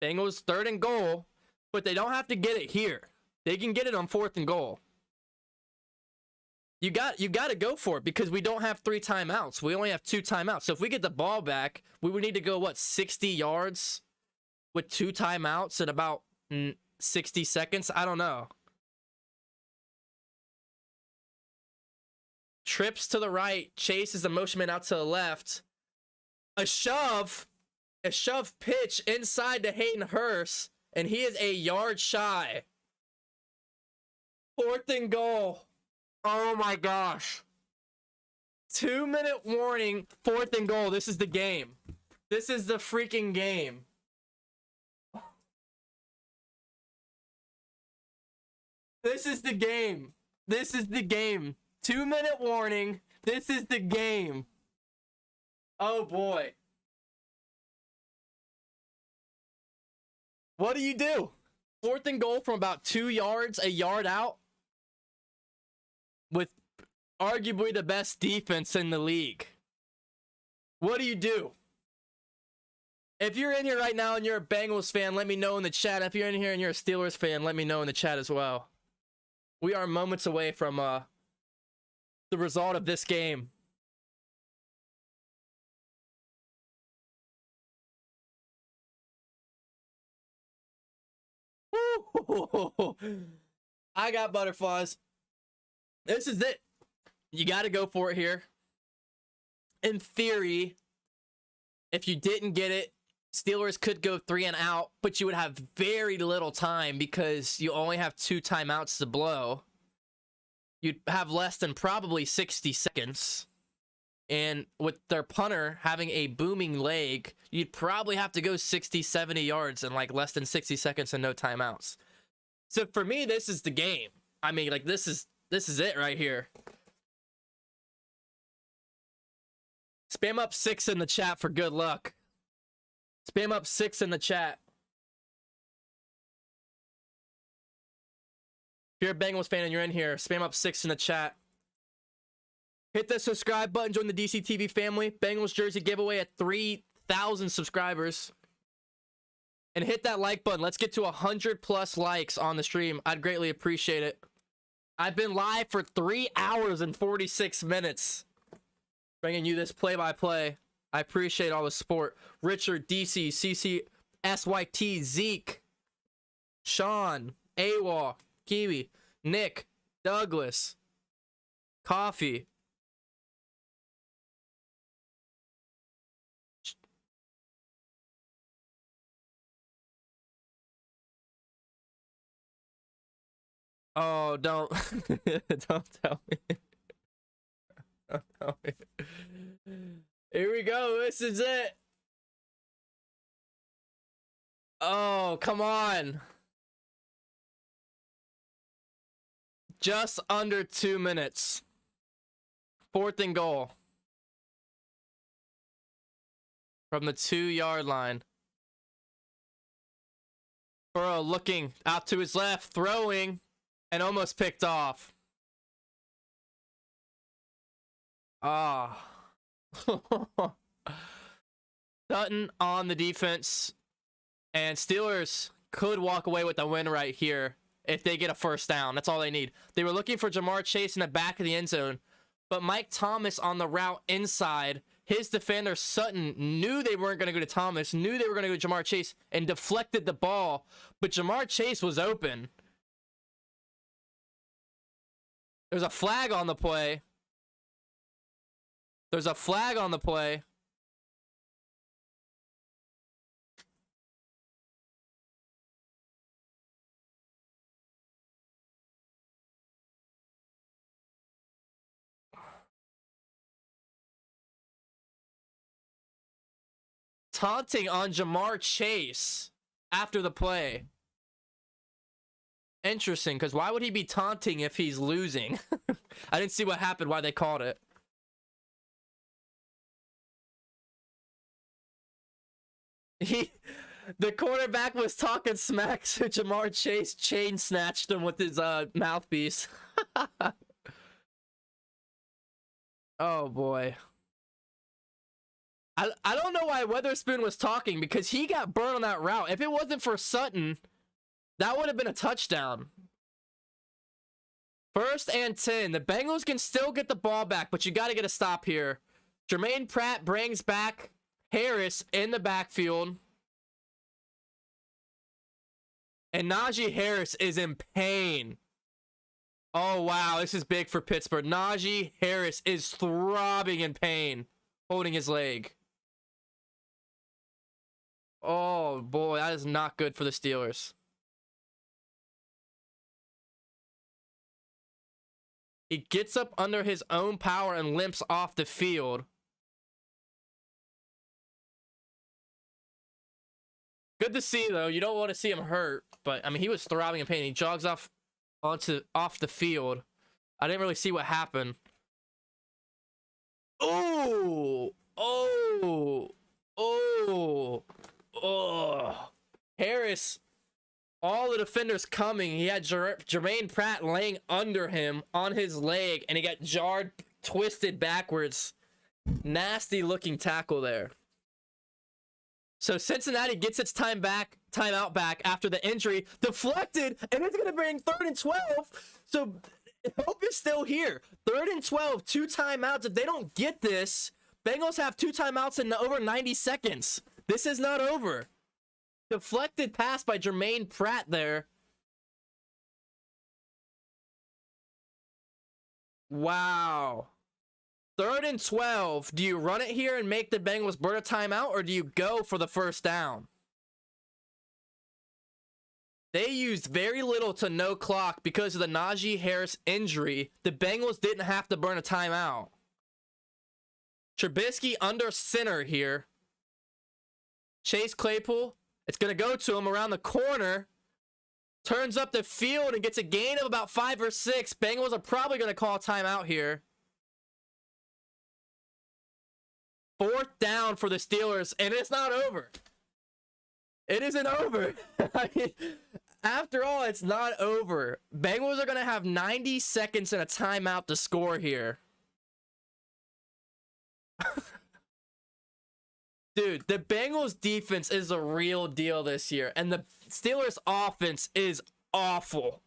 Bengals 3rd and goal, but they don't have to get it here. They can get it on 4th and goal. You got to go for it, because we don't have 3 timeouts. We only have 2 timeouts. So if we get the ball back, we would need to go, 60 yards with 2 timeouts at about 60 seconds? I don't know. Trips to the right. Chase is the motion man out to the left. A shove pitch inside to Hayden Hurst, and he is a yard shy. 4th and goal. Oh my gosh. 2-minute warning, 4th and goal. This is the game. This is the freaking game. This is the game. This is the game. 2-minute warning. This is the game. Oh boy. What do you do? 4th and goal from about 2 yards, a yard out, with arguably the best defense in the league. What do you do? If you're in here right now and you're a Bengals fan, let me know in the chat. If you're in here and you're a Steelers fan, let me know in the chat as well. We are moments away from the result of this game. Woo! I got butterflies. This is it. You got to go for it here. In theory, if you didn't get it, Steelers could go 3 and out, but you would have very little time because you only have 2 timeouts to blow. You'd have less than probably 60 seconds. And with their punter having a booming leg, you'd probably have to go 60, 70 yards in like less than 60 seconds and no timeouts. So for me, this is the game. I mean, like, this is it right here. Spam up 6 in the chat for good luck. Spam up 6 in the chat. If you're a Bengals fan and you're in here, spam up 6 in the chat. Hit the subscribe button, join the DCTV family. Bengals jersey giveaway at 3,000 subscribers. And hit that like button. Let's get to 100+ likes on the stream. I'd greatly appreciate it. I've been live for 3 hours and 46 minutes. Bringing you this play-by-play. I appreciate all the support. Richard, DC, CC, SYT, Zeke, Sean, AWOL, Kiwi, Nick, Douglas, Coffee, Oh, don't. Don't tell me. Don't tell me. Here we go. This is it. Oh, come on. Just under 2 minutes. 4th and goal. From the 2-yard line. Burrow looking out to his left, throwing, and almost picked off. Ah. Sutton on the defense. And Steelers could walk away with the win right here if they get a first down. That's all they need. They were looking for Jamar Chase in the back of the end zone, but Mike Thomas on the route inside, his defender Sutton knew they weren't going to go to Thomas, knew they were going to go to Jamar Chase, and deflected the ball, but Jamar Chase was open. There's a flag on the play. There's a flag on the play. Taunting on Jamar Chase after the play. Interesting, because why would he be taunting if he's losing? I didn't see what happened, why they called it. The quarterback was talking smack, so Jamar Chase chain snatched him with his mouthpiece. Oh boy. I don't know why Weatherspoon was talking, because he got burned on that route. If it wasn't for Sutton, that would have been a touchdown. 1st and 10. The Bengals can still get the ball back, but you got to get a stop here. Jermaine Pratt brings back Harris in the backfield. And Najee Harris is in pain. Oh, wow. This is big for Pittsburgh. Najee Harris is throbbing in pain, holding his leg. Oh, boy. That is not good for the Steelers. He gets up under his own power and limps off the field. Good to see, though. You don't want to see him hurt, but I mean, he was throbbing in pain. He jogs off the field. I didn't really see what happened. Oh, oh, oh, oh. Harris, all the defenders coming. He had Jermaine Pratt laying under him on his leg, and he got jarred, twisted backwards. Nasty looking tackle there. So Cincinnati gets its timeout back after the injury, deflected, and it's going to bring 3rd and 12. So hope is still here. 3rd and 12, 2 timeouts. If they don't get this, Bengals have 2 timeouts in over 90 seconds. This is not over. Deflected pass by Jermaine Pratt there. Wow. 3rd and 12. Do you run it here and make the Bengals burn a timeout, or do you go for the first down? They used very little to no clock because of the Najee Harris injury. The Bengals didn't have to burn a timeout. Trubisky under center here. Chase Claypool. It's going to go to him around the corner. Turns up the field and gets a gain of about 5 or 6. Bengals are probably going to call timeout here. 4th down for the Steelers, and it's not over. It isn't over. I mean, after all, it's not over. Bengals are going to have 90 seconds and a timeout to score here. Dude, the Bengals defense is a real deal this year, and the Steelers offense is awful.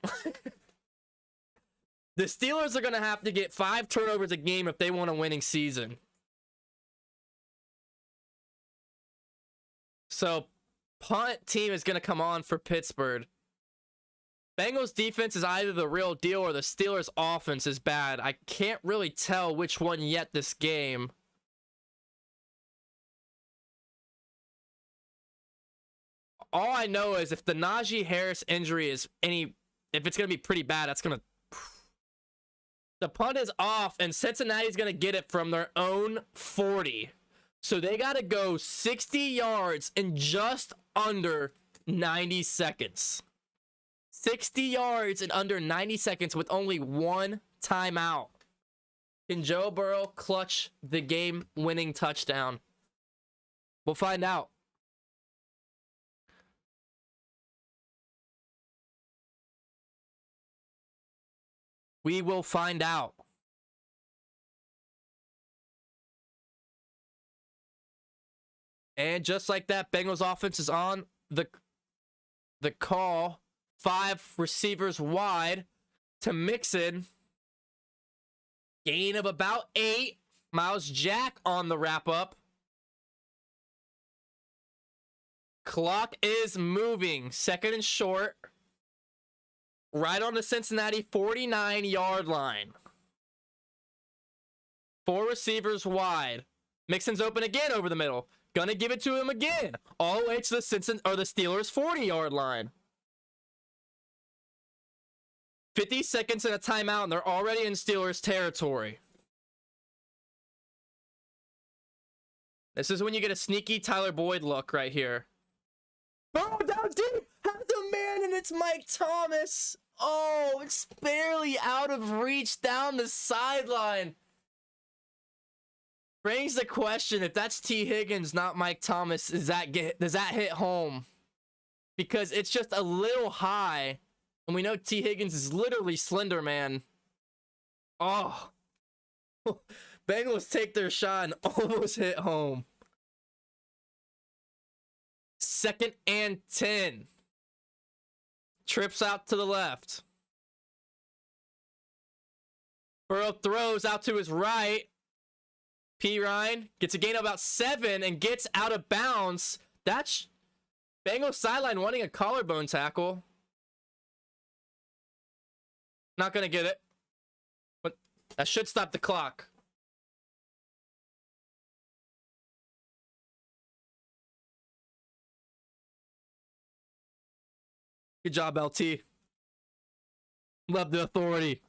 The Steelers are going to have to get 5 turnovers a game if they want a winning season. So, punt team is going to come on for Pittsburgh. Bengals defense is either the real deal or the Steelers offense is bad. I can't really tell which one yet this game. All I know is if the Najee Harris injury is any if it's going to be pretty bad, that's going to... The punt is off, and Cincinnati's going to get it from their own 40. So they got to go 60 yards in just under 90 seconds. 60 yards in under 90 seconds with only one timeout. Can Joe Burrow clutch the game-winning touchdown? We'll find out. We will find out. And just like that, Bengals offense is on the call. 5 receivers wide to Mixon. Gain of about 8. Miles Jack on the wrap-up. Clock is moving. 2nd and short. Right on the Cincinnati 49-yard line. 4 receivers wide. Mixon's open again over the middle. Gonna give it to him again. All the way to the Steelers 40-yard line. 50 seconds and a timeout, and they're already in Steelers territory. This is when you get a sneaky Tyler Boyd look right here. Oh, down deep! Has a man, and it's Mike Thomas. Oh, it's barely out of reach down the sideline. Brings the question, if that's T. Higgins, not Mike Thomas, does that hit home? Because it's just a little high, and we know T. Higgins is literally Slender Man. Oh. Bengals take their shot and almost hit home. 2nd and 10. Trips out to the left. Burrow throws out to his right. P. Ryan gets a gain of about 7 and gets out of bounds. That's Bengals sideline wanting a collarbone tackle. Not going to get it. But that should stop the clock. Good job, LT. Love the authority.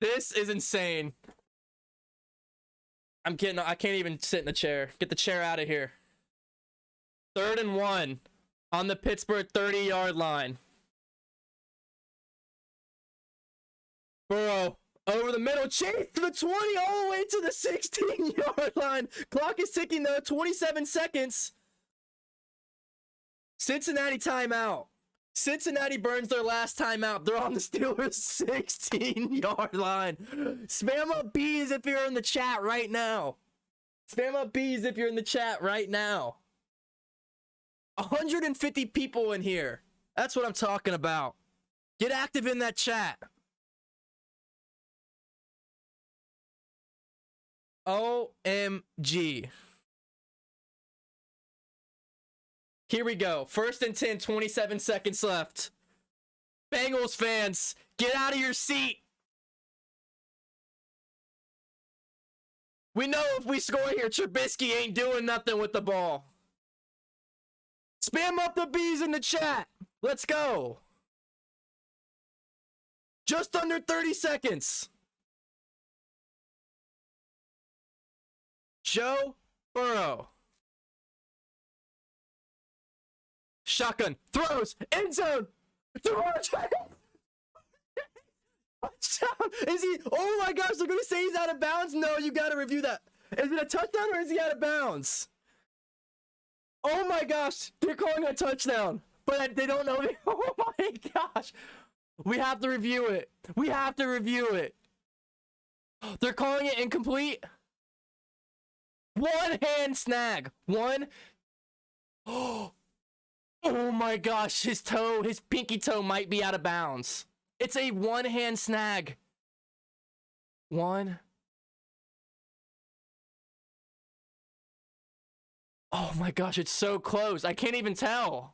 This is insane. I'm kidding. I can't even sit in the chair. Get the chair out of here. 3rd and 1 on the Pittsburgh 30-yard line. Burrow over the middle. Chase to the 20 all the way to the 16-yard line. Clock is ticking though. 27 seconds. Cincinnati timeout. Cincinnati burns their last timeout. They're on the Steelers' 16-yard line. Spam up B's if you're in the chat right now. Spam up B's if you're in the chat right now. 150 people in here. That's what I'm talking about. Get active in that chat. OMG. Here we go. 1st and 10, 27 seconds left. Bengals fans, get out of your seat. We know if we score here, Trubisky ain't doing nothing with the ball. Spam up the B's in the chat. Let's go. Just under 30 seconds. Joe Burrow. Shotgun. Throws. End zone. Touchdown. Is he? Oh my gosh, they're going to say he's out of bounds? No, you got to review that. Is it a touchdown or is he out of bounds? Oh my gosh, they're calling a touchdown. But they don't know. Oh my gosh. We have to review it. We have to review it. They're calling it incomplete. One hand snag. One. Oh my gosh, his pinky toe might be out of bounds. It's a one hand snag. One. Oh my gosh, it's so close. I can't even tell.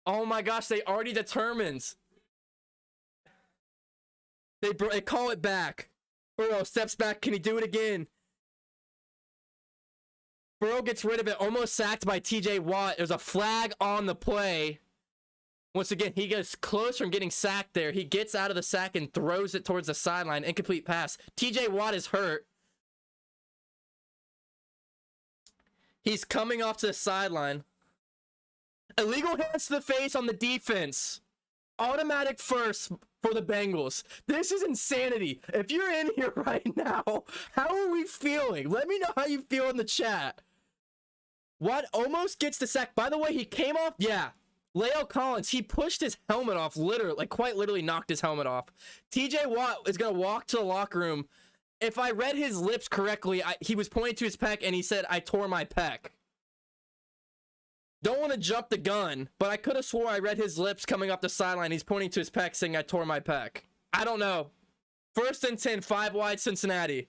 Oh my gosh, they already determined. They call it back. Burrow steps back. Can he do it again? Burrow gets rid of it, almost sacked by TJ Watt. There's a flag on the play. Once again, he gets close from getting sacked there. He gets out of the sack and throws it towards the sideline. Incomplete pass. TJ Watt is hurt. He's coming off to the sideline. Illegal hands to the face on the defense. Automatic first for the Bengals. This is insanity. If you're in here right now, how are we feeling? Let me know how you feel in the chat. Watt almost gets the sack. By the way, he came off. Yeah. La'el Collins, he pushed his helmet off, literally, like quite literally knocked his helmet off. TJ Watt is going to walk to the locker room. If I read his lips correctly, he was pointing to his pec and he said, "I tore my pec." Don't want to jump the gun, but I could have swore I read his lips coming up the sideline. He's pointing to his pec saying, "I tore my pec." I don't know. 1st and 10, 5 wide Cincinnati.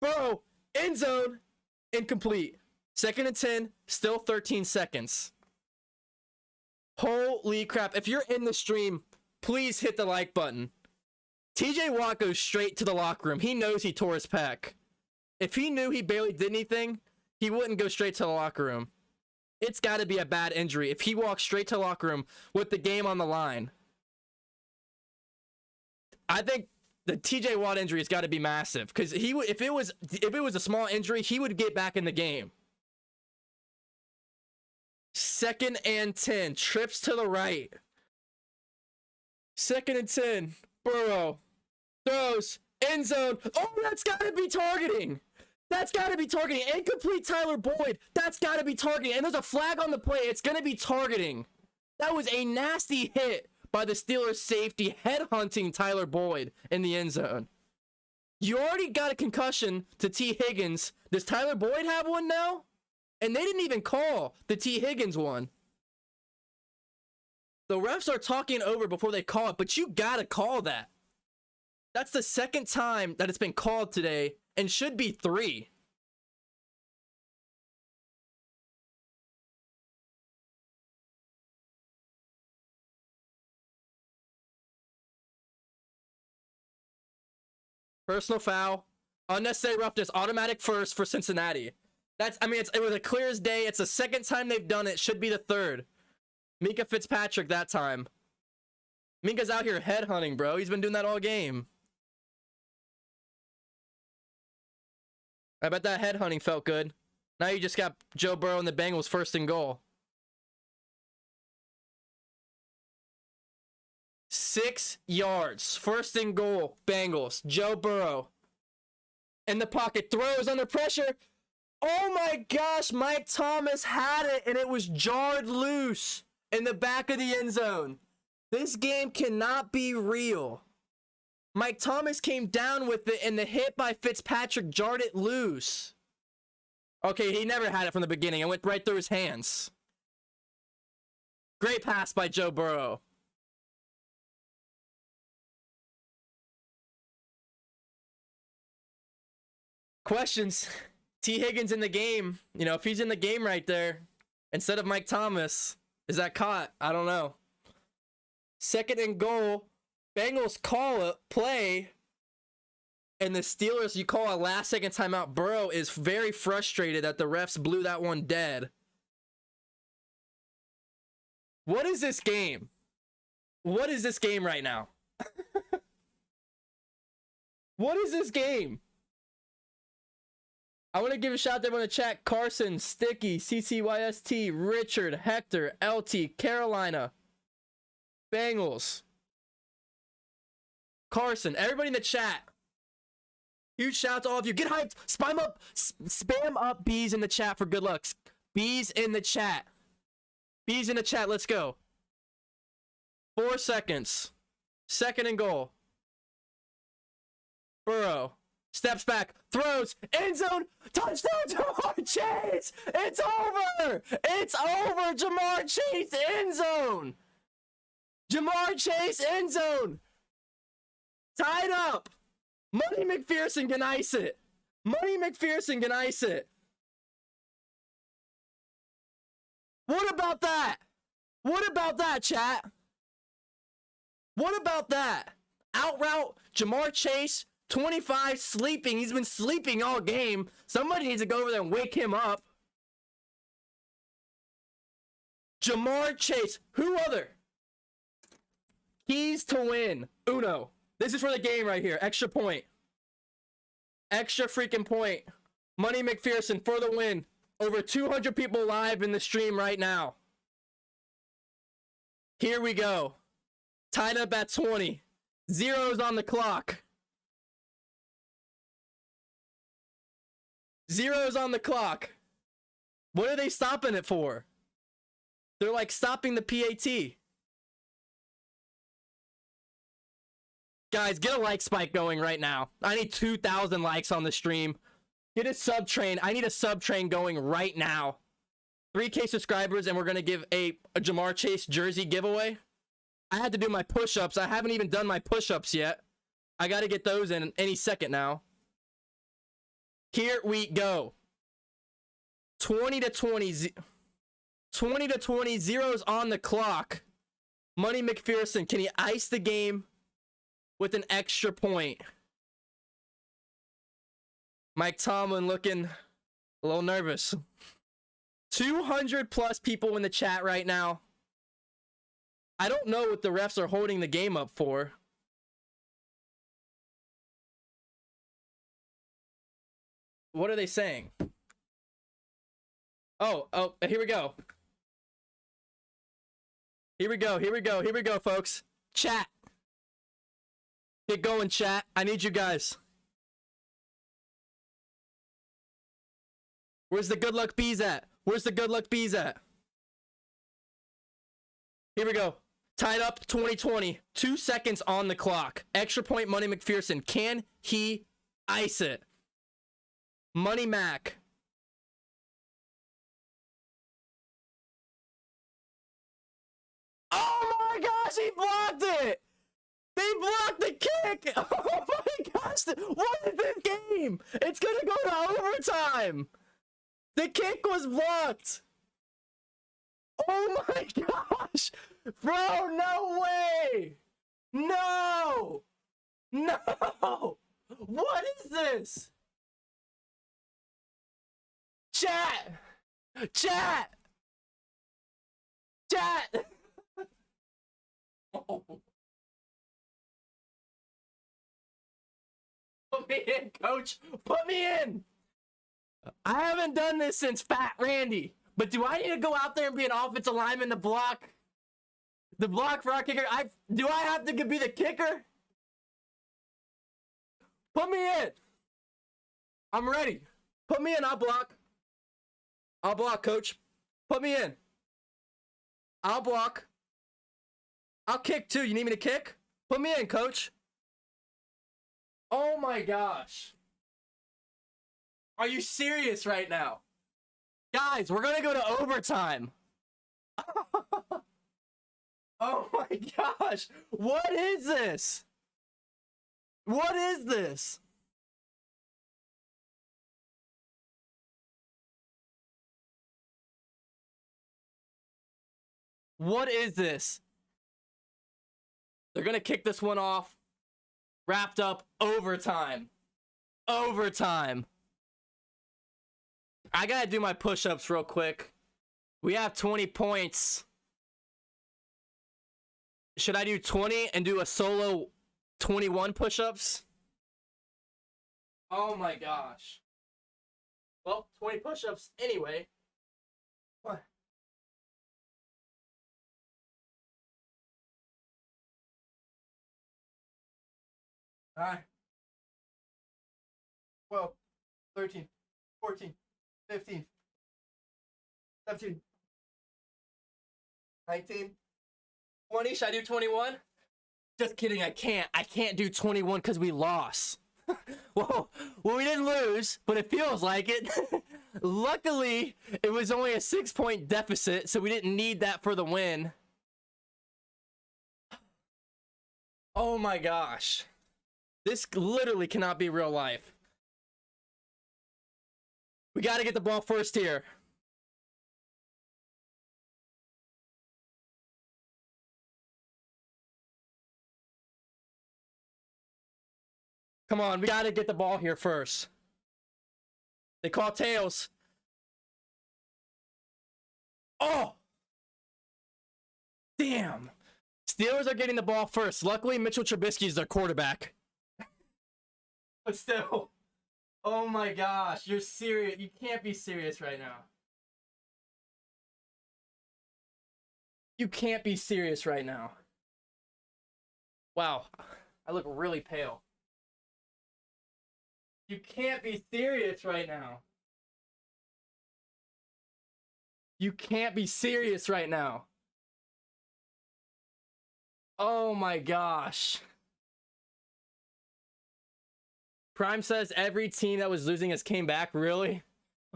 Burrow, end zone, incomplete. 2nd and 10, still 13 seconds. Holy crap. If you're in the stream, please hit the like button. TJ Watt goes straight to the locker room. He knows he tore his pec. If he knew he barely did anything, he wouldn't go straight to the locker room. It's got to be a bad injury if he walks straight to the locker room with the game on the line. I think the TJ Watt injury has got to be massive, because if it was a small injury, he would get back in the game. 2nd and 10, trips to the right. 2nd and 10, Burrow throws, end zone. Oh, that's got to be targeting. That's got to be targeting. Incomplete Tyler Boyd. That's got to be targeting. And there's a flag on the play. It's going to be targeting. That was a nasty hit by the Steelers safety, headhunting Tyler Boyd in the end zone. You already got a concussion to T. Higgins. Does Tyler Boyd have one now? And they didn't even call the T. Higgins one. The refs are talking over before they call it, but you gotta call that. That's the 2nd time that it's been called today, and should be 3. Personal foul, unnecessary roughness, automatic first for Cincinnati. It was a clear as day. It's the 2nd time they've done it. Should be the 3rd. Minka Fitzpatrick that time. Minka's out here headhunting, bro. He's been doing that all game. I bet that headhunting felt good. Now you just got Joe Burrow and the Bengals 1st and goal. 6 yards. 1st and goal. Bengals. Joe Burrow. In the pocket. Throws under pressure. Oh my gosh, Mike Thomas had it, and it was jarred loose in the back of the end zone. This game cannot be real. Mike Thomas came down with it, and the hit by Fitzpatrick jarred it loose. Okay, he never had it from the beginning. It went right through his hands. Great pass by Joe Burrow. Questions. T. Higgins in the game. You know, if he's in the game right there, instead of Mike Thomas, is that caught? I don't know. 2nd and goal. Bengals call a play. And the Steelers, you call a last-second timeout. Burrow is very frustrated that the refs blew that one dead. What is this game? What is this game right now? What is this game? I want to give a shout out to everyone in the chat. Carson, Sticky, CCYST, Richard, Hector, LT, Carolina, Bengals. Carson, everybody in the chat. Huge shout out to all of you. Get hyped. Spam up bees in the chat for good luck. Bees in the chat. Bees in the chat. Let's go. 4 seconds. 2nd and goal. Burrow. Steps back, throws, end zone, touchdown, Jamar Chase! It's over! It's over, Jamar Chase, end zone! Jamar Chase, end zone! Tied up! Money McPherson can ice it! Money McPherson can ice it! What about that? What about that, chat? What about that? Out route, Jamar Chase, 25 sleeping. He's been sleeping all game. Somebody needs to go over there and wake him up. Jamar Chase. Who other? Keys to win. Uno. This is for the game right here. Extra point. Extra freaking point. Money McPherson for the win. Over 200 people live in the stream right now. Here we go. Tied up at 20. Zeros on the clock. Zeros on the clock. What are they stopping it for? They're like stopping the PAT. Guys, get a like spike going right now. I need 2,000 likes on the stream. Get a sub train. I need a sub train going right now. 3K subscribers, and we're going to give a Jamar Chase jersey giveaway. I had to do my push-ups. I haven't even done my push-ups yet. I got to get those in any second now. Here we go. 20 to 20. 20 to 20. Zeros on the clock. Money McPherson, can he ice the game with an extra point? Mike Tomlin looking a little nervous. 200 plus people in the chat right now. I don't know what the refs are holding the game up for. What are they saying? Oh, here we go. Here we go, folks. Chat. Get going, chat. I need you guys. Where's the good luck bees at? Where's the good luck bees at? Here we go. Tied up 2020. 2 seconds on the clock. Extra point Money McPherson. Can he ice it? Money Mac. Oh my gosh, he blocked it! They blocked the kick! Oh my gosh, what is this game? It's gonna go to overtime! The kick was blocked! Oh my gosh! Bro, no way! No! No! What is this? Chat! Chat! Chat! Oh. Put me in, coach! Put me in! I haven't done this since Fat Randy. But do I need to go out there and be an offensive lineman to block? The block for our kicker? Do I have to be the kicker? Put me in. I'm ready. Put me in, I'll block. I'll block, coach. Put me in. I'll block. I'll kick too. You need me to kick? Put me in, coach. Oh my gosh. Are you serious right now? Guys, we're gonna go to overtime. Oh my gosh. What is this? What is this? What is this? They're gonna kick this one off. Wrapped up. Overtime. Overtime. I gotta do my push-ups real quick. We have 20 points. Should I do 20 and do a solo 21 push-ups? Oh my gosh. Well, 20 push-ups anyway. What? Alright. 12, 13, 14, 15, 17, 19, 20. Should I do 21? Just kidding, I can't. I can't do 21 because we lost. well, we didn't lose, but it feels like it. Luckily, it was only a 6-point deficit, so we didn't need that for the win. Oh my gosh. This literally cannot be real life. We got to get the ball first here. Come on, we gotta get the ball here first. They call tails. Oh! Damn. Steelers are getting the ball first. Luckily, Mitchell Trubisky is their quarterback. But still. Oh my gosh, you're serious. You can't be serious right now. You can't be serious right now. Wow, I look really pale. You can't be serious right now. You can't be serious right now. Oh my gosh. Prime says every team that was losing has came back. Really?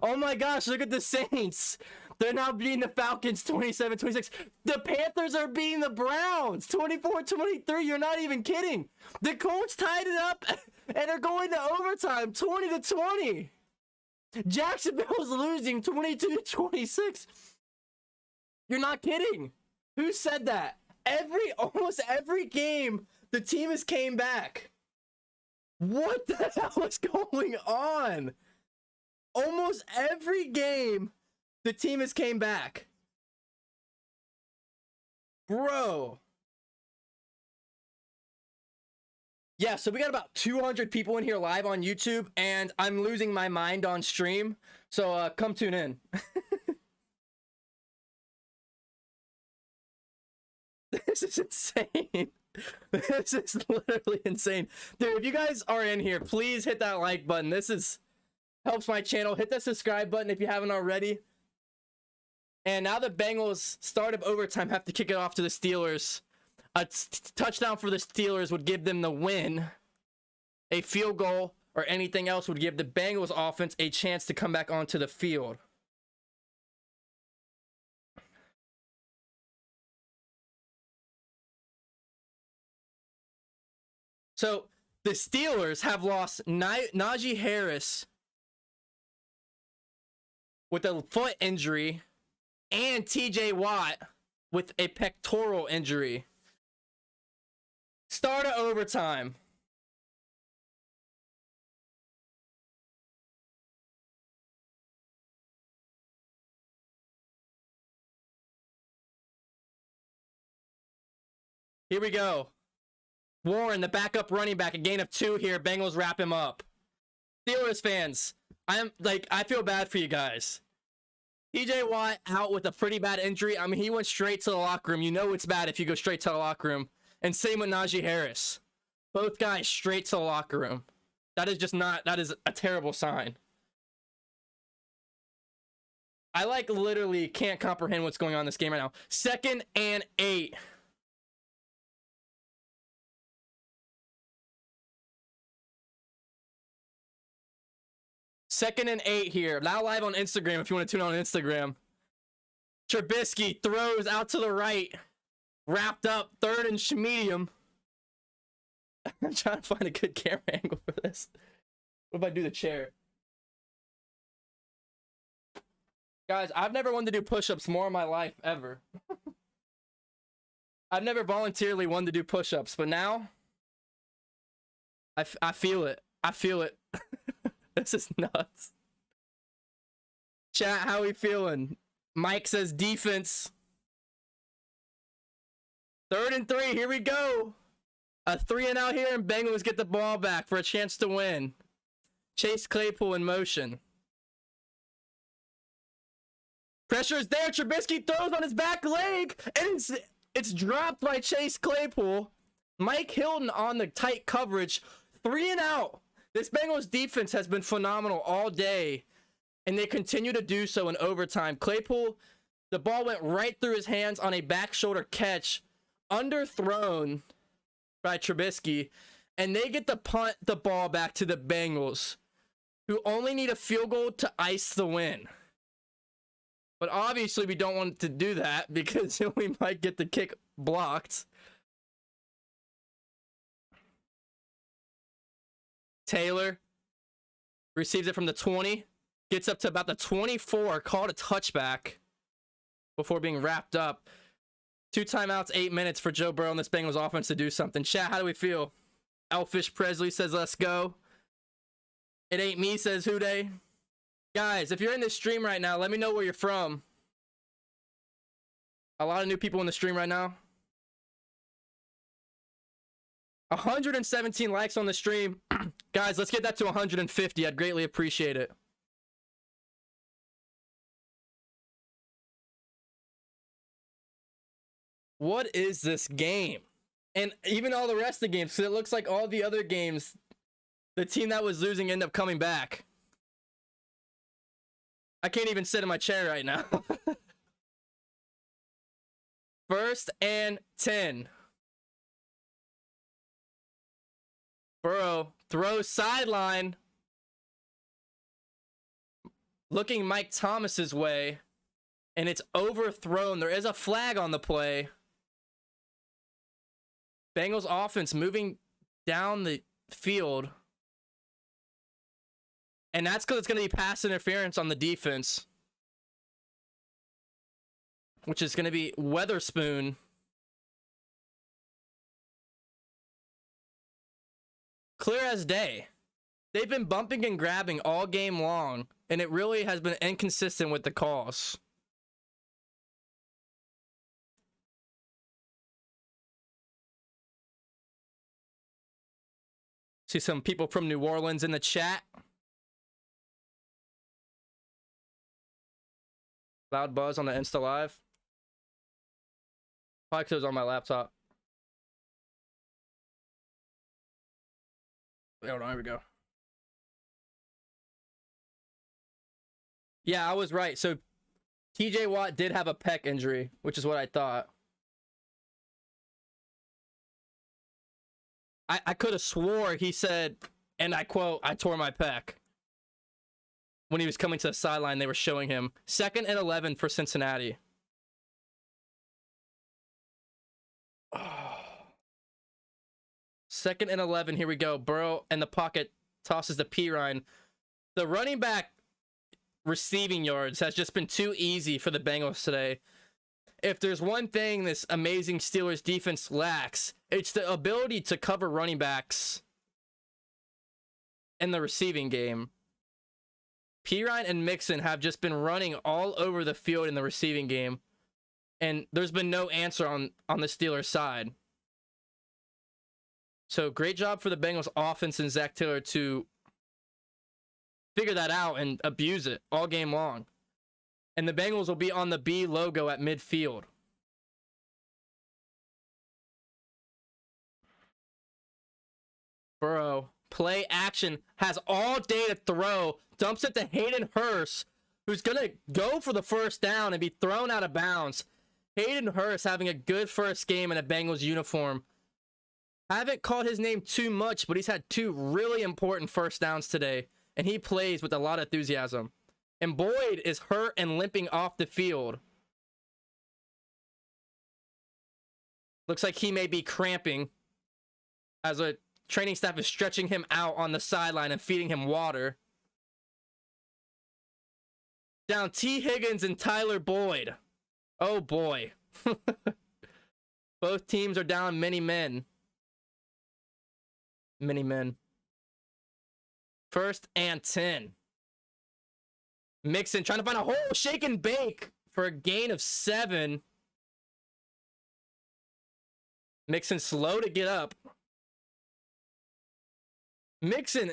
Oh my gosh, look at the Saints. They're now beating the Falcons 27-26. The Panthers are beating the Browns 24-23. You're not even kidding. The Colts tied it up and are going to overtime 20-20. Jacksonville's losing 22-26. You're not kidding. Who said that? Almost every game, the team has came back. What the hell is going on? Almost every game, the team has came back. Bro. Yeah, so we got about 200 people in here live on YouTube, and I'm losing my mind on stream. So come tune in. This is insane. This is literally insane. Dude, if you guys are in here, please hit that like button. This helps my channel. Hit that subscribe button if you haven't already. And now the Bengals, start of overtime, have to kick it off to the Steelers. A touchdown for the Steelers would give them the win. A field goal or anything else would give the Bengals offense a chance to come back onto the field. So the Steelers have lost Najee Harris with a foot injury and TJ Watt with a pectoral injury. Start of overtime. Here we go. Warren, the backup running back, a gain of 2 here. Bengals wrap him up. Steelers fans, I feel bad for you guys. TJ Watt out with a pretty bad injury. I mean, he went straight to the locker room. You know it's bad if you go straight to the locker room. And same with Najee Harris. Both guys straight to the locker room. That is a terrible sign. I literally can't comprehend what's going on in this game right now. 2nd and 8. Second and 8 here. Now live on Instagram if you want to tune on Instagram. Trubisky throws out to the right. Wrapped up. 3rd and medium. I'm trying to find a good camera angle for this. What if I do the chair? Guys, I've never wanted to do push-ups more in my life, ever. I've never voluntarily wanted to do push-ups, but now I feel it. I feel it. This is nuts. Chat, how we feeling? Mike says defense. 3rd and 3, here we go. A 3 and out here, and Bengals get the ball back for a chance to win. Chase Claypool in motion. Pressure is there. Trubisky throws on his back leg, and it's dropped by Chase Claypool. Mike Hilton on the tight coverage. 3 and out. This Bengals defense has been phenomenal all day, and they continue to do so in overtime. Claypool, the ball went right through his hands on a back shoulder catch, underthrown by Trubisky, and they get to punt the ball back to the Bengals, who only need a field goal to ice the win. But obviously we don't want to do that because we might get the kick blocked. Taylor receives it from the 20, gets up to about the 24, called a touchback before being wrapped up. 2 timeouts, 8 minutes for Joe Burrow and this Bengals offense to do something. Chat, how do we feel? Elfish Presley says, let's go. It ain't me, says Houday. Guys, if you're in this stream right now, let me know where you're from. A lot of new people in the stream right now. 117 likes on the stream. Guys, let's get that to 150. I'd greatly appreciate it. What is this game? And even all the rest of the games, because it looks like all the other games, the team that was losing ended up coming back. I can't even sit in my chair right now. 1st and 10. Burrow throws sideline. Looking Mike Thomas's way. And it's overthrown. There is a flag on the play. Bengals offense moving down the field. And that's because it's going to be pass interference on the defense. Which is going to be Weatherspoon. Clear as day. They've been bumping and grabbing all game long. And it really has been inconsistent with the calls. See some people from New Orleans in the chat. Loud buzz on the Insta Live. Probably because it was on my laptop. Hold on, here we go. Yeah, I was right. So TJ Watt did have a pec injury, which is what I thought. I could have swore he said, and I quote, I tore my pec. When he was coming to the sideline, they were showing him. 2nd and 11 for Cincinnati. Oh. 2nd and 11, here we go. Burrow in the pocket tosses to Pirine. The running back receiving yards has just been too easy for the Bengals today. If there's one thing this amazing Steelers defense lacks, it's the ability to cover running backs in the receiving game. Pirine and Mixon have just been running all over the field in the receiving game, and there's been no answer on the Steelers side. So great job for the Bengals offense and Zach Taylor to figure that out and abuse it all game long. And the Bengals will be on the B logo at midfield. Burrow, play action, has all day to throw, dumps it to Hayden Hurst, who's going to go for the first down and be thrown out of bounds. Hayden Hurst having a good first game in a Bengals uniform. Haven't called his name too much, but he's had 2 really important first downs today, and he plays with a lot of enthusiasm. And Boyd is hurt and limping off the field. Looks like he may be cramping as a training staff is stretching him out on the sideline and feeding him water. Down T. Higgins and Tyler Boyd. Oh boy. Both teams are down many men. Many men. 1st and 10. Mixon trying to find a hole, shake and bake for a gain of 7. Mixon slow to get up. Mixon,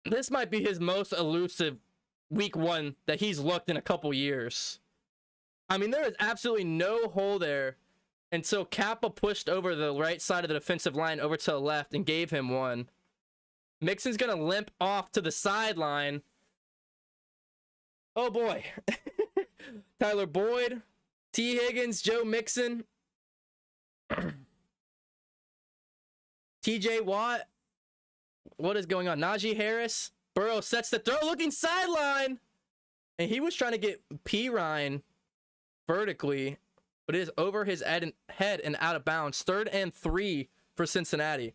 this might be his most elusive week 1 that he's looked in a couple years. I mean, there is absolutely no hole there until Kappa pushed over the right side of the defensive line over to the left and gave him one. Mixon's going to limp off to the sideline. Oh boy. Tyler Boyd, T. Higgins, Joe Mixon, TJ Watt. What is going on? Najee Harris. Burrow sets the throw, looking sideline. And he was trying to get Pirine vertically, but it is over his head and out of bounds. 3rd and 3 for Cincinnati.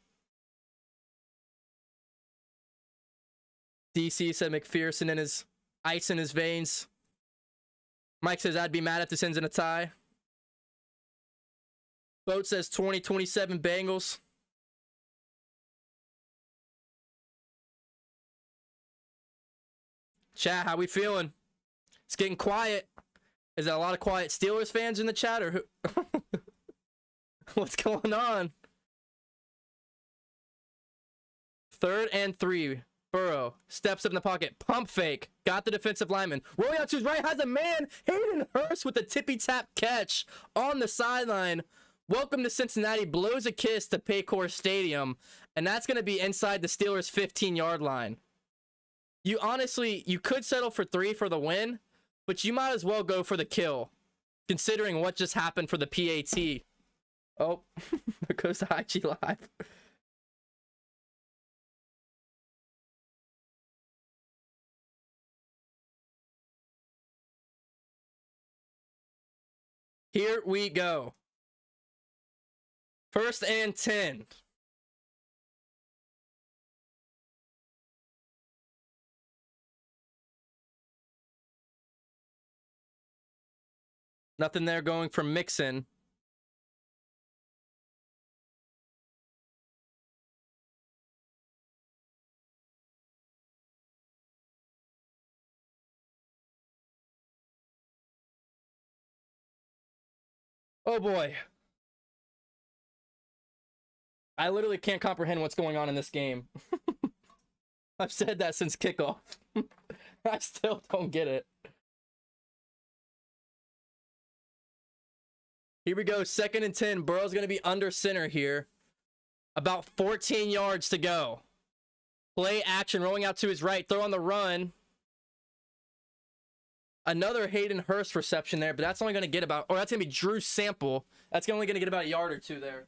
DC said McPherson in his ice in his veins. Mike says, I'd be mad if this ends in a tie. Boat says 2027 Bengals. Chat, how we feeling? It's getting quiet. Is that a lot of quiet Steelers fans in the chat, or who? What's going on? 3rd and 3. Burrow steps up in the pocket. Pump fake. Got the defensive lineman. Rolling out to his right. Has a man. Hayden Hurst with a tippy-tap catch on the sideline. Welcome to Cincinnati. Blows a kiss to Paycor Stadium. And that's going to be inside the Steelers' 15-yard line. You could settle for 3 for the win, but you might as well go for the kill, considering what just happened for the PAT. Oh, there goes the IG Live. Here we go. 1st and 10. Nothing there going from Mixon. Oh boy. I literally can't comprehend what's going on in this game. I've said that since kickoff. I still don't get it. Here we go, 2nd and 10. Burrow's going to be under center here. About 14 yards to go. Play action, rolling out to his right. Throw on the run. Another Hayden Hurst reception there, but that's only going to get about... Or that's going to be Drew Sample. That's only going to get about a yard or 2 there.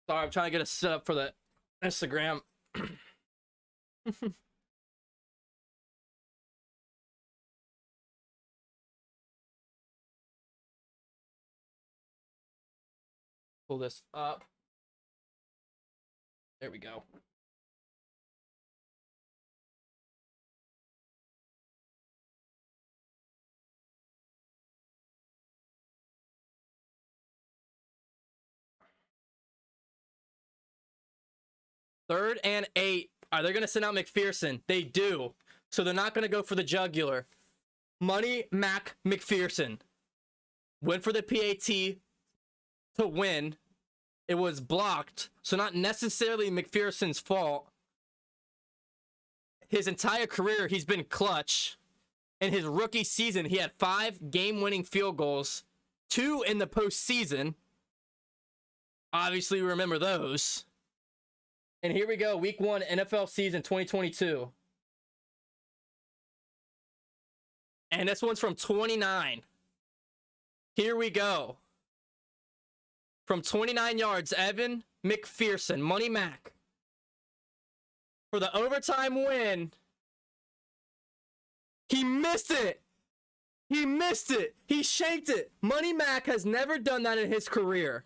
Sorry, I'm trying to get a setup for the Instagram. Pull this up. There we go. Third and 8. Are they going to send out McPherson? They do. So they're not going to go for the jugular. Money Mac McPherson went for the PAT to win. It was blocked. So not necessarily McPherson's fault. His entire career, he's been clutch. In his rookie season, he had 5 game-winning field goals. 2 in the postseason. Obviously, we remember those. And here we go, week 1, NFL season 2022. And this one's from 29. Here we go. From 29 yards, Evan McPherson, Money Mac. For the overtime win. He missed it. He missed it. He shanked it. Money Mac has never done that in his career.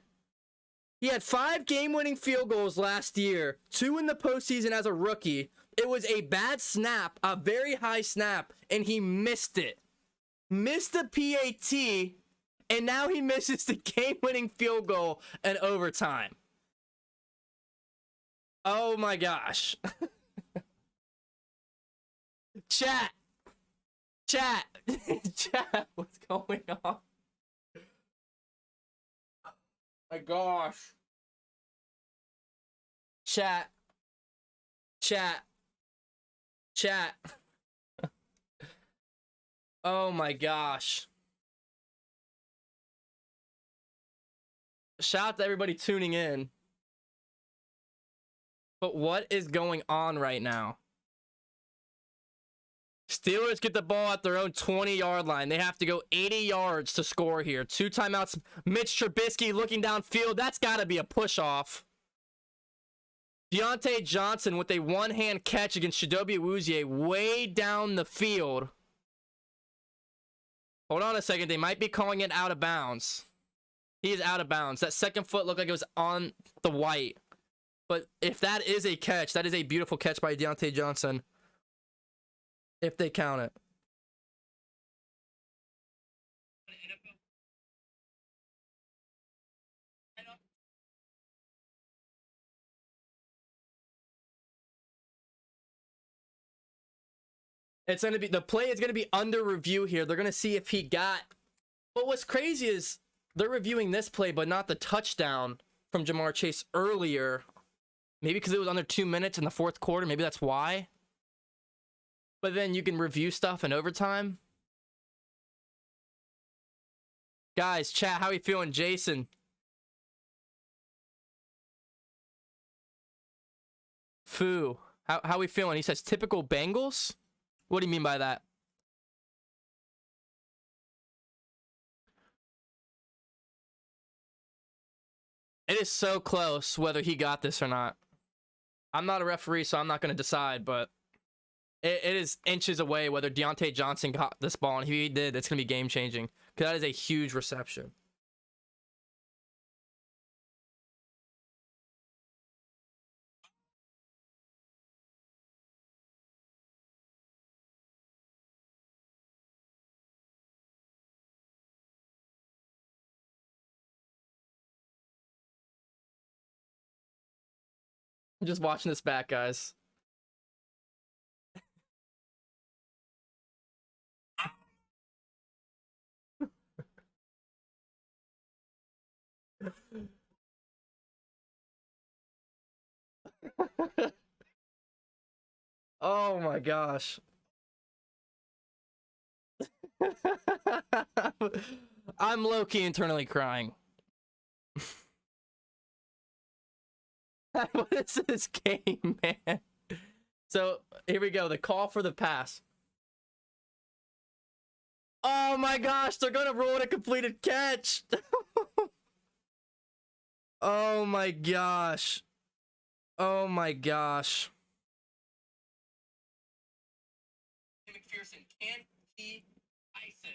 He had 5 game-winning field goals last year, 2 in the postseason as a rookie. It was a bad snap, a very high snap, and he missed it. Missed the PAT, and now he misses the game-winning field goal in overtime. Oh my gosh. Chat. Chat. Chat. What's going on? My gosh. Chat. Oh my gosh. Shout out to everybody tuning in. But what is going on right now? Steelers get the ball at their own 20-yard line. They have to go 80 yards to score here. 2 timeouts. Mitch Trubisky looking downfield. That's got to be a push-off. Deontay Johnson with a one-hand catch against Chidobe Awuzie way down the field. Hold on a second. They might be calling it out of bounds. He is out of bounds. That second foot looked like it was on the white. But if that is a catch, that is a beautiful catch by Deontay Johnson. If they count it. It's gonna be the play is gonna be under review here. They're gonna see if he got. But what's crazy is they're reviewing this play, but not the touchdown from Jamar Chase earlier. Maybe because it was under 2 minutes in the fourth quarter. Maybe that's why. But then you can review stuff in overtime. Guys, chat, how you feeling, Jason? Foo, how we feeling? He says typical Bengals. What do you mean by that? It is so close whether he got this or not. I'm not a referee, so I'm not going to decide, but it is inches away whether Deontay Johnson got this ball, and if he did, it's going to be game-changing, because that is a huge reception. I'm just watching this back, guys. Oh my gosh. I'm low-key internally crying. What is this game, man? So here we go. The call for the pass. Oh my gosh, they're gonna roll a completed catch. Oh my gosh. Oh my gosh. McPherson, can he ice it?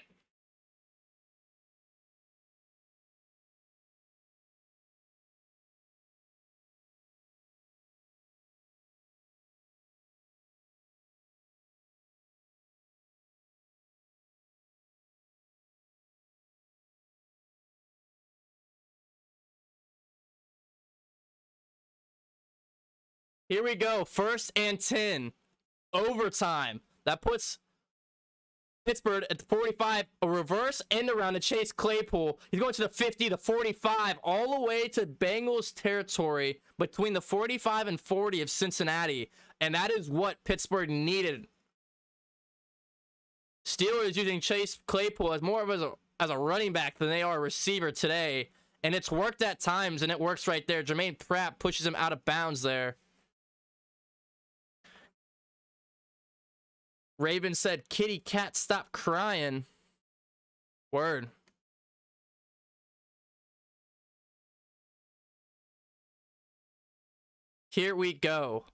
Here we go. 1st and 10. Overtime. That puts Pittsburgh at the 45, a reverse end around to Chase Claypool. He's going to the 50, the 45, all the way to Bengals territory between the 45 and 40 of Cincinnati. And that is what Pittsburgh needed. Steelers using Chase Claypool as more of as a running back than they are a receiver today. And it's worked at times, and it works right there. Jermaine Pratt pushes him out of bounds there. Raven said, kitty cat, stop crying. Word. Here we go.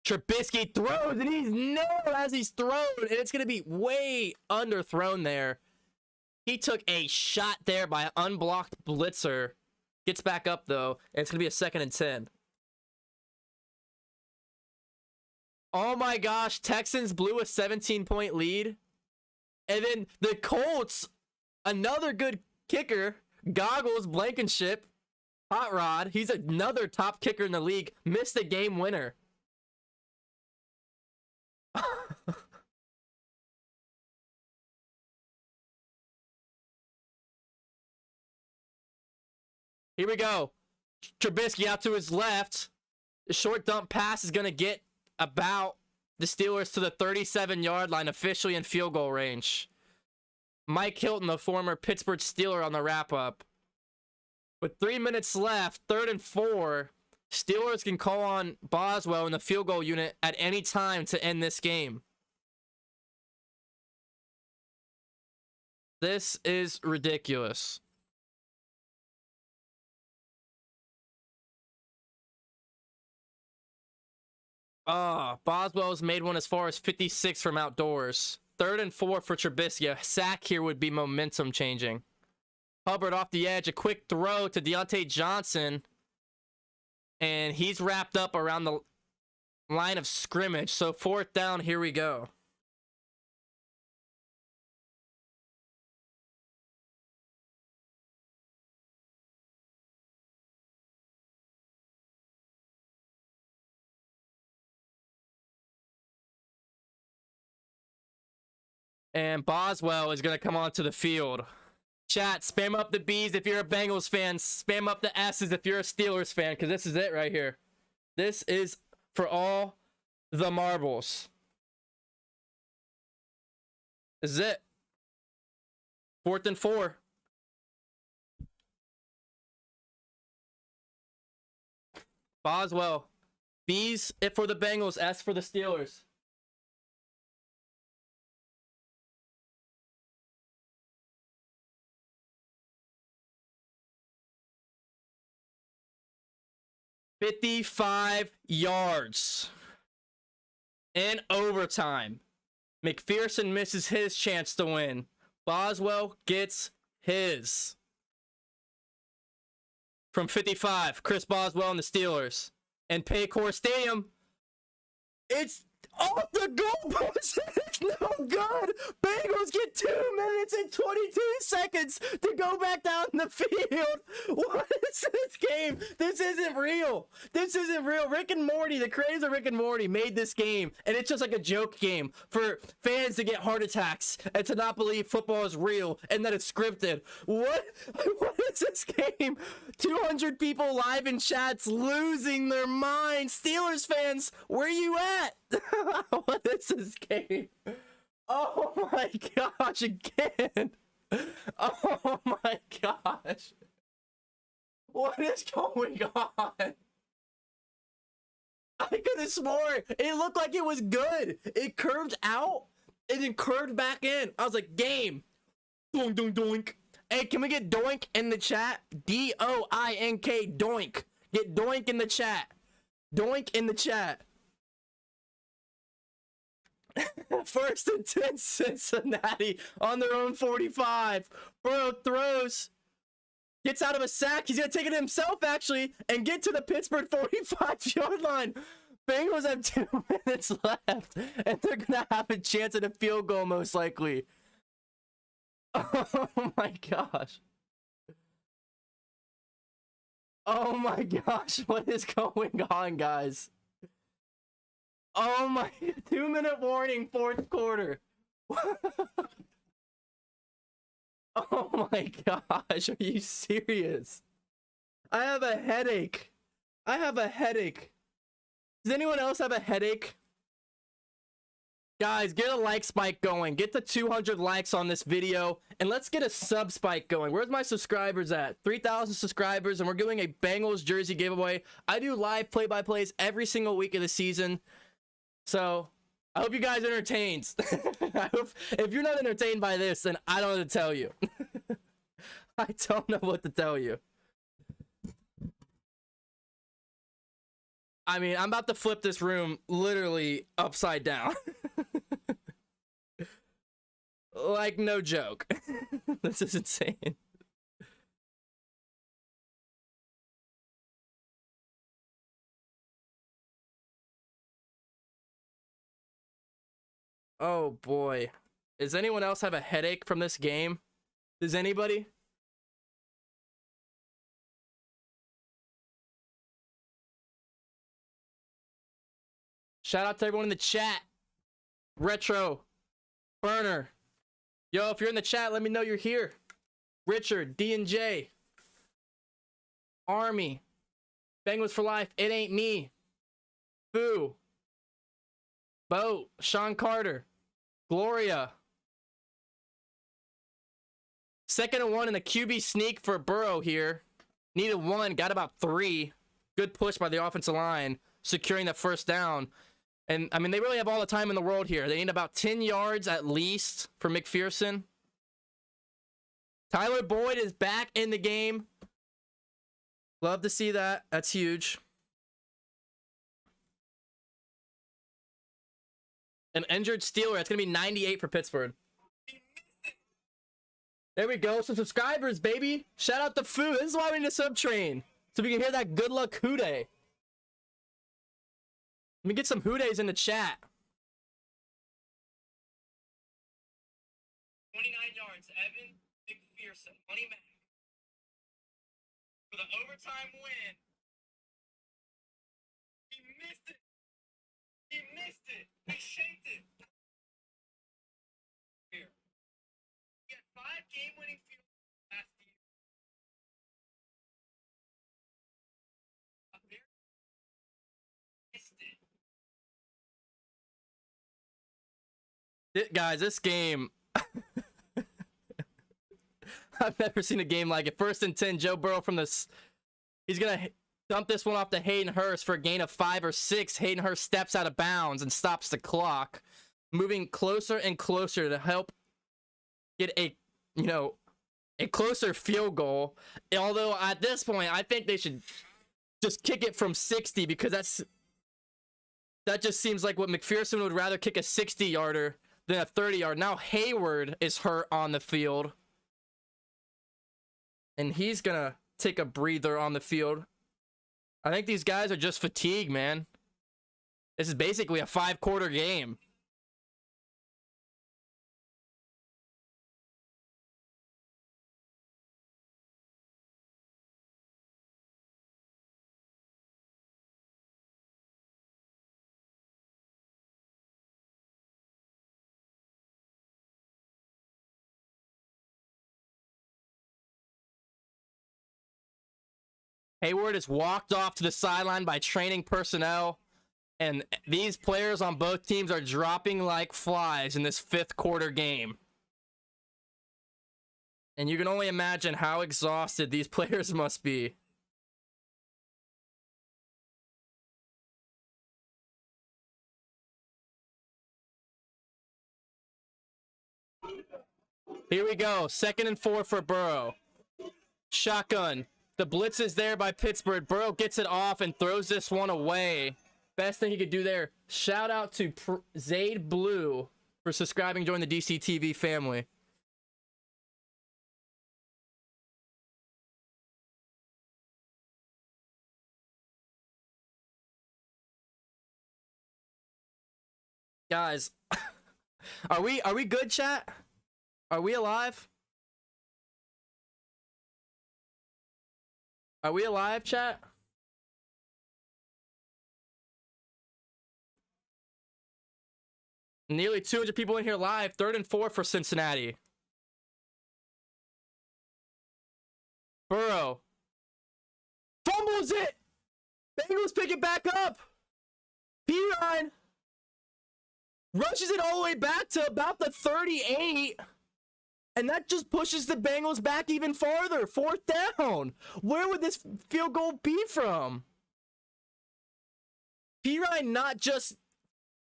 Trubisky throws, and he's nailed as he's thrown, and it's going to be way underthrown there. He took a shot there by an unblocked blitzer. Gets back up, though, and it's going to be a 2nd and 10. Oh my gosh, Texans blew a 17-point lead. And then the Colts, another good kicker, Goggles, Blankenship, Hot Rod, he's another top kicker in the league, missed a game winner. Here we go. Trubisky out to his left. The short dump pass is going to get about the Steelers to the 37-yard line, officially in field goal range. Mike Hilton, the former Pittsburgh Steeler, on the wrap-up. With 3 minutes left, 3rd and 4, Steelers can call on Boswell in the field goal unit at any time to end this game. This is ridiculous. Boswell's made one as far as 56 from outdoors. 3rd and 4 for Trubisky. A sack here would be momentum changing. Hubbard off the edge. A quick throw to Deontay Johnson. And he's wrapped up around the line of scrimmage. So 4th down, here we go. And Boswell is going to come onto the field. Chat, spam up the B's if you're a Bengals fan. Spam up the S's if you're a Steelers fan, because this is it right here. This is for all the marbles. This is it. 4th and 4. Boswell. B's it for the Bengals, S for the Steelers. "55 yards in overtime. McPherson misses his chance to win. Boswell gets his. From 55, Chris Boswell and the Steelers. And Paycor Stadium, it's off the goalpost. It's no good. Bengals get 2 minutes and 22 seconds to go back down the field. What is this game? This isn't real. This isn't real. Rick and Morty, the creators of Rick and Morty, made this game, and it's just like a joke game for fans to get heart attacks and to not believe football is real and that it's scripted. What is this game? 200 people live in chats losing their minds. Steelers fans, where you at? What is this game? Oh my gosh, again. Oh my gosh. What is going on? I could have sworn it looked like it was good. It curved out and then curved back in. I was like, game. Doink, doink, doink. Hey, can we get doink in the chat? D-O-I-N-K, doink. Get doink in the chat. Doink in the chat. 1st and 10, Cincinnati on their own 45. Burrow throws. Gets out of a sack. He's going to take it himself, actually, and get to the Pittsburgh 45-yard line. Bengals have 2 minutes left, and they're going to have a chance at a field goal, most likely. Oh, my gosh. Oh, my gosh. What is going on, guys? Oh, my. 2-minute warning, 4th quarter. Oh my gosh, are you serious? I have a headache. I have a headache. Does anyone else have a headache? Guys, get a like spike going. Get the 200 likes on this video, and let's get a sub spike going. Where's my subscribers at? 3,000 subscribers, and we're doing a Bengals jersey giveaway. I do live play-by-plays every single week of the season, so I hope you guys are entertained. I hope if you're not entertained by this, then I don't know what to tell you. I don't know what to tell you. I mean, I'm about to flip this room literally upside down. Like, no joke. This is insane. Oh boy. Does anyone else have a headache from this game? Does anybody? Shout out to everyone in the chat. Retro. Burner. Yo, if you're in the chat, let me know you're here. Richard, D&J. Army. Bengals for life. It ain't me. Boo. Boat. Sean Carter. Gloria. 2nd and 1 in the QB sneak for Burrow here. Needed 1. Got about 3. Good push by the offensive line. Securing that 1st down. And, I mean, they really have all the time in the world here. They need about 10 yards at least for McPherson. Tyler Boyd is back in the game. Love to see that. That's huge. An injured Steeler. It's going to be 98 for Pittsburgh. There we go. Some subscribers, baby. Shout out to Foo. This is why we need a sub train. So we can hear that good luck hooday. Let me get some hoodays in the chat. 29 yards, Evan McPherson. Money Mac. For the overtime win. He missed it. He missed it. He shaped it. Here. Guys, this game, I've never seen a game like it. 1st and 10, Joe Burrow from this. He's going to dump this one off to Hayden Hurst for a gain of 5 or 6. Hayden Hurst steps out of bounds and stops the clock, moving closer and closer to help get a closer field goal. Although at this point, I think they should just kick it from 60, because that just seems like what McPherson would rather kick a 60-yarder than a 30-yard. Now Hayward is hurt on the field, and he's gonna take a breather on the field. I think these guys are just fatigued, man. This is basically a 5-quarter game. Hayward is walked off to the sideline by training personnel, and these players on both teams are dropping like flies in this 5th quarter game. And you can only imagine how exhausted these players must be. Here we go. 2nd and 4 for Burrow. Shotgun. The blitz is there by Pittsburgh. Burrow gets it off and throws this one away. Best thing he could do there. Shout out to Zaid Blue for subscribing, join the DC TV family. Guys, are we good, chat? Are we alive? Are we alive, chat? Nearly 200 people in here live. 3rd and 4 for Cincinnati. Burrow fumbles it. Bengals pick it back up. Pirine rushes it all the way back to about the 38. And that just pushes the Bengals back even farther. 4th down. Where would this field goal be from? Pirine not just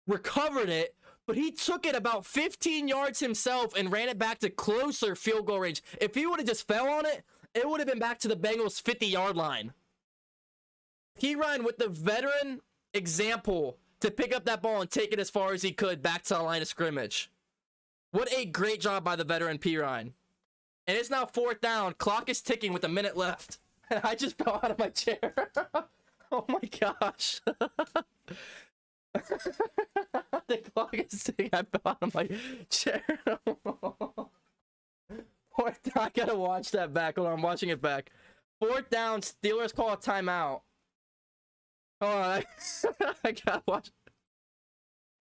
recovered it, but he took it about 15 yards himself and ran it back to closer field goal range. If he would have just fell on it, it would have been back to the Bengals' 50-yard line. Pirine with the veteran example to pick up that ball and take it as far as he could back to the line of scrimmage. What a great job by the veteran Pirine. And it's now 4th down. Clock is ticking with a minute left. And I just fell out of my chair. Oh my gosh. The clock is ticking. I fell out of my chair. 4th down. I gotta watch that back. Hold on, I'm watching it back. 4th down. Steelers call a timeout. Hold on. I gotta watch.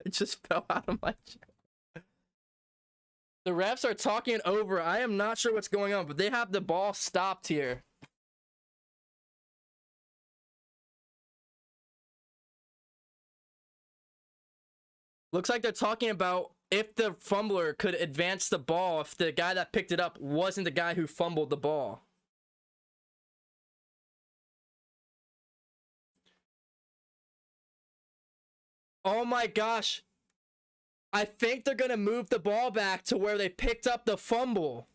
It just fell out of my chair. The refs are talking it over. I am not sure what's going on, but they have the ball stopped here. Looks like they're talking about if the fumbler could advance the ball, if the guy that picked it up wasn't the guy who fumbled the ball. Oh my gosh. I think they're going to move the ball back to where they picked up the fumble.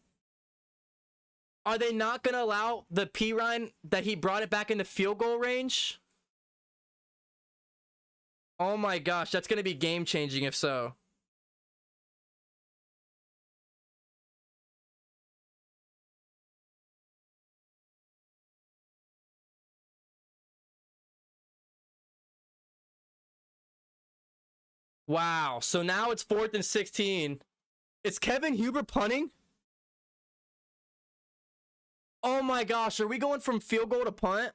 Are they not going to allow the Pirine that he brought it back into field goal range? Oh my gosh, that's going to be game changing if so. Wow, so now it's 4th and 16. Is Kevin Huber punting? Oh my gosh, are we going from field goal to punt?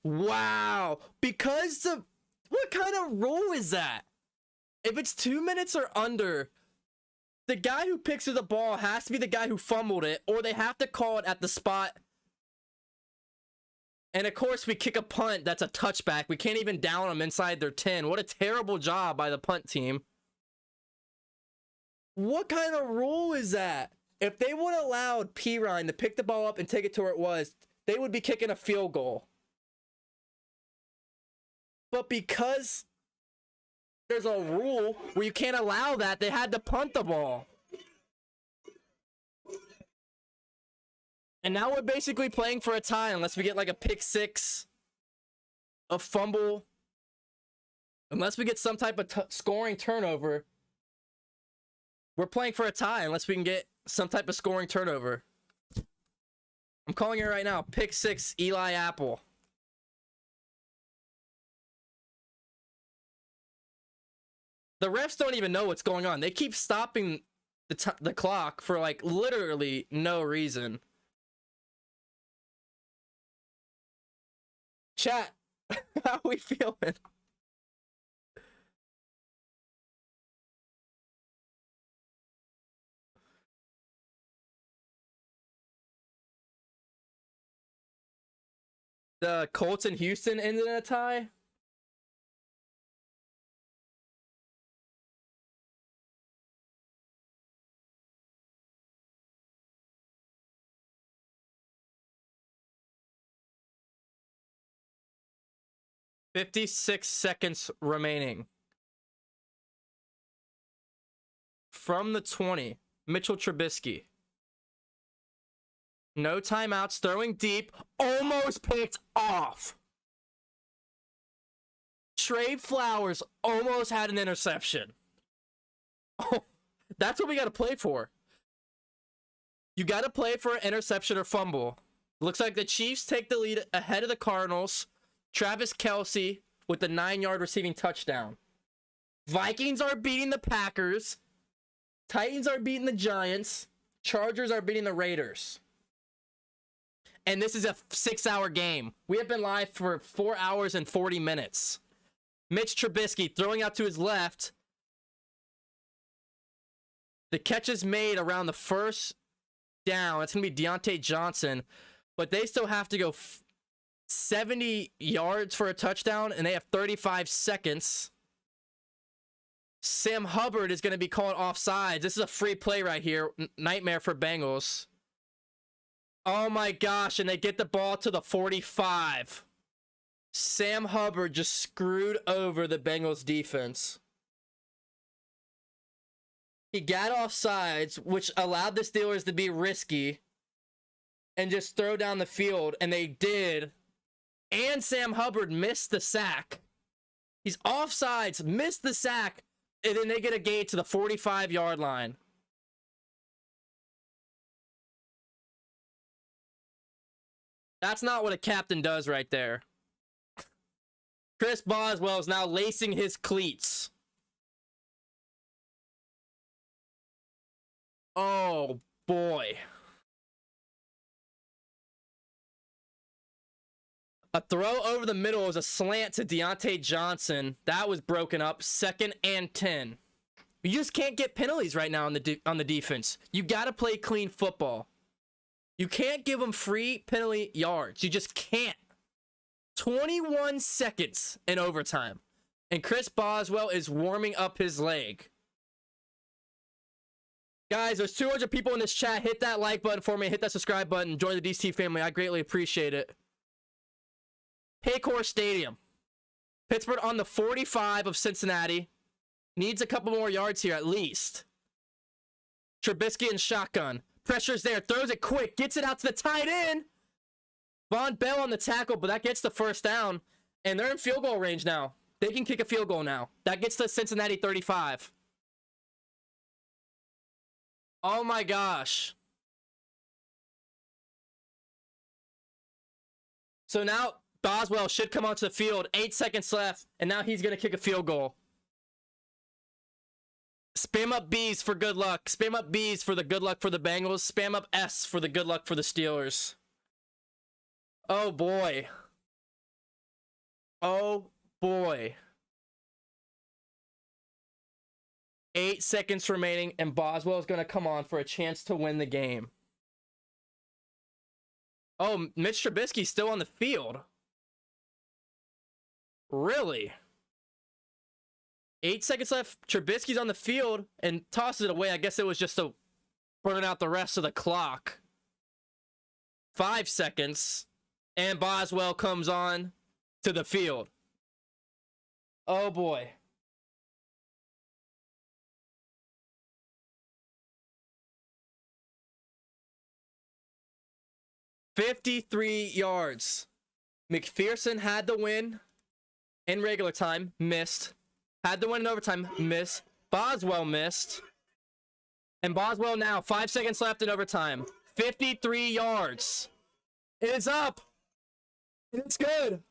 Wow, because what kind of rule is that? If it's 2 minutes or under, the guy who picks the ball has to be the guy who fumbled it, or they have to call it at the spot And of course, we kick a punt that's a touchback. We can't even down them inside their 10. What a terrible job by the punt team. What kind of rule is that? If they would have allowed Pirine to pick the ball up and take it to where it was, they would be kicking a field goal. But because there's a rule where you can't allow that, they had to punt the ball. And now we're basically playing for a tie unless we get like a pick six, a fumble. Unless we get some type of scoring turnover. We're playing for a tie unless we can get some type of scoring turnover. I'm calling it right now. Pick six, Eli Apple. The refs don't even know what's going on. They keep stopping the clock for like literally no reason. Chat, how we feeling? The Colts and Houston ended in a tie? $56 seconds remaining. From the 20, Mitchell Trubisky. No timeouts, throwing deep, almost picked off. Trey Flowers almost had an interception. Oh, that's what we got to play for. You got to play for an interception or fumble. Looks like the Chiefs take the lead ahead of the Cardinals. Travis Kelce with the 9-yard receiving touchdown. Vikings are beating the Packers. Titans are beating the Giants. Chargers are beating the Raiders. And this is a 6-hour game. We have been live for 4 hours and 40 minutes. Mitch Trubisky throwing out to his left. The catch is made around the first down. It's going to be Deontay Johnson. But they still have to go 70 yards for a touchdown, and they have 35 seconds. Sam Hubbard is going to be called offsides. This is a free play right here. Nightmare for Bengals. Oh my gosh, and they get the ball to the 45. Sam Hubbard just screwed over the Bengals defense. He got offsides, which allowed the Steelers to be risky and just throw down the field, and they did. And Sam Hubbard missed the sack. He's offsides, missed the sack, and then they get a gain to the 45-yard line. That's not what a captain does right there. Chris Boswell is now lacing his cleats. Oh, boy. A throw over the middle was a slant to Deontay Johnson. That was broken up. 2nd and 10. You just can't get penalties right now on the defense. You got to play clean football. You can't give them free penalty yards. You just can't. 21 seconds in overtime. And Chris Boswell is warming up his leg. Guys, there's 200 people in this chat. Hit that like button for me. Hit that subscribe button. Join the DCT family. I greatly appreciate it. Paycor Stadium. Pittsburgh on the 45 of Cincinnati. Needs a couple more yards here at least. Trubisky and shotgun. Pressure's there. Throws it quick. Gets it out to the tight end. Von Bell on the tackle, but that gets the first down. And they're in field goal range now. They can kick a field goal now. That gets to Cincinnati 35. Oh my gosh. So now Boswell should come onto the field. 8 seconds left. And now he's going to kick a field goal. Spam up B's for good luck. Spam up B's for the good luck for the Bengals. Spam up S for the good luck for the Steelers. Oh boy. Oh boy. 8 seconds remaining, and Boswell is going to come on for a chance to win the game. Oh, Mitch Trubisky's still on the field. Really? 8 seconds left. Trubisky's on the field and tosses it away. I guess it was just to burn out the rest of the clock. 5 seconds. And Boswell comes on to the field. Oh, boy. $53 yards. McPherson had the win in regular time, missed. Had the win in overtime, missed. Boswell missed. And Boswell now, 5 seconds left in overtime. 53 yards. It is up. It's good.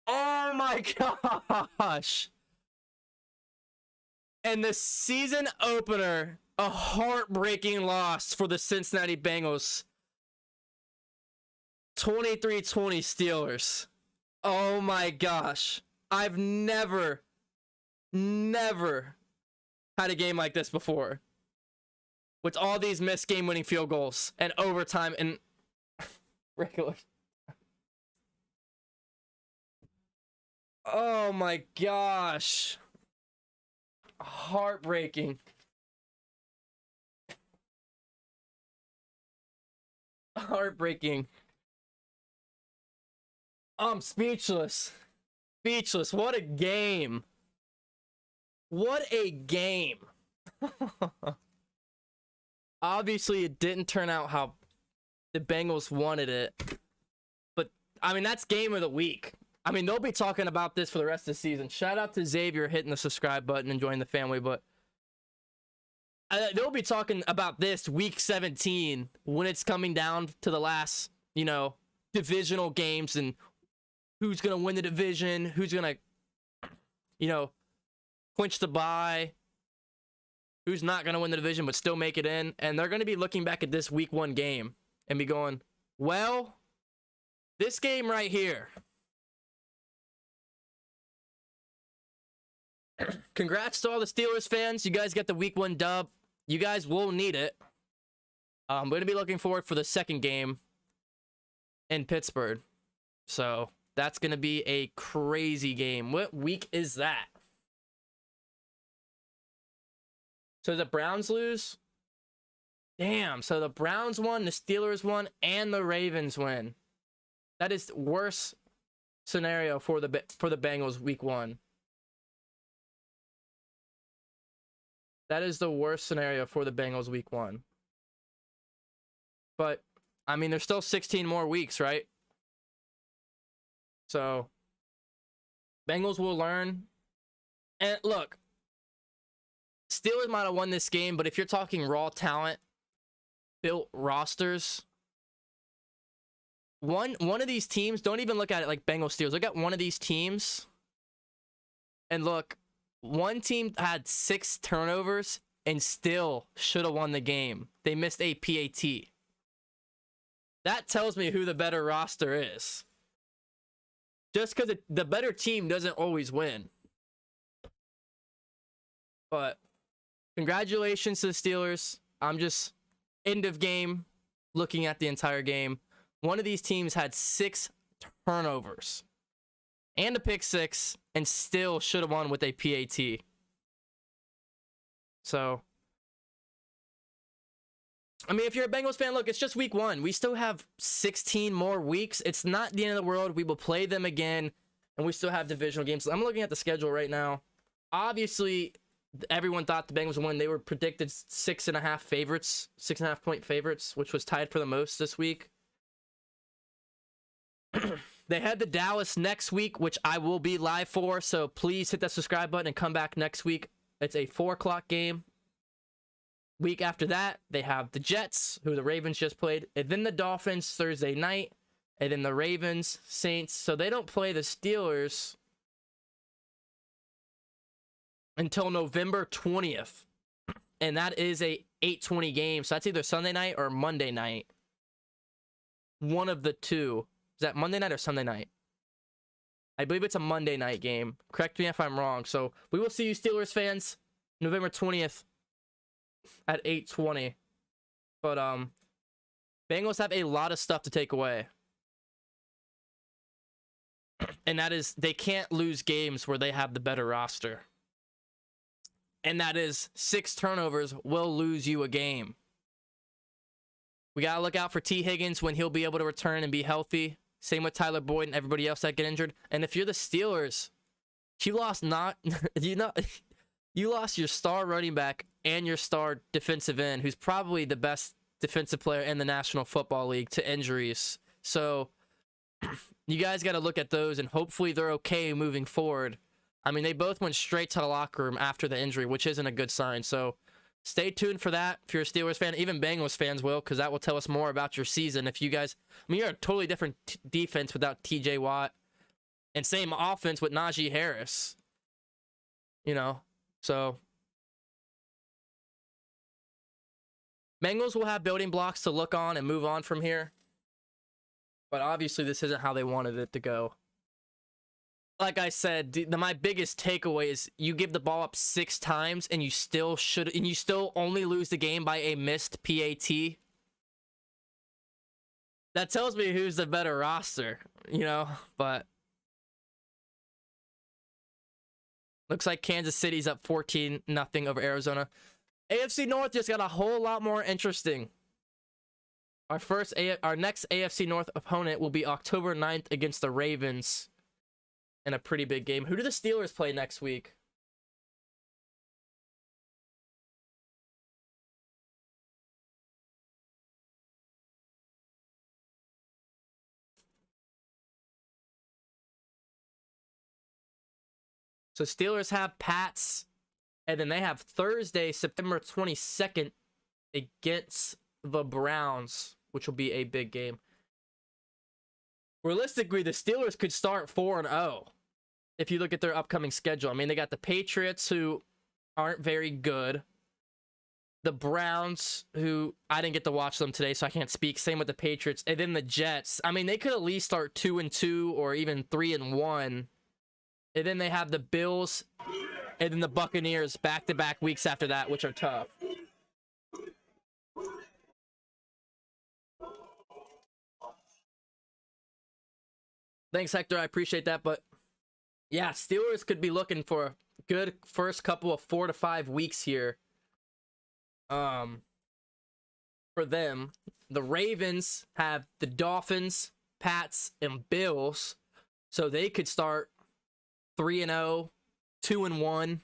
Oh my gosh. And the season opener, a heartbreaking loss for the Cincinnati Bengals. 23-20 Steelers. Oh my gosh. I've never had a game like this before. With all these missed game-winning field goals and overtime and regular. Oh my gosh. Heartbreaking. Heartbreaking. I'm speechless. Speechless. What a game. What a game. Obviously, it didn't turn out how the Bengals wanted it. But, I mean, that's game of the week. I mean, they'll be talking about this for the rest of the season. Shout out to Xavier hitting the subscribe button and joining the family. But they'll be talking about this week 17 when it's coming down to the last, divisional games and who's going to win the division, who's going to, clinch the bye, who's not going to win the division but still make it in. And they're going to be looking back at this week 1 game and be going, well, this game right here. Congrats to all the Steelers fans. You guys get the week 1 dub. You guys will need it. I'm going to be looking forward for the second game in Pittsburgh. So that's going to be a crazy game. What week is that? So the Browns lose? Damn. So the Browns won, the Steelers won, and the Ravens win. That is the worst scenario for the Bengals week 1. That is the worst scenario for the Bengals week 1. But, I mean, there's still 16 more weeks, right? So, Bengals will learn. And look, Steelers might have won this game, but if you're talking raw talent, built rosters, one of these teams, don't even look at it like Bengals Steelers. Look at one of these teams and look, one team had 6 turnovers and still should have won the game. They missed a PAT. That tells me who the better roster is. Just because the better team doesn't always win. But congratulations to the Steelers. I'm just end of game looking at the entire game. One of these teams had 6 turnovers and a pick 6 and still should have won with a PAT. So, I mean, if you're a Bengals fan, look, it's just week 1. We still have 16 more weeks. It's not the end of the world. We will play them again, and we still have divisional games. I'm looking at the schedule right now. Obviously, everyone thought the Bengals would win. They were predicted 6.5 favorites, 6.5 point favorites, which was tied for the most this week. They had the Dallas next week, which I will be live for, so please hit that subscribe button and come back next week. It's a 4 o'clock game. Week after that, they have the Jets, who the Ravens just played, and then the Dolphins Thursday night, and then the Ravens, Saints. So they don't play the Steelers until November 20th, and that is a 8:20 game. So that's either Sunday night or Monday night. One of the two. Is that Monday night or Sunday night? I believe it's a Monday night game. Correct me if I'm wrong. So we will see you Steelers fans November 20th at 8:20. But Bengals have a lot of stuff to take away. And that is, they can't lose games where they have the better roster. And that is, 6 turnovers will lose you a game. We got to look out for T. Higgins when he'll be able to return and be healthy. Same with Tyler Boyd and everybody else that get injured. And if you're the Steelers, you lost you lost your star running back and your star defensive end, who's probably the best defensive player in the National Football League, to injuries. So you guys got to look at those, and hopefully they're okay moving forward. I mean, they both went straight to the locker room after the injury, which isn't a good sign. So stay tuned for that. If you're a Steelers fan, even Bengals fans will, because that will tell us more about your season. If you guys, I mean, you're a totally different defense without TJ Watt, and same offense with Najee Harris. So Bengals will have building blocks to look on and move on from here. But obviously, this isn't how they wanted it to go. Like I said, my biggest takeaway is you give the ball up 6 times and you still only lose the game by a missed PAT. That tells me who's the better roster, but looks like Kansas City's up 14-0 over Arizona. AFC North just got a whole lot more interesting. Our next AFC North opponent will be October 9th against the Ravens in a pretty big game. Who do the Steelers play next week? So Steelers have Pats, and then they have Thursday, September 22nd against the Browns, which will be a big game. Realistically, the Steelers could start 4-0 if you look at their upcoming schedule. I mean, they got the Patriots, who aren't very good. The Browns, who I didn't get to watch them today, so I can't speak. Same with the Patriots. And then the Jets. I mean, they could at least start 2-2 or even 3-1. And then they have the Bills and then the Buccaneers back-to-back weeks after that, which are tough. Thanks, Hector. I appreciate that. But yeah, Steelers could be looking for a good first couple of 4 to 5 weeks here. For them, the Ravens have the Dolphins, Pats, and Bills. So they could start 3-0, 2-1,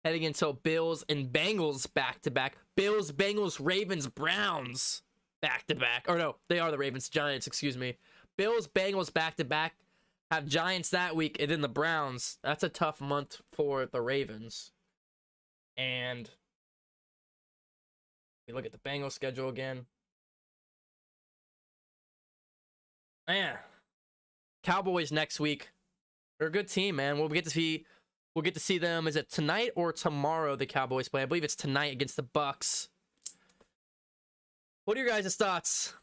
heading into Bills and Bengals back-to-back. Bills, Bengals, Ravens, Browns back-to-back. Or no, they are the Ravens, Giants, excuse me. Bills, Bengals back-to-back. Have Giants that week, and then the Browns. That's a tough month for the Ravens. And you look at the Bengals schedule again. Man, Cowboys next week. They're a good team, man. We'll get to see them. Is it tonight or tomorrow the Cowboys play? I believe it's tonight against the Bucks. What are your guys' thoughts?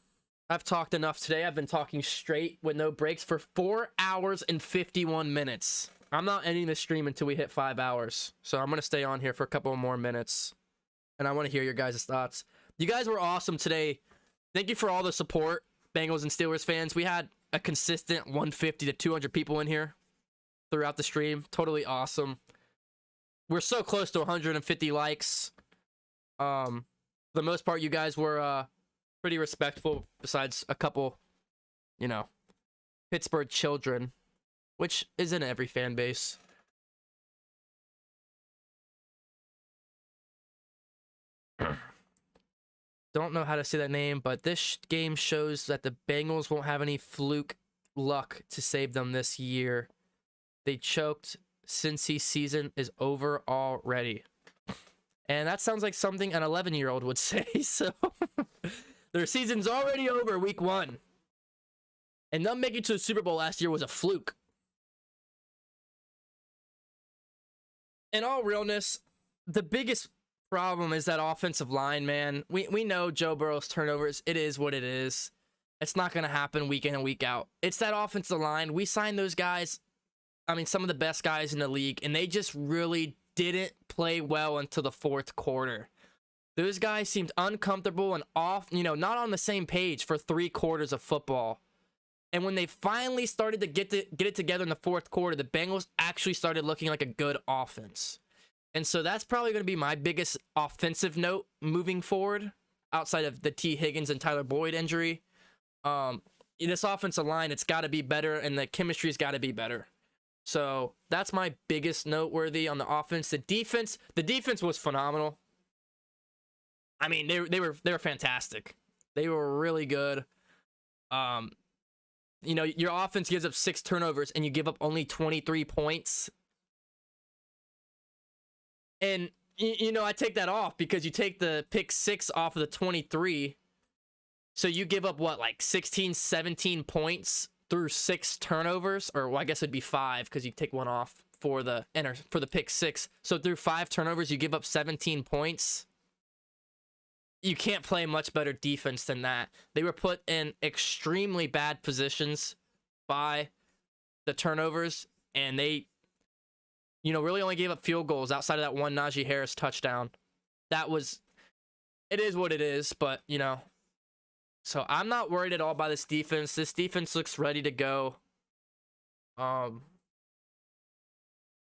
I've talked enough today. I've been talking straight with no breaks for 4 hours and 51 minutes. I'm not ending the stream until we hit 5 hours. So I'm going to stay on here for a couple more minutes. And I want to hear your guys' thoughts. You guys were awesome today. Thank you for all the support, Bengals and Steelers fans. We had a consistent 150 to 200 people in here throughout the stream. Totally awesome. We're so close to 150 likes. For the most part, you guys were pretty respectful, besides a couple, Pittsburgh children, which isn't every fan base. Don't know how to say that name, but this game shows that the Bengals won't have any fluke luck to save them this year. They choked. Cincy's season is over already. And that sounds like something an 11-year-old would say, so their season's already over week 1. And them making it to the Super Bowl last year was a fluke. In all realness, the biggest problem is that offensive line, man. We know Joe Burrow's turnovers. It is what it is. It's not going to happen week in and week out. It's that offensive line. We signed those guys, I mean, some of the best guys in the league, and they just really didn't play well until the fourth quarter. those guys seemed uncomfortable and off, not on the same page for 3/4 of football. And when they finally started to get it together in the fourth quarter, the Bengals actually started looking like a good offense. And so that's probably going to be my biggest offensive note moving forward, outside of the T. Higgins and Tyler Boyd injury. This offensive line, it's got to be better, and the chemistry's got to be better. So that's my biggest noteworthy on the offense. The defense was phenomenal. I mean, they were fantastic. They were really good. Your offense gives up 6 turnovers and you give up only 23 points. And I take that off because you take the pick 6 off of the 23. So you give up like 16, 17 points through 6 turnovers, or well, I guess it'd be 5 because you take one off for the pick 6. So through 5 turnovers, you give up 17 points. You can't play much better defense than that. They were put in extremely bad positions by the turnovers, and they, really only gave up field goals outside of that one Najee Harris touchdown. It is what it is, but, so I'm not worried at all by this defense. This defense looks ready to go.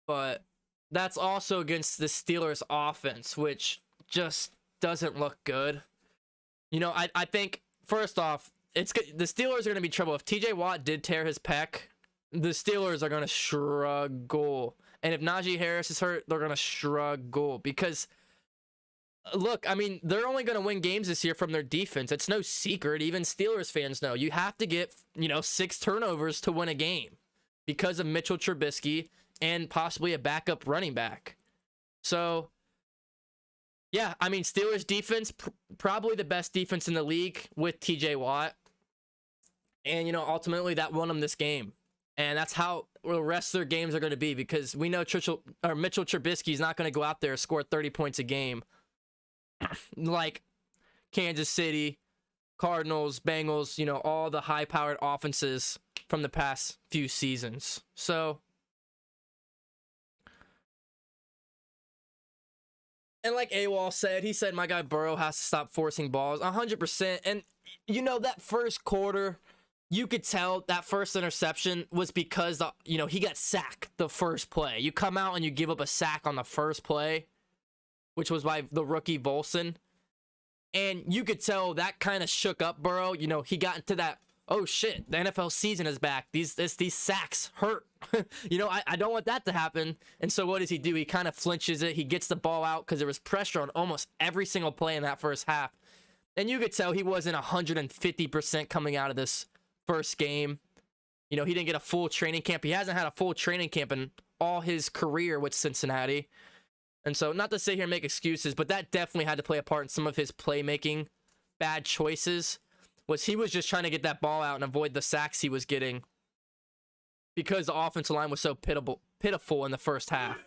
But that's also against the Steelers offense, which just doesn't look good. I think first off, the Steelers are going to be trouble. If TJ Watt did tear his pec, the Steelers are going to struggle. And if Najee Harris is hurt, they're going to struggle because look, I mean, they're only going to win games this year from their defense. It's no secret. Even Steelers fans know. You have to get, 6 turnovers to win a game because of Mitchell Trubisky and possibly a backup running back. So yeah, I mean, Steelers defense, probably the best defense in the league with TJ Watt. And, ultimately that won them this game. And that's how the rest of their games are going to be, because we know Mitchell Trubisky is not going to go out there and score 30 points a game like Kansas City, Cardinals, Bengals, all the high-powered offenses from the past few seasons. So, and like AWOL said, he said my guy Burrow has to stop forcing balls 100%. And, that first quarter, you could tell that first interception was because, he got sacked the first play. You come out and you give up a sack on the first play, which was by the rookie Volson. And you could tell that kind of shook up Burrow. He got into that, oh shit, the NFL season is back. These sacks hurt. I don't want that to happen. And so what does he do? He kind of flinches it. He gets the ball out because there was pressure on almost every single play in that first half. And you could tell he wasn't 150% coming out of this first game. He didn't get a full training camp. He hasn't had a full training camp in all his career with Cincinnati. And so, not to sit here and make excuses, but that definitely had to play a part in some of his playmaking bad choices. He was just trying to get that ball out and avoid the sacks he was getting because the offensive line was so pitiful in the first half.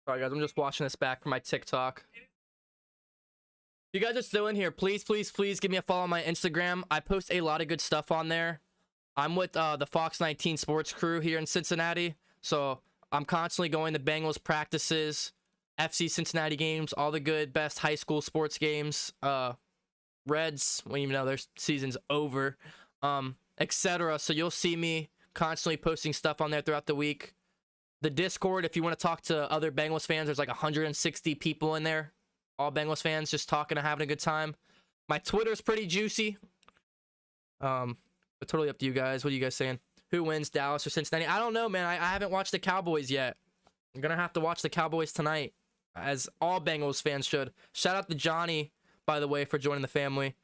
Sorry guys, I'm just watching this back from my TikTok. If you guys are still in here, please give me a follow on my Instagram. I post a lot of good stuff on there. I'm with the Fox 19 sports crew here in Cincinnati, so I'm constantly going to Bengals practices, FC Cincinnati games, all the good best high school sports games, Reds, when even though their season's over, etc. So you'll see me constantly posting stuff on there throughout the week. The Discord, if you want to talk to other Bengals fans, there's like 160 people in there. All Bengals fans just talking and having a good time. My Twitter's pretty juicy. But totally up to you guys. What are you guys saying? Who wins, Dallas or Cincinnati? I don't know, man. I haven't watched the Cowboys yet. I'm going to have to watch the Cowboys tonight, as all Bengals fans should. Shout out to Johnny, by the way, for joining the family.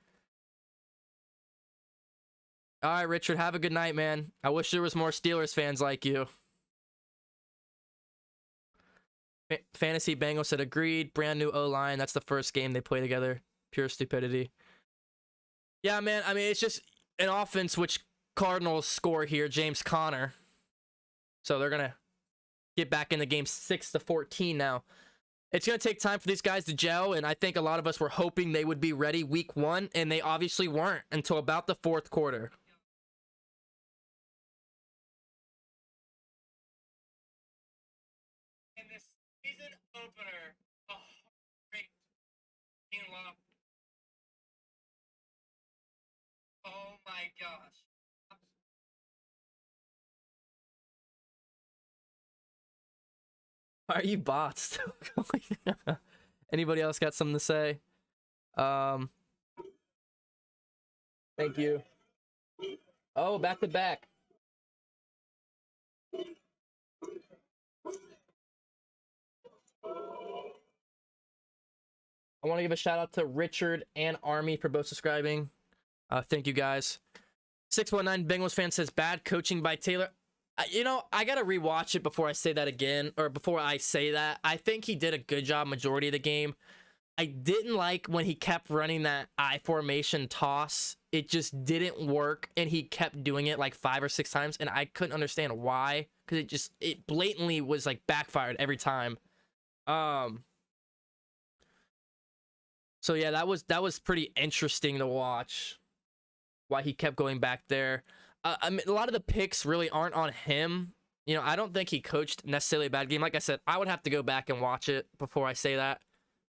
All right, Richard, have a good night, man. I wish there was more Steelers fans like you. Fantasy Bengals said agreed. Brand new O-line. That's the first game they play together. Pure stupidity. Yeah, man. I mean, it's just an offense which Cardinals score here, James Conner. So they're going to get back in the game 6-14 now. It's going to take time for these guys to gel, and I think a lot of us were hoping they would be ready week 1, and they obviously weren't until about the 4th quarter. In this season opener, great lock. Oh my gosh. Why are you bots still going? Anybody else got something to say? Thank you. Oh, back to back. I want to give a shout out to Richard and Army for both subscribing. Thank you guys. 619 Bengals fan says bad coaching by Taylor. You know, I gotta rewatch it before I say that again, or before I say that. I think he did a good job majority of the game. I didn't like when he kept running that I formation toss. It just didn't work, and he kept doing it like 5 or 6 times, and I couldn't understand why, because it blatantly was like backfired every time. So yeah, that was pretty interesting to watch. Why he kept going back there. I mean, a lot of the picks really aren't on him. You know, I don't think he coached necessarily a bad game. Like I said, I would have to go back and watch it before I say that,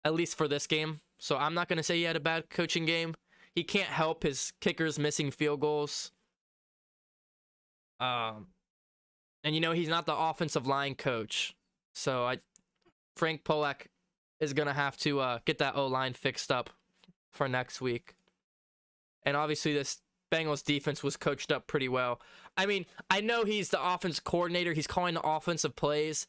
at least for this game. So I'm not going to say he had a bad coaching game. He can't help his kickers missing field goals. And, you know, he's not the offensive line coach. So Frank Polak is going to have to get that O-line fixed up for next week. And obviously this Bengals defense was coached up pretty well. I mean, I know he's the offense coordinator. He's calling the offensive plays.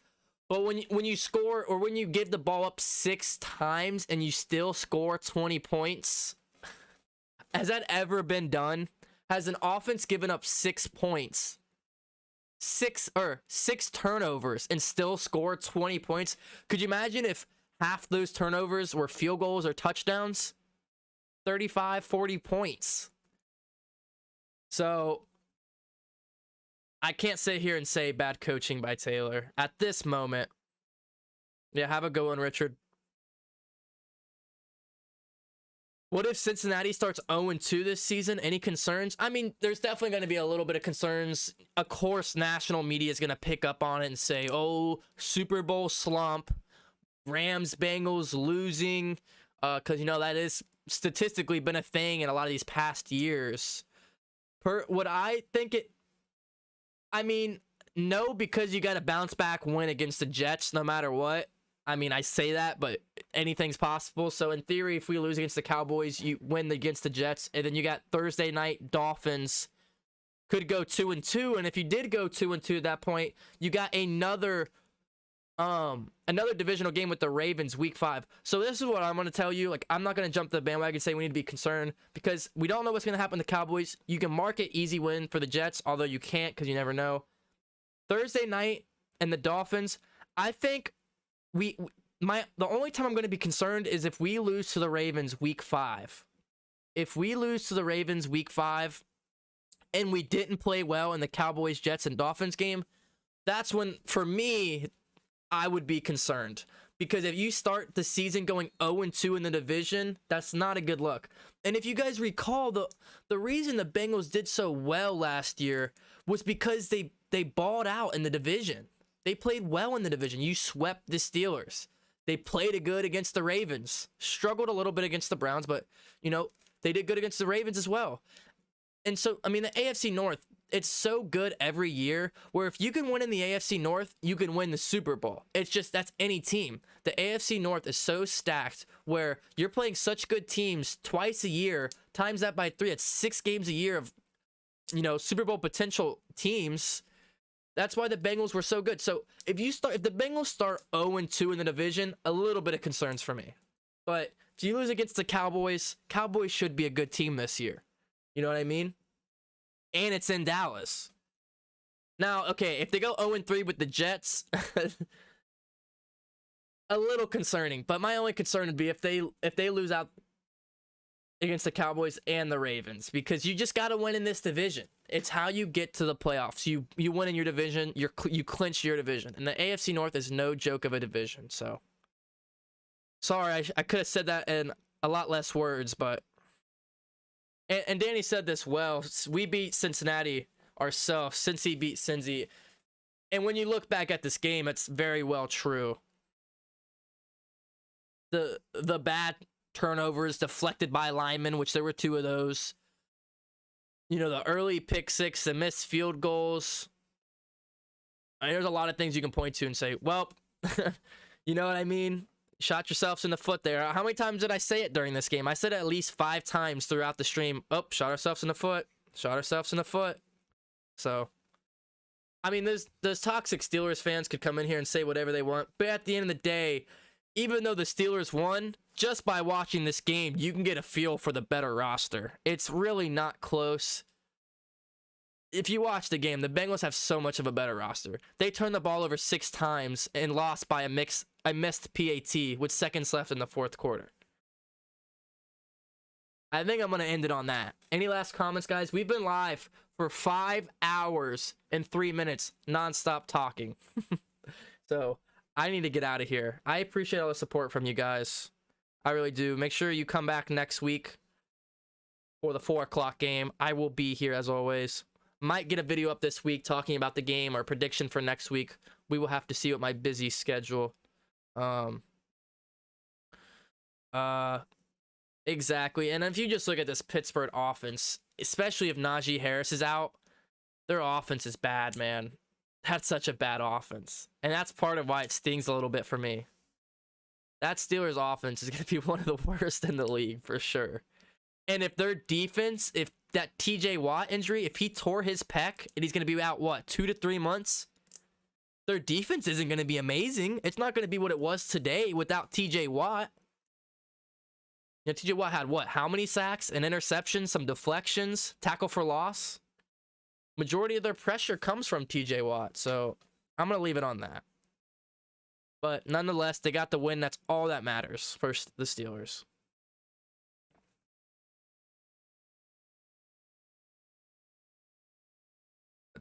But when you score, or when you give the ball up 6 times and you still score 20 points, has that ever been done? Has an offense given up 6 points, 6 turnovers, and still scored 20 points? Could you imagine if half those turnovers were field goals or touchdowns? 35, 40 points. So I can't sit here and say bad coaching by Taylor at this moment. Yeah, have a good one, Richard. What if Cincinnati starts 0-2 this season? Any concerns? I mean, there's definitely going to be a little bit of concerns. Of course, national media is going to pick up on it and say, oh, Super Bowl slump, Rams, Bengals losing, because, you know, that is statistically been a thing in a lot of these past years. Would I think it? I mean, no, because you got to bounce back win against the Jets no matter what. I mean, I say that, but anything's possible. So in theory, if we lose against the Cowboys, you win against the Jets, and then you got Thursday night Dolphins could go 2-2, and if you did go 2-2 at that point, you got another divisional game with the Ravens week 5. So this is what I'm going to tell you. Like, I'm not going to jump the bandwagon and say we need to be concerned, because we don't know what's going to happen to the Cowboys. You can mark it easy win for the Jets, although you can't, because you never know. Thursday night and the Dolphins, I think the only time I'm going to be concerned is if we lose to the Ravens week 5. If we lose to the Ravens week 5 and we didn't play well in the Cowboys, Jets, and Dolphins game, that's when, for me, I would be concerned, because if you start the season going 0-2 in the division, that's not a good look. And if you guys recall, the reason the Bengals did so well last year was because they balled out in the division. They played well in the division. You swept the Steelers. They played it good against the Ravens. Struggled a little bit against the Browns, but, you know, they did good against the Ravens as well. And so, I mean, the AFC North, it's so good every year, where if you can win in the AFC North, you can win the Super Bowl. It's just, that's any team. The AFC North is so stacked where you're playing such good teams twice a year, times that by 3, it's 6 games a year of, you know, Super Bowl potential teams. That's why the Bengals were so good. So if the Bengals start 0-2 in the division, a little bit of concerns for me. But if you lose against the Cowboys should be a good team this year. You know what I mean? And it's in Dallas. Now, okay, if they go 0-3 with the Jets, a little concerning. But my only concern would be if they lose out against the Cowboys and the Ravens, because you just got to win in this division. It's how you get to the playoffs. You win in your division. You clinch your division, and the AFC North is no joke of a division. So, sorry, I could have said that in a lot less words, but and Danny said this well. We beat Cincinnati ourselves. Cincy beat Cincy, and when you look back at this game, it's very well true. The bad turnovers deflected by linemen, which there were 2 of those. You know, the early pick six, the missed field goals. I mean, there's a lot of things you can point to and say, well, you know what I mean? Shot yourselves in the foot there. How many times did I say it during this game? I said it at least 5 times throughout the stream. Oh, shot ourselves in the foot. Shot ourselves in the foot. So, I mean, those toxic Steelers fans could come in here and say whatever they want. But at the end of the day, even though the Steelers won, just by watching this game, you can get a feel for the better roster. It's really not close. If you watch the game, the Bengals have so much of a better roster. They turned the ball over 6 times and lost by a missed PAT with seconds left in the 4th quarter. I think I'm going to end it on that. Any last comments, guys? We've been live for 5 hours and 3 minutes nonstop talking. So I need to get out of here. I appreciate all the support from you guys. I really do. Make sure you come back next week for the 4 o'clock game. I will be here as always. Might get a video up this week talking about the game or prediction for next week. We will have to see what my busy schedule. Exactly. And if you just look at this Pittsburgh offense, especially if Najee Harris is out, their offense is bad, man. That's such a bad offense. And that's part of why it stings a little bit for me. That Steelers offense is going to be one of the worst in the league for sure. And if their defense, if that TJ Watt injury, if he tore his pec and he's going to be out, what, 2 to 3 months? Their defense isn't going to be amazing. It's not going to be what it was today without TJ Watt. You know, TJ Watt had what? How many sacks? An interception, some deflections, tackle for loss? Majority of their pressure comes from TJ Watt. So I'm going to leave it on that. But nonetheless, they got the win. That's all that matters for the Steelers.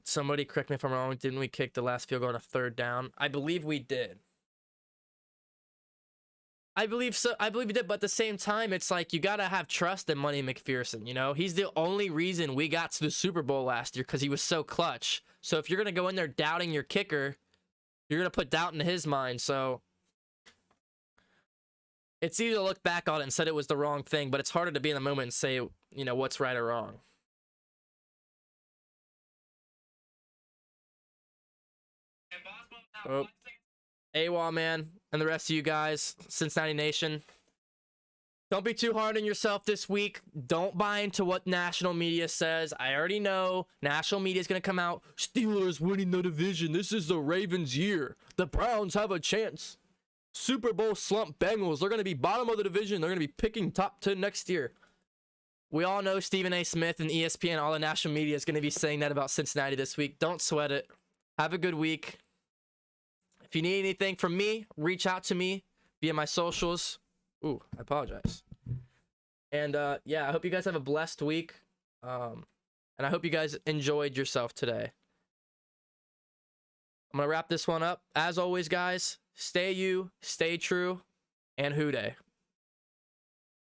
Somebody correct me if I'm wrong. Didn't we kick the last field goal on a 3rd down? I believe we did. I believe so. I believe we did. But at the same time, it's like you got to have trust in Money McPherson. You know, he's the only reason we got to the Super Bowl last year because he was so clutch. So if you're going to go in there doubting your kicker, you're going to put doubt into his mind. So it's easy to look back on it and said it was the wrong thing, but it's harder to be in the moment and say, you know, what's right or wrong. Oh. AWOL, man, and the rest of you guys, Cincinnati Nation. Don't be too hard on yourself this week. Don't buy into what national media says. I already know national media is going to come out. Steelers winning the division. This is the Ravens' year. The Browns have a chance. Super Bowl slump Bengals. They're going to be bottom of the division. They're going to be picking top 10 next year. We all know Stephen A. Smith and ESPN, all the national media is going to be saying that about Cincinnati this week. Don't sweat it. Have a good week. If you need anything from me, reach out to me via my socials. Ooh, I apologize. And yeah, I hope you guys have a blessed week. And I hope you guys enjoyed yourself today. I'm going to wrap this one up. As always, guys, stay you, stay true, and hoo day.